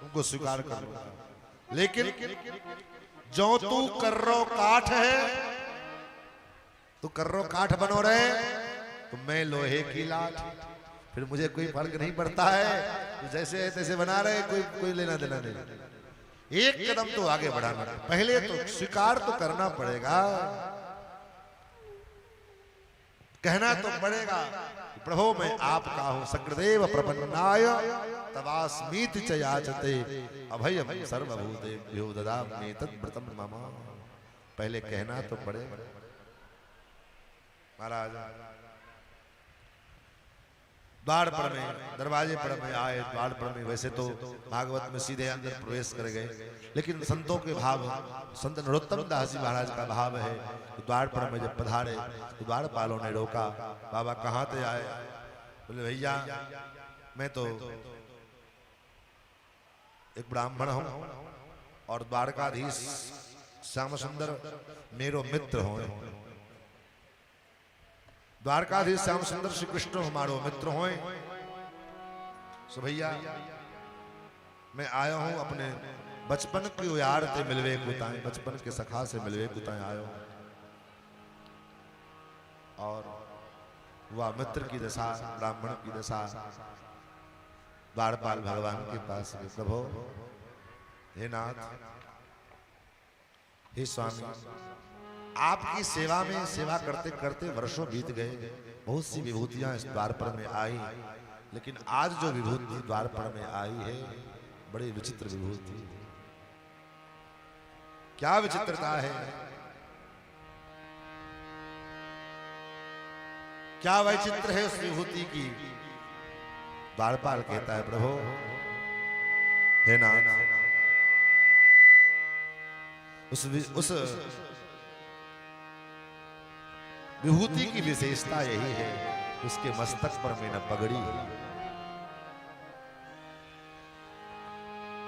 तुमको स्वीकार करूंगा। लेकिन जो तू कर्रो काठ है, तू कर्रो काठ बनो रहे तो मैं लोहे की लाठ। फिर मुझे कोई फर्क नहीं पड़ता है, तो जैसे तैसे बना रहे, कोई लेना देना नहीं। एक कदम तो आगे बढ़ाना, पहले तो स्वीकार तो करना पड़ेगा, कहना तो पड़ेगा प्रभो मैं आपका हूं, सकृदेव प्रपन्नाय तवास्मीति च याचते अभयम सर्वभूतेभ्यो ददामि तद्व्रतम मम। पहले कहना तो पड़े महाराज। द्वार पर में, दरवाजे पर में आए, द्वार पर में वैसे तो भागवत में सीधे अंदर प्रवेश कर गए, लेकिन संतों के भाव, संत नरोत्तम दास जी महाराज का भाव है कि द्वार पर में जब पधारे तो द्वारपालों ने रोका, बाबा कहाँ से आए? बोले भैया मैं तो एक ब्राह्मण हूं और द्वारकाधीश श्याम सुंदर मेरो मित्र हो। द्वारकाधीश श्याम सुंदर श्री कृष्ण हमारो मित्र हो। सो भैया मैं आया हूं अपने बचपन के यार से मिलवे कुताएं, बचपन के सखा से मिलवे कुताएं आयो। और वह मित्र की दशा, ब्राह्मण की दशा द्वारपाल भगवान के पास गए। प्रभु हे नाथ, हे स्वामी, आपकी सेवा में सेवा करते करते वर्षों बीत गए, बहुत सी विभूतियां इस द्वार पर में आई, लेकिन आज जो विभूति द्वार पर में आई है बड़ी विचित्र विभूति। क्या विचित्रता है? क्या वैचित्र है उस विभूति की? द्वारपाल कहता है प्रभु हे नाथ, उस विभूति की विशेषता यही है, उसके मस्तक पर में न पगड़ी है।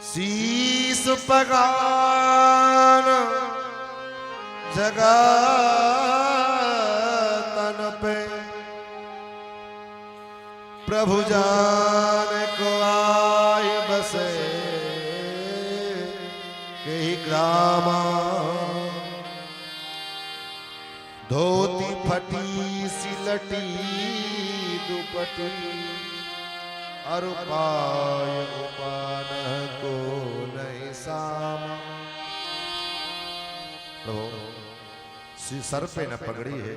शीस पगान जगह तन पे प्रभु जान को आय बसे कही ग्रामा। धोती फटी सिलटी दुपटी और पाय उपान को नहीं सामा। प्रभु सर पे न पगड़ी है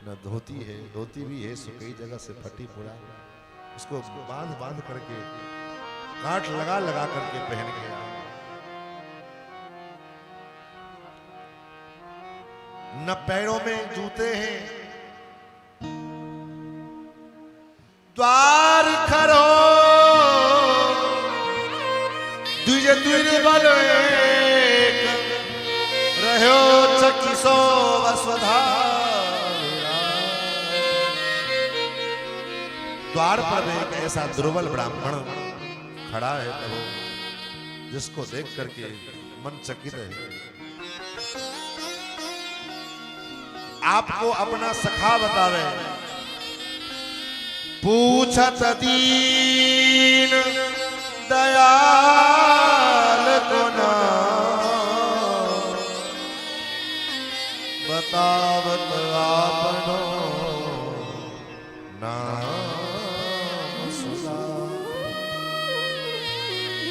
न धोती है, धोती भी है सो कई जगह से फटी पूरा, उसको बांध बांध करके गांठ लगा लगा करके पहन के आए। न पैरों में जूते हैं, द्वार खरो द्विज द्विर्बल एक रहो चकिसो वसुधा। द्वार पर एक ऐसा दुर्बल ब्राह्मण खड़ा है प्रभु, जिसको देख करके मन चकित है। आपको अपना सखा बतावे, पूछत दीन दयाल को ना बतावत आपनो नाम सुना।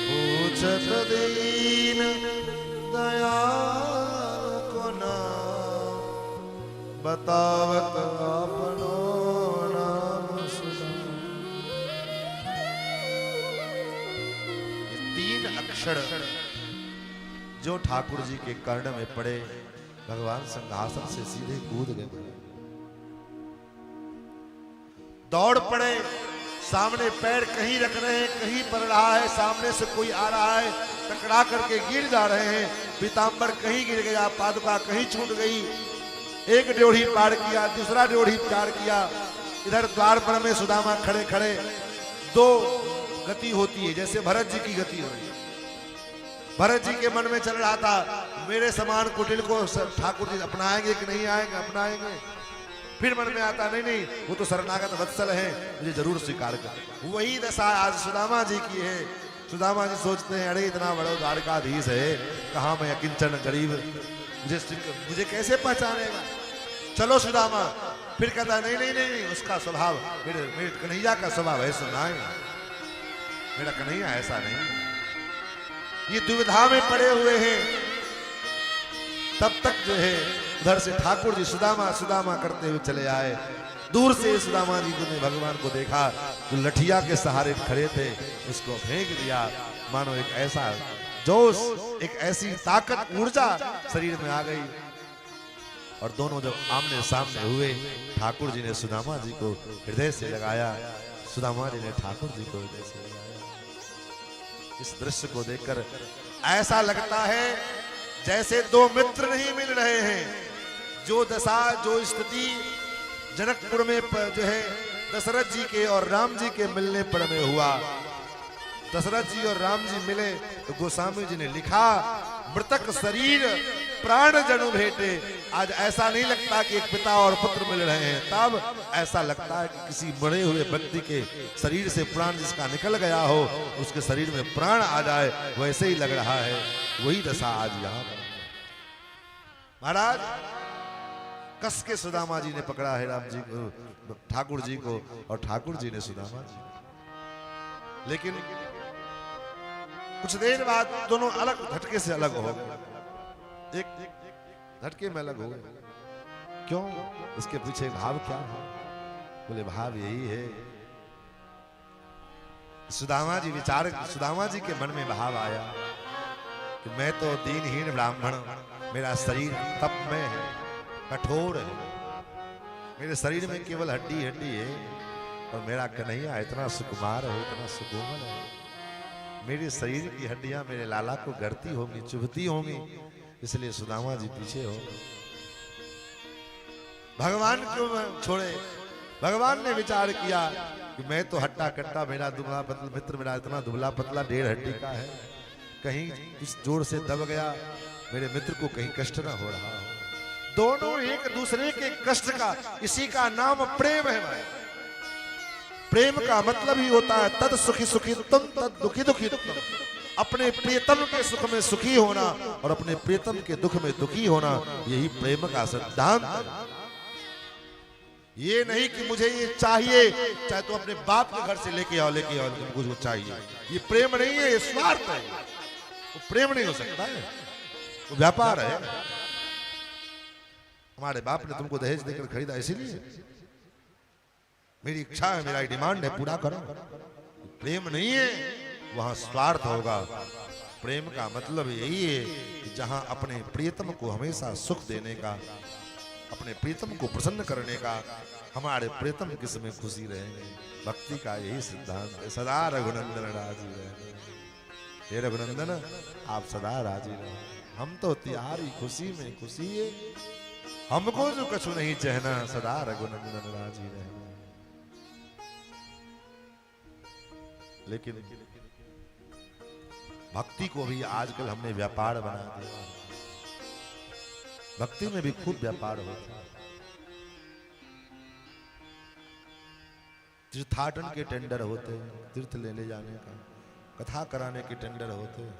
पूछत दीन दयाल को ना बतावत आपनो नाम सुना। ये 3 अक्षर जो ठाकुर जी के कर्ण में पड़े, भगवान सिंहासन से सीधे कूद गए, दौड़ पड़े। सामने पैर कहीं रख रहे हैं, कहीं पड़ रहा है, सामने से कोई आ रहा है, टकरा करके गिर जा रहे हैं। पीतांबर कहीं गिर गया, पादुका कहीं छूट गई। एक ड्योढ़ी पार किया, दूसरा ड्योढ़ी पार किया। इधर द्वार पर में सुदामा खड़े खड़े, 2 गति होती है, जैसे भरत जी की गति हो रही है। भरत जी के मन में चल रहा था, मेरे समान कुटिल को ठाकुर जी अपनाएंगे कि नहीं आएंगे, अपनाएंगे। फिर मन में आता नहीं नहीं, वो तो शरणागत वत्सल है, मुझे जरूर स्वीकार कर। वही दशा आज सुदामा जी की है। सुदामा जी सोचते हैं, अरे इतना बड़ा द्वारकाधीश है, कहाँ मैं अकिंचन गरीब, मुझे कैसे पहचानेगा? चलो सुदामा। फिर कहता नहीं नहीं नहीं, उसका स्वभाव, मेरे कन्हैया का स्वभाव है सुना है, मेरा कन्हैया ऐसा नहीं। ये दुविधा में पड़े हुए हैं। तब तक जो है उधर से ठाकुर जी सुदामा सुदामा करते हुए चले आए। दूर से सुदामा जी ने भगवान को देखा, जो लठिया के सहारे खड़े थे उसको फेंक दिया। मानो एक ऐसा जोश, एक ऐसी ताकत, ऊर्जा शरीर में आ गई। और दोनों जब आमने सामने हुए, ठाकुर जी ने सुदामा जी को हृदय से लगाया, सुदामा जी ने ठाकुर जी को हृदय से लगाया। इस दृश्य को देखकर ऐसा लगता है जैसे दो मित्र नहीं मिल रहे हैं। जो दशा, जो स्थिति जनकपुर में जो है दशरथ जी के और राम जी के मिलने पर में हुआ, दशरथ जी और राम जी मिले तो गोस्वामी जी ने लिखा, मृतक शरीर प्राण जनु भेटे। आज ऐसा नहीं लगता कि एक पिता और पुत्र मिल रहे हैं, तब ऐसा लगता है कि किसी मरे हुए व्यक्ति के शरीर से प्राण जिसका निकल गया हो, उसके शरीर में प्राण आ जाए, वैसे ही लग रहा है। वही दशा आज यहाँ पर। महाराज कस के सुदामा जी ने पकड़ा है राम जी को, ठाकुर जी को, और ठाकुर जी ने सुदामा जी। लेकिन कुछ देर बाद दोनों अलग, झटके से अलग हो गए। एक झटके में अलग हो गए। क्यों? इसके पीछे भाव क्या है? बोले भाव यही है, सुदामा जी के मन में भाव आया कि मैं तो दीनहीन ब्राह्मण, मेरा शरीर तप में है, कठोर है, मेरे शरीर में केवल हड्डी हड्डी है, और मेरा कन्हैया इतना सुकुमार है, इतना सुकोमल है। मेरे शरीर की हड्डियां मेरे लाला को गड़ती होंगी, चुभती होंगी, इसलिए सुदामा जी पीछे हो। भगवान क्यों छोड़े? भगवान ने विचार किया कि मैं तो हट्टा कट्टा, मेरा दुबला पतला मित्र, मेरा इतना दुबला पतला 1.5 हड्डी का है, कहीं इस जोर से दब गया, मेरे मित्र को कहीं कष्ट ना हो रहा हो। दोनों एक दूसरे के कष्ट का, इसी का नाम प्रेम है भाई। प्रेम का मतलब ही होता है तद सुखी सुखी तुम, तद दुखी दुखी तुम। अपने प्रियतम के सुख में सुखी होना और अपने प्रियतम के दुख में दुखी होना, यही प्रेम का सिद्धांत है। ये नहीं कि मुझे ये चाहिए, चाहे तो अपने बाप के घर से लेके आओ मुझे चाहिए, ये प्रेम नहीं है, ये स्वार्थ है। वो प्रेम नहीं हो सकता है, वो व्यापार है। हमारे बाप ने तुमको दहेज देकर खरीदा इसीलिए, मेरी इच्छा है, मेरा डिमांड है, पूरा करो। प्रेम नहीं है, वहां स्वार्थ होगा। प्रेम का मतलब यही है कि जहां अपने प्रियतम को हमेशा सुख देने का, अपने प्रियतम को प्रसन्न करने का, हमारे प्रियतम किस में खुशी रहेंगे। भक्ति का यही सिद्धांत है। सदा रघुनंदन राजी रहे, हे रघुनंदन आप सदा राजी रहे। हम तो तिहारी खुशी में खुशी है, हमको जो कछु नहीं चहना, सदा रघुनंदन राजी रहे। लेकिन भक्ति को भी आजकल हमने व्यापार बना दिया। भक्ति में भी खूब व्यापार होता है। तीर्थाटन के टेंडर होते हैं, तीर्थ ले जाने का, कथा कराने के टेंडर होते हैं,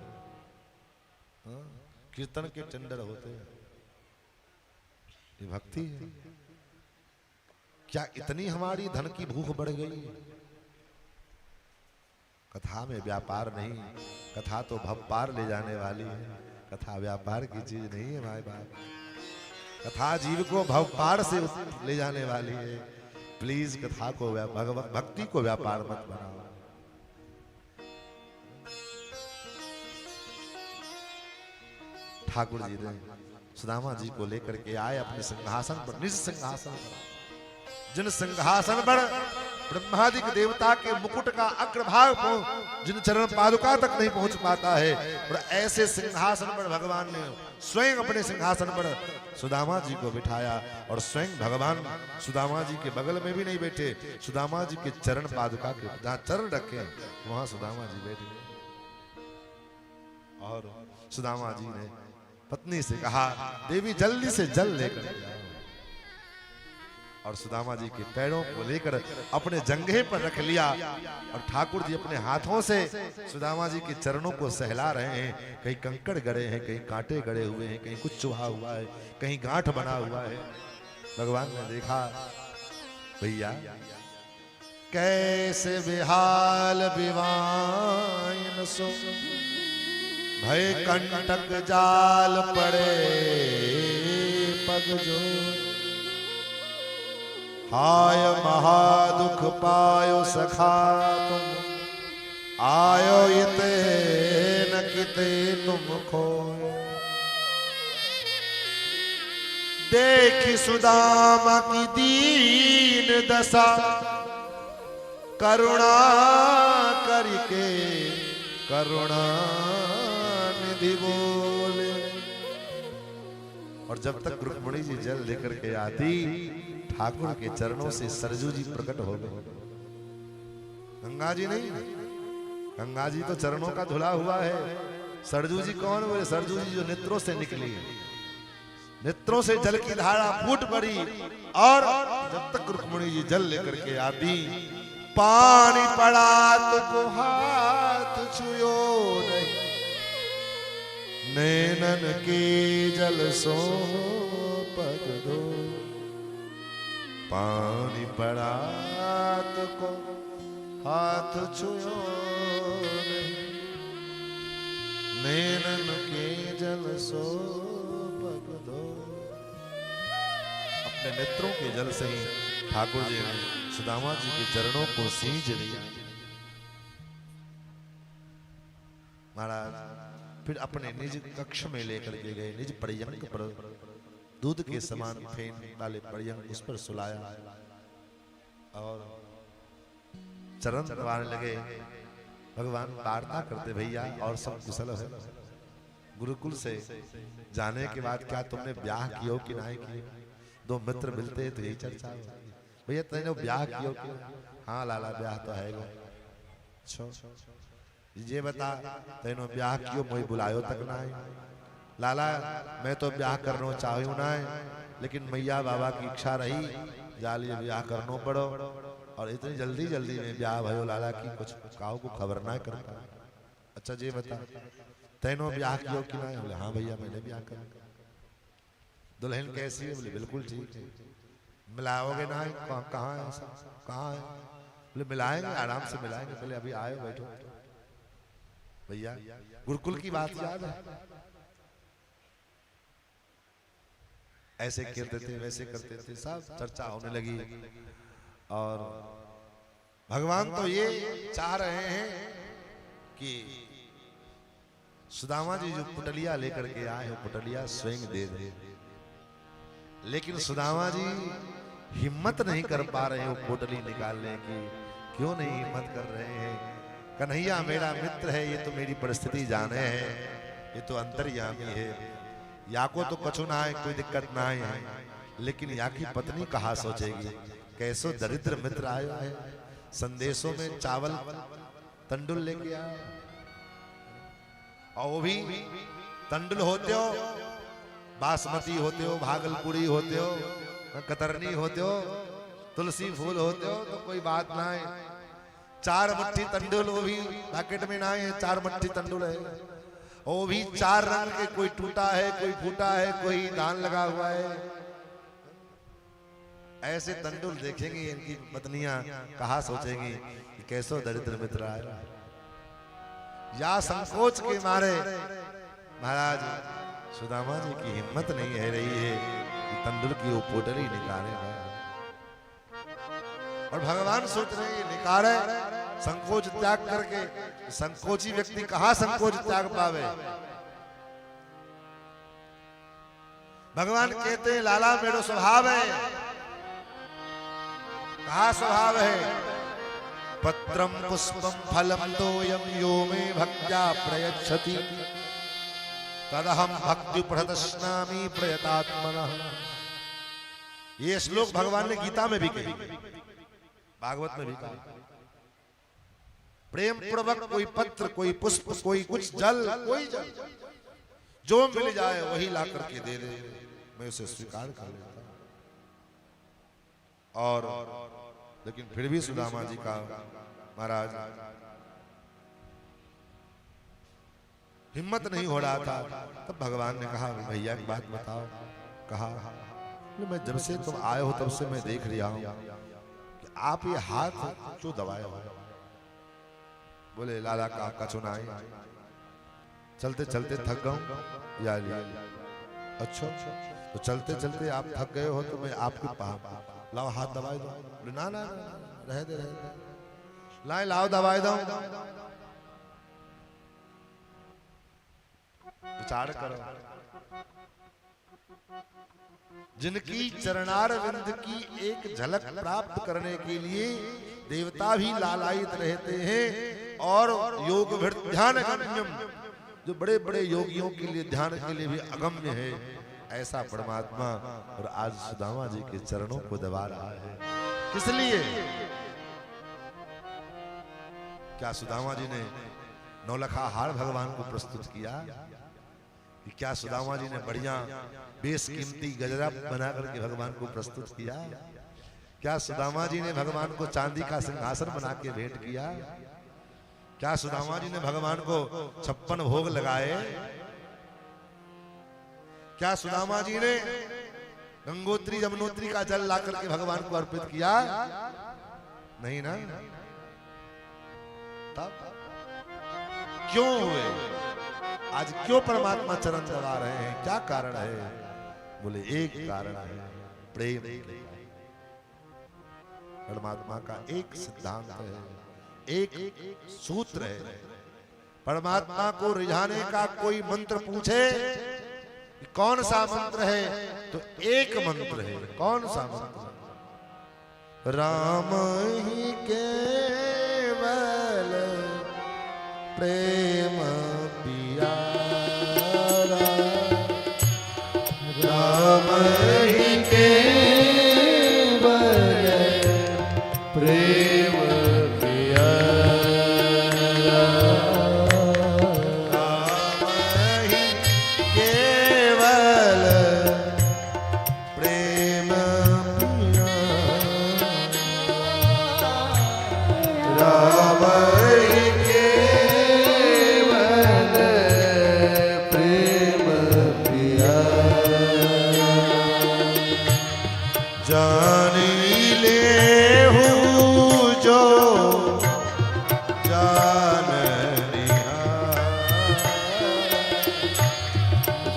कीर्तन के टेंडर होते हैं। ये भक्ति है क्या? इतनी हमारी धन की भूख बढ़ गई है? कथा में व्यापार नहीं, कथा तो भव पार ले जाने वाली है। कथा व्यापार की चीज नहीं है भाई बाप। कथा जीव को भव पार से ले जाने वाली है। प्लीज कथा को, भक्ति को व्यापार मत बनाओ। ठाकुर जी ने सुदामा जी को लेकर के आए अपने सिंहासन पर, निज सिंहासन पर, जिन सिंहासन पर ब्रह्मादि के देवता के मुकुट का अग्रभाग जिन चरण पादुका तक नहीं पहुंच पाता है, और ऐसे सिंहासन पर भगवान ने स्वयं अपने सिंहासन पर सुदामा जी को बिठाया। और स्वयं भगवान सुदामा जी के बगल में भी नहीं बैठे, सुदामा जी के चरण पादुका के जहां चरण रखे वहां सुदामा जी बैठे। और सुदामा जी ने पत्नी से कहा, देवी जल्दी से जल लेकर आओ। और सुदामा जी के पैरों को लेकर अपने जंघे पर रख लिया, और ठाकुर जी अपने हाथों से सुदामा जी के चरणों को सहला रहे हैं। कहीं कंकड़ गड़े हैं, कहीं कांटे गड़े हुए हैं, कहीं कुछ चुहा हुआ है, कहीं गांठ बना हुआ है। भगवान ने देखा, भैया कैसे बेहाल विवान सो, भय कंटक जाल पड़े पग जो, हाय महादुख पायो सखा तुम, आयो इते न किते तुम खोए। देखी सुदामा की दीन दशा, करुणा करके करुणा निधि बोले। और जब तक रुक्मणी जी जल लेकर के आती, ठाकुर के चरणों से सरजू जी प्रकट हो गए। गंगा जी नहीं, गंगा जी तो चरणों का धुला हुआ है। सरजू जी कौन? बोले सरजू जी जो नेत्रों से निकली, नेत्रों से जल की धारा फूट पड़ी। और जब तक रुक्मणी जी जल लेकर के आती, पानी पड़ा तो हाथ छुयो नहीं, नैनन के जल सो पग दो। पानी पड़ा तो हाथ छुयो नहीं, नैनन के जल सो पग दो। अपने नेत्रों के जल से ही ठाकुर जी ने सुदामा जी के चरणों को सींच दिया। महाराज फिर अपने निज कक्ष में लेकर के गए। निज पर्यंक पर दूध के समान फेन वाले पर्यंक उस पर सुलाया और चरण दबाने लगे। भगवान वार्ता करते, भैया और सब कुशल है? गुरुकुल से जाने के बाद क्या तुमने ब्याह किया कि नहीं किया? दो मित्र मिलते हैं तो यही चर्चा हो, भैया तेने ब्याह किया कि? हाँ लाला ब्याह तो है। ये बता तेनो ब्याह कियो, मोई बुलायो तक ना है। लाला मैं तो ब्याह करना चाहूँ ना है, लेकिन मैया बाबा की इच्छा रही, जालिए ब्याह करना पड़ो। और इतनी जल्दी जल्दी में ब्याह भयो लाला की, कुछ काऊ को खबर ना करता। अच्छा ये बता तेनो ब्याह कियो कि ना? बोले हाँ भैया मैंने ब्याह कर। दुल्हन कैसी है? बोले बिल्कुल ठीक है। मिलाओगे ना? कहाँ है? कहाँ है? बोले मिलाएंगे, आराम से मिलाएंगे, पहले अभी आए बैठो। भैया गुरुकुल की बात याद है? ऐसे करते थे, वैसे करते थे, सब चर्चा होने लगी। और भगवान तो ये चाह रहे हैं कि सुदामा जी जो पुटलिया लेकर के आए हैं, पुटलिया स्वयं दे दे। लेकिन सुदामा जी हिम्मत नहीं कर पा रहे हैं वो पोटली निकालने की। क्यों नहीं हिम्मत कर रहे हैं? कन्हैया मेरा मित्र है, ये तो मेरी परिस्थिति जाने है, ये तो अंतर्यामी है, या को तो कछु ना है, कोई दिक्कत ना है। लेकिन या की पत्नी कहा सोचेगी, कैसो दरिद्र मित्र आयो है, संदेशों में चावल तंडुल लेके आया, और वो भी तंडुल होते हो, बासमती होते हो, भागलपुरी होते हो, कतरनी होते हो, तुलसी फूल होते हो, तो कोई बात ना है। 4 मुट्ठी तंडुल, वो भी पैकेट में ना है, 4 मुट्ठी तंडुल है, वो भी 4 रंग के, कोई टूटा है, कोई फूटा है, कोई दान लगा हुआ है। ऐसे तंडुल देखेंगे इनकी पत्नियां, कहा सोचेंगी कि कैसो दरिद्र मित्र आया। या संकोच के मारे महाराज सुदामा जी की हिम्मत नहीं है रही है कि तंडुल की वो पोटली निकाले। और भगवान सोच रहे हैं निकाले, संकोच त्याग करके। संकोची व्यक्ति कहाँ संकोच त्याग पावे? भगवान कहते हैं लाला मेरा स्वभाव है। कहा स्वभाव है? पत्रम पुष्पम फलम तोयम यो मे भक्त्या प्रयच्छति तदहम भक्ति प्रदर्शनामि प्रयतात्मनः। ये श्लोक भगवान ने गीता में भी कही, भागवत में भी कहा। प्रेम पूर्वक कोई पत्र, कोई पुष्प, कोई कुछ जल, कोई जल जो मिल जाए वही ला करके दे दे, मैं उसे स्वीकार कर लेता। और लेकिन फिर भी सुदामा जी का महाराज हिम्मत नहीं हो रहा था। तब भगवान ने कहा भैया एक बात बताओ। कहा मैं जब से तुम आए हो तब से मैं देख रहा हूं कि आप ये हाथ क्यों दबाए हो? बोले लाला का कचुनाई, चलते चलते थक गऊं या अच्छा, तो चलते चलते आप थक गए हो तो मैं आपके लाओ हाथ दबाई दो। बोले ना ना ना, रह दे रह दे। लाए लाओ दबाई दो। विचार करो, जिनकी चरणार विंद की एक झलक प्राप्त करने के लिए देवता भी लालायित रहते हैं, और योग ध्यान गम्यम, जो बड़े बड़े योगियों के लिए ध्यान के लिए भी अगम्य है, ऐसा परमात्मा और आज सुदामा जी के चरणों को दबा रहा है। किस लिए? क्या सुदामा जी ने नौलखा हार भगवान को प्रस्तुत किया? कि क्या सुदामा जी ने बढ़िया बेशकीमती गजरा बना करके भगवान को प्रस्तुत किया? क्या सुदामा जी ने भगवान को चांदी का सिंहासन बना के भेंट किया? क्या सुदामा जी ने भगवान को 56 भोग लगाए? क्या सुदामा जी ने गंगोत्री यमुनोत्री का जल ला करके भगवान को अर्पित किया? नहीं ना। तब क्यों हुए? आज क्यों परमात्मा चरण दबा रहे हैं? क्या कारण है? बोले एक कारण है, प्रेम। परमात्मा का एक सिद्धांत है, एक सूत्र है। परमात्मा को रिझाने का कोई मंत्र पूछे कौन सा मंत्र है, तो एक मंत्र है। कौन सा मंत्र? राम ही केवल प्रेम पियारा, राम ही केवल प्रेम पियारा, राम ही केवल प्रेम पियारा, राम ही केवल प्रेम पियारा, जानी ले हूँ जो जान निहार,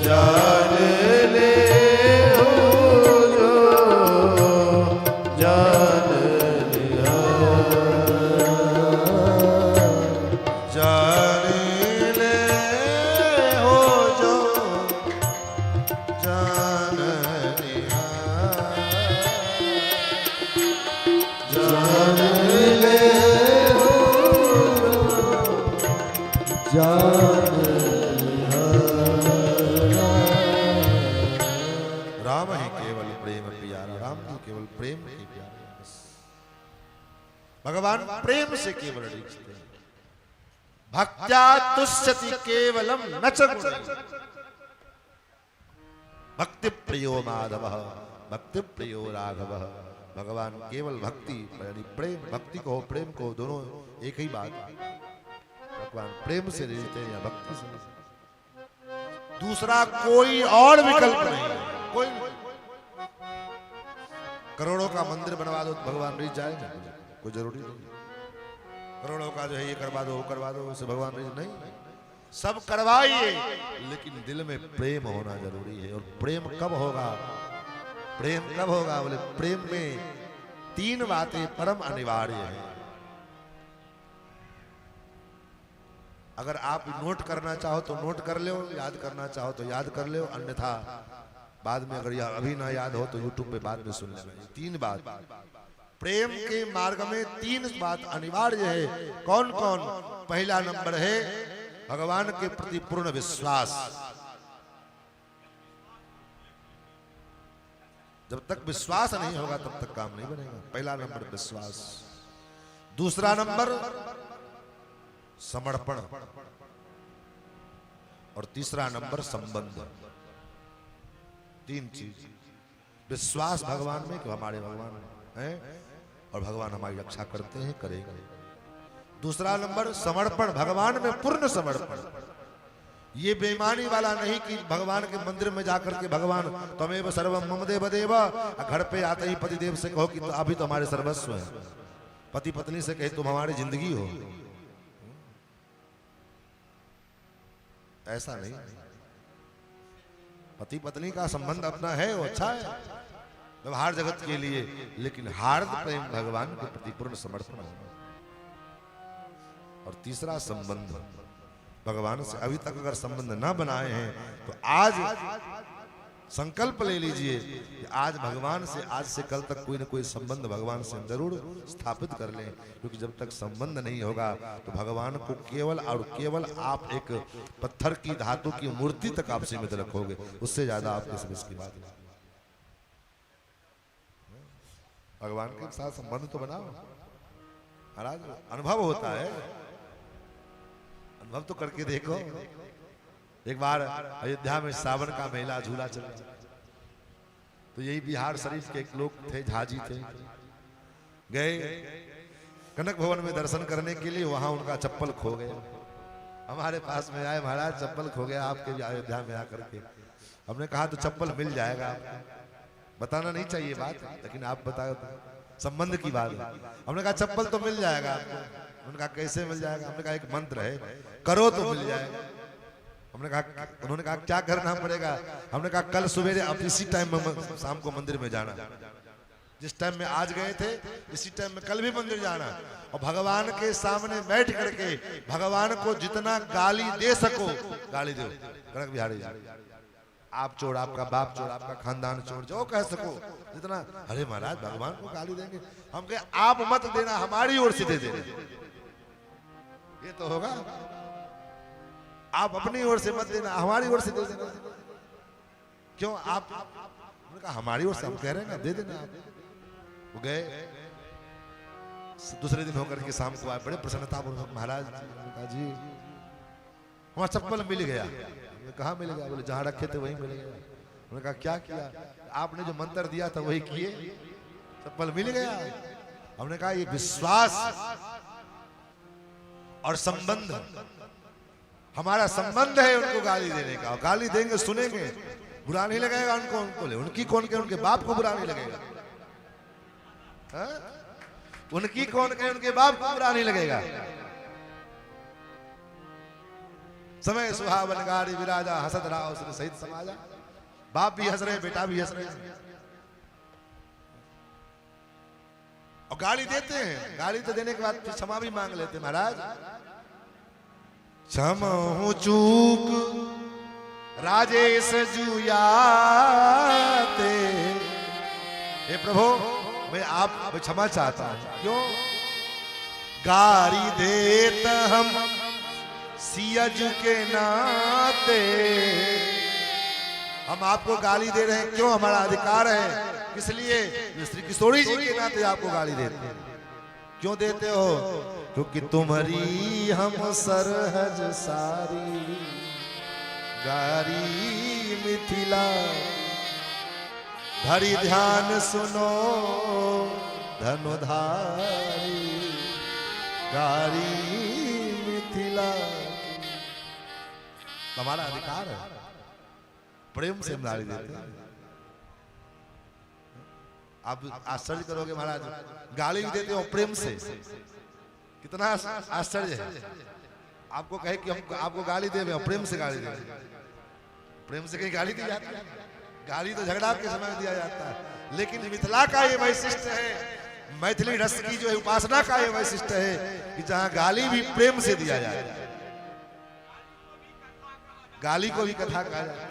जान ले हो जो जान लिया, जान ले हो जो जान निहार, जान ले हो जान लिया। राम ही केवल प्रेम प्यारा, राम जी केवल प्रेम के प्यारे। बस भगवान प्रेम से केवल रिझते हैं। भक्त्या तुष्यति केवलम न च गुणैः, भक्ति प्रियो माधव भक्ति प्रियो राघव। भगवान केवल भक्ति यानी प्रेम, भक्ति को प्रेम को दोनों एक ही बात। भगवान प्रेम से रिझते हैं या भक्ति से? दूसरा कोई और विकल्प नहीं है। कोई करोड़ों का मंदिर बनवा दो तो भगवान रिझ जाएगा? कोई जरूरी नहीं। करोड़ों का जो है ये करवा दो वो करवा दो, उससे भगवान रिझ नहीं। सब करवाइए, लेकिन दिल में प्रेम होना जरूरी है। और प्रेम कब होगा? प्रेम कब होगा? बोले प्रेम में 3 बातें परम अनिवार्य है। अगर आप नोट करना चाहो तो नोट कर लो, याद करना चाहो तो याद कर लो, अन्यथा बाद में अगर अभी ना याद हो तो यूट्यूब पे बाद में सुन लेना। 3 बात प्रेम के मार्ग में 3 बात अनिवार्य है। कौन कौन? पहला नंबर है भगवान के प्रति पूर्ण विश्वास। जब तक विश्वास नहीं होगा तब तक काम नहीं बनेगा। पहला नंबर विश्वास। दूसरा नंबर समर्पण, और तीसरा नंबर संबंध। 3 चीज। विश्वास भगवान में कि हमारे भगवान हैं और भगवान हमारी रक्षा करते हैं, करेंगे। दूसरा नंबर समर्पण, भगवान में पूर्ण समर्पण। ये बेईमानी वाला नहीं कि भगवान के मंदिर में जाकर के भगवान त्वमेव सर्वम मम देव देव, घर पे आते ही पति देव से कहो कि तो अभी तो हमारे सर्वस्व है। पति पत्नी से कहे तुम हमारी जिंदगी हो, ऐसा नहीं। पति पत्नी का संबंध अपना है, वो अच्छा है, व्यवहार जगत के लिए, लेकिन हार्द प्रेम भगवान के प्रति पूर्ण समर्पण होना। और तीसरा संबंध भगवान से। अभी तक अगर संबंध ना बनाए हैं तो आज संकल्प ले लीजिए कि आज भगवान से, आज से कल तक कोई ना कोई संबंध भगवान से जरूर स्थापित कर लें, क्योंकि जब तक संबंध नहीं होगा तो भगवान को केवल और केवल आप एक पत्थर की, धातु की मूर्ति तक आप सीमित रखोगे, उससे ज्यादा आपके समझ की बात नहीं। भगवान के साथ संबंध तो बनाओ महाराज, अनुभव होता है, अनुभव तो करके देखो। एक बार अयोध्या में सावन का मेला झूला चला, तो यही बिहार शरीफ के एक लोग थे, झाजी थे, गए कनक भवन में दर्शन करने के लिए, वहां उनका चप्पल खो गया। हमारे पास में आए, महाराज चप्पल खो गया आपके अयोध्या में आकर के। हमने कहा तो चप्पल मिल जाएगा आपको, बताना नहीं चाहिए बात, लेकिन आप बताओ, संबंध की बात है। हमने कहा चप्पल तो मिल जाएगा आपको। उन्होंने कहा कैसे मिल जाएगा? हमने कहा एक मंत्र है, करो तो मिल जाएगा। हमने कहा, उन्होंने कहा क्या करना पड़ेगा? हमने कहा कल सवेरे आप इसी टाइम में शाम को मंदिर में जाना, जिस टाइम में आज गए थे इसी टाइम में कल भी मंदिर जाना, और भगवान के सामने बैठ करके भगवान को जितना गाली दे सको गाली दो। कनक बिहारी जी, आप चोर, आपका बाप चोर, आपका खानदान चोर, जो कह सको जितना। अरे महाराज भगवान को गाली देंगे? हम कहे आप मत देना, हमारी ओर से दे देना। ये तो होगा, आप अपनी ओर से मत देना, हमारी ओर से दे देना। क्यों? आप कहा हमारी ओर से, हम कह रहे हैं ना, दे देना आप। वो गए, दूसरे दिन होकर के शाम को आए, बड़े प्रसन्नता पूर्वक, महाराज जी हमारा चप्पल मिल गया। कहाँ मिल गया? बोले जहां रखे थे वहीं मिल गया। उन्होंने कहा क्या किया? आपने जो मंत्र दिया था वही किए, चप्पल मिल गया। हमने कहा ये विश्वास और संबंध, हमारा संबंध है उनको गाली देने का। गाली देंगे, सुनेंगे, बुरा नहीं लगेगा उनको, उनको ले, उनकी कौन के, उनके बाप को बुरा नहीं लगेगा। हा? उनकी कौन के, उनके बाप को बुरा नहीं लगेगा। समय सुहावन गारी विराजा, हसत राव सुर सहित समाजा। बाप भी हंस रहे, बेटा भी हंस रहे, और गाली देते हैं। गाली तो देने के बाद क्षमा भी मांग लेते हैं। महाराज क्षमा चूक राजेश जुयाते, हे प्रभु मैं आप क्षमा चाहता हूं। क्यों? गाली देत हम सियज के नाते, हम आपको गाली दे रहे हैं। क्यों? हमारा अधिकार है। इसलिए श्री किशोरी जी के नाते आपको गाली देते हैं। क्यों देते हो? क्योंकि तुम्हारी हम सरहज सारी गारी मिथिला, धरी ध्यान सुनो धनुधारी गारी मिथिला। हमारा अधिकार है, प्रेम से हम गाली देते हैं। आप आश्चर्य करोगे महाराज, गाली भी देते हो प्रेम से, कितना आश्चर्य है। आपको कहे कि हम आपको गाली दे, प्रेम से गाली दे। प्रेम से कहीं गाली दी जाती है? गाली तो झगड़ा के समय दिया जाता है। लेकिन मिथिला का ये वैशिष्ट्य है, मैथिली रस की जो है उपासना का ये वैशिष्ट्य है कि जहां गाली भी प्रेम से दिया जाए। गाली को भी कथा कहा जाता है।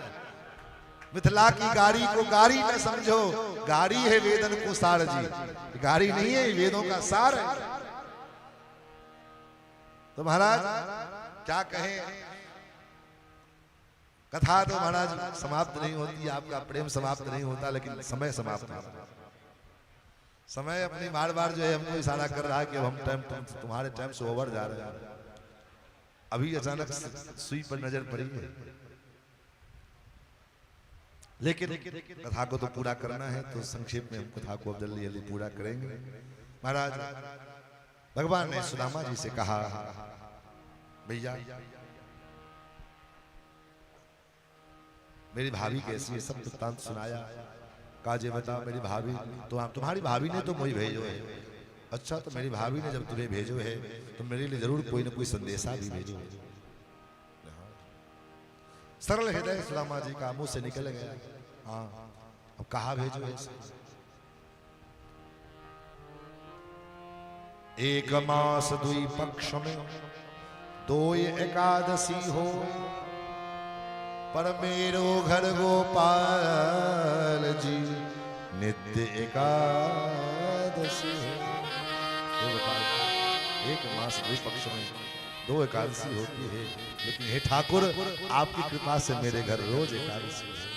मिथिला की गारी को गारी न समझो, गारी है वेदन को सार जी। गारी नहीं है, वेदों का सार है। तो महाराज क्या कहें, कथा तो महाराज समाप्त नहीं होती, आपका प्रेम समाप्त नहीं होता, लेकिन समय समाप्त होता है। समय अपनी बार बार जो है हमको इशारा कर रहा है कि अब हम टाइम तुम्हारे टाइम से ओवर जा रहे हैं। अभी अचानक सुई पर नजर पड़ी है, लेकिन कथा को तो पूरा करना है, तो संक्षेप में हम कथा को जल्दी जल्दी पूरा करेंगे। महाराज भगवान ने सुदामा जी से कहा, भैया मेरी भाभी कैसी है, सब वृत्तांत सुनाया। काजे बता मेरी भाभी तो तुम्हारी भाभी ने तो मुझे भेजो है। अच्छा, तो मेरी भाभी ने जब तुम्हें भेजो है तो मेरे लिए जरूर कोई ना कोई संदेशा भी भेजो। सरल हृदय सुदामा जी का मुंह से निकल गया, हाँ अब कहा भेजो है। एक मास दुई पक्ष में दो एकादशी हो, पर मेरो घर गोपाल जी नित्य एकादशी है। हे गोपाल, एक मास दुई पक्ष में दो एकादशी होती है, लेकिन हे ठाकुर आपकी कृपा से मेरे घर रोज एकादशी है।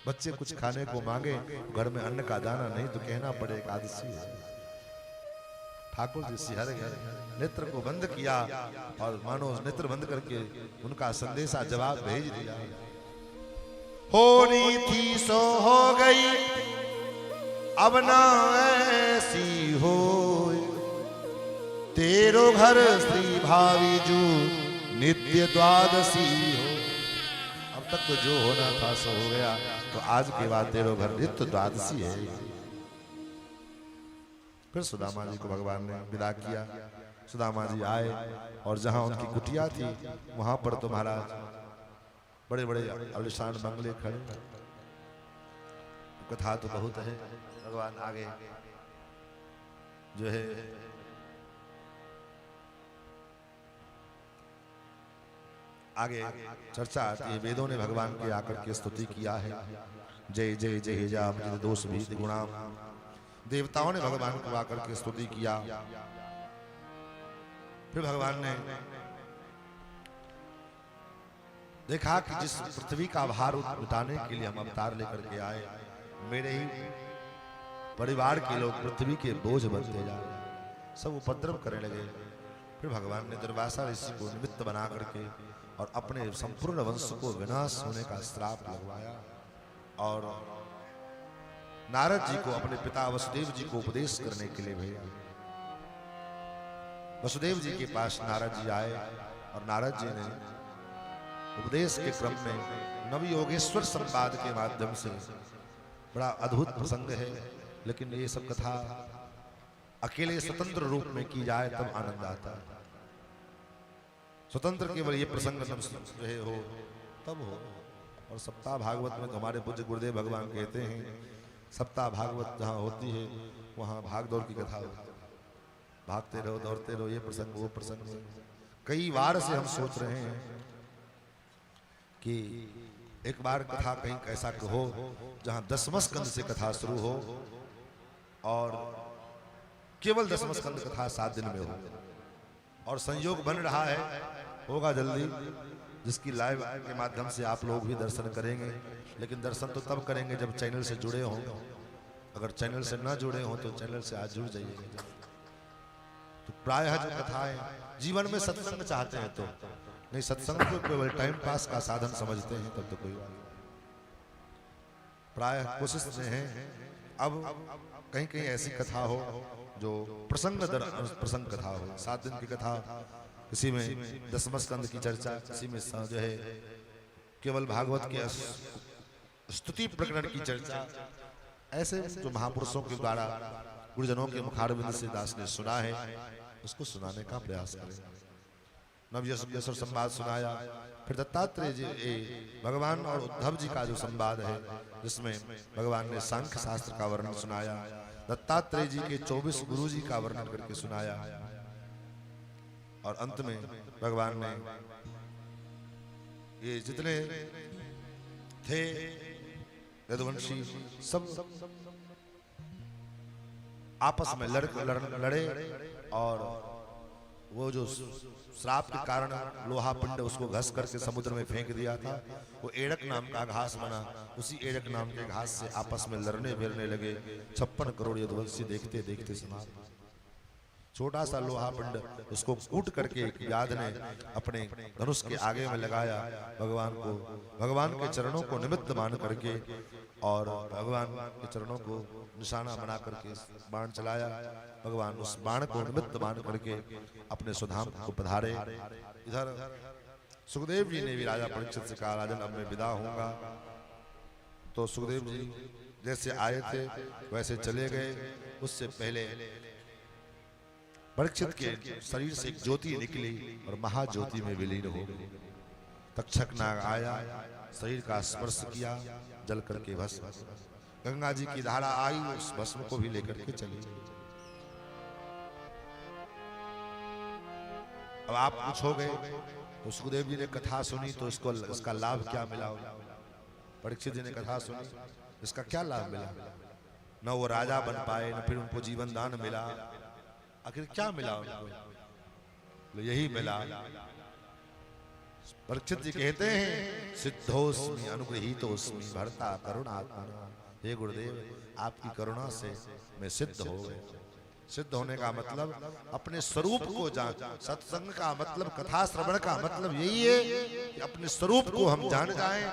बच्चे कुछ खाने को मांगे, घर में अन्न का दाना नहीं तो कहना पड़े एकादशी है। ठाकुर जी सिहर गए, नेत्र को बंद किया और मानो नेत्र बंद करके उनका संदेशा जवाब भेज दिया। होनी थी सो हो गई, अब ना ऐसी हो, तेरो घर श्री भावी जू नित्य द्वादशी हो। अब तक तो जो होना था सो हो गया, तो आज के बाद तेरो घर नित्य द्वादशी है। फिर सुदामा जी को भगवान ने विदा किया। सुदामा जी आए और जहां उनकी कुटिया थी वहां पर तो महाराज बड़े बड़े आलिशान बंगले खड़े। कथा तो बहुत है, भगवान आगे जो है आगे चर्चा आती है। वेदों ने भगवान के आकर के स्तुति किया है, जय जय जय जा दोष भी गुणाम। देवताओं ने भगवान को आकर के स्तुति किया। फिर भगवान ने देखा कि जिस पृथ्वी का भार उठाने के लिए हम अवतार लेकर के आए, मेरे ही परिवार के लोग पृथ्वी के बोझ बनते जा रहे, सब उपद्रव करने लगे। फिर भगवान ने दुर्वासा ऋषि को निमित्त बना करके और अपने संपूर्ण वंश को विनाश होने का श्राप लगवाया और नारद जी को अपने पिता वसुदेव जी को उपदेश करने के लिए भेजा। वसुदेव जी के पास नारद जी आए और नारद जी ने उपदेश के क्रम में नवयोगेश्वर संवाद के माध्यम से, बड़ा अद्भुत प्रसंग है, लेकिन ये सब कथा अकेले स्वतंत्र रूप में की जाए तब आनंद आता है। स्वतंत्र केवल ये प्रसंग जो है हो तब हो। और सप्ताह भागवत में तो हमारे पूज्य गुरुदेव भगवान कहते हैं, सप्ताह भागवत जहाँ होती है वहाँ भाग दौड़ की कथा होती है, भागते रहो दौड़ते रहो, ये प्रसंग वो प्रसंग। कई बार से हम सोच रहे हैं कि एक बार कथा कहीं ऐसा हो जहाँ दसम स्कंद से कथा शुरू हो और केवल दसम स्कंद कथा 7 दिन में हो। और संयोग बन रहा है, होगा जल्दी, जिसकी लाइव के माध्यम से आप लोग भी दर्शन करेंगे। लेकिन दर्शन तो तब करेंगे जब चैनल से जुड़े हों। अगर चैनल से ना जुड़े हों तो चैनल से आज जुड़ जाइए। तो प्रायः जो कथाएं जीवन में सत्संग चाहते हैं, तो नहीं, सत्संग को केवल टाइम पास का साधन समझते हैं तब तो कोई बात नहीं। प्रायः कोशिश में है अब कहीं कहीं ऐसी कथा हो जो प्रसंग दर प्रसंग कथा हो। 7 दिन की कथा, किसी में दसम स्कंद की चर्चा, किसी में जो है केवल भागवत के स्तुति प्रकरण की चर्चा। ऐसे जो महापुरुषों के द्वारा गुरुजनों के मुखारबिंद से दास ने सुना है उसको सुनाने का प्रयास करें। नवयोगेश्वर संवाद सुनाया, फिर दत्तात्रेय जी भगवान और उद्धव जी का जो संवाद है जिसमें भगवान ने सांख्य शास्त्र का वर्णन सुनाया, दत्तात्रेय जी के 24 गुरु जी का वर्णन करके सुनाया, और अंत में भगवान ने ये जितने थे यदुवंशी सब आपस में लड़े और वो जो श्राप के कारण लोहा पिंड उसको घस करके समुद्र में फेंक दिया था, वो एड़क नाम का घास बना। उसी एड़क नाम के घास से आपस में लड़ने भिड़ने लगे। 56 करोड़ यदुवंशी देखते देखते समाप्त। छोटा सा लोहा पिंड उसको कूट करके व्याध ने अपने धनुष के आगे में लगाया, भगवान के चरणों को निमित्त मान करके और भगवान के चरणों को निशाना बना करके बाण चलाया। भगवान उस बाण को निमित्त मान करके अपने स्वधाम को पधारे। इधर सुखदेव जी ने भी राजा परीक्षित से कहा, राजन अब मैं विदा होऊंगा। तो सुखदेव जी जैसे आए थे वैसे चले गए। उससे पहले परीक्षित के शरीर से एक ज्योति निकली और महाज्योति में विलीन हो गई। तक्षक नाग आया, शरीर का स्पर्श किया, जल करके भस्म। गंगा जी की धारा आई, उस भस्म को भी लेकर के चली। अब आप पूछोगे तो सुखदेव जी ने कथा सुनी तो इसको इसका लाभ क्या मिला? परीक्षित जी ने कथा सुनी, इसका क्या लाभ मिला? न वो राजा बन पाए, न फिर उनको जीवन दान मिला, आखिर क्या मिला उनको? तो यही मिला। परीक्षित जी कहते हैं सिद्धोस्मि अनुगृहीतोस्मि भर्ता करुणात्मना। हे गुरुदेव, आपकी करुणा से मैं सिद्ध हो गया। सिद्ध होने का मतलब अपने स्वरूप को जान। सत्संग का मतलब, कथा श्रवण का मतलब यही है कि अपने स्वरूप को हम जान जाएं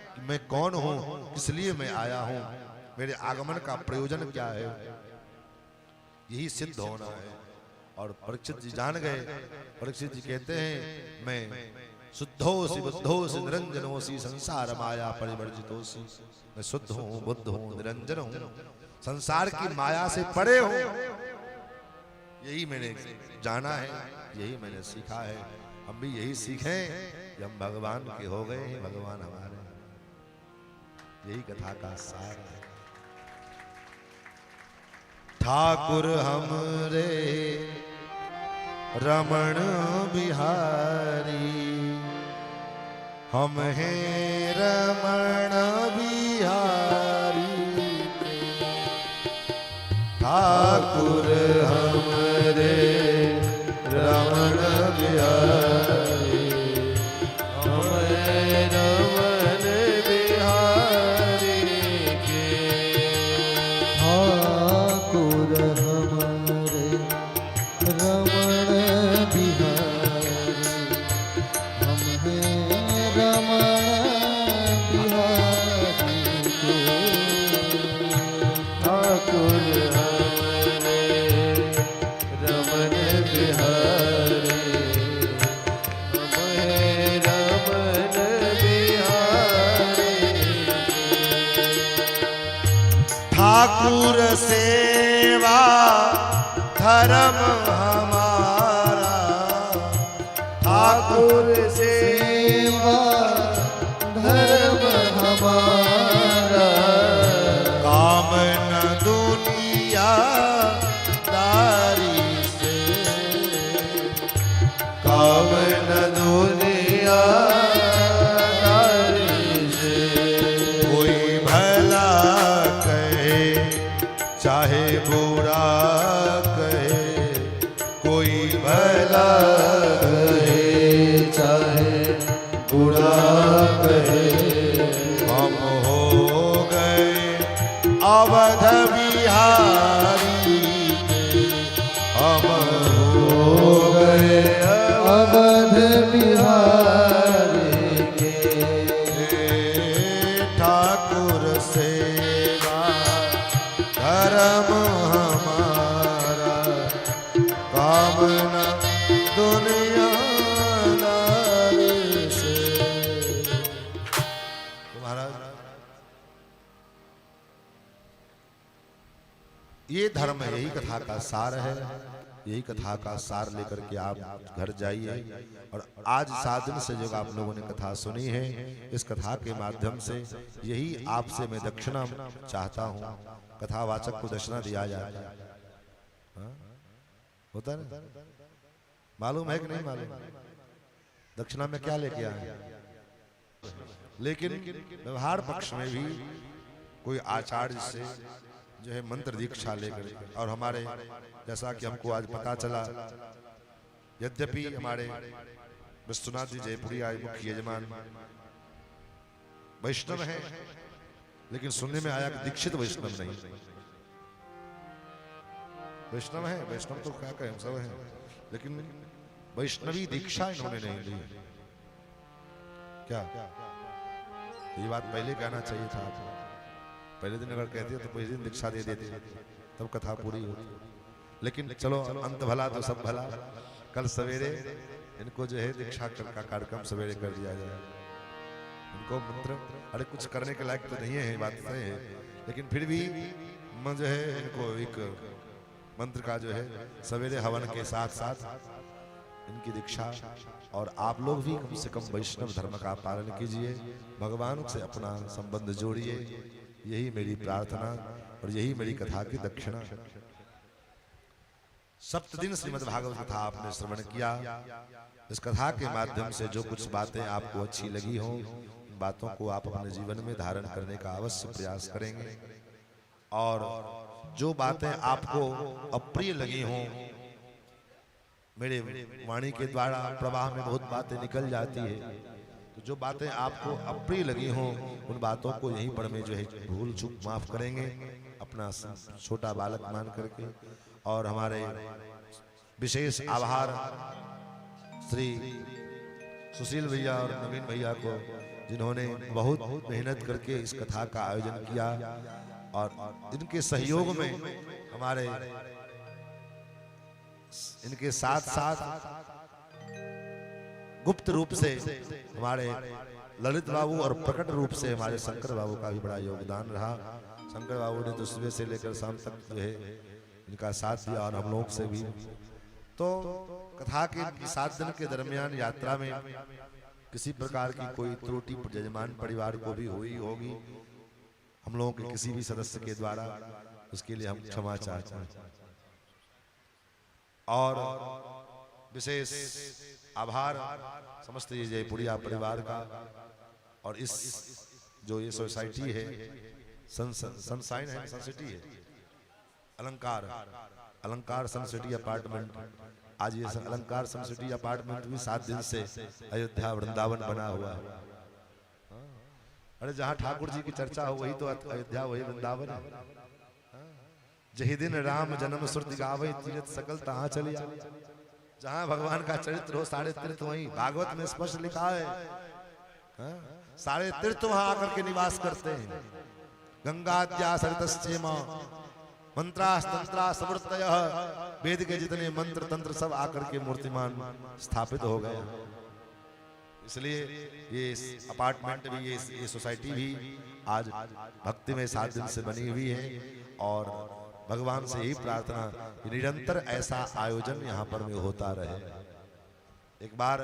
कि मैं कौन हूं, किस लिए मैं आया हूं, मेरे आगमन का प्रयोजन क्या है। यही सिद्ध होना है। और परीक्षित जी जान गए। परीक्षित जी कहते हैं मैं शुद्धोसि बुद्धोसि निरंजनोसि संसार माया परिवर्जितोसि। मैं शुद्ध हूँ, बुद्ध हूँ, निरंजन हूँ, संसार की माया से परे हूँ। यही मैंने जाना है, यही मैंने सीखा है। हम भी यही सीखें कि हम भगवान के हो गए हैं, भगवान हमारे। यही कथा का सार है। ठाकुर हमरे रमण बिहारी, हम हैं रमण बिहारी। ठाकुर हमरे रमण बिहारी, हम हैं रमण बिहारी के। ठाकुर हमरे रमण बिहारी, हम हैं रमण बिहारी के। ठाकुर हमरे रमण बिहारी, हम हैं रमण बिहारी। ठाकुर सेवा धर्म हमारा, ठाकुर सेवा धर्म हमारा। काम न दुनिया दारी से, काम न दुनिया दारी से। कोई भला कहे चाहे बुरा कहे, कोई भला कहे चाहे बुरा कहे। हम हो गए अवध बिहारी, हम हो गए अवध बिहारी के। ठाकुर सेवा धर्म हमारा, कामना दुनिया से। महाराज ये धर्म है, यही कथा का सार है। यही कथा का सार लेकर के आप घर जाइए। और आज 7 दिन से जो आप लोगों ने कथा सुनी है, इस कथा के माध्यम से यही आपसे मैं दक्षिणा चाहता हूँ। कथावाचक को दक्षिणा दिया जाता है, हाँ? होता है, मालूम है कि नहीं मालूम? दक्षिणा में क्या लेके आए? लेकिन व्यवहार पक्ष में भी कोई आचार्य से जो है मंत्र दीक्षा लेकर, और हमारे जैसा कि हमको आज पता चला, यद्यपि हमारे विश्वनाथ जी जयपुरी आए मुख्य यजमान वैष्णव हैं, लेकिन सुनने में आया कि दीक्षित वैष्णव नहीं। वैष्णव है, वैष्णव तो क्या कहें, सब है, लेकिन वैष्णवी दीक्षा इन्होंने नहीं ली। क्या ये बात पहले कहना चाहिए था आपको? पहले दिन अगर कहते तो पहले दिन दीक्षा दे देते, तब कथा पूरी होती। लेकिन चलो, अंत भला तो सब भला। कल सवेरे इनको जो है दीक्षा का कार्यक्रम सवेरे कर दिया जाए। इनको मंत्र, अरे कुछ करने के लायक तो नहीं है, बात नहीं है, लेकिन फिर भी जो है इनको एक मंत्र का जो है सवेरे हवन के साथ साथ इनकी दीक्षा। और आप लोग भी कम से कम वैष्णव धर्म का पालन कीजिए, भगवान से अपना संबंध जोड़िए। यही मेरी प्रार्थना और यही मेरी कथा की दक्षिणा। सप्तदिन श्रीमद् भागवत कथा आपने श्रवण किया। इस कथा के माध्यम से जो कुछ बातें आपको अच्छी लगी हों, इन बातों को आप अपने जीवन में धारण करने का अवश्य प्रयास करेंगे। और जो बातें आपको अप्रिय लगी हों, मेरे वाणी के द्वारा प्रवाह में बहुत बातें निकल जाती है, तो जो बातें आपको अप्रिय लगी हों उन बातों को यहीं पर में जो है भूल चूक माफ करेंगे अपना छोटा बालक मान करके। और हमारे विशेष आभार श्री सुशील भैया और नवीन भैया को, जिन्होंने बहुत मेहनत करके इस कथा का आयोजन किया और इनके सहयोग में हमारे इनके साथ साथ गुप्त रूप से हमारे ललित बाबू और प्रकट रूप से हमारे शंकर बाबू का भी बड़ा योगदान रहा। शंकर बाबू ने तो सुबह से लेकर शाम तक जो है इनका साथ दिया और हम लोग से भी। तो कथा के 7 दिन के दरमियान यात्रा में किसी प्रकार की कोई त्रुटि जजमान परिवार को भी हुई होगी, हम लोगों के किसी भी सदस्य के द्वारा, उसके लिए हम क्षमा चाहते हैं। और विशेष आभार समस्त ये जयपुरिया परिवार का। और इस जो ये सोसाइटी है सनशाइन है, सनसिटी है, अलंकार सनसिटी अपार्टमेंट, आज ये अलंकार सनसिटी अपार्टमेंट भी 7 दिन से अयोध्या वृंदावन बना हुआ है। अरे जहाँ ठाकुर जी की चर्चा हो वही तो अयोध्या, वही वृंदावन है। जही दिन राम जन्म श्रुति गावे तीर्थ सकल तहाँ चलिया। जहाँ भगवान का चरित्र हो सारे तीर्थ वहीं, भागवत में स्पष्ट लिखा है सारे तीर्थ वहां आकर के निवास करते हैं। गंगाद्या सरितश्चेमा मंत्रास्तंत्रा समृतयः, वेद के जितने मंत्र तंत्र सब आकर के मूर्तिमान स्थापित हो गए। इसलिए ये अपार्टमेंट भी, ये सोसाइटी भी आज भक्ति में 7 दिन से बनी हुई है। और भगवान से यही प्रार्थना कि निरंतर ऐसा आयोजन यहाँ पर में होता रहे। एक बार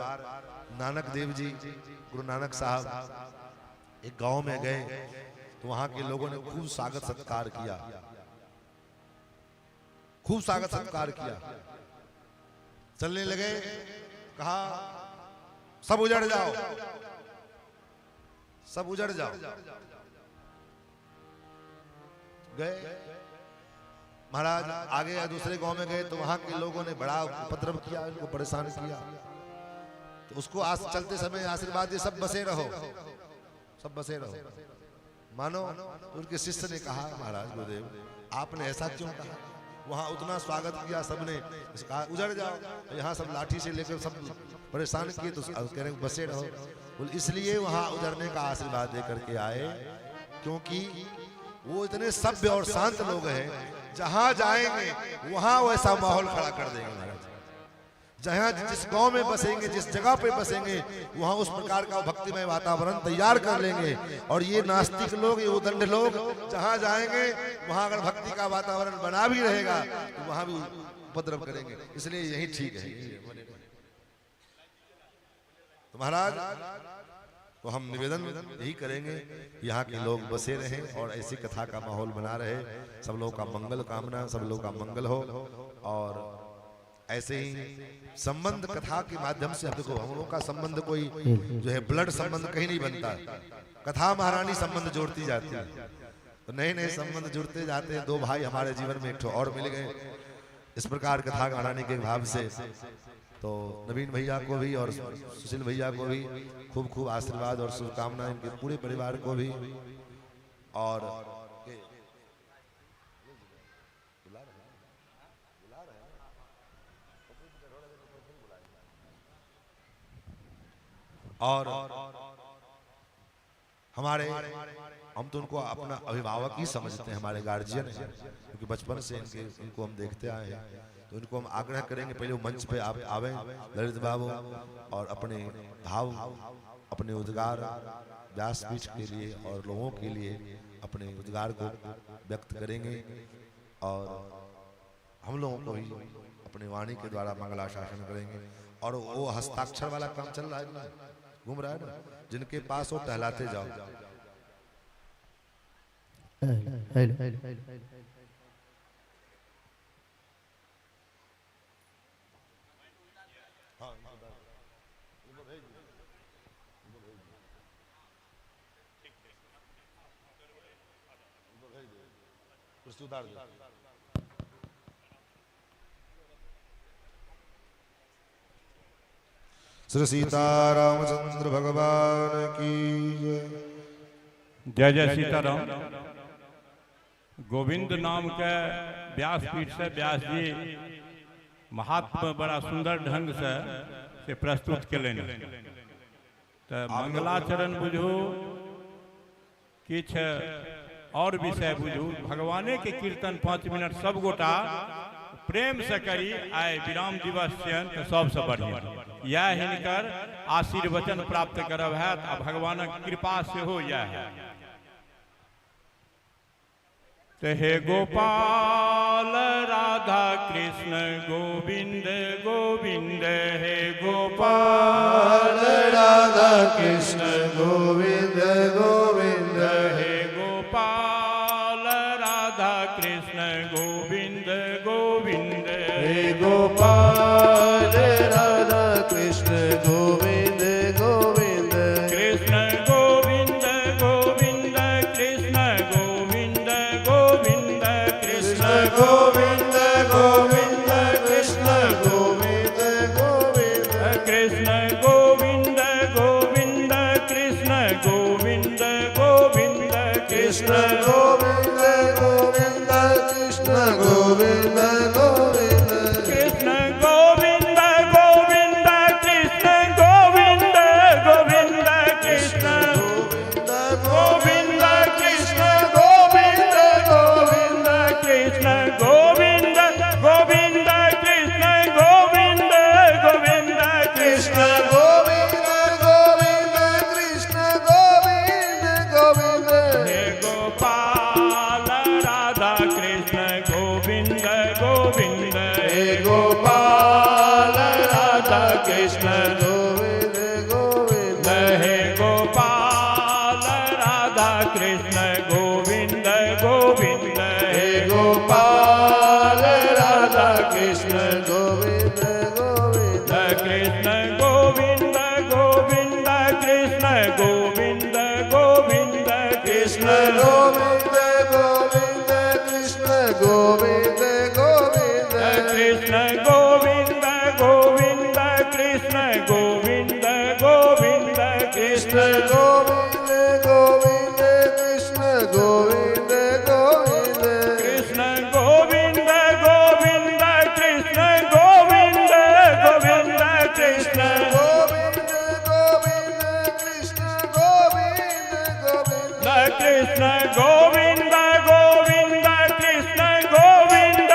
नानक देव जी, गुरु नानक साहब एक गांव में गए तो वहां के लोगों ने खूब स्वागत सत्कार किया, खूब स्वागत सत्कार किया। चलने लगे, कहा सब उजड़ जाओ, सब उजड़ जाओ। गए महाराज, आगे दूसरे गांव में गए तो वहां के लोगों ने बड़ा उपद्रव किया, उनको परेशान किया। तो उसको आज चलते समय आशीर्वाद दिए, सब बसे रहो, सब बसे रहो। मानो उनके शिष्य ने कहा, महाराज गुरुदेव आपने ऐसा क्यों कहा? वहां उतना स्वागत किया सबने, कहा उजड़ जाओ। यहाँ सब लाठी से लेकर सब परेशान किए तो कह रहे बसे रहो। बोल इसलिए वहां उजड़ने का आशीर्वाद दे करके आए क्योंकि वो इतने सभ्य और शांत लोग हैं, जहां जाएंगे वहां वैसा माहौल खड़ा कर देंगे महाराज। जहां जिस गांव में बसेंगे, जिस जगह पे बसेंगे, वहां उस प्रकार का भक्तिमय वातावरण तैयार कर लेंगे। और ये नास्तिक लोग, ये उदंड लोग जहां जाएंगे वहां अगर भक्ति का वातावरण बना भी रहेगा तो वहां भी उपद्रव करेंगे। इसलिए यही ठीक है। तो महाराज तो हम निवेदन यही करेंगे यहाँ के लोग बसे रहें और ऐसी कथा का माहौल बना रहे। सब लोगों का मंगल कामना, सब लोगों का मंगल हो। और ऐसे ही संबंध कथा के माध्यम से, देखो हम लोगों का संबंध कोई जो है ब्लड संबंध कहीं नहीं बनता, कथा महारानी संबंध जोड़ती जाती है। तो नए नए संबंध जुड़ते जाते हैं। 2 भाई हमारे जीवन में एक ठो और मिल गए इस प्रकार कथा महारानी के भाव से। तो नवीन भैया को भी और सुशील भैया को भी खूब खूब आशीर्वाद और शुभकामनाएं, इनके पूरे परिवार को भी। और हमारे हम तो उनको अपना अभिभावक ही समझते हैं, हमारे गार्जियन हैं, क्योंकि बचपन से इनको हम देखते आए हैं। तो इनको हम आग्रह करेंगे पहले वो मंच पे आप आवे ललित बाबू, और अपने भाव, अपने उद्गार व्यासपीठ के लिए और लोगों के लिए अपने उद्गार को व्यक्त करेंगे। और हम लोगों को भी अपनी वाणी के द्वारा मंगलाशासन करेंगे। और वो हस्ताक्षर वाला काम चल रहा है ना, घूम रहा है ना, जिनके पास वो टहलाते जाओ। श्री सीतारामचंद्र भगवान की जय जय सीताराम। गोविंद नाम के व्यासपीठ से व्यास जी महात्मा बड़ा सुंदर ढंग से प्रस्तुत कलन। तो मंगलाचरण बुझू किछ और विषय बुझू। भगवाने के कीर्तन 5 मिनट सब गोटा प्रेम से करी। आए विराम दिवस छियन तो सबसे बढ़िया यह हिनकर आशीर्वचन प्राप्त करब है। भगवानक कृपा से हो यह है। तो हे गोपाल राधा कृष्ण गोविंद गोविंद। हे गोपाल राधा कृष्ण गोविंद गोविंद। हे गोपाल राधा कृष्ण गोविंद गोविंद। हे गोपाल राधा कृष्ण गोविंद गोविंद। कृष्ण गोविंद गोविंद कृष्ण गोविंद गोविंद। कृष्ण गोविंद गोविंद कृष्ण गोविंद गोविंद। कृष्ण गोविंद गोविंद कृष्ण गोविंद गोविंद। कृष्ण गोविंद गोविंद कृष्ण गोविंद गोविंद। कृष्ण गोविंद गोविंद कृष्ण गोविंद गोविंद। कृष्ण गोविंद कृष्ण गोविंद गोविंद। कृष्ण गोविंद गोविंद कृष्ण गोविंद गोविंद। कृष्ण गोविंद गोविंद कृष्ण गोविंद गोविंद। हे गोपाल राधा कृष्ण गोविंद गोविंद। हे गोपाल राधा कृष्ण गोविंद गोविंद। हे गोपाल राधा कृष्ण गोविंद गोविंद। हे गोपाल राधा कृष्ण गोविंद गोविंद। कृष्ण गोविंद गोविंद कृष्ण गोविंद गोविंद। कृष्ण गोविंद गोविंद कृष्ण गोविंद गोविंद। कृष्ण गोविंद गोविंद कृष्ण गोविंद गोविंद। कृष्ण गोविंद गोविंद कृष्ण गोविंद गोविंद। कृष्ण गोविंद गोविंद कृष्ण गोविंद गोविंद। कृष्ण गोविंद गोविंद कृष्ण गोविंद गोविंद। कृष्ण गोविंद गोविंद कृष्ण गोविंद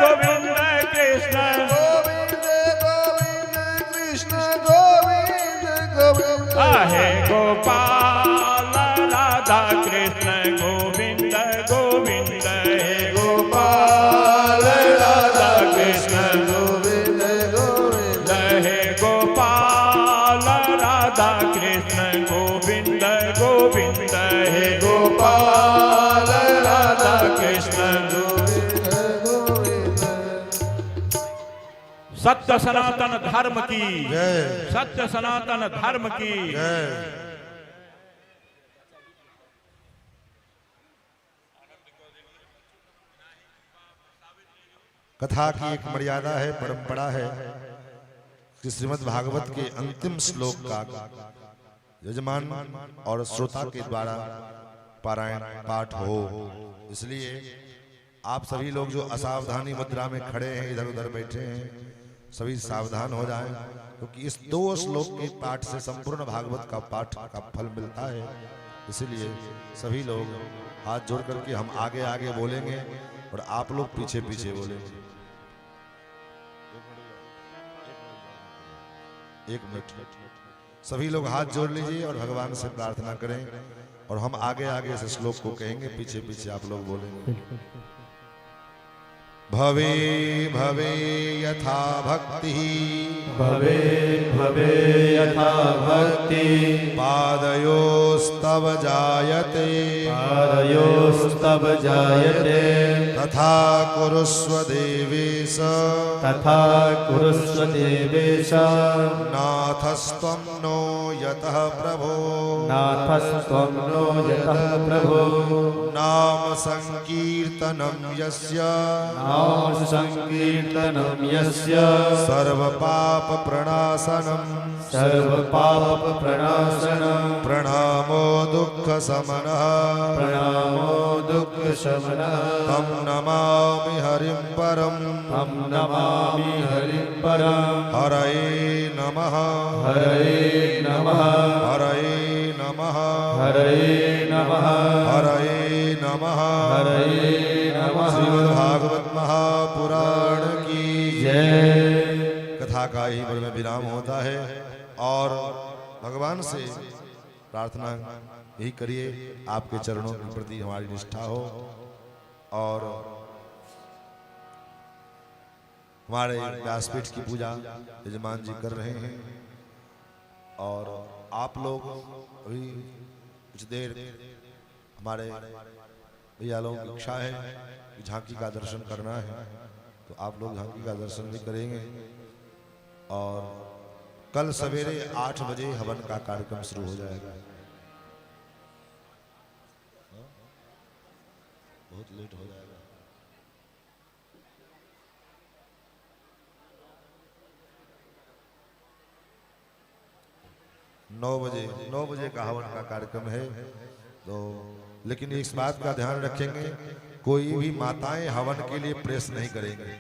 गोविंद। कृष्ण गोविंद गोविंद कृष्ण गोविंद गोविंद। हे गोपाल राधा कृष्ण गोविंद गोविंद। हे गोपाल राधा कृष्ण गोविंद गोविंद। हे गोपाल राधा कृष्ण गोविंद गोविंद। हे गोपाल राधा कृष्ण गोविंद गोविंद। सत्य सनातन धर्म की जय सत्य सनातन धर्म की। जय। कथा की एक मर्यादा है, परंपरा है कि श्रीमद् भागवत के अंतिम श्लोक का यजमान और श्रोता के द्वारा पारायण पाठ हो। इसलिए आप सभी लोग जो असावधानी मुद्रा में खड़े हैं, इधर उधर बैठे हैं, सभी सावधान हो जाएं, क्योंकि इस 2 श्लोक के पाठ से संपूर्ण भागवत का पाठ का फल मिलता है। इसलिए सभी लोग हाथ जोड़ करके हम आगे आगे बोलेंगे और आप लोग पीछे पीछे बोलेंगे। 1 मिनट सभी लोग हाथ जोड़ लीजिए और भगवान से प्रार्थना करें और हम आगे आगे इस श्लोक को कहेंगे, पीछे पीछे आप लोग बोलेंगे। भवे भवे यथा भक्ति भवे भवे यथा भक्ति पादयोस्तव जायते पादयोस्तव जायते तथा कुरुष्व देवेश तथा कुरुष्व देवेश नाथस्त्वं नो यतः प्रभो नाथस्त्वं नो यतः प्रभो नाम संकीर्तनं यस्य नाम संकीर्तनं यस्य सर्वपाप प्रणाशनं सर्वपाप प्रणाशनं प्रणामो दुःख समनः प्रणामो दुःख शमनः तं नमामि हरिं परं हम नमामि हरिं परं हरये नमः हरये नमः हरये नमः हरये नमः हरये नमः हरये नमः श्रीमद्भागवत महापुराण की जय। कथा का यही पर में विराम होता है और भगवान से प्रार्थना यही करिए आपके चरणों के प्रति हमारी निष्ठा हो और हमारे व्यासपीठ की पूजा यजमान जी कर रहे हैं और आप लोग अभी कुछ देर हमारे भैया लोगों की इच्छा है कि झांकी का दर्शन करना है तो आप लोग झांकी का दर्शन भी करेंगे और कल सवेरे 8 बजे हवन का कार्यक्रम शुरू हो जाएगा। बहुत लेट हो जाएगा। 9 बजे का हवन का कार्यक्रम है तो लेकिन इस बात का ध्यान रखेंगे कोई भी माताएं हवन के लिए प्रेस नहीं करेंगे।